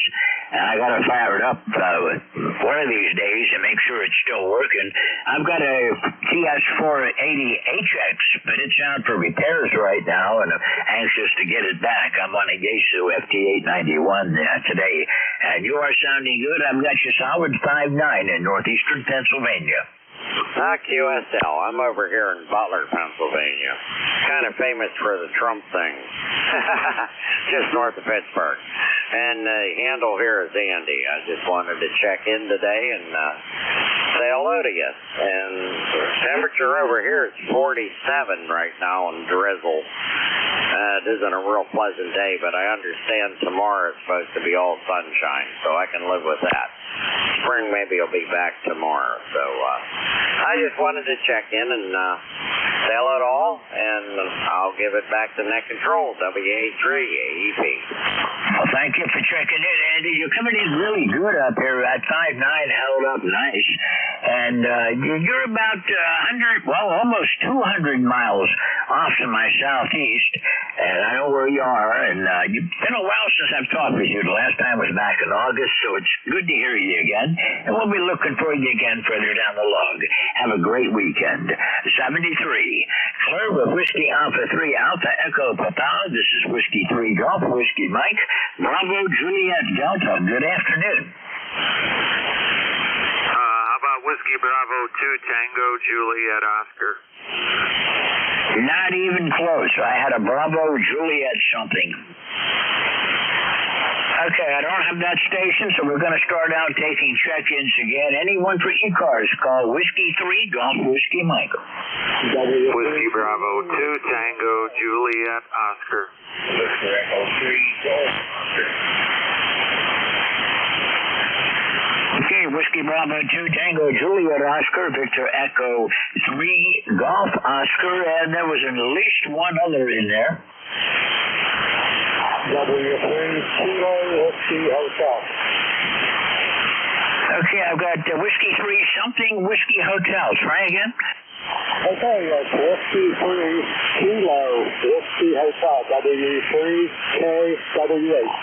and I got to fire it up one of these days and make sure it's still working. I've got a TS480HX, but it's out for repairs right now, and I'm anxious to get it back. I'm on a Yaesu FT891 today, and you are sounding good. I've got you solid 5'9" in northeastern Pennsylvania. QSL, I'm over here in Butler, Pennsylvania. Kind of famous for the Trump thing. Just north of Pittsburgh. And the handle here is Andy. I just wanted to check in today and say hello to you. And the temperature over here is 47 right now and drizzle. It isn't a real pleasant day, but I understand tomorrow is supposed to be all sunshine, so I can live with that. Spring maybe will be back tomorrow, so I just wanted to check in and say hello to all, and I'll give it back to Net Control, WA3 AEP. Well, thank you for checking in, Andy. You're coming in really good up here. That 5'9" held up nice. And you're about 100, well, almost 200 miles off to my southeast. And I know where you are. And it's been a while since I've talked with you. The last time was back in August, so it's good to hear you again. And we'll be looking for you again further down the log. Have a great weekend. 73. Clear with Whiskey Alpha 3, Alpha Echo Papa. This is Whiskey 3 Golf, Whiskey Mike. Bravo Juliet Delta. Good afternoon. How about Whiskey Bravo 2 Tango Juliet Oscar? Not even close. I had a Bravo Juliet something. Okay, I don't have that station, so we're going to start out taking check-ins again. Anyone for ECARS, call Whiskey 3 Golf, Whiskey Michael. Whiskey Bravo 2 Tango Juliet Oscar. Whiskey Echo 3 Golf Oscar. Okay, Whiskey Bravo 2 Tango Juliet Oscar, Victor Echo 3 Golf Oscar, and there was at least one other in there. W3 Kilo Whiskey Hotel. Okay, I've got Whiskey 3 something Whiskey Hotel. Try again. Okay, that's Whiskey 3 Kilo Whiskey Hotel. W3KWH.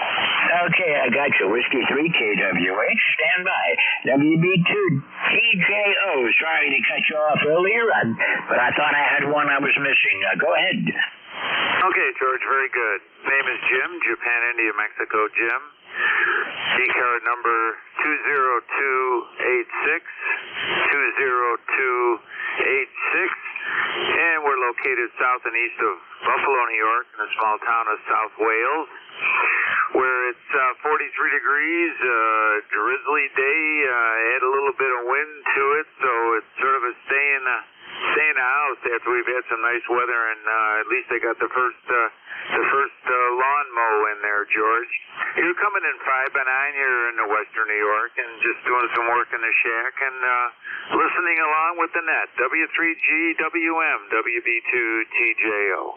Okay, I got you. Whiskey 3 KWH. Stand by. WB2 TJO. Sorry to cut you off earlier, but I thought I had one I was missing. Go ahead. Okay, George, very good. Name is Jim, Japan, India, Mexico, Jim. ECAR number 20286, 20286, and we're located south and east of Buffalo, New York, in a small town of South Wales, where it's 43 degrees, drizzly day, had a little bit of wind to it, so it's sort of a stay in the house after we've had some nice weather, and at least they got the first lawn mow in there, George. You're coming in 5 by 9 here in the western New York and just doing some work in the shack and listening along with the net. W3GWM, WB2TJO.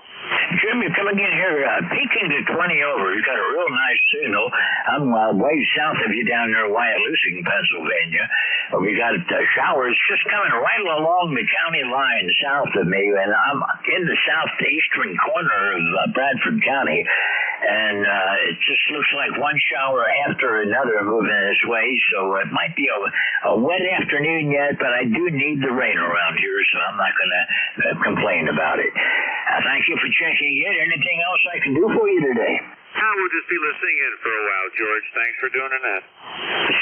Jim, you're coming in here peaking to 20 over. You got a real nice signal. I'm way south of you down there, Wyalusing, Pennsylvania. We got showers just coming right along the county line south of me, and I'm in the southeastern corner of Bradford County. And it just looks like one shower after another moving this way, so it might be a wet afternoon yet, but I do need the rain around here, so I'm not going to complain about it. Thank you for checking in. Anything else I can do for you today? We'll just be listening in for a while, George. Thanks for doing that.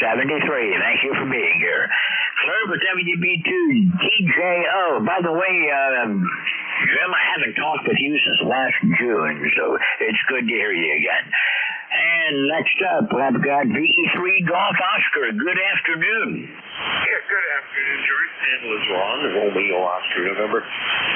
73. Thank you for being here. Claire with WB2DJO. By the way, Jim, I haven't talked with you since last June, so it's good to hear you again. And next up, I've got VE3 Golf Oscar. Good afternoon. Yeah, good afternoon, George. Handle is Ron, the Romeo Oscar November.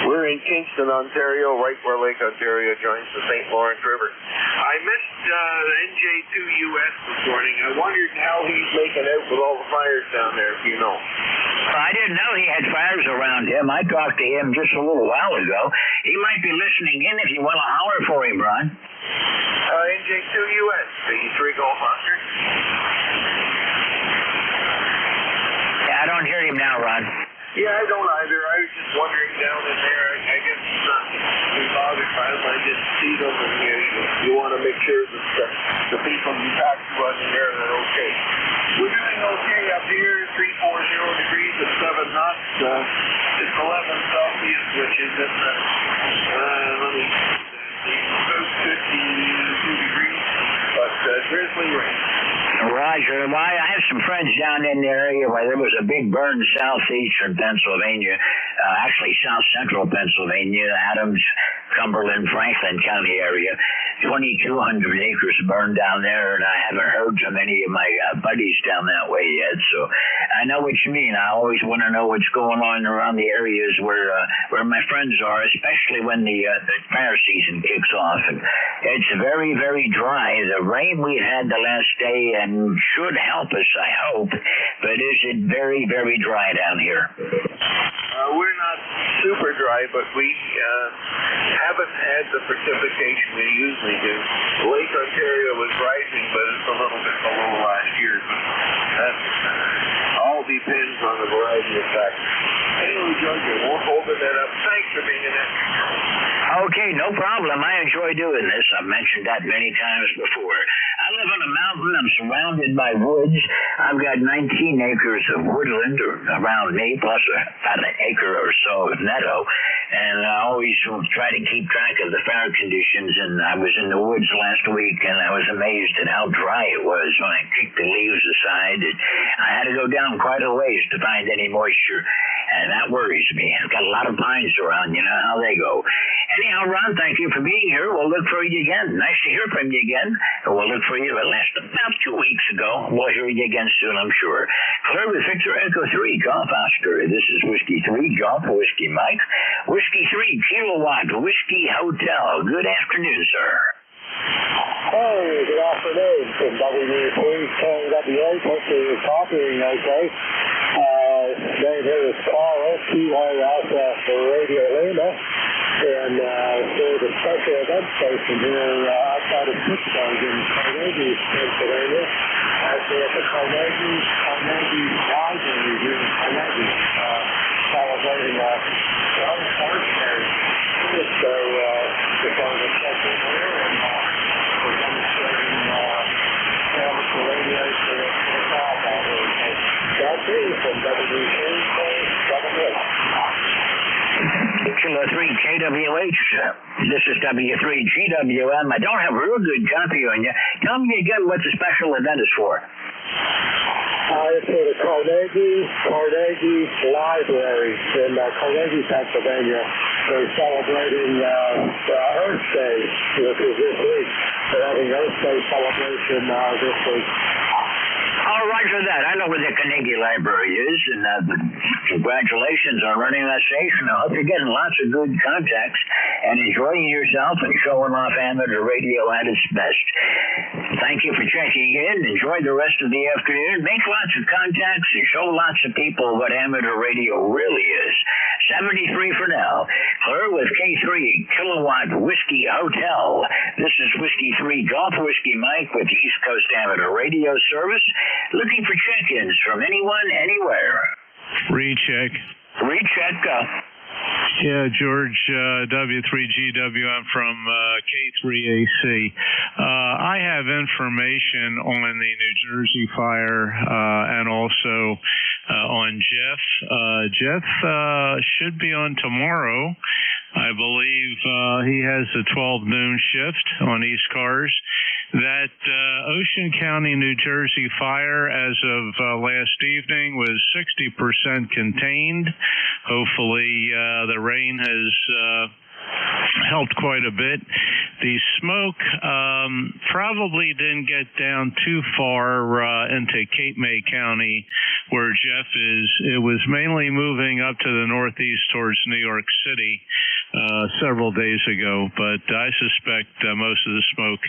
We're in Kingston, Ontario, right where Lake Ontario joins the St. Lawrence River. I missed NJ2US this morning. I wondered how he's making out with all the fires down there, if you know. I didn't know he had fires around him. I talked to him just a little while ago. He might be listening in if you want to holler for him, Ron. NJ2US, VE3 Golf Oscar. Yeah, I don't hear him now, Ron. Yeah, I don't either. I was just wondering down in there. I guess he's not too bothered by them. I just see them, and you want to make sure that the people you talk to on the air are okay. We're doing okay up here, 340 degrees at 7 knots. It's 11 Celsius, which is at about 52 degrees, but drizzly rain. Roger. Well, I have some friends down in the area where there was a big burn southeastern Pennsylvania, actually south central Pennsylvania, Adams, Cumberland, Franklin County area. 2,200 acres burned down there, and I haven't heard from any of my buddies down that way yet. So I know what you mean. I always want to know what's going on around the areas where my friends are, especially when the fire season kicks off. And it's very, very dry. The rain we had the last day and should help us, I hope. But is it very, very dry down here? We're not super dry, but we haven't had the precipitation we usually do. Lake Ontario was rising, but it's a little bit below last year. But that all depends on the variety of factors. Anyway, George, I won't hold that up. Thanks for being in it. Okay, no problem. I enjoy doing this. I've mentioned that many times before. I live on a mountain. I'm surrounded by woods. I've got 19 acres of woodland around me, plus about an acre or so of meadow. And I always try to keep track of the fire conditions. And I was in the woods last week, and I was amazed at how dry it was when I kicked the leaves aside. And I had to go down quite a ways to find any moisture. And that worries me. I've got a lot of pines around. You know how they go. Anyhow, Ron, thank you for being here. We'll look for you again. Nice to hear from you again. And we'll look for you at last about 2 weeks ago. We'll hear you again soon, I'm sure. Claire with Victor Echo 3, Golf Oscar. This is Whiskey 3, Golf Whiskey Mike. Whiskey 3, Kilowatt, Whiskey Hotel. Good afternoon, sir. Hey, good afternoon. From WB3 KWA. Hopefully you're talking okay. Name here is Carl, T-Y Alpha for Radio Lima. And there's a special event station here outside of Pittsburgh in Carnegie, Pennsylvania. Actually at the Carnegie Library here in Carnegie, celebrating young fortuners. So just wanted to check in here, and we're demonstrating amateur radio for the golf out here. That's it from WB3 Kilo 3 KWH. This is W3GWM. I don't have a real good copy on you. Tell me again what the special event is for. It's for the Carnegie Library in Carnegie, Pennsylvania. They're celebrating Earth Day, which is this week. They're having Earth Day celebration this week. Oh, roger that. I know where the Carnegie Library is, and congratulations on running that station. I hope you're getting lots of good contacts and enjoying yourself and showing off amateur radio at its best. Thank you for checking in. Enjoy the rest of the afternoon. Make lots of contacts and show lots of people what amateur radio really is. 73 for now. Claire with K3 Kilowatt Whiskey Hotel. This is Whiskey 3 Golf Whiskey Mike with East Coast Amateur Radio Service. Looking for check-ins from anyone, anywhere. Recheck. Recheck. Yeah, George, W3GWM from K3AC. I have information on the New Jersey fire and also on Jeff. Jeff should be on tomorrow. I believe he has a 12 noon shift on ECARS. That Ocean County, New Jersey fire as of last evening was 60% contained. Hopefully the rain has helped quite a bit. The smoke probably didn't get down too far into Cape May County where Jeff is. It was mainly moving up to the northeast towards New York City several days ago, but I suspect most of the smoke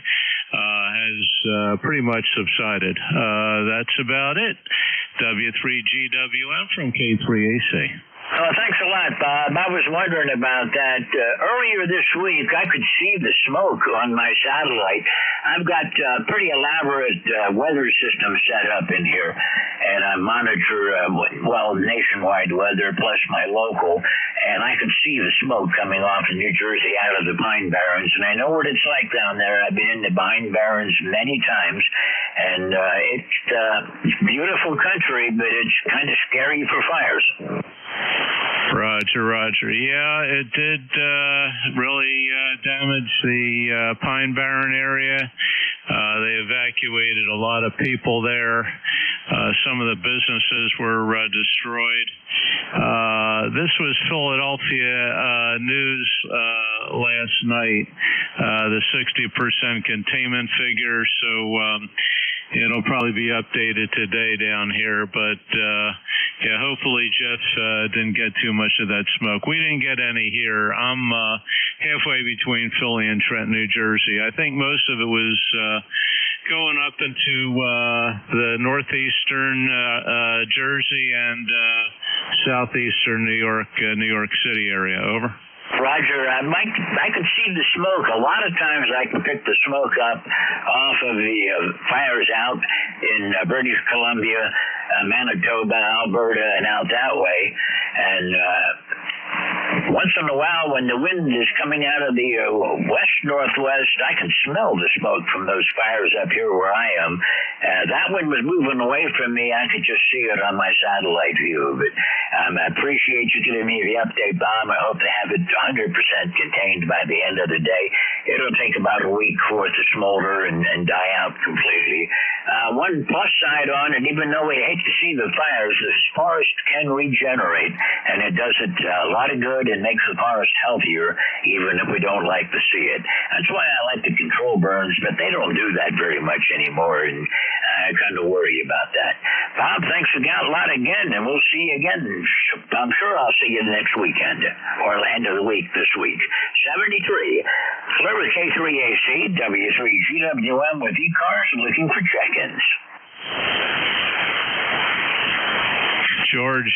has pretty much subsided. That's about it. W3GWM from K3AC. Oh, thanks a lot, Bob. I was wondering about that. Earlier this week, I could see the smoke on my satellite. I've got pretty elaborate weather system set up in here, and I monitor, nationwide weather plus my local, and I could see the smoke coming off in New Jersey out of the Pine Barrens, and I know what it's like down there. I've been in the Pine Barrens many times, and it's beautiful country, but it's kind of scary for fires. Roger. Yeah, it did really damage the Pine Barren area. They evacuated a lot of people there. Some of the businesses were destroyed. This was Philadelphia news last night, the 60% containment figure. So it'll probably be updated today down here, but yeah, hopefully Jeff didn't get too much of that smoke. We didn't get any here. I'm halfway between Philly and Trenton, New Jersey. I think most of it was going up into the northeastern Jersey and southeastern New York City area. Over. Roger. I could see the smoke. A lot of times I can pick the smoke up off of the fires out in British Columbia, Manitoba, Alberta, and out that way. And once in a while, when the wind is coming out of the west-northwest, I can smell the smoke from those fires up here where I am. That one was moving away from me. I could just see it on my satellite view. But I appreciate you giving me the update, Bob. I hope to have it 100% contained by the end of the day. It'll take about a week for it to smolder and die out completely. One plus side on it, even though we hate to see the fires, the forest can regenerate, and it does it a lot of good and makes the forest healthier, even if we don't like to see it. That's why I like to control burns, but they don't do that very much anymore, and I kind of worry about that. Bob, thanks a lot again, and we'll see you again. I'm sure I'll see you next weekend, or end of the week this week. 73. Florida K3AC, W3GWM with ECARS, looking for check-ins. George,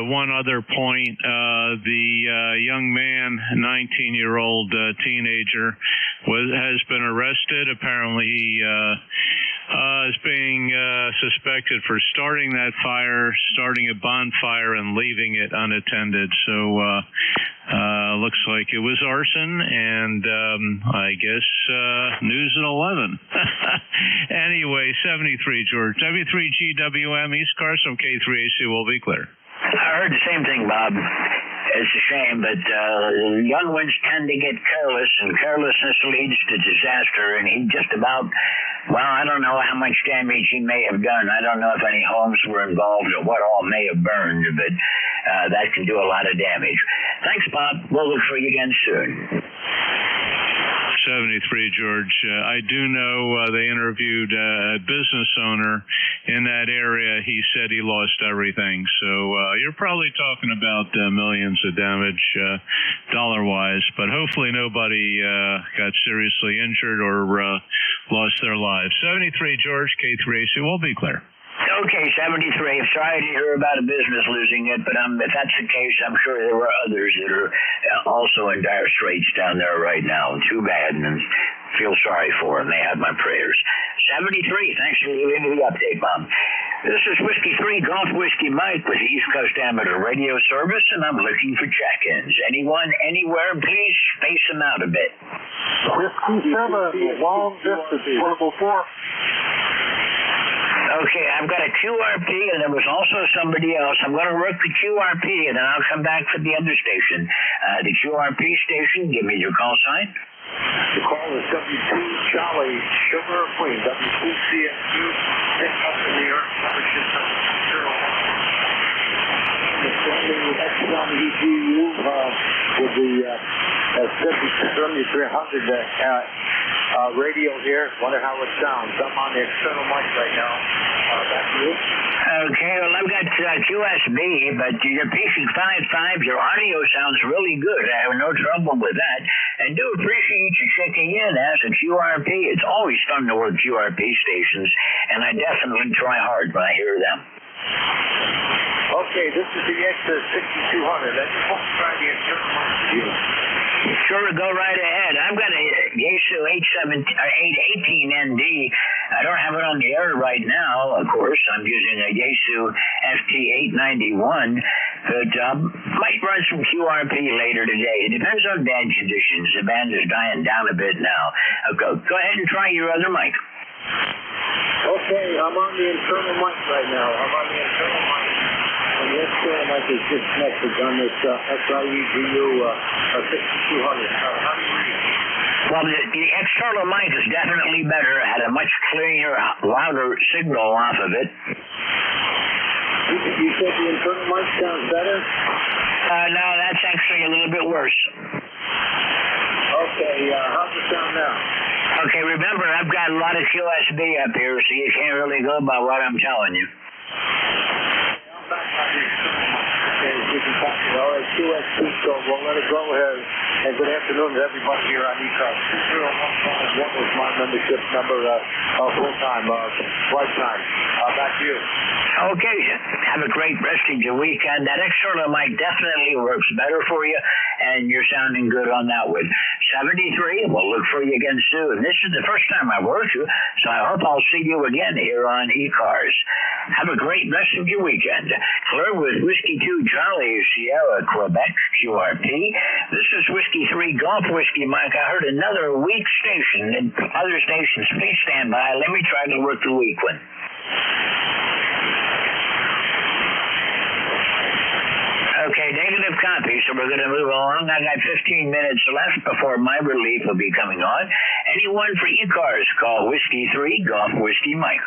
one other point. The young man, 19-year-old teenager, has been arrested. Apparently he is being suspected for starting that fire, starting a bonfire, and leaving it unattended. So looks like it was arson, and I guess news at 11. Anyway, 73, George. W3GWM, ECARS from K3AC will be clear. I heard the same thing, Bob. It's a shame, but young ones tend to get careless, and carelessness leads to disaster, and he just about, I don't know how much damage he may have done. I don't know if any homes were involved or what all may have burned, but that can do a lot of damage. Thanks, Bob. We'll look for you again soon. 73, George. I do know they interviewed a business owner in that area. He said he lost everything. So you're probably talking about millions of damage dollar-wise, but hopefully nobody got seriously injured or lost their lives. 73, George, K3AC will be clear. Okay, 73. Sorry to hear about a business losing it, but if that's the case, I'm sure there were others that are also in dire straits down there right now. Too bad, and feel sorry for them. They have my prayers. 73. Thanks for giving me the update, Bob. This is Whiskey 3 Golf Whiskey Mike with the East Coast Amateur Radio Service, and I'm looking for check-ins. Anyone, anywhere, please space them out a bit. Whiskey 7, long distance, portable 4. Okay, I've got a QRP, and there was also somebody else. I'm going to work the QRP, and then I'll come back for the other station. The QRP station, give me your call sign. The call is W2 Charlie Sugar Queen, W2CSU, pick up in New York, membership number 01. The standing Exxon EGU with the 7300 radio here. Wonder how it sounds. I'm on the external mic right now. Back to you. Okay, well, I've got QSB, but your PC55, your audio sounds really good. I have no trouble with that. And do appreciate you checking in as a QRP. It's always fun to work QRP stations, and I definitely try hard when I hear them. Okay, this is the X6200. Let's try the external mic. Sure, go right ahead. I've got a Yaesu 818ND. I don't have it on the air right now, of course. I'm using a Yaesu FT891, but might run some QRP later today. It depends on band conditions. The band is dying down a bit now. Go ahead and try your other mic. Okay, I'm on the internal mic right now. And this mic is disconnected on this SIEGU 6200. How do you read it? Well, the external mic is definitely better. It had a much clearer, louder signal off of it. You said the internal mic sounds better? No, that's actually a little bit worse. Okay, how's it sound now? Okay, remember, I've got a lot of QSB up here, so you can't really go by what I'm telling you. I'm back on the external mic. Okay, you can talk to me. All right, QSB, so we'll let it go ahead. And good afternoon to everybody here on ECARS. 2015 was my membership number, full-time, lifetime. Back to you. Okay, have a great rest of your weekend. That external mic definitely works better for you, and you're sounding good on that one. 73, we'll look for you again soon. This is the first time I've worked you, so I hope I'll see you again here on ECARS. Have a great rest of your weekend. Clear with Whiskey 2 Charlie, Sierra, Quebec, QRP. This is Whiskey 3 Golf Whiskey Mike. I heard another weak station, and other stations, please stand by. Let me try to work the weak one. Okay, negative copy, so we're going to move along. I got 15 minutes left before my relief will be coming on. Anyone for ECARS, call Whiskey 3 Golf Whiskey Mike.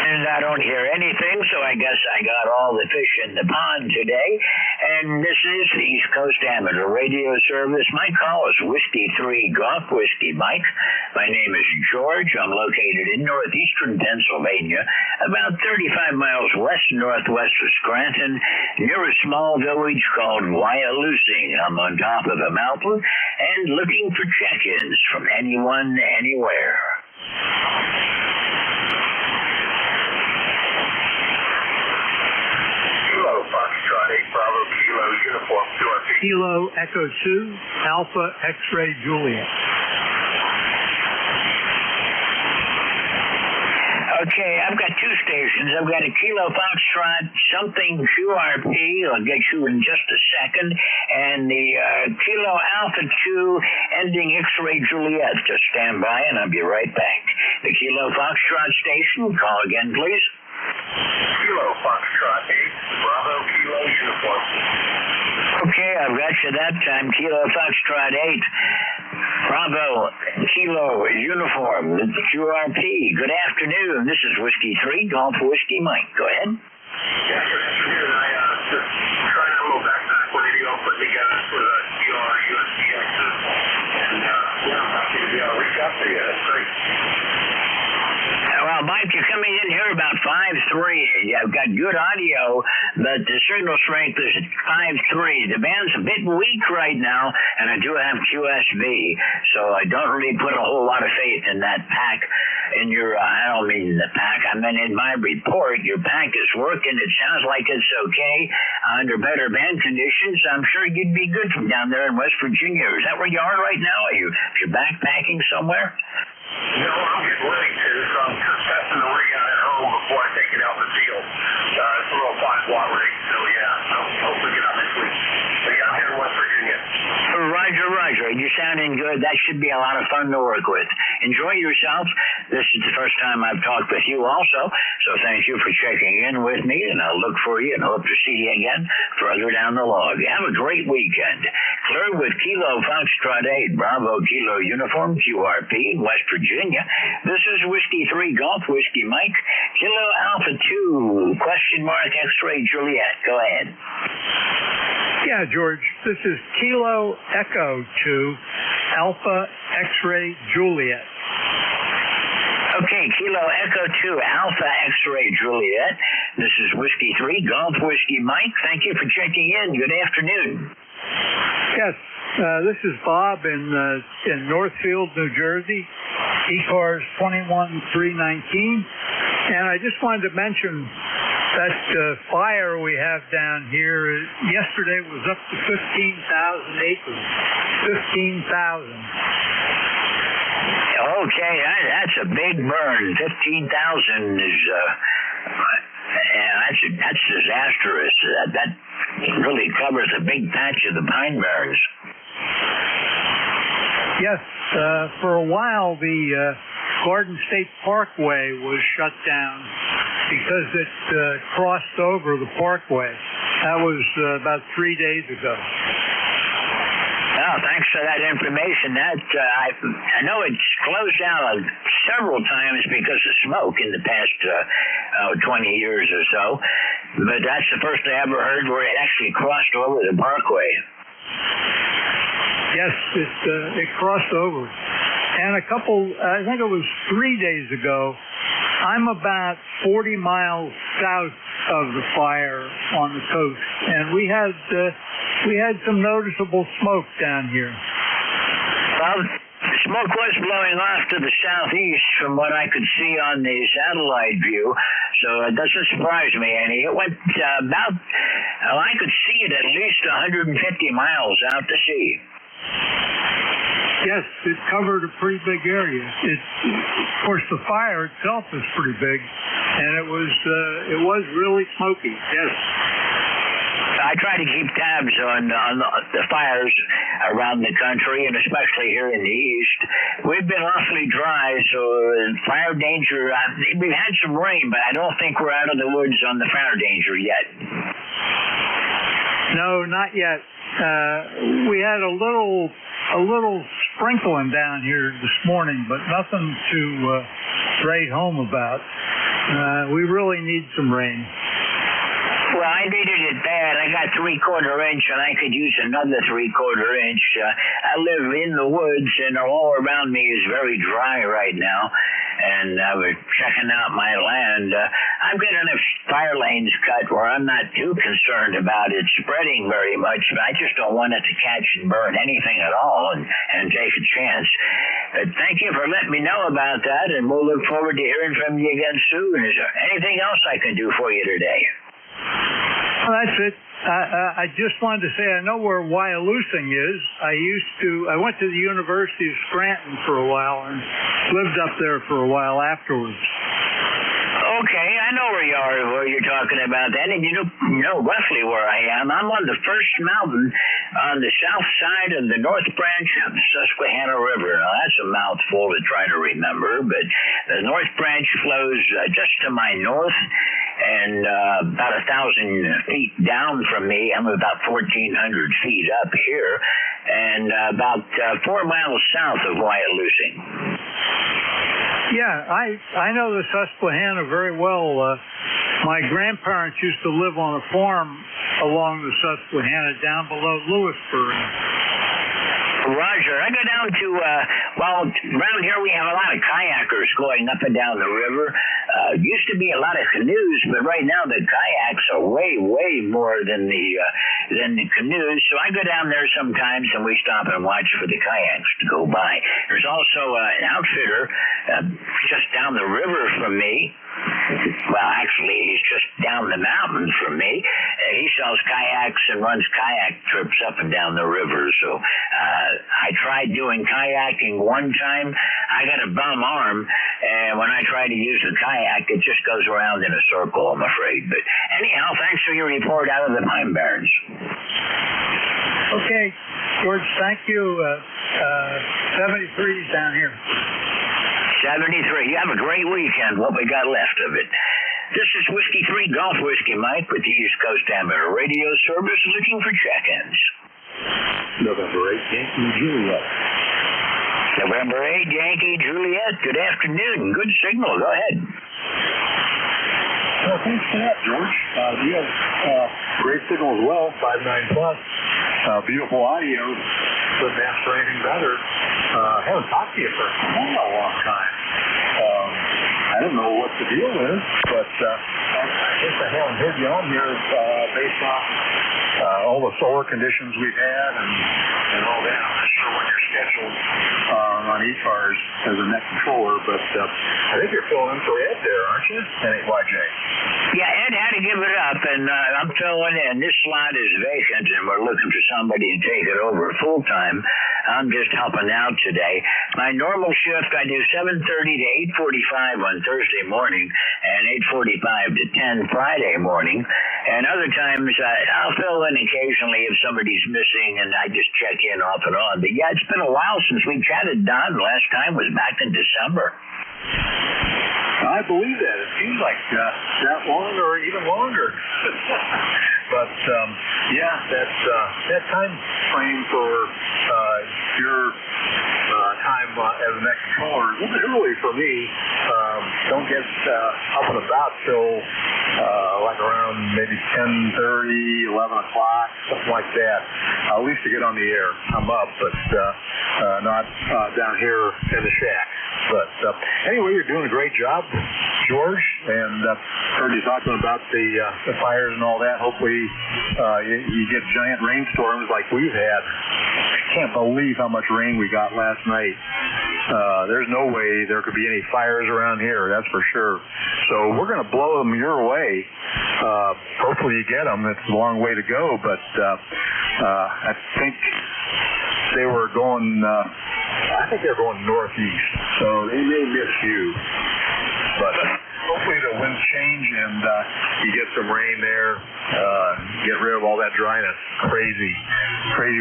And I don't hear anything, so I guess I got all the fish in the pond today. And this is the East Coast Amateur Radio Service. My call is Whiskey 3 Golf Whiskey Mike. My name is George. I'm located in northeastern Pennsylvania, about 35 miles west-northwest of Scranton, near a small village called Wyalusing. I'm on top of a mountain and looking for check-ins from anyone, anywhere. Kilo Foxtrot 8 Bravo Kilo Uniform QRP. Kilo Echo 2 Alpha X-Ray Juliet. Okay, I've got two stations. I've got a Kilo Foxtrot something QRP. I'll get you in just a second. And the Kilo Alpha 2 ending X-Ray Juliet. Just stand by and I'll be right back. The Kilo Foxtrot station, call again, please. Kilo Foxtrot 8 Bravo Kilo Uniform. Okay, I've got you that time. Kilo Foxtrot 8 Bravo Kilo Uniform. QRP. Good afternoon. This is Whiskey 3 Golf Whiskey Mike. Go ahead. Yeah, good afternoon. I just tried a little backpack radio put together for the DR USB access. And yeah, I'm happy to be able to reach out to you. That's great. Well, Mike, you're coming in here about 5.3. You've got good audio, but the signal strength is 5.3. The band's a bit weak right now, and I do have QSB, so I don't really put a whole lot of faith in that pack. in your, I don't mean the pack, I meant in my report, your pack is working. It sounds like it's okay under better band conditions. I'm sure you'd be good from down there in West Virginia. Is that where you are right now? Are you backpacking somewhere? No, I'm getting ready to, so I'm just testing the rig out at home before I take it out in the field. It's a little 5-watt rig, so yeah, I'll hopefully get out next week. But yeah, I'm here in West Virginia. Roger. You're sounding good. That should be a lot of fun to work with. Enjoy yourself. This is the first time I've talked with you also, so thank you for checking in with me, and I'll look for you and hope to see you again further down the log. Have a great weekend. Clear with Kilo Foxtrot 8, Bravo Kilo Uniform, QRP, West Virginia. This is Whiskey 3 Golf, Whiskey Mike, Kilo Alpha 2, question mark X-Ray Juliet. Go ahead. Yeah, George, this is Kilo Echo 2, Alpha X-Ray Juliet. Okay, Kilo Echo 2, Alpha X-Ray Juliet. This is Whiskey 3 Golf, Whiskey Mike. Thank you for checking in. Good afternoon. Yes, this is Bob in Northfield, New Jersey, ECARS 21319. And I just wanted to mention that fire we have down here, yesterday was up to 15,000 acres. 15,000. Okay, that's a big burn. 15,000 is, that's disastrous. That really covers a big patch of the pine barrens. Yes, for a while the Garden State Parkway was shut down because it crossed over the parkway. That was about 3 days ago. Oh, thanks for that information. That I know it's closed down several times because of smoke in the past 20 years or so, but that's the first I ever heard where it actually crossed over the parkway. Yes, it crossed over. And I think it was 3 days ago, I'm about 40 miles south of the fire on the coast, and we had some noticeable smoke down here. Well, the smoke was blowing off to the southeast from what I could see on the satellite view, so it doesn't surprise me any. It went I could see it at least 150 miles out to sea. Yes, it covered a pretty big area. Of course, the fire itself is pretty big, and it was really smoky. Yes. I try to keep tabs on the fires around the country, and especially here in the east. We've been awfully dry, so fire danger. We've had some rain, but I don't think we're out of the woods on the fire danger yet. No, not yet. We had a little sprinkling down here this morning, but nothing to write home about. We really need some rain. Well, I needed it bad. I got 3/4 inch, and I could use another 3/4 inch. I live in the woods, and all around me is very dry right now. And I was checking out my land. I've got enough fire lanes cut where I'm not too concerned about it spreading very much, but I just don't want it to catch and burn anything at all and take a chance. But thank you for letting me know about that, and we'll look forward to hearing from you again soon. Is there anything else I can do for you today? Well, that's it. I just wanted to say I know where Wyalusing is. I went to the University of Scranton for a while and lived up there for a while afterwards. Okay, I know where you're talking about that, and you know roughly where I am. I'm on the first mountain on the south side of the North Branch of the Susquehanna River. Now, that's a mouthful to try to remember, but the North Branch flows just to my north, and about 1,000 feet down from me. I'm about 1,400 feet up here, and about 4 miles south of Wyalusing. Yeah, I know the Susquehanna very well. My grandparents used to live on a farm along the Susquehanna down below Lewisburg. Roger. I go down to, around here we have a lot of kayakers going up and down the river. Used to be a lot of canoes, but right now the kayaks are way, way more than the canoes. So I go down there sometimes and we stop and watch for the kayaks to go by. There's also an outfitter just down the river from me. Well, actually, he's just down the mountain from me. He sells kayaks and runs kayak trips up and down the river. So I tried doing kayaking one time. I got a bum arm, and when I try to use the kayak, it just goes around in a circle, I'm afraid. But anyhow, thanks for your report out of the Pine Barrens. Okay, George, thank you. 73's down here. 73. You have a great weekend, what we got left of it. This is Whiskey 3 Golf Whiskey Mike with the East Coast Amateur Radio Service looking for check-ins. November 8, Yankee Juliet. November 8, Yankee Juliet. Good afternoon. Good signal. Go ahead. Well, thanks for that, George. You have great signal as well, 5.9 plus. Beautiful audio. Couldn't ask for anything better. I haven't talked to you for a long time. I don't know what the deal is, but I guess I haven't heard you on here based on all the solar conditions we've had and all that. I'm not sure when you're scheduled on ECARS as a net controller, but I think you're filling in for Ed there, aren't you? NHYJ. Yeah, Ed had to give it up, and I'm filling in. This slot is vacant, and we're looking for somebody to take it over full time. I'm just helping out today. My normal shift, I do 7:30 to 8:45 on Thursday morning, and 8:45 to 10 Friday morning. And other times, I'll fill in occasionally if somebody's missing, and I just check in off and on. But yeah, it's been a while since we chatted, Don. Last time was back in December. I believe that. It seems like that long or even longer. But yeah, that time frame for your time as a net controller is a little bit early for me. Don't get up and about till like around maybe 10:30, 11 o'clock, something like that. At least to get on the air. I'm up, but not down here in the shack. But anyway, you're doing a great job, George, and heard you talking about the fires and all that. Hopefully you get giant rainstorms like we've had. I can't believe how much rain we got last night. There's no way there could be any fires around here, that's for sure. So we're going to blow them your way. Hopefully you get them. It's a long way to go, but I think they were going northeast, so they may miss you. But hopefully the winds change and you get some rain there, get rid of all that dryness. Crazy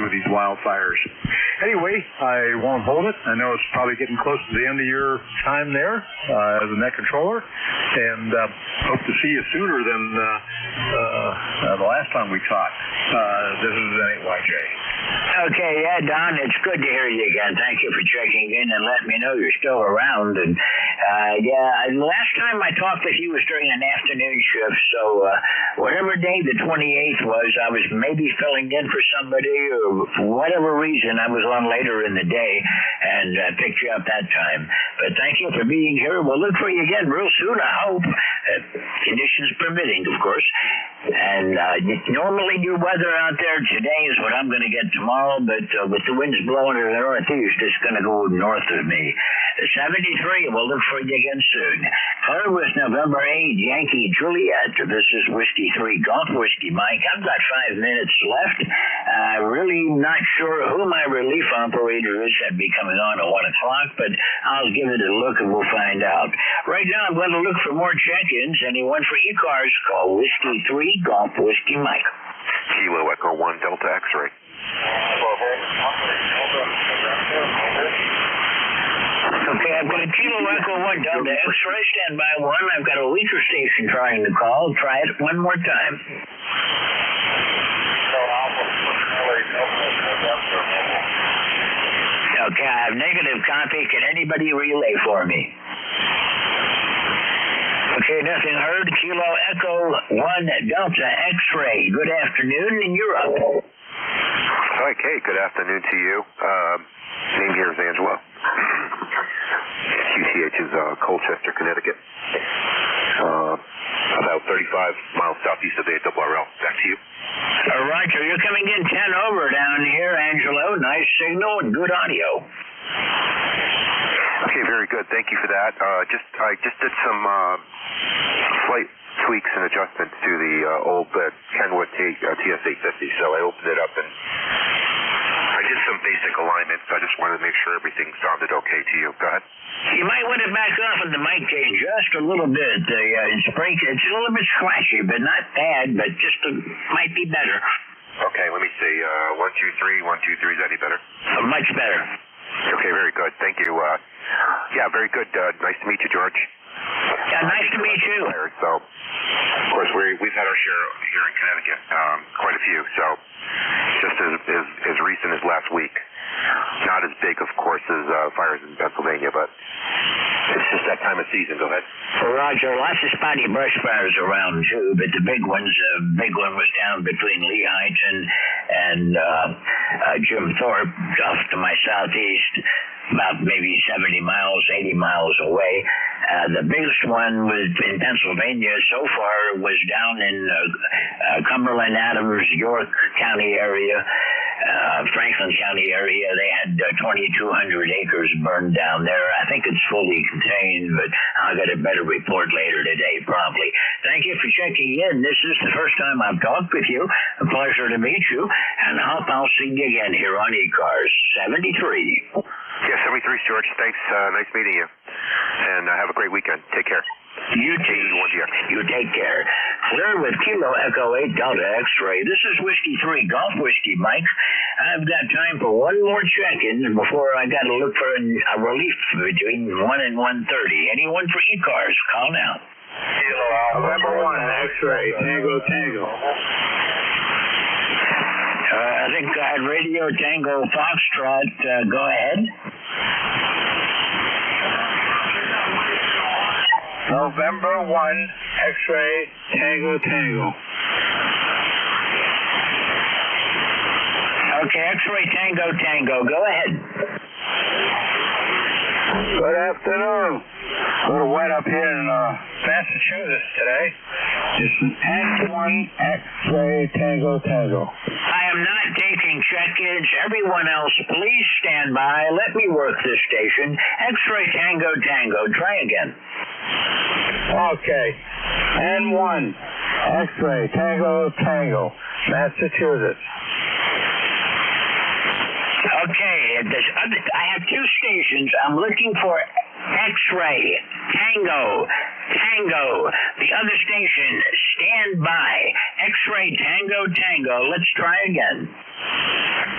with these wildfires. Anyway, I won't hold it. I know it's probably getting close to the end of your time there as a net controller, and hope to see you sooner than the last time we talked. This is NHYJ. Okay, yeah, Don, it's good to hear you again. Thank you for checking in and letting me know you're still around. And yeah, last time I talked with you was during an afternoon shift, so whatever day the 28th was, I was maybe filling in for somebody, or for whatever reason, I was on later in the day and picked you up that time. But thank you for being here. We'll look for you again real soon, I hope. Conditions permitting, of course. And normally new weather out there today is what I'm going to get tomorrow, but with the winds blowing to the northeast, it's going to go north of me. 73, we'll look for you again soon. Clear with November 8, Yankee Juliet. This is Whiskey 3 Golf Whiskey Mike. I've got 5 minutes left. Really not sure who my relief operator is. I'd be coming on at 1 o'clock, but I'll give it a look and we'll find out. Right now, I'm going to look for more check-ins. Anyone for ECARS, call Whiskey 3 Golf Whiskey Mike. Kilo Echo 1 Delta X-Ray. Okay, I've got a Kilo Echo 1 Delta X-Ray, stand by 1. I've got a weaker station trying to call. Try it one more time. Okay, I have negative copy. Can anybody relay for me? Okay, nothing heard. Kilo Echo 1 Delta X-Ray. Good afternoon, and you're up. Hi, Mike, hey, good afternoon to you. Name here is Angelo. QTH is Colchester, Connecticut. About 35 miles southeast of the ARRL. Back to you. Roger, you're coming in 10 over down here, Angelo. Nice signal and good audio. Okay, very good. Thank you for that. I just did some slight tweaks and adjustments to the old Kenwood TS850. So I opened it up and I did some basic alignments. I just wanted to make sure everything sounded okay to you. Go ahead. You might want to back off on the mic gain just a little bit. It's a little bit scratchy, but not bad, but just might be better. Okay, let me see. 1, 2, 3, 1, 2, 3. Is that any better? Much better. Okay, very good. Thank you. Yeah, very good. Nice to meet you, George. Yeah, nice to meet you. So, of course, we've had our share here in Connecticut, quite a few. So, just as recent as last week. Not as big, of course, as fires in Pennsylvania, but it's just that time of season. Go ahead. Roger, lots of spotty brush fires around, too, but the big one was down between Lehigh and Jim Thorpe off to my southeast, about maybe 70 miles, 80 miles away. The biggest one was in Pennsylvania so far was down in Cumberland, Adams, York County area, Franklin County area. They had 2,200 acres burned down there. I think it's fully contained, but I'll get a better report later today, probably. Thank you for checking in. This is the first time I've talked with you. A pleasure to meet you, and I hope I'll see you again here on ECARS 73. Yeah, 73, George. Thanks. Nice meeting you. And have a great weekend. Take care. You too. You take care. Clear with Kilo Echo 8 Delta X-Ray. This is Whiskey 3 Golf Whiskey, Mike. I've got time for one more check-in before I got to look for a relief between 1 and 1:30. Anyone for ECARS? Call now. Kilo November 1 X-Ray Tango. I think I had Radio Tango Foxtrot. Go ahead. November 1 X-Ray Tango. Okay, X-Ray Tango. Go ahead. Good afternoon. A little wet up here in Massachusetts today. It's an N1 X-Ray Tango. I am not taking check-ins. Everyone else, please stand by. Let me work this station. X-Ray Tango. Try again. Okay. N1 X-Ray Tango. Massachusetts. Okay. I have two stations. I'm looking for X-Ray Tango. The other station, stand by. X-Ray Tango. Let's try again.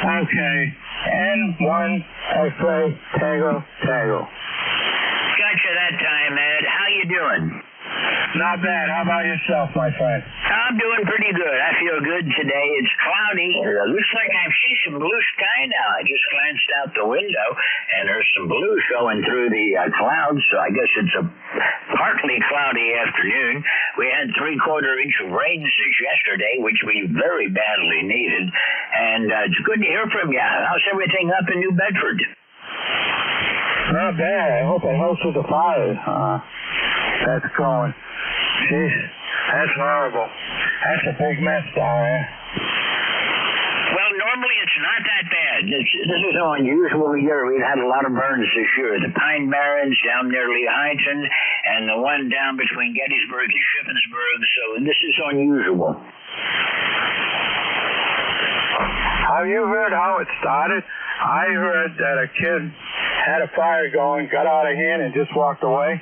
Okay. N1 X-Ray Tango. Gotcha that time, Ed. How you doing? Not bad. How about yourself, my friend? I'm doing pretty good. I feel good today. It's cloudy. It looks like I see some blue sky now. I just glanced out the window, and there's some blue showing through the clouds, so I guess it's a partly cloudy afternoon. We had 3/4 inch of rain since yesterday, which we very badly needed, and it's good to hear from you. How's everything up in New Bedford? Not bad. I hope it helps with the fires. That's going. Jeez, that's horrible. That's a big mess down there. Well, normally it's not that bad. This is so unusual year. We've had a lot of burns this year. The Pine Barrens down near Lehighton and the one down between Gettysburg and Shippensburg. So this is unusual. Have you heard how it started? I heard that a kid had a fire going, got out of hand, and just walked away.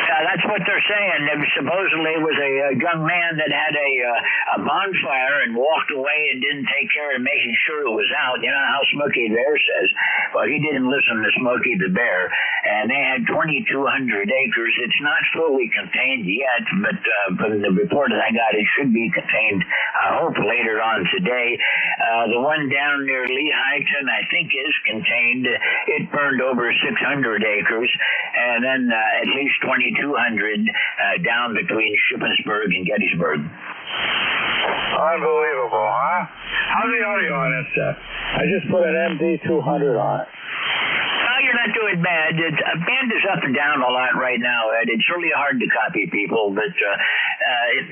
That's what they're saying. Supposedly it was a young man that had a bonfire and walked away and didn't take care of making sure it was out. You know how Smokey the Bear says. Well, he didn't listen to Smokey the Bear. And they had 2,200 acres. It's not fully contained yet, but from the report that I got, it should be contained, I hope, later on today. The one down near Lehighton, I think, is contained. It burned over 600 acres. And then at least 2,200 down between Shippensburg and Gettysburg. Unbelievable, huh? How's the audio on this set? I just put an MD200 on it. Oh, you're not doing bad. Band is up and down a lot right now, Ed. It's really hard to copy people, but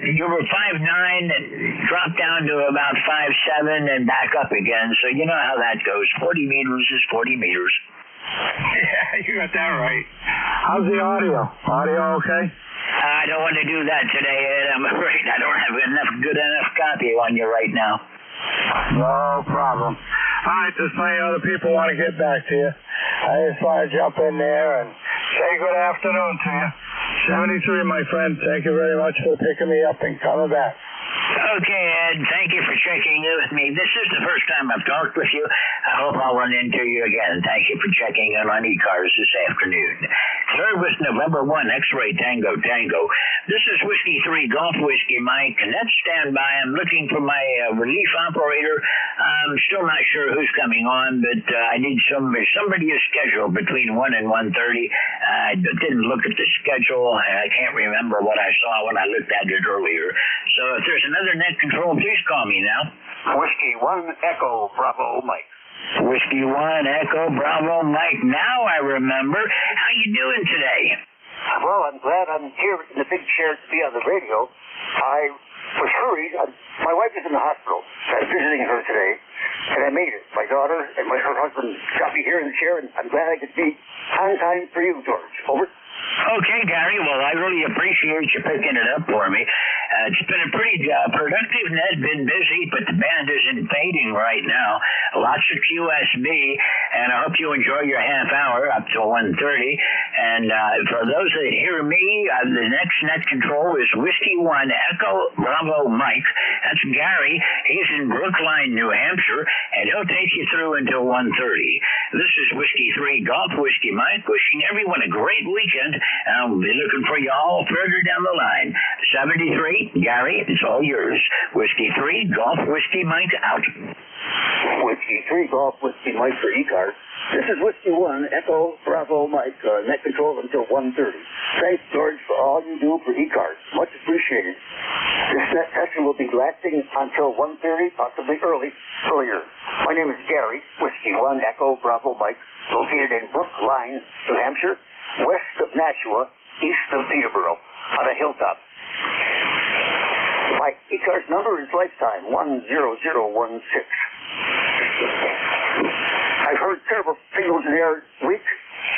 you were 5'9", and dropped down to about 5'7", and back up again, so you know how that goes. 40 meters is 40 meters. Yeah, you got that right. How's the audio? Audio okay? I don't want to do that today, Ed. I'm afraid I don't have good enough copy on you right now. No problem. All right, there's plenty of other people want to get back to you. I just want to jump in there and say good afternoon to you. 73, my friend. Thank you very much for picking me up and coming back. Okay, Ed. Thank you for checking in with me. This is the first time I've talked with you. I hope I'll run into you again. Thank you for checking in on ECARS this afternoon. Service November 1, X-Ray Tango Tango. This is Whiskey 3 Golf Whiskey Mike, and that's standby. I'm looking for my relief operator. I'm still not sure who's coming on, but I need somebody is scheduled between 1 and 1:30. I didn't look at the schedule. I can't remember what I saw when I looked at it earlier. So if there's another net control, please call me now. Whiskey 1 Echo Bravo Mike. Whiskey 1 Echo Bravo Mike. Now I remember. How you doing today? Well, I'm glad I'm here in the big chair to be on the radio. I was hurried. My wife is in the hospital. I'm visiting her today, and I made it. My daughter and her husband got me here in the chair, and I'm glad I could be on time for you, George. Over. Okay, Gary. Well, I really appreciate you picking it up for me. It's been a pretty productive net, been busy, but the band isn't fading right now. Lots of QSB, and I hope you enjoy your half hour up till 1:30. And for those that hear me, the next net control is Whiskey 1 Echo Bravo Mike. That's Gary. He's in Brookline, New Hampshire, and he'll take you through until 1:30. This is Whiskey 3 Golf Whiskey Mike, wishing everyone a great weekend. I'll be looking for you all further down the line. 73, Gary, it's all yours. Whiskey 3 Golf Whiskey Mike out. Whiskey 3 Golf Whiskey Mike for ECARS. This is Whiskey 1 Echo Bravo Mike, net control until 1:30. Thanks, George, for all you do for ECARS. Much appreciated. This net session will be lasting until 1:30, possibly earlier. My name is Gary, Whiskey 1 Echo Bravo Mike, located in Brookline, New Hampshire, west of Nashua, east of Peterborough, on a hilltop. My ECARS number is lifetime 10016. I've heard several signals in the air week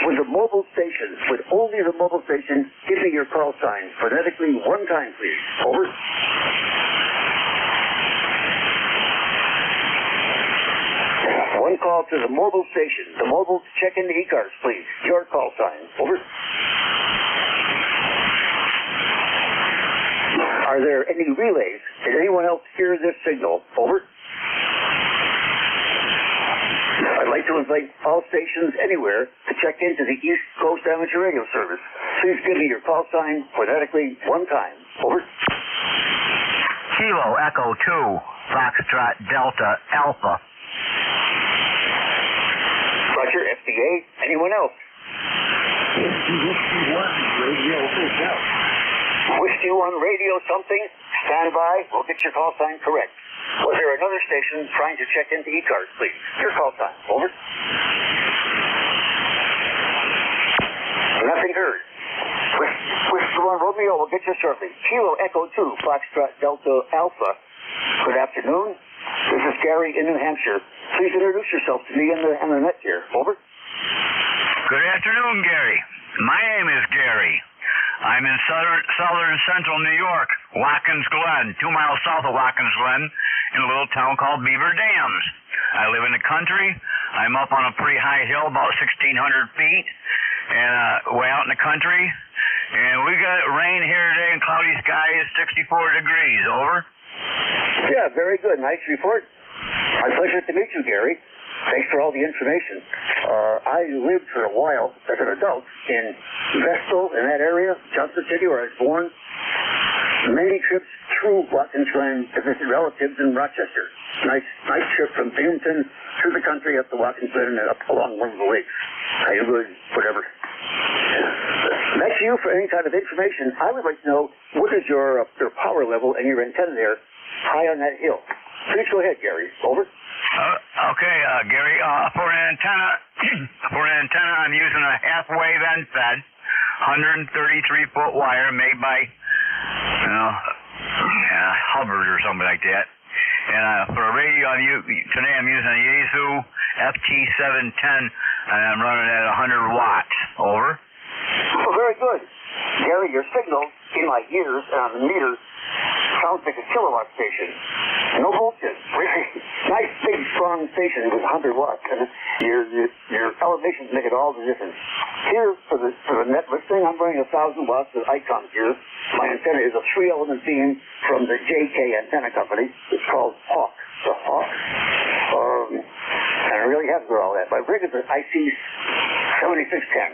with the mobile station, with only the mobile station. Give me your call sign phonetically one time, please. Over. One call to the mobile station. The mobile, check in the ECARS, please. Your call sign. Over. Are there any relays? Did anyone else hear this signal? Over. I'd like to invite all stations anywhere to check into the East Coast Amateur Radio Service. Please give me your call sign phonetically one time. Over. Kilo Echo 2, Foxtrot Delta Alpha. Roger, FDA. Anyone else? Whiskey 1 Radio Hotel. Whiskey 1 Radio something. Stand by. We'll get your call sign correct. Was there another station trying to check into ECARS, please? Your call sign. Over. Nothing heard. Whiskey 1 Romeo will get you shortly. Kilo Echo 2, Foxtrot Delta Alpha. Good afternoon. This is Gary in New Hampshire. Please introduce yourself to me on the net here. Over. Good afternoon, Gary. My name is Gary. I'm in southern central New York, Watkins Glen, 2 miles south of Watkins Glen, in a little town called Beaver Dams. I live in the country. I'm up on a pretty high hill, about 1,600 feet, and way out in the country. And we got rain here today and cloudy skies, 64 degrees. Over. Yeah, very good. Nice report. My pleasure to meet you, Gary. Thanks for all the information. I lived for a while as an adult in Vestal, in that area, Johnson City, where I was born. Many trips through Watkins Glen to visit relatives in Rochester. Nice trip from Binghamton through the country up to Watkins Glen and up along one of the lakes. Ironwood, whatever. Next to you for any kind of information, I would like to know what is your power level and your antenna there high on that hill. Please go ahead, Gary. Over. Okay, Gary, for an antenna, I'm using a half-wave end fed, 133-foot wire made by, Hubbard or something like that. And for a radio, today I'm using a Yaesu FT710, and I'm running at 100 watts. Over. Well, very good. Gary, your signal in my ears and on the meter sounds like a kilowatt station. No bullshit. Really nice, big, strong station with 100 watts. And your elevations make it all the difference. Here, for the net listening, I'm running 1,000 watts with ICOM here. My antenna is a 3-element beam from the JK Antenna Company. It's called Hawk. The Hawk. And I really have for all that. My rig is an IC7610.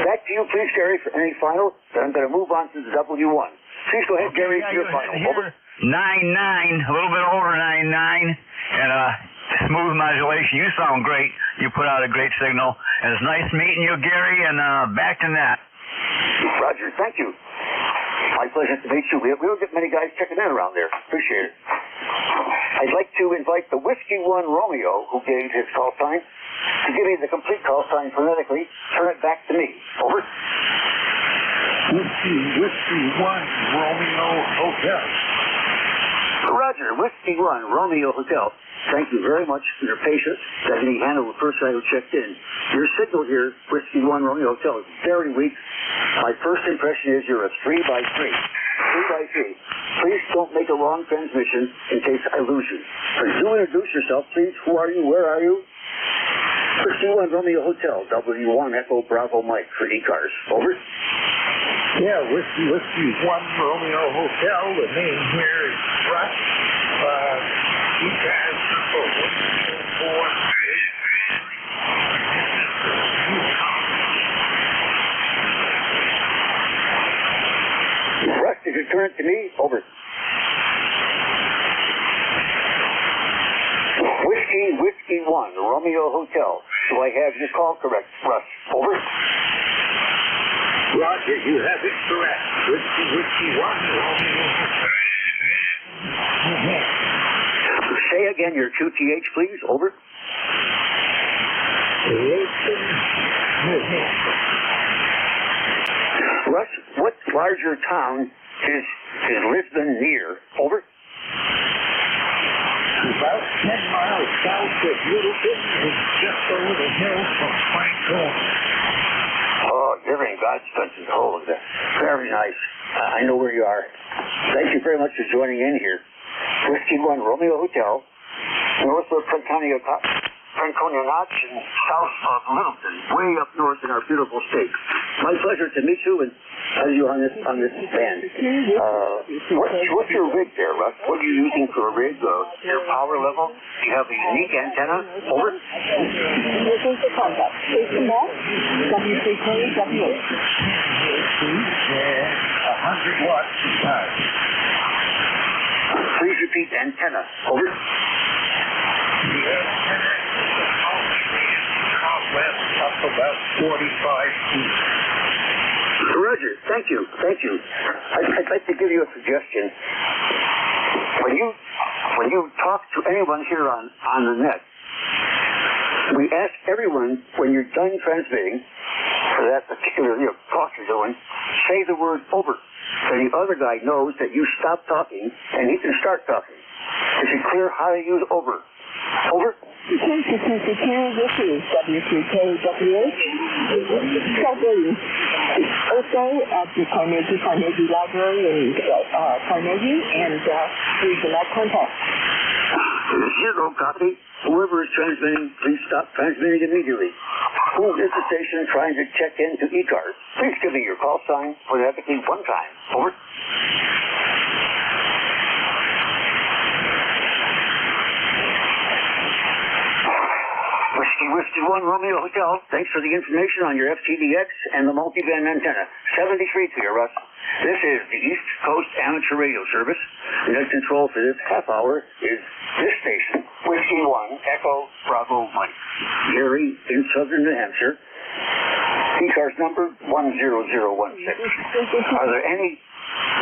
Back to you, please, Gary, for any final. Then I'm going to move on to the W1. Please go ahead, Gary, for your final. Over. 9.9, a little bit over 9.9, and smooth modulation. You sound great. You put out a great signal. And it's nice meeting you, Gary, and back to net. Roger, thank you. My pleasure to meet you. We don't get many guys checking in around there. Appreciate it. I'd like to invite the Whiskey 1 Romeo, who gave his call sign, to give me the complete call sign phonetically. Turn it back to me. Over. Whiskey 1 Romeo Hotel. Roger, Whiskey 1 Romeo Hotel. Thank you very much for your patience. Letting me handle the first guy who checked in. Your signal here, Whiskey 1 Romeo Hotel, is very weak. My first impression is you're a 3x3. 3x3. Please don't make a wrong transmission in case I lose you. Please do introduce yourself, please. Who are you? Where are you? Whiskey 1 Romeo Hotel, W1 Echo Bravo Mike for ECARS. Over. Yeah, Whiskey 1 Romeo Hotel. The name here is Russ. ECARS number 104. Russ, did you turn it to me? Over. Whiskey 1 Romeo Hotel. Do I have your call correct, Russ? Over. Roger, you have it correct. Whiskey 1 Romeo Hotel. Say again your QTH, please. Over. Russ, what larger town is Lisbon near? Over. About 10 miles south of Littleton and just over the hill from Franklin. Oh, you're in God's country. Oh, very nice. I know where you are. Thank you very much for joining in here. Whiskey 1 Romeo Hotel, north of Franconia Notch and south of Littleton, way up north in our beautiful state. My pleasure to meet you and have you on this band. What's your rig there, Russ? What are you using for a rig? Your power level? Do you have a unique antenna? Over. Using the contact. Station back. W3K, W8. 100 watts of power. Please repeat antenna. Over. Up about 45 feet. Roger, thank you. I'd like to give you a suggestion. When you talk to anyone here on the net, we ask everyone, when you're done transmitting, for that particular talk you're doing, say the word over. So the other guy knows that you stopped talking and he can start talking. Is it clear how to use over? Over. This is W3K, W8. Traveling also at the Carnegie Library in Carnegie, and please do not contact. Zero copy. Whoever is transmitting, please stop transmitting immediately. Who is the station trying to check in to ECARS? Please give me your call sign phonetically one time. Over. Whiskey 1 Romeo Hotel, thanks for the information on your FTDX and the multiband antenna. 73 to you, Russ. This is the East Coast Amateur Radio Service. Net control for this half hour is this station, Whiskey 1 Echo Bravo Mike. Gary in southern New Hampshire. ECARS number 10016. Are there any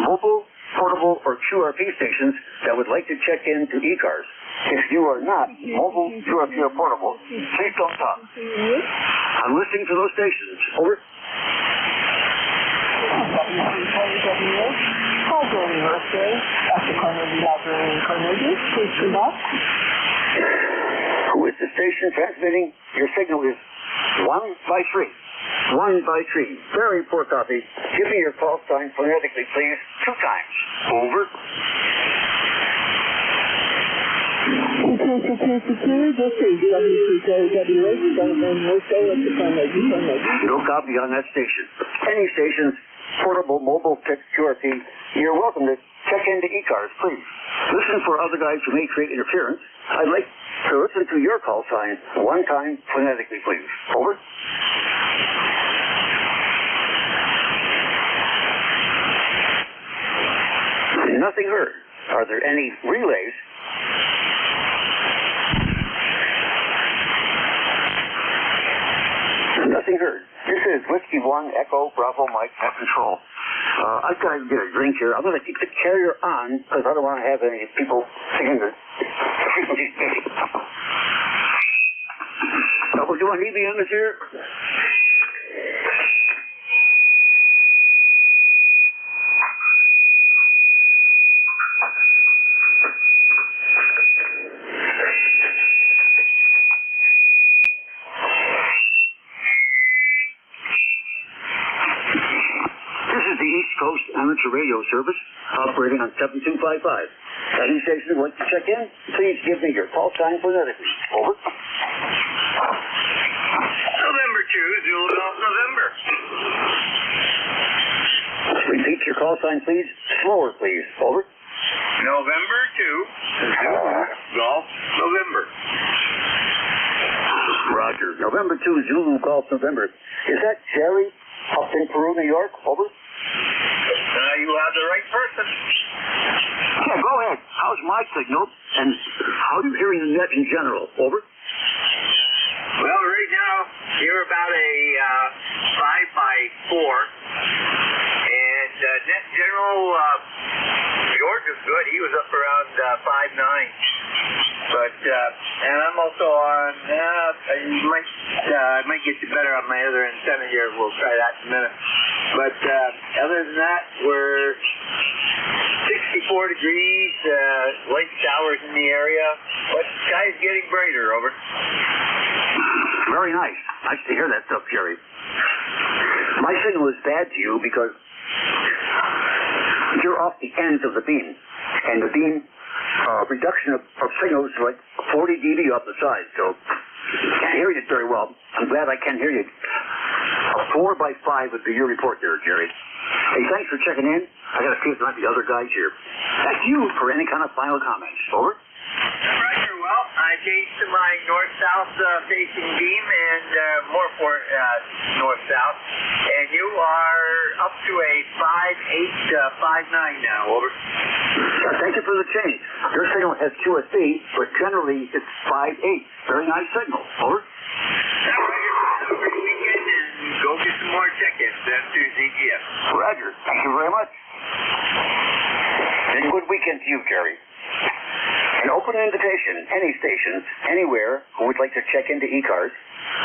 mobile, portable, or QRP stations that would like to check in to ECARS? If you are not mobile, QRP, or portable, please don't talk. I'm listening to those stations. Over. Who is the station transmitting? Your signal is 1 by 3. 1 by 3. Very poor copy. Give me your call sign phonetically, please. 2 times. Over. No copy on that station. Any stations, portable, mobile, text, QRP, you're welcome to check into ECARS, please. Listen for other guys who may create interference. I'd like to listen to your call sign 1 time phonetically, please. Over. Nothing heard. Are there any relays? Nothing heard. This is Whiskey 1, Echo, Bravo, Mike, net control. I've got to get a drink here. I'm going to keep the carrier on because I don't want to have any people singing the frequencies busy. Do you want to leave me on this here? Coast Amateur Radio Service, operating on 7255. Any station would like to check in, please give me your call sign phonetically. Over. November 2, Zulu Golf November. Repeat your call sign, please. Slower, please. Over. November 2, Zulu Golf November. Roger. November 2, Zulu Golf November. Is that Jerry up in Peru, New York? Over. You have the right person. Yeah, go ahead. How's my signal? And how are you hearing the net in general? Over. Well, right now, you're about a 5 by 4. And net general, George was good. He was up around 5'9". But, and I'm also on, I might get you better on my other antenna here. We'll try that in a minute. But other than that, we're 64 degrees, light showers in the area, but the sky's getting brighter. Over. Very nice. Nice to hear that stuff, Jerry. My signal is bad to you because you're off the ends of the beam, and the beam reduction of signals is like 40 dB off the side, so can't hear you very well. I'm glad I can hear you. A 4 by 5 would be your report there, Jerry. Hey, thanks for checking in. I got to see if there might be other guys here. That's you for any kind of final comments. Over. Roger. Well, I changed to my north-south facing beam and more for north-south. And you are up to a 5.8, 5.9 now. Over. Thank you for the change. Your signal has QSB, but generally it's 5.8. Very nice signal. Over. Go get some more check-ins. That's Tuesday, yes. Roger. Thank you very much. And good weekend to you, Gary. An open invitation, any stations, anywhere who would like to check into ECARS.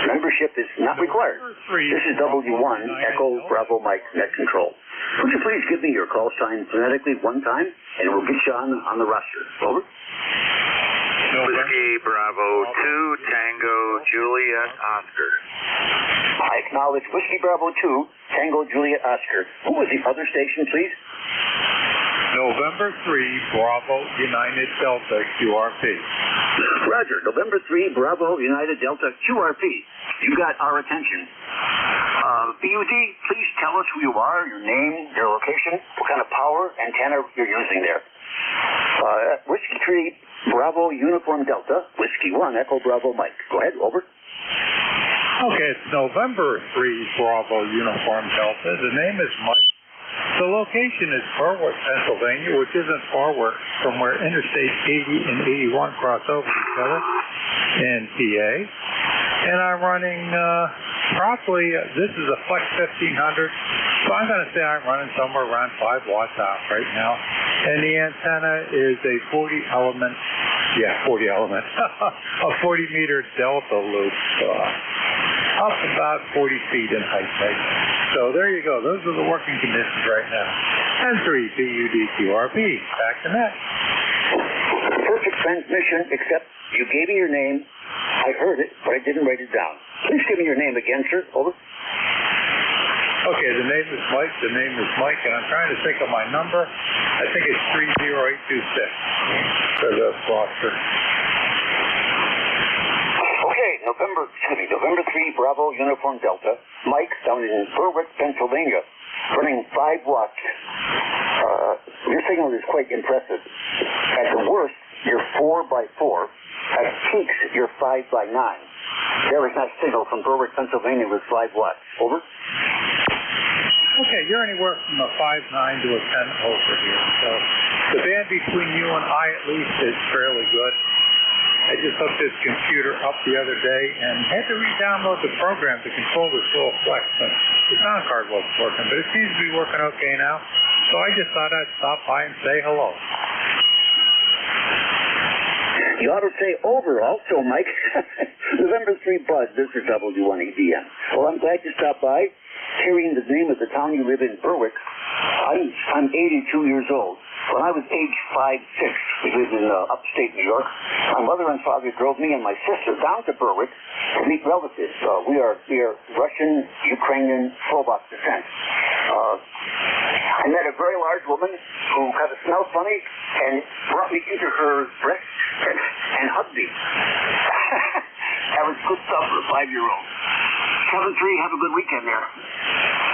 Membership is not required. This is W1, Echo, Bravo, Mike, Net Control. Would you please give me your call sign phonetically 1 time, and we'll get you on the roster. Over. Whiskey Bravo 2, Tango, Juliet, Oscar. I acknowledge Whiskey Bravo 2, Tango, Juliet, Oscar. Who was the other station, please? November 3, Bravo, United Delta, QRP. Roger. November 3, Bravo, United Delta, QRP. You got our attention. BUD, please tell us who you are, your name, your location, what kind of power antenna you're using there. Whiskey 3, Bravo, Uniform Delta, Whiskey 1, Echo, Bravo, Mike. Go ahead, over. Okay, it's November 3, Bravo, Uniform Delta. The name is Mike. The location is Berwick, Pennsylvania, which isn't far from where Interstate 80 and 81 cross over each other in PA. And I'm running probably, this is a Flex 1500, so I'm going to say I'm running somewhere around 5 watts out right now. And the antenna is a 40 element Yeah, 40 element. A 40-meter delta loop. Up about 40 feet in height. So there you go. Those are the working conditions right now. And 3, PUDQRP. Back to Matt. Perfect transmission, except you gave me your name. I heard it, but I didn't write it down. Please give me your name again, sir. Over. Okay, the name is Mike, and I'm trying to think of my number. I think it's 30826 for the Foster. Okay, November 3, Bravo, Uniform Delta. Mike, down in Berwick, Pennsylvania, running 5 watts. Your signal is quite impressive. At the worst, you're 4x4. At peaks, you're 5x9. Very nice signal from Berwick, Pennsylvania with 5 watts. Over. Okay, you're anywhere from a 5.9 to a 10 over here. So the band between you and I, at least, is fairly good. I just hooked this computer up the other day and had to re-download the program to control this little flex. And the sound card wasn't working, but it seems to be working okay now. So I just thought I'd stop by and say hello. You ought to say over also, Mike. November 3 Buzz, this is W1EBN. Well, I'm glad you stopped by. Hearing the name of the town you live in, Berwick, I'm 82 years old. When I was age 5'6", we lived in upstate New York. My mother and father drove me and my sister down to Berwick to meet relatives. We are Russian, Ukrainian, Slovak descent. I met a very large woman who kind of smelled funny and brought me into her breast and hugged me. That was good stuff for a 5-year-old. 7-3, have a good weekend there.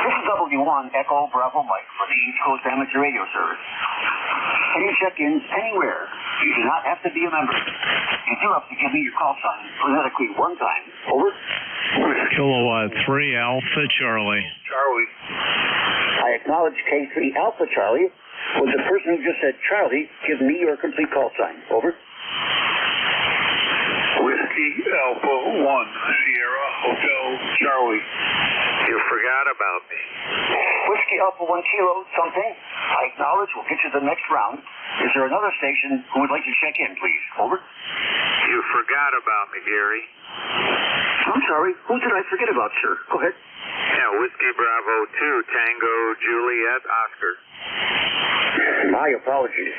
This is W1 Echo Bravo Mike for the East Coast Amateur Radio Service. Any check-ins anywhere. You do not have to be a member. You do have to give me your call sign phonetically one time. Over. Kilowatt 3 Alpha Charlie. Charlie. I acknowledge K3 Alpha Charlie. Would the person who just said Charlie give me your complete call sign? Over. Whiskey Alpha 1 Sierra Hotel Charlie. You forgot about me. Whiskey Alpha 1 Kilo something. I acknowledge. We'll get you the next round. Is there another station who would like to check in, please? Over. You forgot about me, Gary. I'm sorry. Who did I forget about, sir? Go ahead. Yeah, Whiskey Bravo 2 Tango Juliet Oscar. My apologies.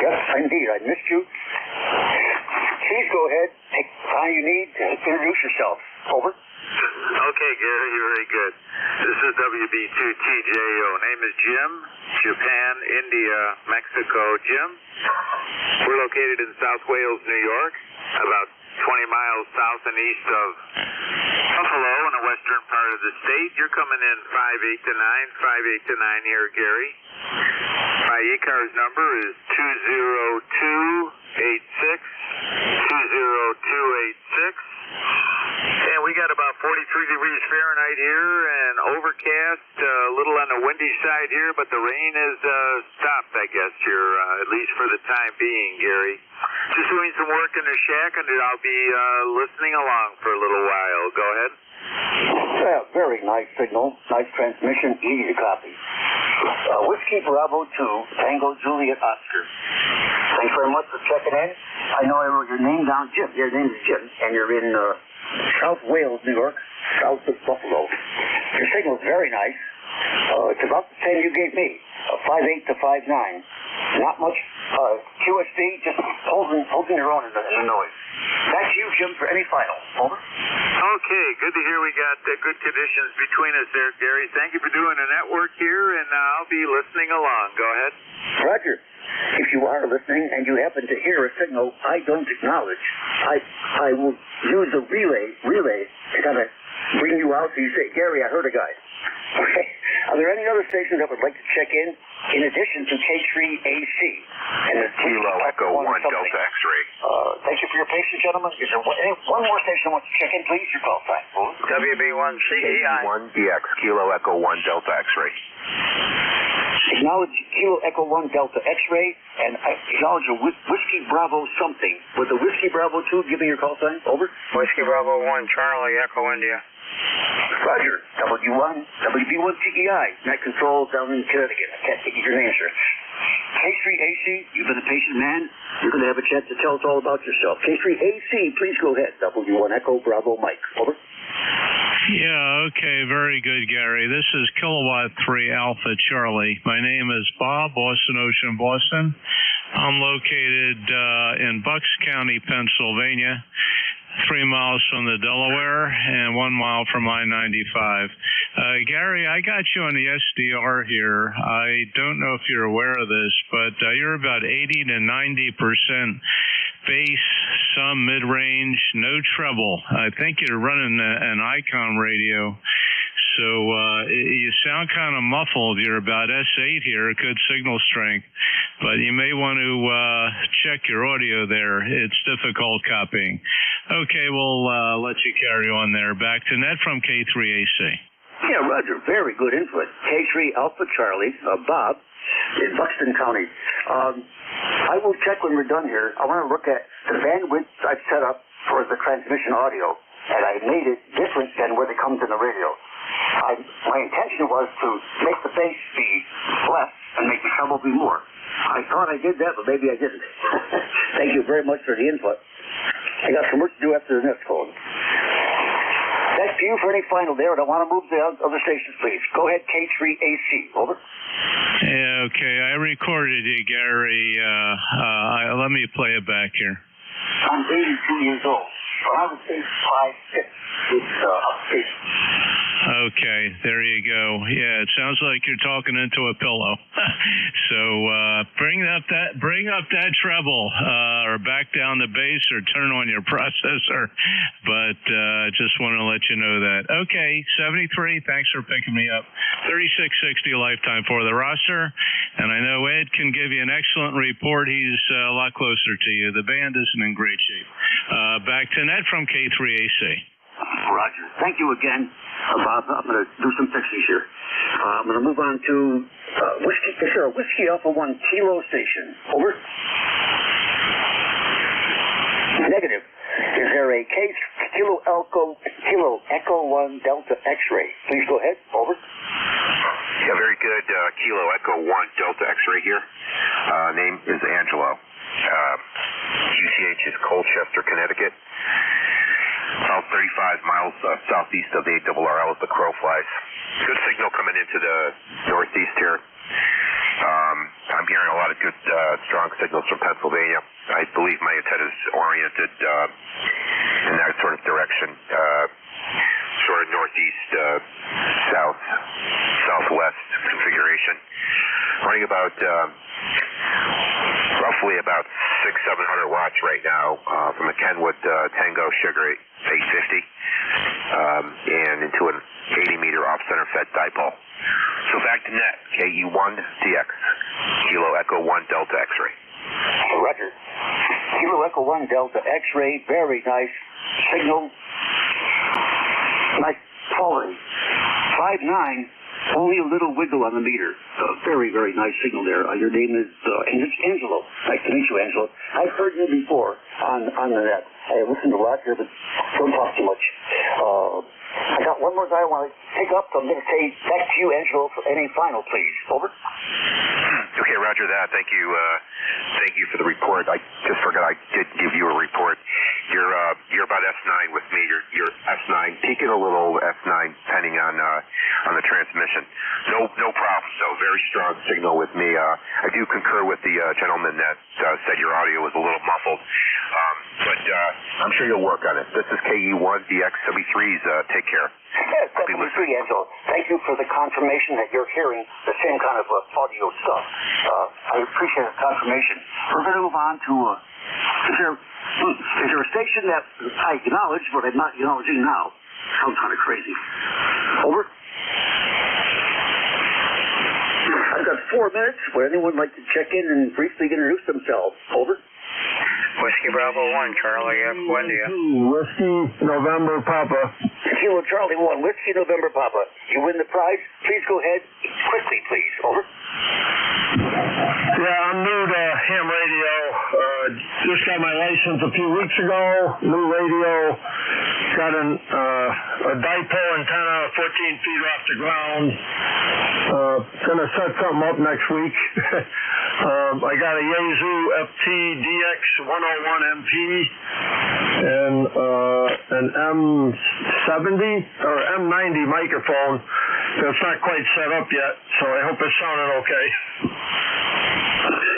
Yes, indeed. I missed you. Please go ahead. Take the time you need to introduce yourself. Over. Okay, Gary, you're very good. This is WB2TJO. Name is Jim. Japan, India, Mexico. Jim. We're located in South Wales, New York, about 20 miles south and east of Buffalo in the western part of the state. You're coming in 5-8 to 9 here, Gary. My ECARS number is 20286. 20286. And we got about 43 degrees Fahrenheit here and overcast, a little on the windy side here, but the rain has stopped, I guess, here, at least for the time being, Gary. Just doing some work in the shack, and I'll be listening along for a little while. Go ahead. Yeah, very nice signal. Nice transmission, easy to copy. Whiskey Bravo 2, Tango Juliet Oscar. Thanks very much for checking in. I know I wrote your name down, Jim. Your name is Jim, and you're in South Wales, New York, south of Buffalo. Your signal's very nice. It's about the same you gave me, 5'8 to 5'9". Not much QSD, just holding your own in the noise. That's you, Jim, for any final. Over. Okay, good to hear we got good conditions between us there, Gary. Thank you for doing the network here, and I'll be listening along. Go ahead. Roger. If you are listening and you happen to hear a signal I don't acknowledge, I will use the relay to kind of bring you out so you say, Gary, I heard a guy. Okay. Are there any other stations that would like to check in addition to K3AC? And the Kilo Echo 1 Delta X-Ray. Thank you for your patience, gentlemen. Is there one more station that wants to check in, please? Your call sign. WB1CEI. 1DX, Kilo Echo 1 Delta X-Ray. Acknowledge Kilo Echo 1 Delta X-Ray, and I acknowledge a Whiskey Bravo something. Would the Whiskey Bravo 2 give me your call sign? Over. Whiskey Bravo 1 Charlie Echo India. Roger. WB1TEI. Net control down in Connecticut. I can't think of your name, sir. K3AC, you've been a patient man. You're going to have a chance to tell us all about yourself. K3AC, please go ahead. W1 Echo Bravo Mike. Over. Yeah, okay, very good, Gary. This is Kilowatt 3 Alpha Charlie. My name is Bob, Boston Ocean, Boston. I'm located in Bucks County, Pennsylvania, 3 miles from the Delaware and 1 mile from I-95. Gary, I got you on the SDR here. I don't know if you're aware of this, but you're about 80 to 90% bass, some mid-range, no treble. I think you're running an ICOM radio, so you sound kind of muffled. You're about S8 here, good signal strength, but you may want to check your audio there. It's difficult copying. Okay, we'll let you carry on there. Back to Ned from K3AC. Yeah, Roger. Very good input. K3 Alpha Charlie, Bob, in Buxton County. I will check when we're done here. I want to look at the bandwidth I've set up for the transmission audio, and I made it different than what it comes in the radio. My intention was to make the bass be less and make the treble be more. I thought I did that, but maybe I didn't. Thank you very much for the input. I got some work to do after the next phone. That's you for any final there, and I want to move to the other stations, please. Go ahead, K3AC. Over. Yeah, okay. I recorded you, Gary. Let me play it back here. I'm 82 years old. So I would say 5'6". It's upstate. Okay, there you go. Yeah, it sounds like you're talking into a pillow. So bring up that treble, or back down the bass, or turn on your processor. But just want to let you know that. Okay, 73. Thanks for picking me up. 3660 lifetime for the roster, and I know Ed can give you an excellent report. He's a lot closer to you. The band isn't in great shape. Back to Ned from K3AC. Roger. Thank you again, Bob. I'm going to do some fixes here. I'm going to move on to Whiskey Alpha 1 Kilo station. Over. Negative. Is there a Kilo Echo 1 Delta X-ray? Please go ahead. Over. Yeah, very good. Kilo Echo 1 Delta X-ray here. Name is Angelo. QCH is Colchester, Connecticut. About 35 miles southeast of the ARRL as the crow flies. Good signal coming into the northeast here. I'm hearing a lot of good, strong signals from Pennsylvania. I believe my antenna is oriented in that sort of direction, sort of northeast, southwest configuration. Running about roughly about 600-700 watts right now from a Kenwood Tango Sugar 850 and into an 80-meter off-center fed dipole. So back to net, KE1DX, Kilo Echo 1 Delta X-ray. Roger. Kilo Echo 1 Delta X-ray, very nice signal. Nice quality. 5.9, only a little wiggle on the meter. Very, very nice signal there. Your name is Angelo. Nice to meet you, Angelo. I've heard you before on the net. I listened a lot here, but don't talk too much. I got one more guy I want to pick up, so I'm going to say back to you, Angelo, for any final, please. Over. Okay, roger that. Thank you. Thank you for the report. I just forgot I did give you a report. You're about S9 with me. You're S9, peaking a little S9, depending on the transmission. No problem. So very strong signal with me. I do concur with the gentleman that said your audio was a little muffled, but I'm sure you'll work on it. This is KE1DX73's. Take care. Yes, definitely, Angelo. Thank you for the confirmation that you're hearing the same kind of audio stuff. I appreciate the confirmation. We're going to move on to, is there a station that I acknowledge, but I'm not acknowledging now? Sounds kind of crazy. Over. I've got 4 minutes. Would anyone like to check in and briefly introduce themselves? Over. Whiskey Bravo 1, Charlie F. Wendia. Whiskey November Papa. Kilo Charlie 1, Whiskey November Papa. You win the prize. Please go ahead. Quickly, please. Over. Yeah, I'm new to ham radio. just got my license a few weeks ago. New radio. Got a dipole antenna 14 feet off the ground. Gonna set something up next week. I got a Yaesu FT-DX 101MP and an M70 or M90 microphone that's not quite set up yet, so I hope it's sounding okay.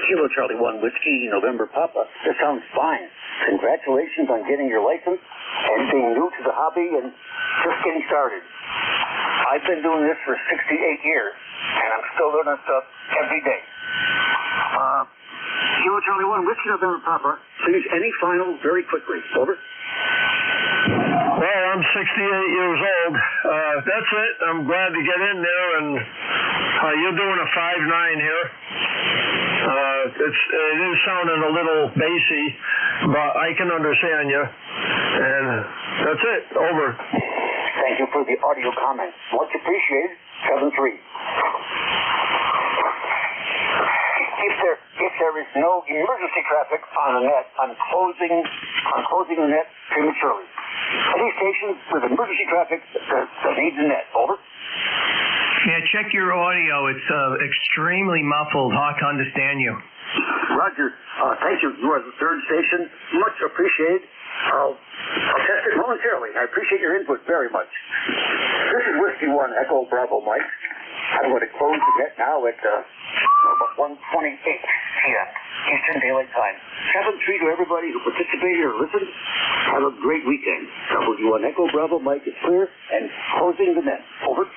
Kilo Charlie 1 Whiskey, November Papa. This sounds fine. Congratulations on getting your license and being new to the hobby and just getting started. I've been doing this for 68 years, and I'm still learning stuff every day. Kilo Charlie 1 Whiskey, November Papa. Please, any final very quickly. Over. Well, I'm 68 years old. That's it. I'm glad to get in there, and you're doing a 5.9 here. It is sounding a little bassy, but I can understand you. And that's it. Over. Thank you for the audio comments. Much appreciated. 7-3. If there is no emergency traffic on the net, I'm closing the net prematurely. Any stations with emergency traffic that needs a net. Over. Yeah, check your audio. It's extremely muffled. Hard to understand you. Roger. Thank you. You are the third station. Much appreciated. I'll test it momentarily. I appreciate your input very much. This is Whiskey 1 Echo Bravo Mike. I'm going to close the net now at about 1:28 p.m. Eastern Daylight Time. 7-3 to everybody who participated or listened. Have a great weekend. W1 Echo Bravo Mike is clear and closing the net. Over.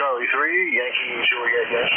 Charlie 3, Yankee Juliet, yes.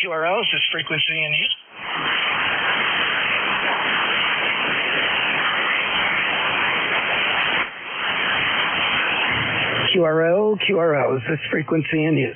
QRL, is this frequency in use? QRL, is this frequency in use?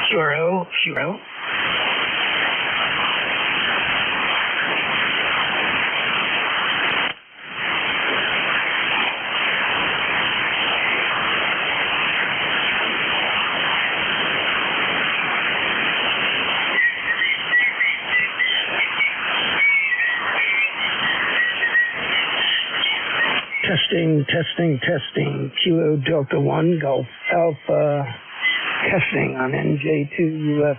QRL. Testing. Kilo Delta 1, Golf Alpha. Testing on NJ2UF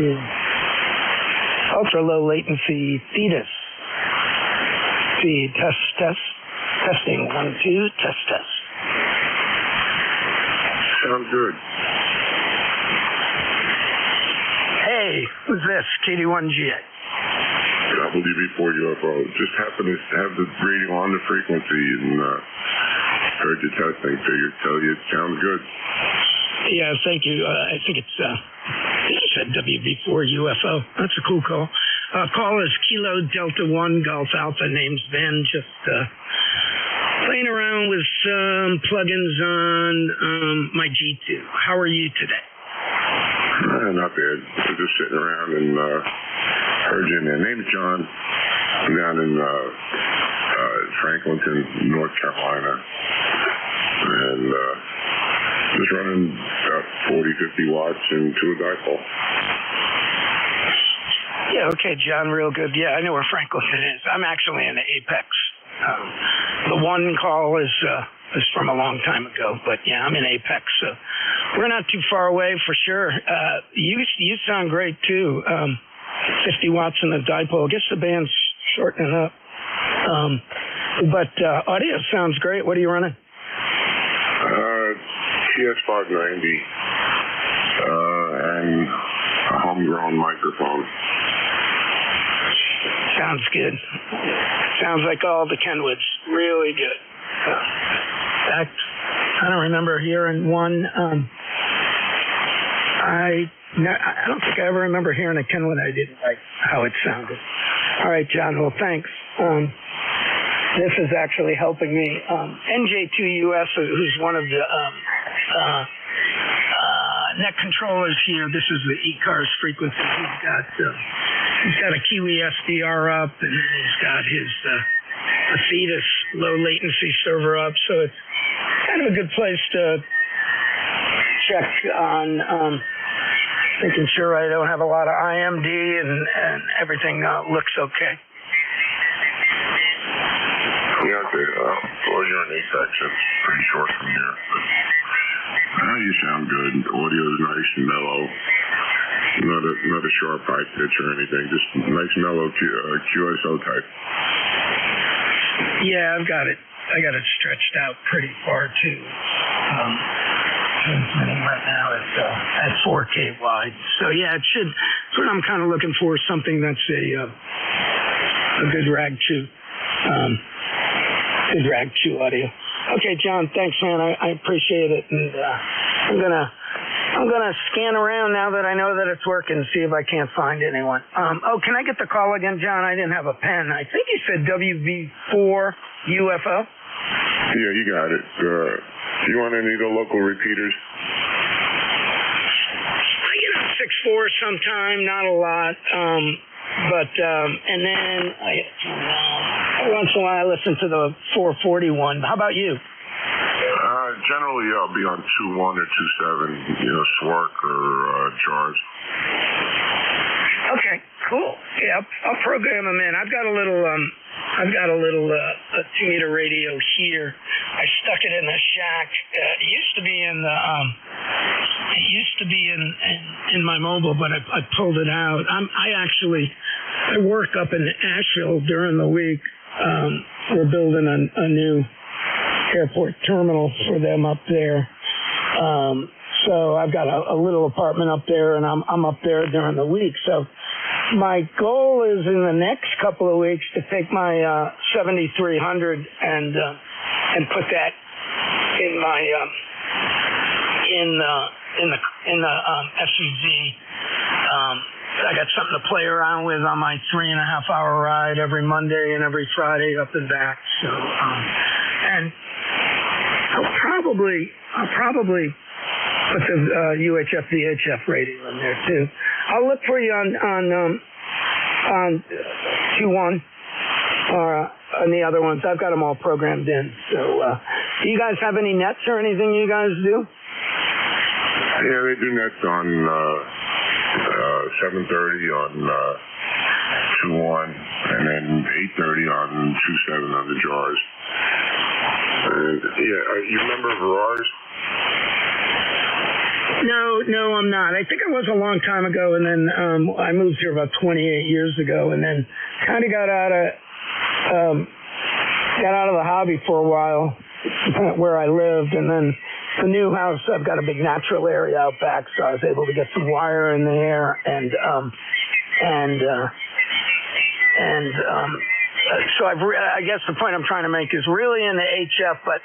is ultra low latency Thetis. Speed test. Testing 1, 2, test. Sounds good. Hey, who's this? KD1GA. WB4 UFO. Just happened to have the radio on the frequency and heard you testing. Figured tell you it sounds good. Yeah, thank you. I think you said WB4 UFO. That's a cool call. Call is Kilo Delta 1 Golf Alpha. Name's Ben. Just playing around with some plugins on my G2. How are you today? Not bad. I was just sitting around and heard you. My name's John. I'm down in Franklinton, North Carolina. And just running about 40, 50 watts into a dipole. Yeah, okay, John, real good. Yeah, I know where Franklinton is. I'm actually in the Apex The one call is from a long time ago, but yeah, I'm in Apex, so we're not too far away for sure. You sound great too. 50 watts in the dipole. I guess the band's shortening up. But audio sounds great. What are you running? TS590 and a homegrown microphone. Sounds good. Sounds like all the Kenwoods. Really good. In fact, I don't remember hearing one. I don't think I ever remember hearing a Kenwood I didn't like how it sounded. All right, John. Well, thanks. This is actually helping me. NJ2US, who's one of the net controllers here. This is the ECARS frequency. He's got a Kiwi SDR up, and he's got his Athetus low latency server up. So it's kind of a good place to check on making sure I don't have a lot of IMD and everything looks okay. Yeah, okay. Well, you're in Apex. It's pretty short from here. But you sound good. Audio is nice and mellow. Not a sharp high pitch or anything. Just nice mellow QSO type. Yeah, I've got it. I got it stretched out pretty far too. Transmitting right now at 4K wide. So yeah, it should. That's what I'm kind of looking for. Something that's a good rag chew. Good rag chew audio. Okay, John, thanks, man. I appreciate it, and I'm gonna scan around now that I know that it's working, see if I can't find anyone. Can I get the call again, John? I didn't have a pen. I think you said WV4 UFO. Yeah, you got it. You want any of the local repeaters? I get a 6.4 sometime, not a lot. And then once in a while I listen to the 441. How about you? Generally, I'll be on 2.1 or 2.7, SWARC or JARS. Okay, cool. Yeah, I'll program them in. I've got a little 2-meter radio here. I stuck it in the shack. It used to be in my mobile, but I pulled it out. I work up in Asheville during the week. We're building a new airport terminal for them up there. So I've got a little apartment up there, and I'm up there during the week. So my goal is in the next couple of weeks to take my 7300 and put that in my in the SUV. I got something to play around with on my 3.5-hour ride every Monday and every Friday up and back. So and I'll probably put the UHF VHF radio in there too. I'll look for you on 2.1 or on the other ones. I've got them all programmed in. So do you guys have any nets or anything you guys do? Yeah, they do nets on 730 on 2.1 and then 830 on 2.7 on the JARS. You remember Verars? No, I'm not. I think I was a long time ago, and then I moved here about 28 years ago, and then kind of got out of the hobby for a while where I lived, and then the new house, I've got a big natural area out back, so I was able to get some wire in there, so I guess the point I'm trying to make is really into HF, but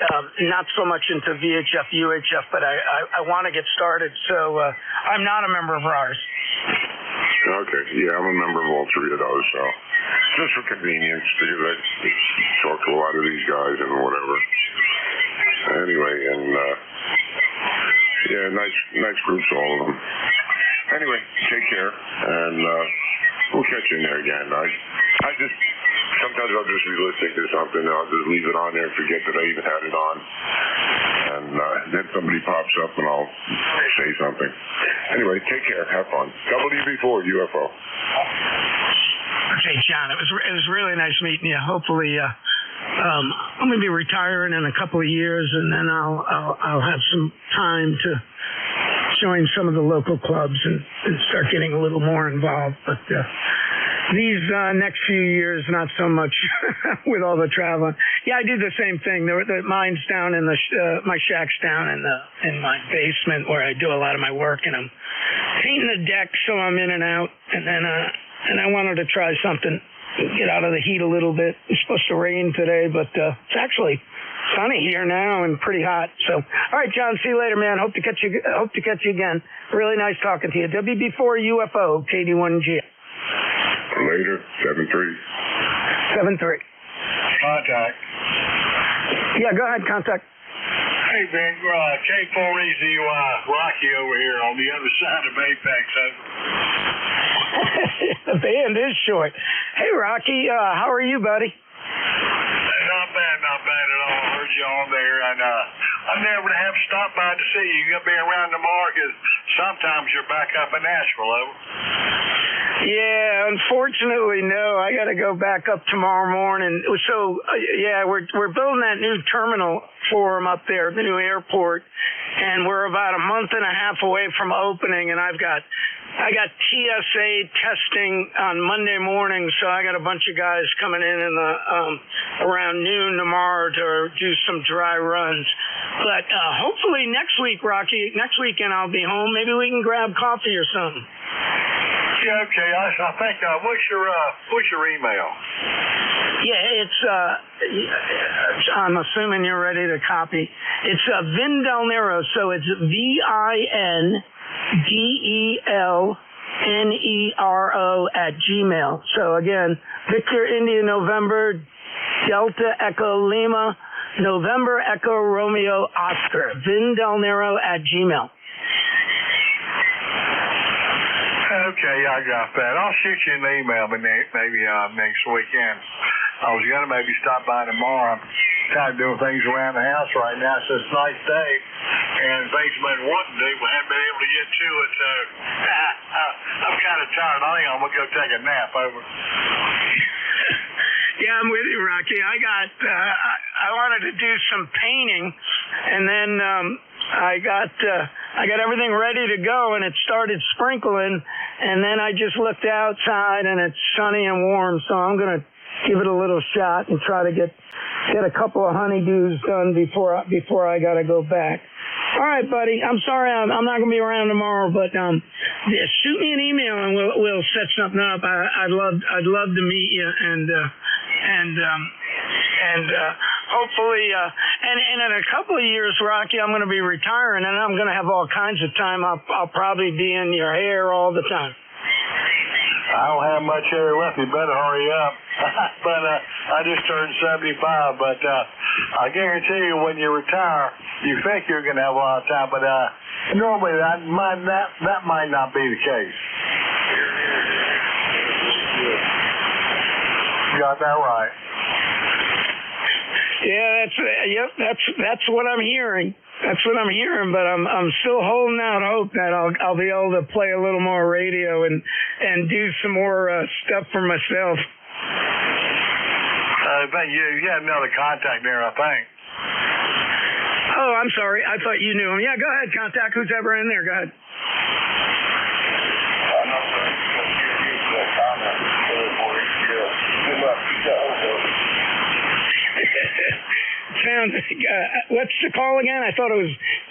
not so much into VHF, UHF, but I want to get started, so I'm not a member of RARS. Okay, yeah, I'm a member of all three of those, so just for convenience, because I talk to a lot of these guys and whatever. Anyway, and nice groups, all of them. Anyway, take care, and we'll catch you in there again. Sometimes I'll just be listening to something, and I'll just leave it on there and forget that I even had it on. And then somebody pops up, and I'll say something. Anyway, take care. Have fun. WV4 UFO. Okay, John, it was really nice meeting you. Hopefully I'm going to be retiring in a couple of years, and then I'll have some time to join some of the local clubs and start getting a little more involved. But these next few years, not so much with all the traveling. Yeah, I do the same thing. Mine's down in my shack's down in my basement where I do a lot of my work, and I'm painting the deck, so I'm in and out. And then and I wanted to try something, get out of the heat a little bit. It's supposed to rain today, but it's actually sunny here now and pretty hot. So, all right, John, see you later, man. Hope to catch you again. Really nice talking to you. WB4 UFO, KD1G. Later, 7-3. 7-3. Contact. Yeah, go ahead, contact. Hey, Ben, K4EZY, Rocky over here on the other side of Apex. The band is short. Hey, Rocky, how are you, buddy? Not bad at all. I heard you on there, and I'm never to have to stop by to see you. You gonna be around tomorrow? Because sometimes you're back up in Nashville, over. Yeah, unfortunately, no. I got to go back up tomorrow morning. So, yeah, we're building that new terminal for them up there, the new airport, and we're about a month and a half away from opening. And I got TSA testing on Monday morning, so I got a bunch of guys coming in the around noon tomorrow to do some dry runs. But hopefully next week, Rocky, next weekend I'll be home. Maybe we can grab coffee or something. Yeah, okay. I think, what's your email? Yeah, it's, I'm assuming you're ready to copy. It's Vin Del Nero, so it's VINDELNERO @gmail. So again, Victor India November, Delta Echo Lima, November Echo Romeo Oscar, Vin Del Nero @gmail. Okay, I got that. I'll shoot you an email maybe next weekend. I was going to maybe stop by tomorrow. I'm kind of doing things around the house right now. It's a nice day, and things I've been wanting to do, but haven't been able to get to it. So I'm kind of tired. I think I'm going to go take a nap, over. Yeah, I'm with you, Rocky. I wanted to do some painting, and then I got everything ready to go, and it started sprinkling, and then I just looked outside, and it's sunny and warm, so I'm gonna give it a little shot and try to get a couple of honeydews done before I gotta go back. All right, buddy. I'm sorry I'm not gonna be around tomorrow, but shoot me an email and we'll set something up. I'd love to meet you and hopefully and in a couple of years, Rocky, I'm gonna be retiring and I'm gonna have all kinds of time. I'll probably be in your hair all the time. I don't have much hair left. You better hurry up. But I just turned 75. But I guarantee you, when you retire, you think you're going to have a lot of time. But normally that might not be the case. You got that right. Yeah, that's what I'm hearing. That's what I'm hearing, but I'm still holding out hope that I'll be able to play a little more radio and do some more stuff for myself. I think you had another contact there, I think. Oh, I'm sorry. I thought you knew him. Yeah, go ahead, contact who's ever in there. Go ahead. What's the call again? I thought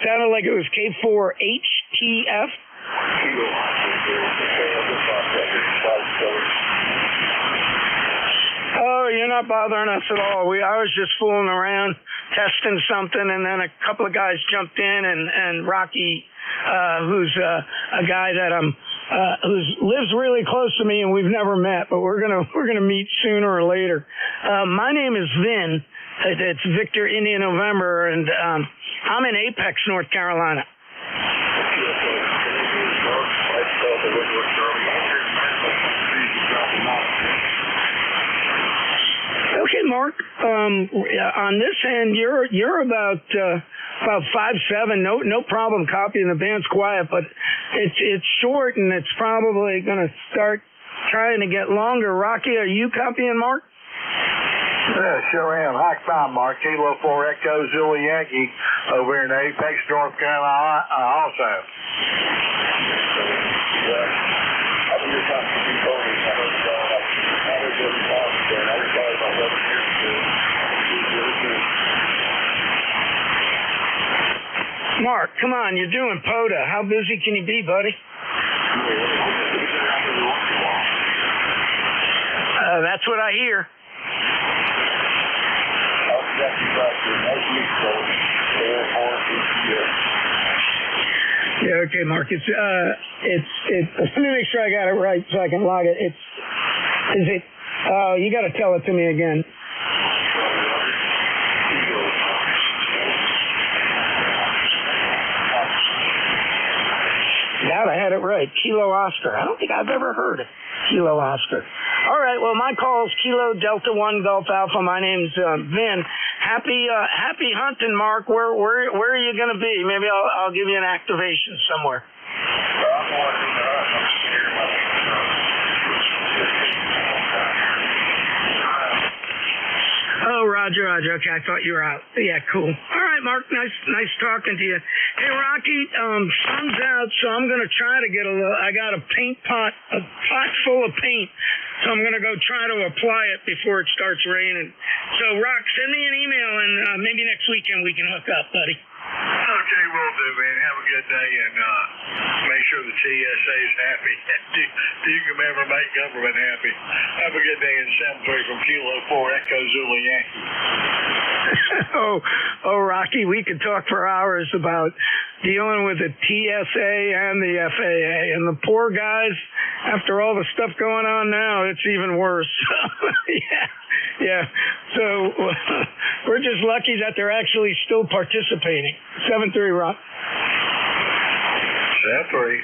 sounded like it was K4HTF. Oh, you're not bothering us at all. I was just fooling around, testing something, and then a couple of guys jumped in, and Rocky, who's a guy that lives really close to me, and we've never met, but we're gonna meet sooner or later. My name is Vin. It's Victor India November, and I'm in Apex, North Carolina. Okay, Mark. On this end, you're about 5'7". No problem copying. The band's quiet, but it's short, and it's probably going to start trying to get longer. Rocky, are you copying, Mark? Yeah, sure am. Hi, I'm Mark. Kilo 4 Echo Zulu Yankee over here in Apex, North Carolina also. Mark, come on, you're doing POTA. How busy can you be, buddy? That's what I hear. Yeah, okay, Mark. It's let me make sure I got it right so I can log it. You got to tell it to me again. God, I had it right. Kilo Oscar. I don't think I've ever heard of Kilo Oscar. All right, well, my call is Kilo Delta 1 Golf Alpha. My name's Vin. Happy hunting, Mark. Where are you going to be? Maybe I'll give you an activation somewhere. Oh, Roger. Okay, I thought you were out. Yeah, cool. All right, Mark. Nice talking to you. Hey, Rocky, sun's out, so I'm gonna try to get I got a pot full of paint, so I'm gonna go try to apply it before it starts raining. So, Rock, send me an email, and maybe next weekend we can hook up, buddy. Okay, will do, man. Have a good day, and make sure the TSA is happy. Do you can ever make government happy. Have a good day in 7-3 from Kilo 4 Echo Zulu Yankee. Oh, Rocky, we could talk for hours about dealing with the TSA and the FAA, and the poor guys, after all the stuff going on now, it's even worse. Yeah. So we're just lucky that they're actually still participating. 7-3, Rock. 7-3.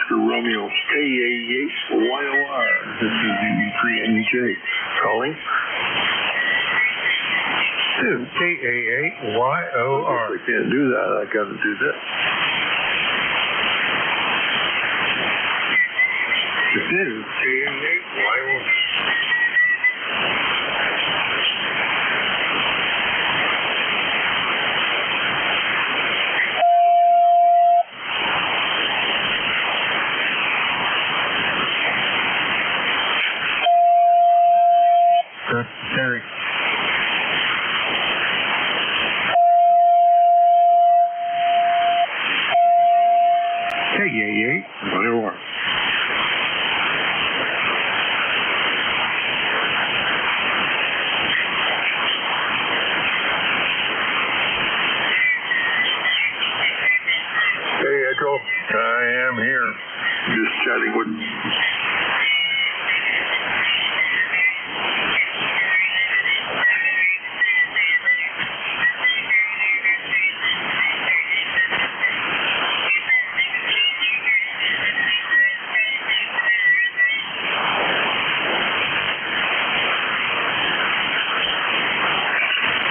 Oscar Romeo, KA8YOR. This is E3NJ. Calling. KA8YOR. I can't do that. I got to do this. This is KA8YOR. Terry. KA8YOR. Hey, Echo. I am here. Just chatting with...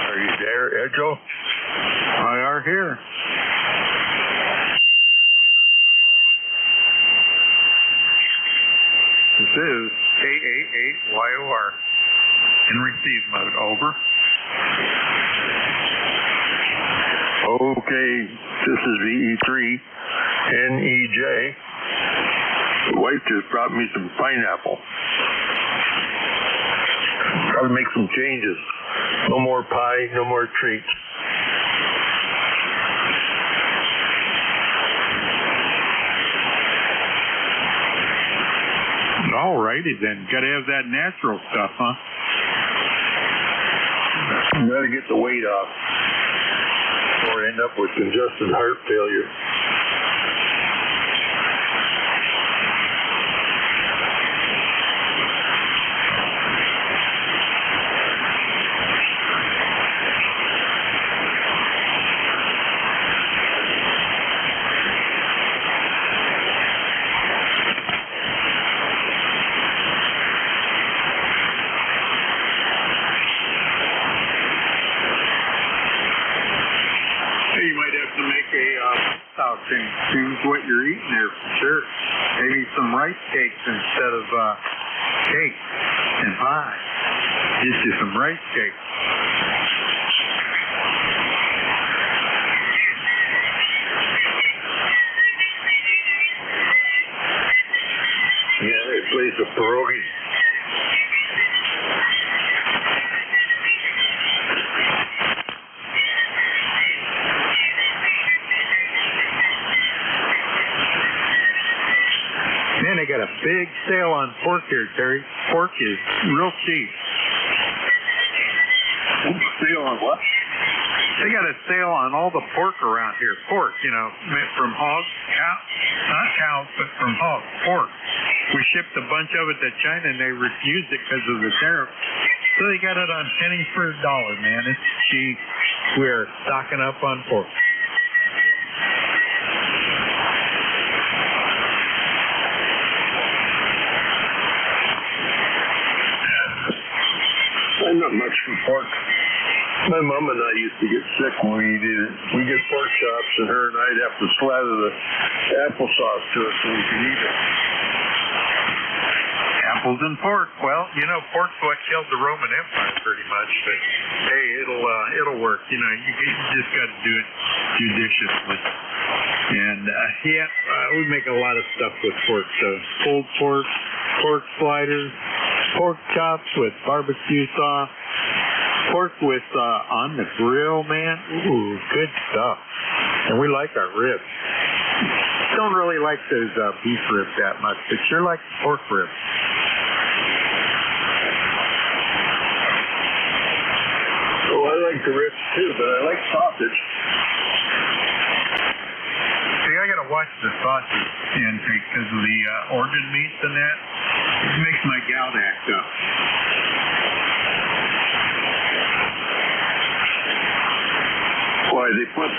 Are you there, Echo? I are here. This is KA8YOR. In receive mode, over. Okay, this is VE3NEJ. The wife just brought me some pineapple. Gotta make some changes. No more pie, no more treats. Alrighty then. Gotta have that natural stuff, huh? Gotta get the weight off or end up with congestive heart failure. You might have to make a out and choose what you're eating there for sure. Maybe some rice cakes instead of cake and pie. Get you some rice cakes. Yeah, they play some pierogies. Man, they got a big sale on pork here, Terry. Pork is real cheap. Sale on what? They got a sale on all the pork around here. Pork, you know, from hogs, not cows, but from hogs, pork. We shipped a bunch of it to China, and they refused it because of the tariff. So they got it on pennies for $1, man. It's cheap. We're stocking up on pork. I'm not much for pork. My mom and I used to get sick when we did it. We get pork chops, and her and I'd have to slather the applesauce to it so we could eat it. Apples and pork. Well, you know, pork's what killed the Roman Empire pretty much. But hey, it'll work. You know, you just got to do it judiciously. And we make a lot of stuff with pork. So pulled pork, pork sliders, pork chops with barbecue sauce, pork with on the grill, man. Ooh, good stuff. And we like our ribs. Don't really like those beef ribs that much, but sure like pork ribs. Oh, I like the ribs too, but I like sausage. See, I gotta watch the sausage intake because of the organ meats and that. It makes my gout act up. Why, they put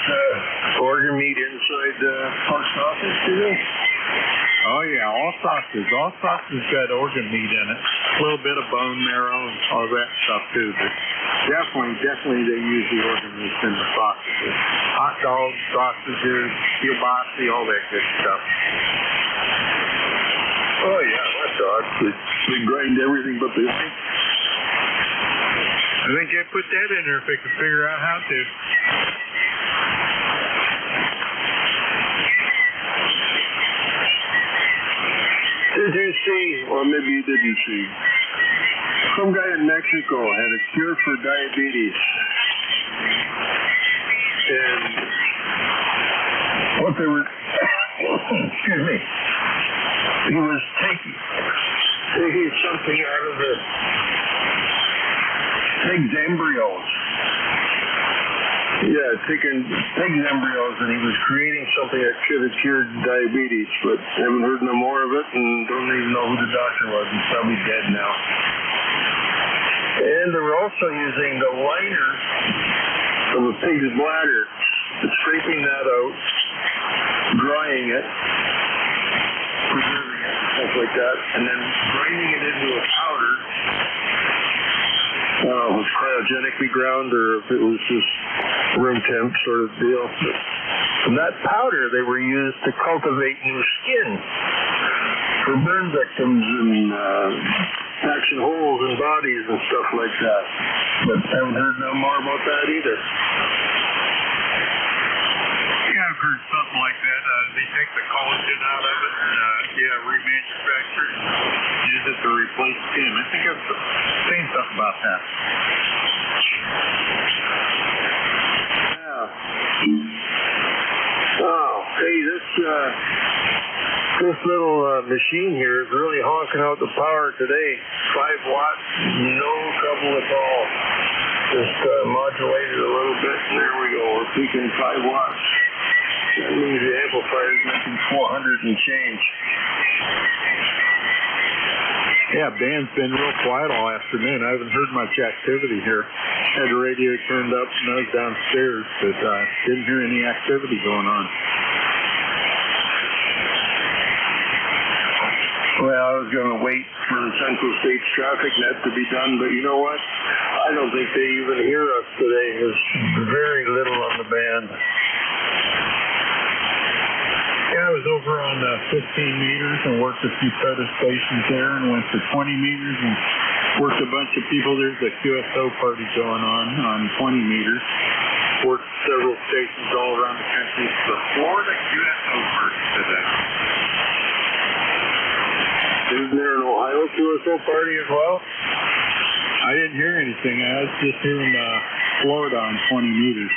organ meat inside pork sausage, do they? Oh, yeah, all sausages. All sausages got organ meat in it. A little bit of bone marrow and all that stuff, too. But definitely they use the organ meat in the sausages. Hot dogs, sausages, kielbasa, all that good stuff. Oh, yeah, hot dogs. They grind everything but the white. I think they put that in there if they could figure out how to. Did you see, or maybe you didn't see, some guy in Mexico had a cure for diabetes. And what they were, excuse me, he was taking something out of the pig's embryos. Yeah, taking pig's embryos, and he was creating something that should have cured diabetes, but haven't heard no more of it, and don't even know who the doctor was. He's probably dead now. And they were also using the liner of a pig's bladder, scraping that out, drying it, preserving it, stuff like that, and then grinding it into a powder. I don't know if it was cryogenically ground or if it was just room temp sort of deal. But from that powder, they were used to cultivate new skin for burn victims and patching holes in bodies and stuff like that. But I haven't heard no more about that either. Yeah, I've heard something like that. They take the collagen out of it and, remanufacture it and use it to replace skin. I think I've seen something about that. Yeah. Oh, hey, this little machine here is really honking out the power today. 5 watts, no trouble at all. Just modulated a little bit, and there we go. We're peaking 5 watts. That means the amplifier is making 400 and change. Yeah, band's been real quiet all afternoon. I haven't heard much activity here. Had the radio turned up and I was downstairs, but didn't hear any activity going on. Well, I was going to wait for the Central States traffic net to be done, but you know what? I don't think they even hear us today. There's very little on the band. Yeah, I was over on 15 meters and worked a few photo stations there and went to 20 meters and worked a bunch of people. There's a QSO party going on 20 meters. Worked several stations all around the country. It's the Florida QSO party today. Isn't there an Ohio QSO party as well? I didn't hear anything. I was just hearing Florida on 20 meters.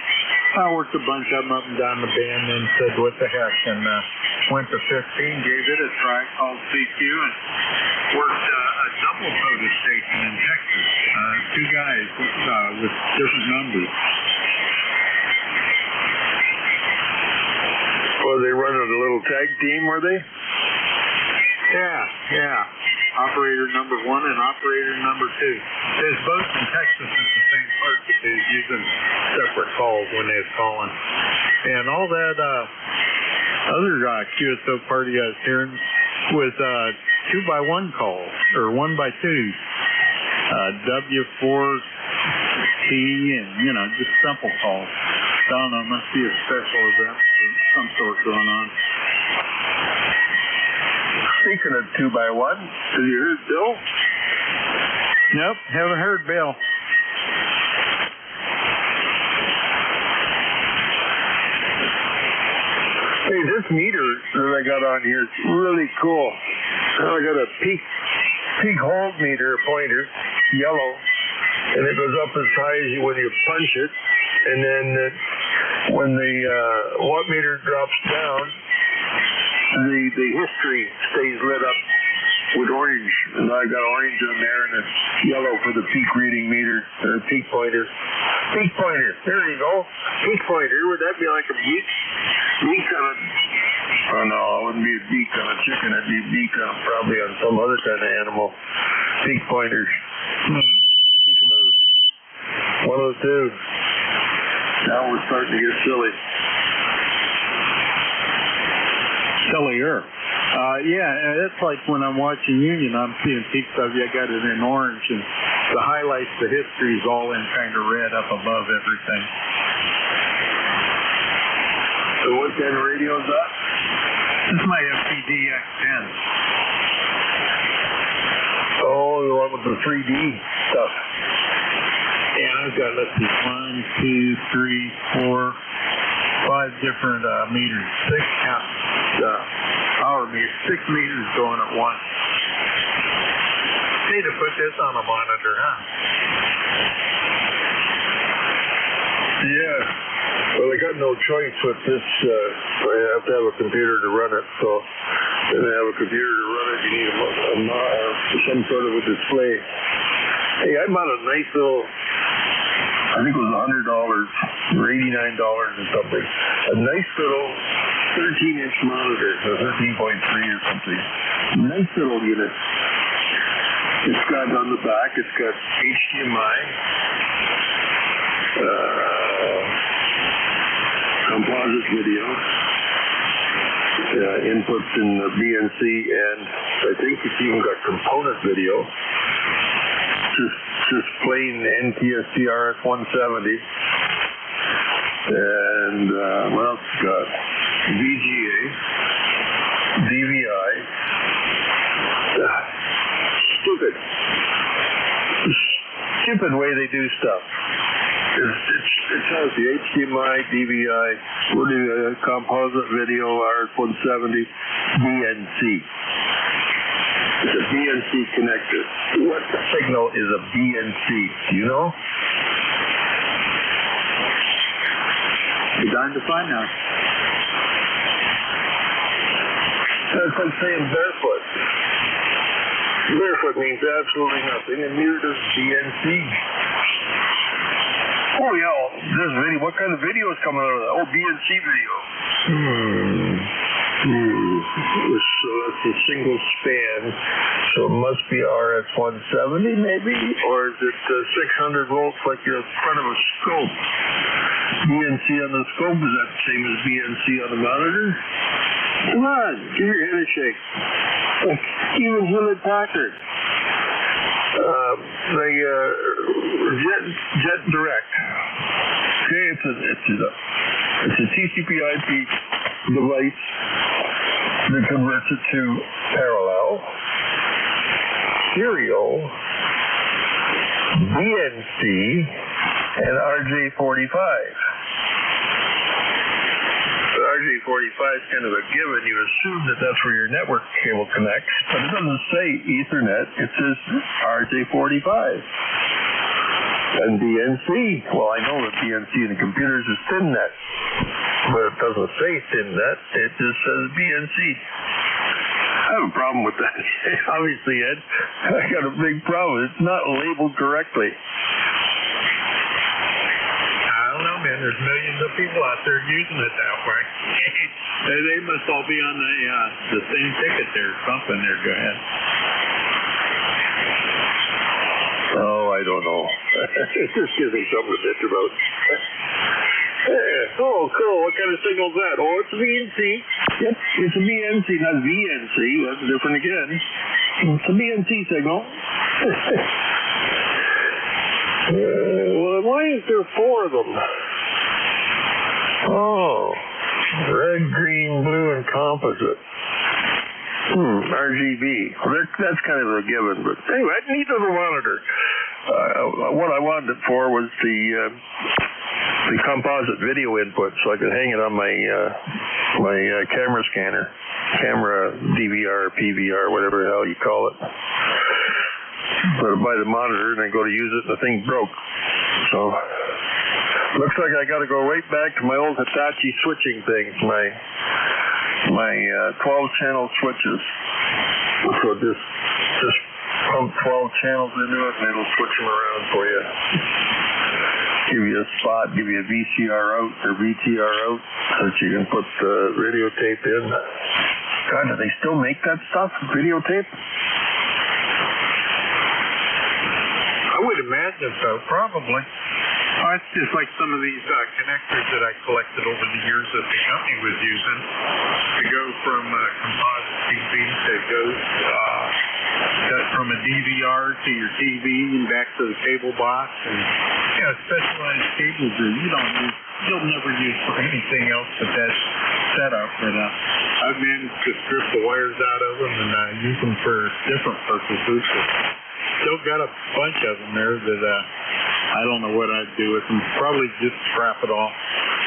I worked a bunch of them up and down the band and said, what the heck, and went to 15, gave it a try, called CQ, and worked a double photo station in Texas. 2 guys with different numbers. Well, they running a little tag team, were they? Yeah. Operator number 1 and operator number 2. They was both in Texas at the same part, but they was using separate calls when they was calling. And all that other QSO party I was hearing was 2x1 calls, or 1x2. W4T and, just simple calls. I don't know, must be a special event of some sort going on. Speaking of 2x1, have you heard Bill? Nope, haven't heard Bill. Hey, this meter that I got on here is really cool. I got a peak hold meter pointer, yellow, and it goes up as high as when you punch it, and then when the watt meter drops down, the history stays lit up with orange, and I got orange on there, and it's yellow for the peak reading meter, or peak pointer. Peak pointer, there you go. Peak pointer, would that be like a beak? Beak on a, oh no, it wouldn't be a beak on a chicken, it'd be a beak on probably on some other kind of animal. Peak pointers. Think about it. 102. Now we're starting to get silly. Sillier. Yeah, it's like when I'm watching Union, I'm seeing peaks of you. I got it in orange, and the highlights, the history is all in kind of red up above everything. So what kind of radio is that? This is my FPD X10. Oh, the one with the 3D stuff. Yeah, I've got, let's see, 1, 2, 3, 4, 5 different meters. 6 power meters, 6 meters going at once. Need to put this on a monitor, huh? Yeah. Well, I got no choice with this. I have to have a computer to run it. So, to have a computer to run it, you need some sort of a display. Hey, I'm on a nice little, I think it was $100 or $89 or something. A nice little 13-inch monitor, a 13.3 or something. Nice little unit. It's got on the back, it's got HDMI, composite video, inputs in the BNC, and I think it's even got component video. Just plain NTSC RS-170. And what else it's got? VGA, DVI. Stupid way they do stuff. It has the HDMI, DVI, composite video, RS-170, BNC. It's a BNC connector. What signal is a BNC? Do you know? You're dying to find out. That's like saying barefoot. Barefoot means absolutely nothing, and neither does BNC. Oh, yeah, there's video. What kind of video is coming out of that? Oh, BNC video. So that's a single span, so it must be RS-170 maybe, or is it 600 volts like you're in front of a scope? BNC on the scope, is that the same as BNC on the monitor? Come on, give your head a shake. Even Hewlett-Packard. Jet Direct. Okay, it's a TCP/IP device that converts it to parallel, serial, BNC, and RJ45. RJ45 is kind of a given. You assume that that's where your network cable connects, but it doesn't say Ethernet. It says RJ45. And BNC, well, I know that BNC in the computers is ThinNet, but it doesn't say ThinNet. It just says BNC. I have a problem with that. Obviously, Ed, I got a big problem. It's not labeled correctly. Man, there's millions of people out there using it that way. They must all be on the same ticket there or something there. Go ahead. Oh, I don't know. It just gives me something to bitch about. Yeah. Oh, cool. What kind of signal is that? Oh, it's a VNC. Yep, it's a VNC, not VNC. That's different again. It's a VNC signal. Well, why is there 4 of them? Oh, red, green, blue, and composite. RGB. Well, that's kind of a given, but anyway, neat little monitor. What I wanted it for was the composite video input, so I could hang it on my camera scanner, camera DVR, PVR, whatever the hell you call it. But I buy the monitor and I go to use it and the thing broke. So looks like I got to go right back to my old Hitachi switching things, my 12-channel switches. So just pump 12 channels into it and it'll switch them around for you. Give you a spot, give you a VCR out or VTR out so that you can put the videotape in. God, do they still make that stuff, videotape? I would imagine so, probably. It's just like some of these connectors that I collected over the years that the company was using to go from composite TV that goes from a DVR to your TV and back to the cable box, and specialized cables that you'll never use for anything else but that setup. But I've managed to strip the wires out of them and use them for different purposes. But still got a bunch of them there that I don't know what I'd do with them. Probably just scrap it all.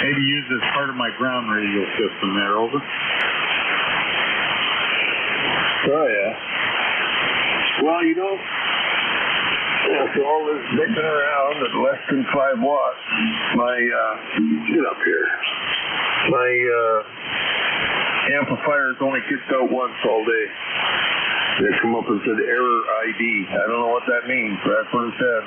Maybe use it as part of my ground radio system there. Over. Oh, yeah. Well, after all this dicking around at less than 5 watts, get up here. My amplifier's only kicked out once all day. They come up and said error ID. I don't know what that means, but that's what it said.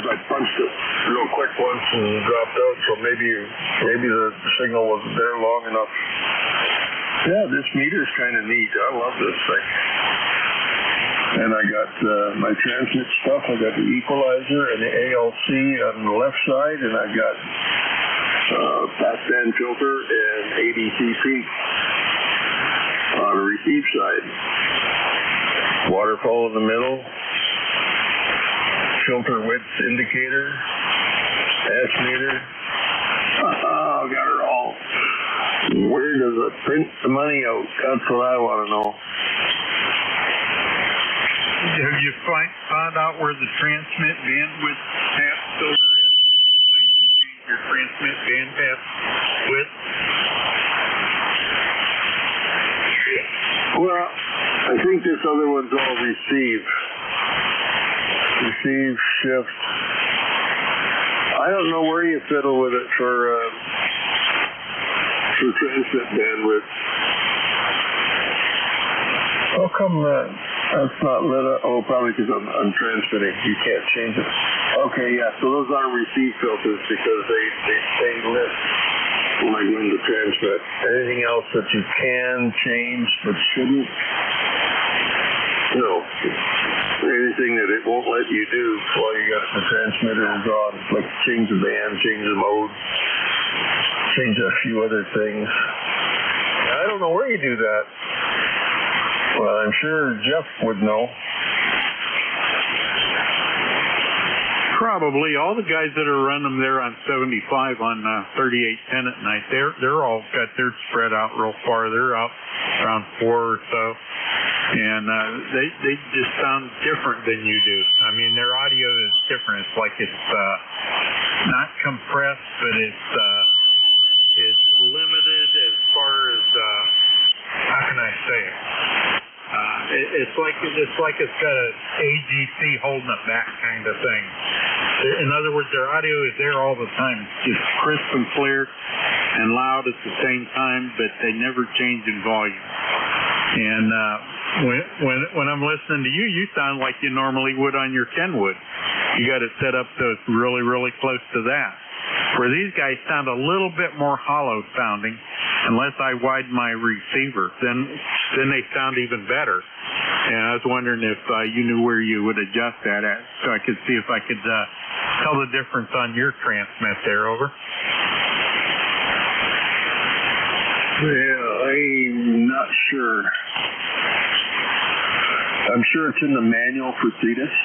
I punched it real quick once and dropped out, so maybe the signal wasn't there long enough. Yeah, this meter's kind of neat. I love this thing. And I got my transmit stuff. I got the equalizer and the ALC on the left side, and I got passband filter and ADCP on the receive side. Waterfall in the middle. Filter width indicator. S meter. Oh, got her all. Where does it print the money out? That's what I want to know. Have you found out where the transmit bandwidth path filter is? So you can change your transmit bandpath width? Well, I think this other one's all receive. Receive, shift. I don't know where you fiddle with it for transmit bandwidth. How come that's not lit up? Oh, probably because I'm transmitting. You can't change it. Okay, yeah, so those are receive filters because they stay lit when I go into transmit. Anything else that you can change but shouldn't? No. Anything that it won't let you do while you got the transmitter is on, like change the band, change the mode, change a few other things. I don't know where you do that. Well, I'm sure Jeff would know. Probably all the guys that are running them there on 75 on 3810 at night, they're all got their spread out real far. They're out around 4 or so, and they just sound different than you do. I mean, their audio is different. It's like it's not compressed, but it's limited as far as how can I say it? It's like it's got an AGC holding it back kind of thing. In other words, their audio is there all the time. It's just crisp and clear and loud at the same time, but they never change in volume. And when I'm listening to you, you sound like you normally would on your Kenwood. You got it set up so it's really, really close to that. Where these guys sound a little bit more hollow sounding, unless I widen my receiver, then they sound even better. And I was wondering if you knew where you would adjust that at, so I could see if I could tell the difference on your transmit there. Over. Well, I'm not sure. I'm sure it's in the manual for Cetus,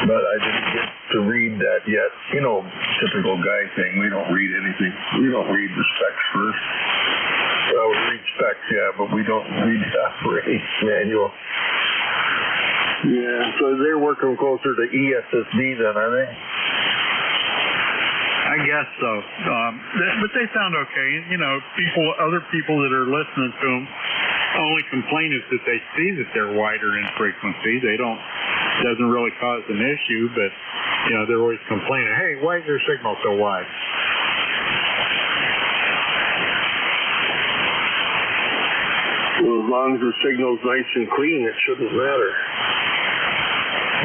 but I didn't get to read that yet. You know, typical guy thing. We don't read anything. We don't read the specs first. Well, we read specs, yeah, but we don't read the operating manual. Yeah, so they're working closer to ESSD then, are they? I guess so. But they sound okay. You know, other people that are listening to them only complain is that they see that they're wider in frequency. Doesn't really cause an issue, but, you know, they're always complaining, hey, why is your signal so wide? Well, as long as the signal's nice and clean, it shouldn't matter.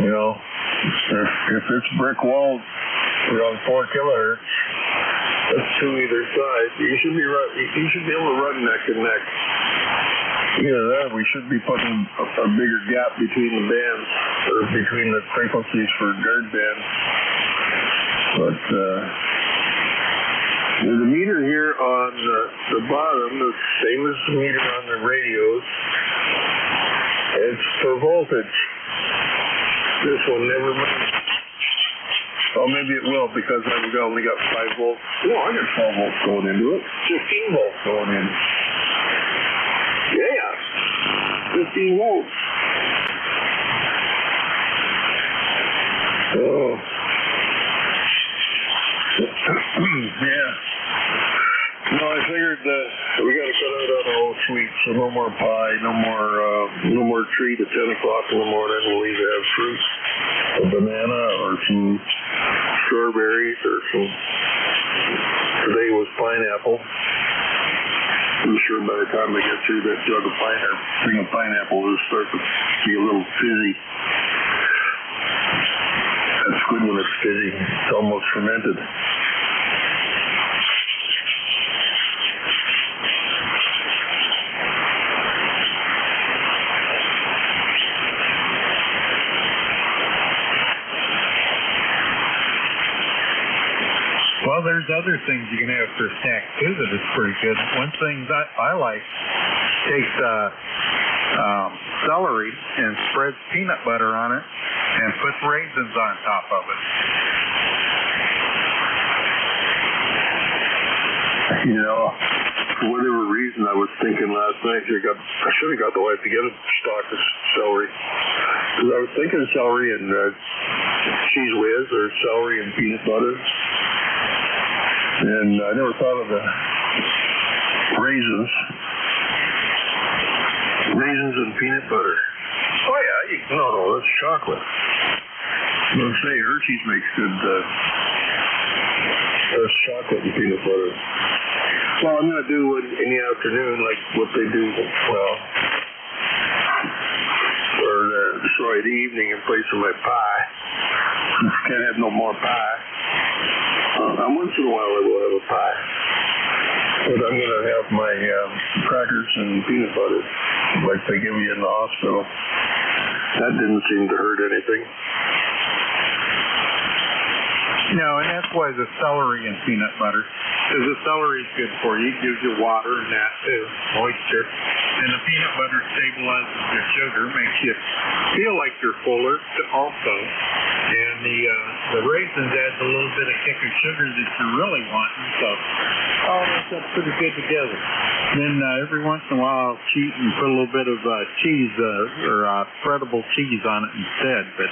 You know, if it's brick walled around 4 kilohertz, that's 2 either side. You should be able to run neck and neck. Either that, we should be putting a bigger gap between the bands, or between the frequencies for guard bands. But The meter here on the bottom, the same as the meter on the radios. It's for voltage. This one never mind. Oh, maybe it will because I've only got 5 volts. No, I got 12 volts going into it. 15 volts going in. Yeah, 15 volts. Oh. Yeah. No, I figured we got to cut out on all sweets, so no more pie, no more treat at 10 o'clock in the morning. We'll either have fruit, a banana, or some strawberries, or some. Today was pineapple. I'm sure by the time I get through that jug of thing of pineapple, it'll start to be a little fizzy. That's good when it's fizzy. It's almost fermented. Well, there's other things you can have for a snack too that is pretty good. One thing that I like, take celery and spread peanut butter on it and put raisins on top of it. You know, for whatever reason, I was thinking last night I should have got the wife to get a stalk of celery. Because I was thinking of celery and cheese whiz or celery and peanut butter. And I never thought of the raisins. Raisins and peanut butter. Oh yeah, no, that's chocolate. I was going to say, Hershey's makes good chocolate and peanut butter. Well, I'm going to do in the afternoon, like what they do, or sorry, the evening in place of my pie. Can't have no more pie. Once in a while I will have a pie. But I'm going to have my crackers and peanut butter, like they give you in the hospital. That didn't seem to hurt anything. No, and that's why the celery and peanut butter, because the celery is good for you. It gives you water and that too, moisture. And the peanut butter stabilizes your sugar, makes you feel like you're fuller also. And the raisins adds a little bit of kick of sugar that you're really wanting. So all that's up pretty good together. Then every once in a while I'll cheat and put a little bit of cheese or spreadable cheese on it instead. But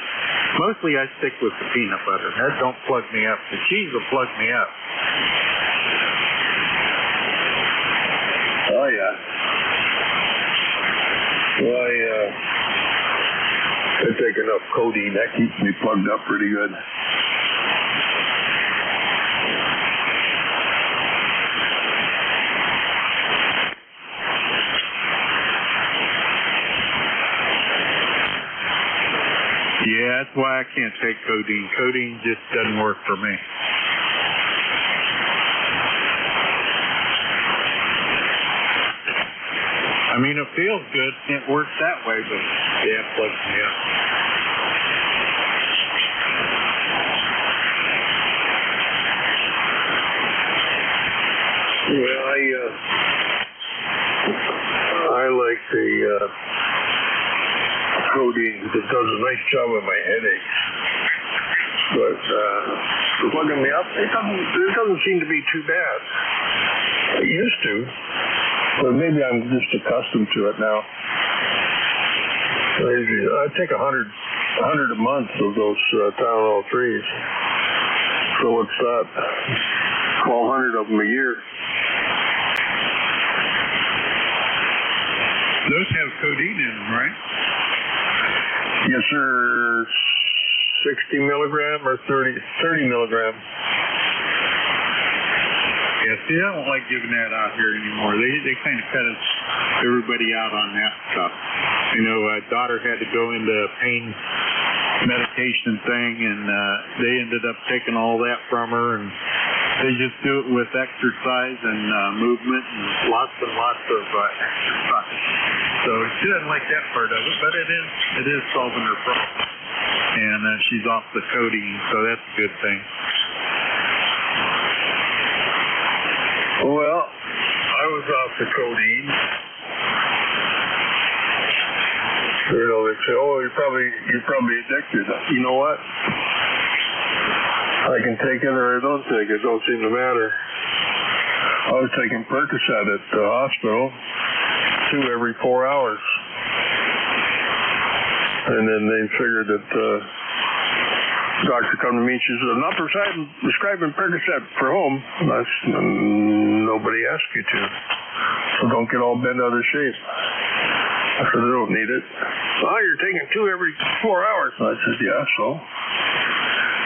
mostly I stick with the peanut butter. That don't plug me up. The cheese will plug me up. Oh yeah. Well, I take enough codeine. That keeps me plugged up pretty good. Yeah, that's why I can't take codeine. Codeine just doesn't work for me. I mean, it feels good. It works that way, but yeah, it plugs me up. Well, I like the codeine. It does a nice job with my headaches. But plugging me up, it doesn't seem to be too bad. It used to. But maybe I'm just accustomed to it now. I take 100 a month of those Tylenol 3s. So what's that? 1,200 of them a year. Those have codeine in them, right? Yes, sir. 60 milligram or 30 milligram. Yeah, see, I don't like giving that out here anymore. They kind of cut everybody out on that stuff. You know, daughter had to go into a pain medication thing, and they ended up taking all that from her, and they just do it with exercise and movement and lots of exercise. So she doesn't like that part of it, but it is solving her problem. And she's off the codeine, so that's a good thing. Well, I was off the codeine. You know, they say, oh, you're probably addicted. You know what? I can take it or I don't take it. It don't seem to matter. I was taking Percocet at the hospital, 2 every 4 hours. And then they figured that doctor come to me, she said, I'm not prescribing Percocet for home. I said, nobody asked you to. So don't get all bent out of shape. I said, I don't need it. Oh, you're taking 2 every 4 hours. I said, yeah, so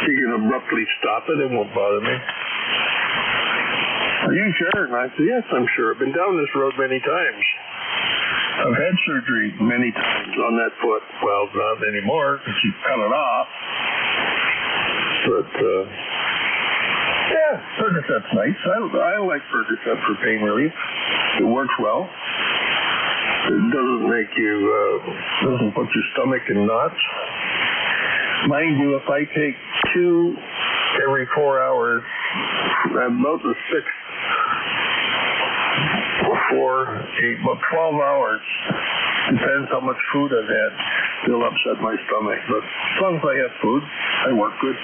you can abruptly stop it. It won't bother me. Are you sure? And I said, yes, I'm sure. I've been down this road many times. I've had surgery many times on that foot. Well, not anymore because you cut it off. But, yeah, Percocet's nice. I like Percocet for pain relief. It works well. It doesn't make you, doesn't put your stomach in knots. Mind you, if I take 2 every 4 hours, about the 6th, 4, 8, about 12 hours, depends how much food I've had, it'll upset my stomach. But as long as I have food, I work good.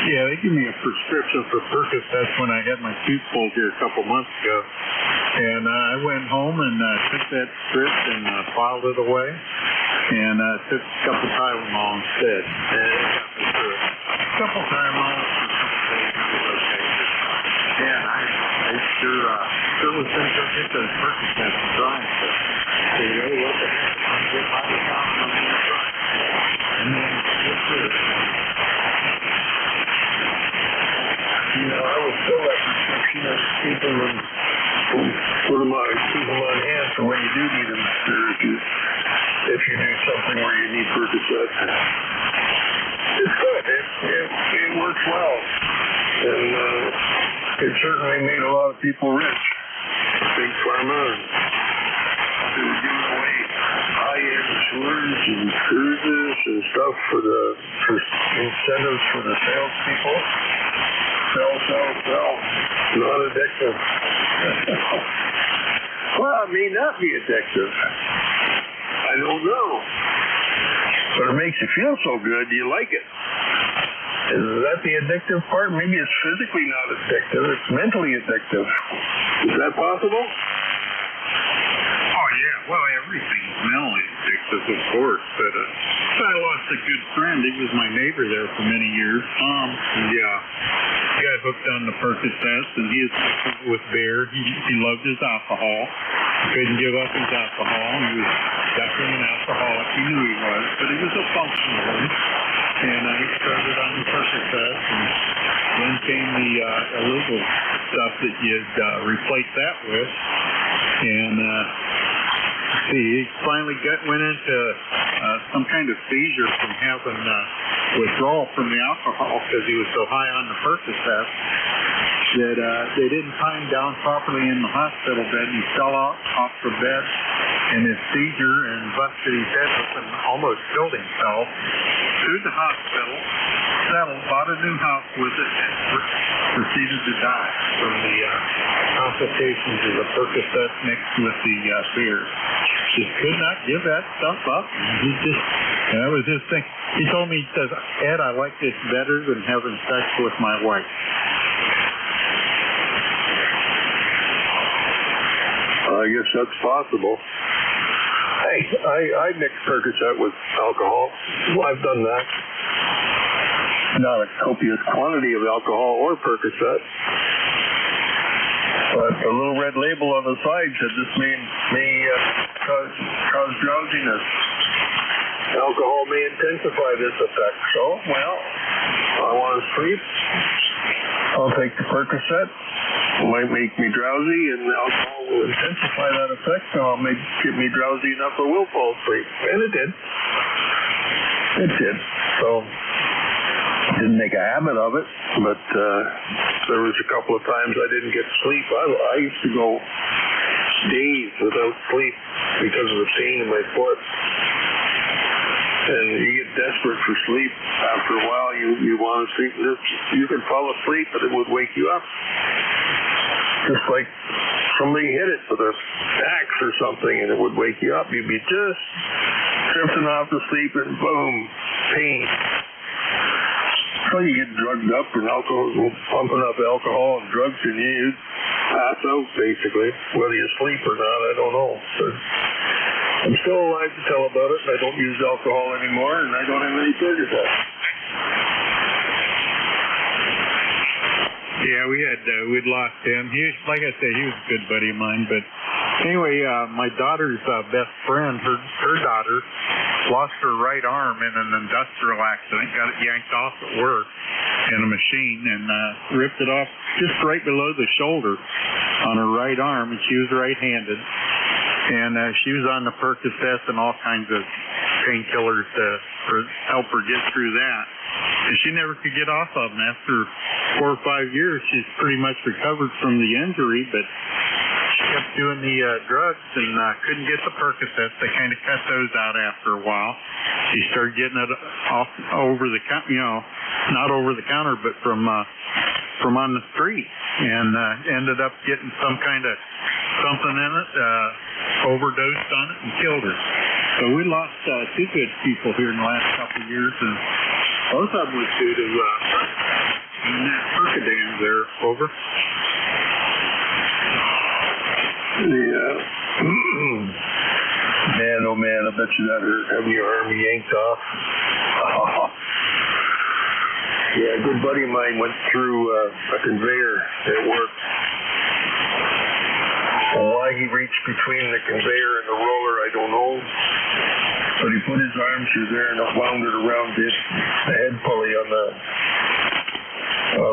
Yeah, they gave me a prescription for Percocet when I had my tooth pulled here a couple months ago. And I went home and took that script and filed it away. And took a couple Tylenol instead. And it got me through it. A couple Tylenol for a couple days and it was okay. Yeah, I sure was going to go get those Percocet and try it. But say, hey, what the heck? I'm going to get my account and I'm going to try it. And then get through it. You know, I would fill that prescription and keep them and keep them on hand for when you do need them. If you do something where you need Percocet. It's good. It works well. And it certainly made a lot of people rich. Big Pharma and giving away high-end tours and cruises and stuff for incentives for the salespeople. Sell. Not addictive. Well, it may not be addictive. I don't know. But it makes you feel so good, you like it. Is that the addictive part? Maybe it's physically not addictive. It's mentally addictive. Is that possible? Oh, yeah. Well, everything's mentally addictive, of course. But I lost a good friend. He was my neighbor there for many years. And yeah, he got hooked on the Percocets, and he was with beer. He loved his alcohol. Couldn't give up his alcohol. He was definitely an alcoholic. He knew he was, but he was a functional one. And he started on the Percocets, and then came the illegal stuff that you'd replace that with. And he finally went into some kind of seizure from having withdrawal from the alcohol because he was so high on the Percocets that they didn't tie him down properly in the hospital bed. He fell off the bed in his seizure and busted his head up and almost killed himself. Through the hospital, settled, bought a new house with it, and proceeded to die from the complications of the Percocet mixed with the beer. Just could not give that stuff up. He just, that was his thing. He told me, he says, Ed, I like this better than having sex with my wife. I guess that's possible. Hey, I mix Percocet with alcohol. Well, I've done that. Not a copious quantity of alcohol or Percocet. But the little red label on the side said this may cause drowsiness. Alcohol may intensify this effect. So, well, I want to sleep. I'll take the Percocet. It might make me drowsy, and alcohol will intensify that effect, so it may get me drowsy enough I will fall asleep. And it did. It did. So, didn't make a habit of it, but there was a couple of times I didn't get sleep. I used to go days without sleep because of the pain in my foot. And you get desperate for sleep. After a while, you want to sleep. You could fall asleep, but it would wake you up. Just like somebody hit it with an axe or something, and it would wake you up. You'd be just drifting off to sleep, and boom, pain. So you get drugged up, and pumping up alcohol and drugs in you. You pass out, basically. Whether you sleep or not, I don't know. But I'm still alive to tell about it, and I don't use alcohol anymore, and I don't have any Percocet. Yeah, we'd lost him. Like I said, he was a good buddy of mine. But anyway, my daughter's best friend, her daughter, lost her right arm in an industrial accident. Got it yanked off at work in a machine and ripped it off just right below the shoulder on her right arm, and she was right-handed. And she was on the Percocet and all kinds of painkillers to help her get through that. And she never could get off of them. After 4 or 5 years, she's pretty much recovered from the injury, but she kept doing the drugs and couldn't get the Percocets. They kind of cut those out after a while. She started getting it off over the counter, not over the counter, but from on the street, and ended up getting some kind of something in it, overdosed on it, and killed her. So we lost 2 good people here in the last couple of years, and both of them was due to Percodans there. Over. Yeah. Man, oh man, I bet you that hurt having your arm yanked off. Oh. Yeah, a good buddy of mine went through a conveyor at work. Why he reached between the conveyor and the roller, I don't know. But he put his arm through there and wound it around the head pulley on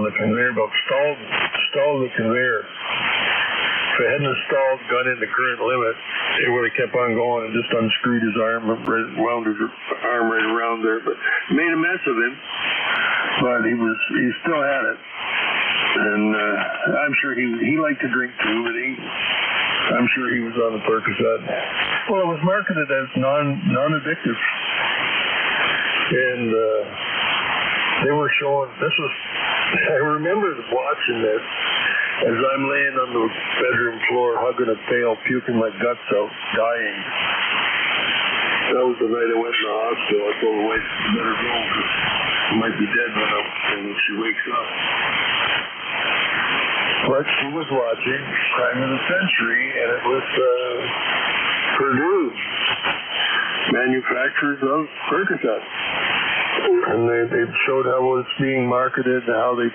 the conveyor belt. Stalled the conveyor. If it hadn't stalled, gone into current limit, it would have kept on going and just unscrewed his arm, wound his arm right around there. But made a mess of him. But he still had it. And I'm sure he liked to drink too, but I'm sure he was on the Percocet. Well, it was marketed as non-addictive. And they were showing, I remember watching this as I'm laying on the bedroom floor, hugging a pail, puking my guts out, dying. That was the night I went to the hospital. I told the wife, you better go, because I might be dead when she wakes up. But she was watching Crime of the Century, and it was Purdue, manufacturers of Percocet. And they showed how it was being marketed, and how they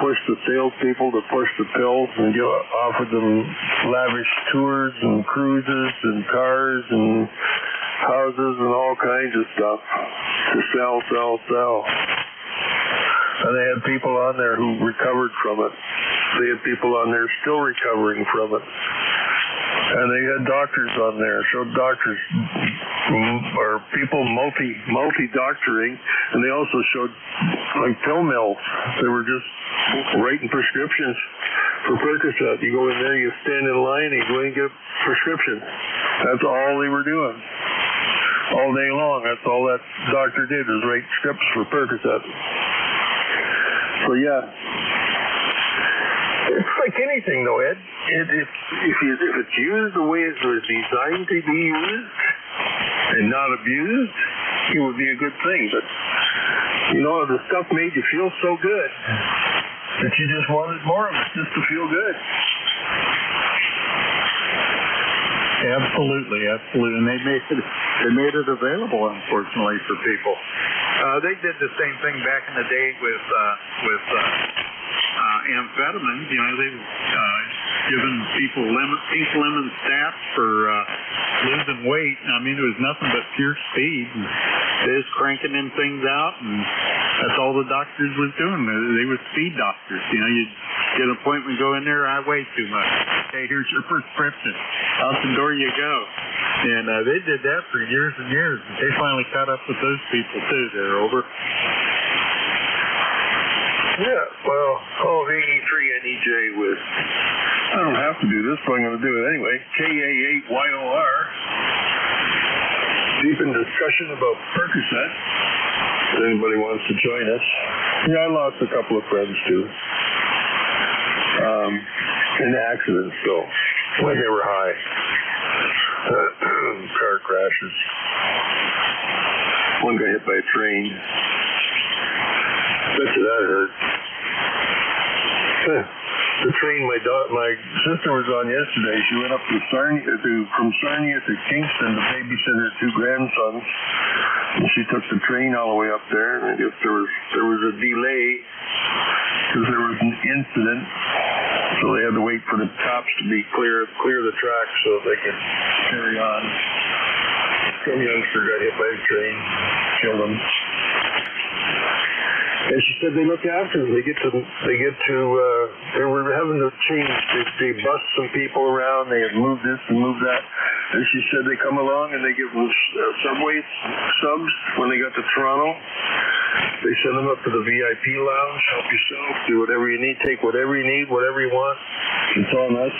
pushed the salespeople to push the pills and offered them lavish tours and cruises and cars and houses and all kinds of stuff to sell. And they had people on there who recovered from it. They had people on there still recovering from it. And they had doctors on there, showed doctors or people multi-doctoring, and they also showed like pill mills. They were just writing prescriptions for Percocet. You go in there, you stand in line, and you go in and get a prescription. That's all they were doing. All day long, that's all that doctor did was write scripts for Percocet. So yeah, it's like anything though, Ed. If it's used the way it was designed to be used and not abused, it would be a good thing. But the stuff made you feel so good that you just wanted more of it just to feel good. Absolutely. And they made it available, unfortunately, for people. They did the same thing back in the day with amphetamines. They given people pink lemon stats for losing weight. I mean, it was nothing but pure speed. And they was cranking them things out, and that's all the doctors was doing. They were speed doctors. You'd get an appointment, go in there, I weigh too much. Okay, here's your prescription. Out the door you go. And they did that for years and years. They finally caught up with those people, too. They're over. Yeah, well, call 83NEJ with, I don't have to do this, but I'm going to do it anyway, KA8YOR. keeping discussion about Percocet. If anybody wants to join us. Yeah, I lost a couple of friends too. In accidents though, when they were high. Car crashes. One got hit by a train. Bet you that hurt. The train my sister was on yesterday, she went up to from Sarnia to Kingston to babysit her two grandsons. And she took the train all the way up there, and I guess there was a delay because there was an incident. So they had to wait for the cops to be clear the track so they could carry on. Some youngster got hit by a train, killed him. And she said they look after them. They were having to change. They bust some people around. They had moved this and moved that. And she said they come along and they give them subway subs when they got to Toronto. They send them up to the VIP lounge. Help yourself. Do whatever you need. Take whatever you need. Whatever you want. It's all nuts.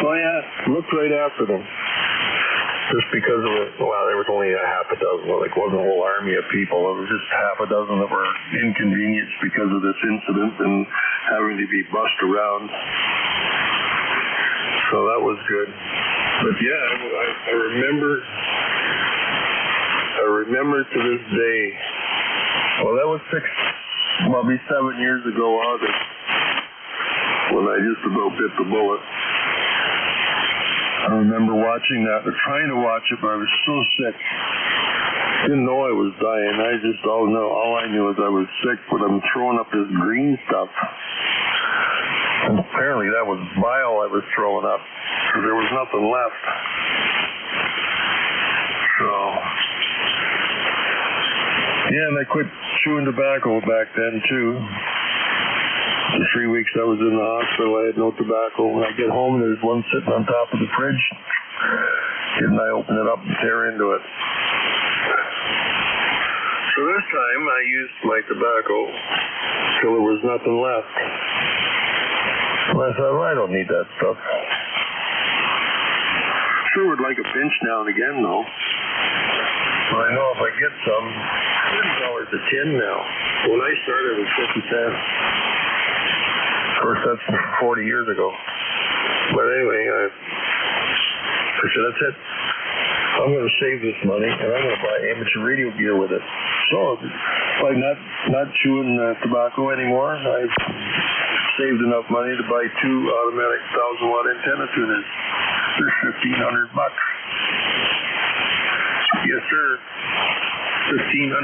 Oh yeah, looked right after them. Just because of it, well, there was only a half a dozen, like it wasn't a whole army of people. It was just half a dozen that were inconvenienced because of this incident and having to be bussed around. So that was good. But yeah, I remember to this day. Well, that was probably 7 years ago, August, when I just about bit the bullet. I remember watching that, or trying to watch it, but I was so sick. Didn't know I was dying. All I knew is I was sick, but I'm throwing up this green stuff. And apparently that was bile I was throwing up, because there was nothing left. So, yeah, and I quit chewing tobacco back then, too. The 3 weeks I was in the hospital, I had no tobacco. When I get home, there's one sitting on top of the fridge. Didn't I open it up and tear into it? So this time, I used my tobacco till there was nothing left. And I thought, well, I don't need that stuff. Sure would like a pinch now and again, though. But I know if I get some, $30 a tin now. When I started, it was 50 cents. Of course, that's 40 years ago. But anyway, I said, that's it. I'm going to save this money, and I'm going to buy amateur radio gear with it. So, by not chewing tobacco anymore, I've saved enough money to buy 2 automatic 1,000-watt antenna tuners. They're $1,500. Yes, sir. $1,500.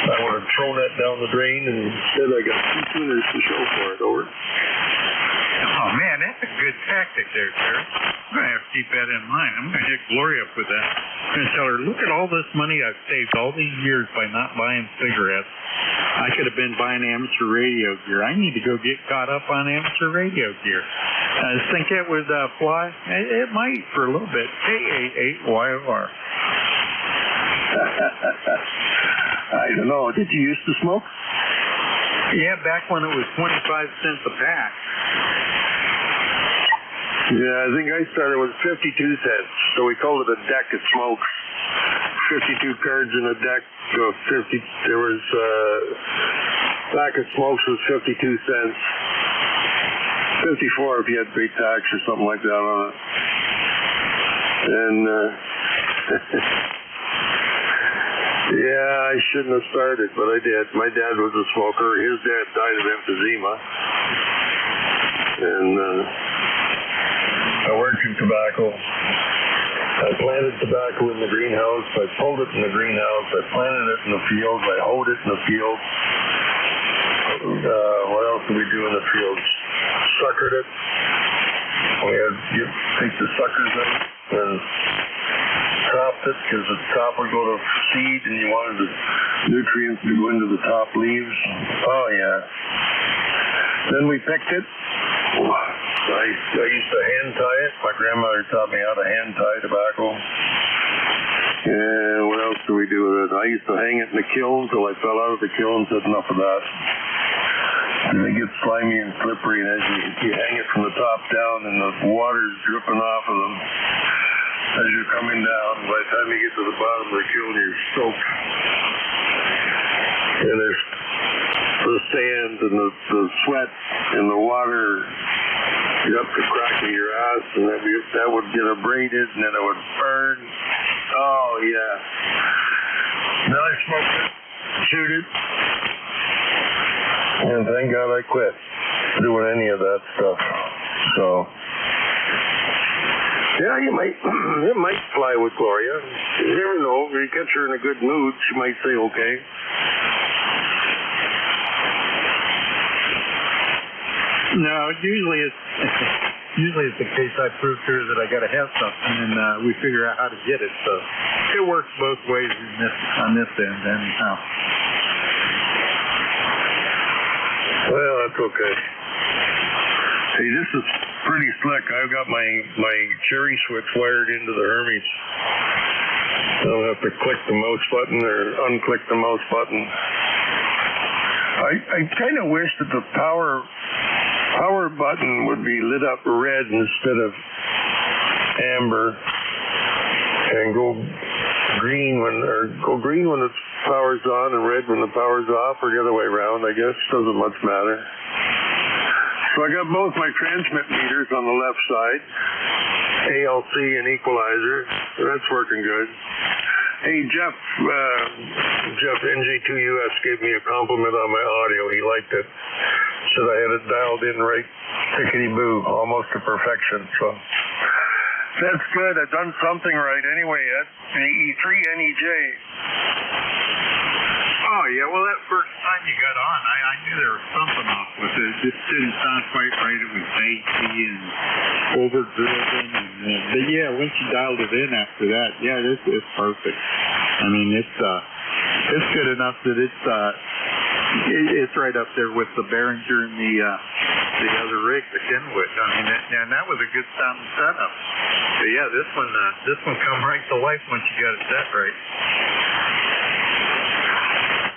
I would have thrown that down the drain, and instead I got 2 tuners to show for it. Over. Oh, man, that's a good tactic there, Terry. I'm going to have to keep that in mind. I'm going to hit Gloria up with that. I'm going to tell her, look at all this money I've saved all these years by not buying cigarettes. I could have been buying amateur radio gear. I need to go get caught up on amateur radio gear. I think it would fly. It might for a little bit. K-A-8-Y-O-R. I don't know. Did you used to smoke? Yeah, back when it was 25 cents a pack. Yeah, I think I started with 52 cents. So we called it a deck of smokes. 52 cards in a deck. There was pack of smokes was 52 cents. 54 if you had to pay tax or something like that on it. And yeah, I shouldn't have started, but I did. My dad was a smoker. His dad died of emphysema. And I worked in tobacco. I planted tobacco in the greenhouse. I pulled it in the greenhouse. I planted it in the field. I hoed it in the field. What else did we do in the fields? Suckered it. You take the suckers out and topped it because the top would go to seed and you wanted the nutrients to go into the top leaves. Oh, yeah. Then we picked it. I used to hand tie it. My grandmother taught me how to hand tie tobacco. And what else do we do with it? I used to hang it in the kiln until I fell out of the kiln and said enough of that. And they get slimy and slippery, and as you hang it from the top down and the water's dripping off of them as you're coming down. By the time you get get to the bottom of the kiln, you're soaked. And there's the sand and the sweat and the water up the crack of your ass, and that would get abraded, and then it would burn. Oh, yeah. Now I smoked it, shoot it, and thank God I quit doing any of that stuff. So, yeah, it might fly with Gloria. You never know. If you catch her in a good mood, she might say okay. No, usually it's the case I prove to her that I got to have something, and we figure out how to get it. So it works both ways on this end, anyhow. Well, that's okay. See, this is pretty slick. I've got my cherry switch wired into the Hermes. I don't have to click the mouse button or unclick the mouse button. I kind of wish that the power button would be lit up red instead of amber, and go green when the power's on and red when the power's off, or the other way around. I guess doesn't much matter. So I got both my transmit meters on the left side, ALC and equalizer. That's working good. Hey, Jeff NG2US gave me a compliment on my audio. He liked it. Said I had it dialed in right, tickety-boo, almost to perfection. So that's good. I've done something right anyway, Ed. E3 NEJ. Oh, yeah, well, that first time you got on, I knew there was something off with it. It just didn't sound quite right. It was bassy and overdriven. But, yeah, once you dialed it in after that, yeah, it's perfect. I mean, it's good enough that it's right up there with the Behringer and the other rig, the Kenwood. I mean, and that was a good sounding setup. But, yeah, this one come right to life once you got it set right.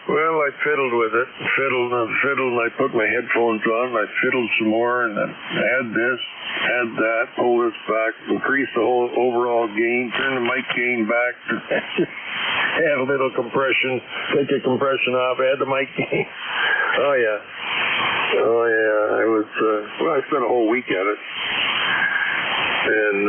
Well, I fiddled with it, fiddled, and I put my headphones on, and I fiddled some more, and then add this, add that, pull this back, increase the whole overall gain, turn the mic gain back, add a little compression, take the compression off, add the mic gain. Oh, yeah. I spent a whole week at it. And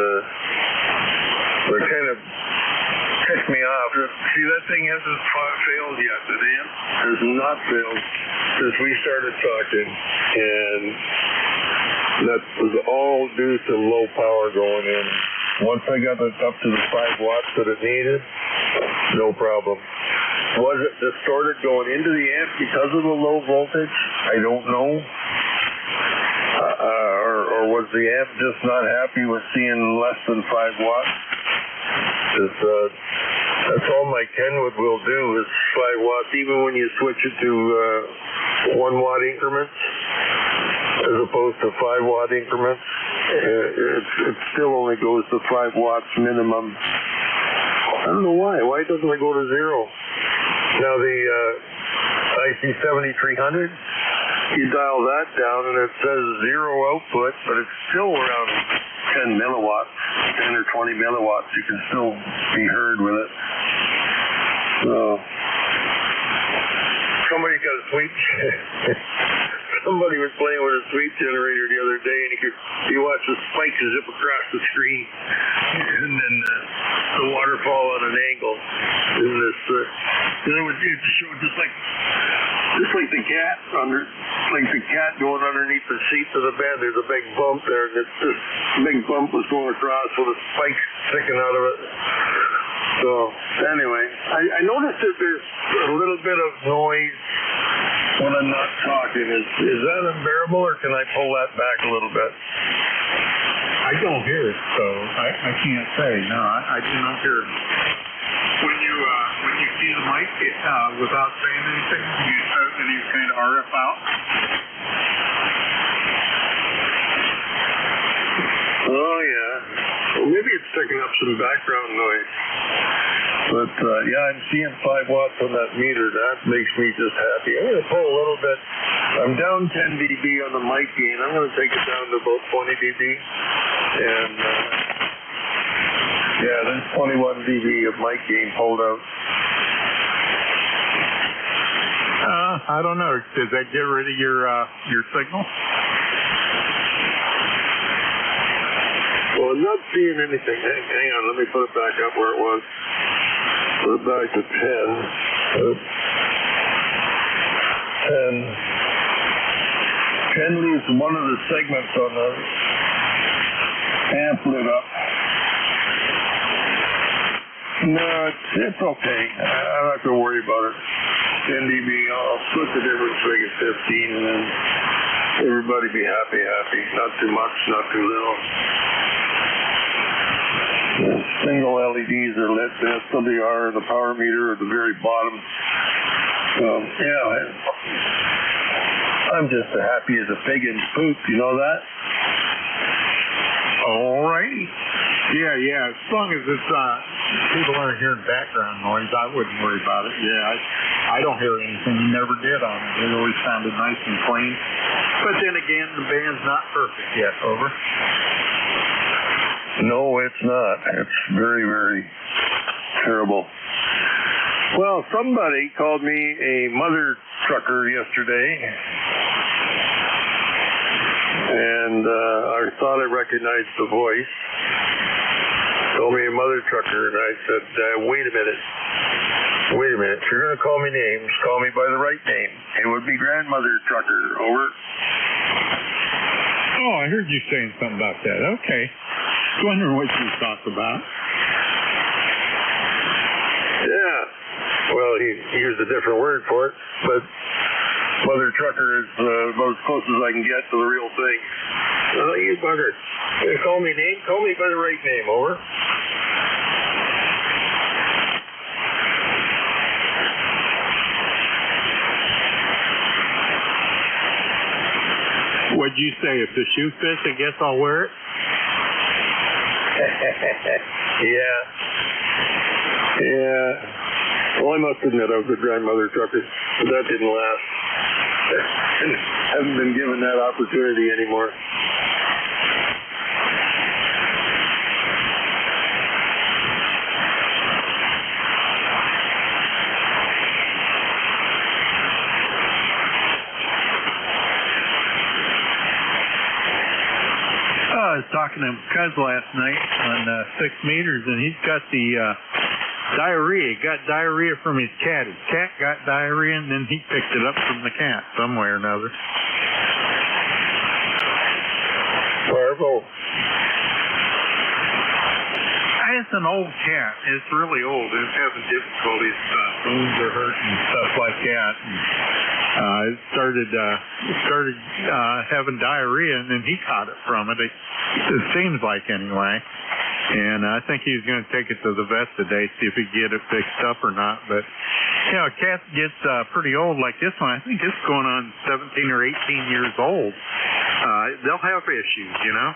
it kind of ticked me off. See, that thing hasn't failed yet. The amp has not failed since we started talking. And that was all due to low power going in. Once I got it up to the 5 watts that it needed, no problem. Was it distorted going into the amp because of the low voltage? I don't know. Or was the amp just not happy with seeing less than 5 watts? That's all my Kenwood will do is 5 watts, even when you switch it to 1 watt increments as opposed to 5 watt increments. It still only goes to 5 watts minimum. I don't know why. Why doesn't it go to 0? Now the IC7300, you dial that down and it says 0 output, but it's still around 10 milliwatts, 10 or 20 milliwatts. You can still be heard with it. So, somebody got a sweep. Somebody was playing with a sweep generator the other day, and you watch the spikes zip across the screen, and then the waterfall on an angle. And it would show just like the cat going underneath the seat of the bed. There's a big bump there, and this big bump was going across with a spike sticking out of it. So anyway, I noticed that there's a little bit of noise when I'm not talking. Is that unbearable, or can I pull that back a little bit? I don't hear it, so I can't say. No, I do not hear it. When you see the mic without saying anything, you start and you kind of RF out. Oh yeah. Well, maybe it's picking up some background noise. But yeah, I'm seeing 5 watts on that meter. That makes me just happy. I'm going to pull a little bit. I'm down 10 dB on the mic gain. I'm going to take it down to about 20 dB. And Yeah, there's 21 dB of mic gain pulled out. I don't know. Does that get rid of your signal? Well, I'm not seeing anything. Hang on, let me put it back up where it was. Put it back to 10. 10 leaves one of the segments on the amp lit up. No, it's okay. I don't have to worry about it. 10 dB, I'll split the difference, make it 15, and then everybody be happy. Not too much, not too little. The single LEDs are lit, the SWR, the power meter at the very bottom. Yeah, I'm just as happy as a pig in poop, you know that? Alrighty. Yeah, as long as it's, people aren't hearing background noise, I wouldn't worry about it. Yeah, I don't hear anything. You never did on it. It always sounded nice and clean. But then again, the band's not perfect yet. Over. No, it's not. It's very, very terrible. Well, somebody called me a mother trucker yesterday, and I thought I recognized the voice. Told me a mother trucker, and I said, wait a minute. If you're going to call me names, call me by the right name. It would be grandmother trucker. Over. Oh, I heard you saying something about that. Okay. I was wondering what you talked about. Yeah. Well, he used a different word for it, but mother trucker is about as close as I can get to the real thing. You bugger. You call me name? Call me by the right name. Over. What'd you say? If the shoe fits, I guess I'll wear it? Yeah. Well, I must admit I was a grandmother trucker, but that didn't last. Haven't been given that opportunity anymore. I was talking to Cuz last night on 6 meters, and he's got the diarrhea. He got diarrhea from his cat. His cat got diarrhea, and then he picked it up from the cat some way or another. Marvel. It's an old cat. It's really old. It's having difficulties. Bones are hurting and stuff like that. It started having diarrhea, and then he caught it from it. It seems like anyway. And I think he's going to take it to the vet today, see if he can get it fixed up or not. But, you know, a cat gets pretty old like this one. I think it's going on 17 or 18 years old. They'll have issues, you know.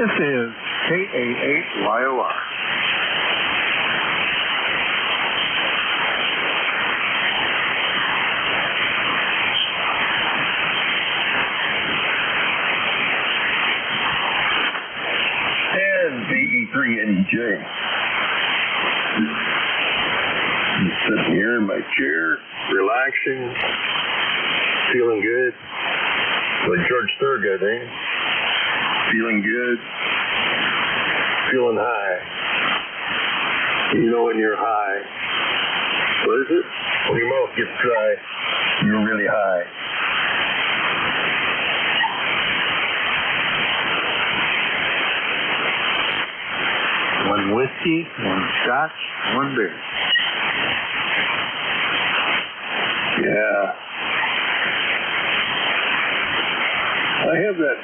This is KA8YOR. And VE3NEJ. I'm sitting here in my chair, relaxing, feeling good. Like George Thorogood, eh? Feeling good, feeling high. You know when you're high. What is it? When your mouth gets dry, you're really high. One whiskey, one scotch, one beer. Yeah. I have that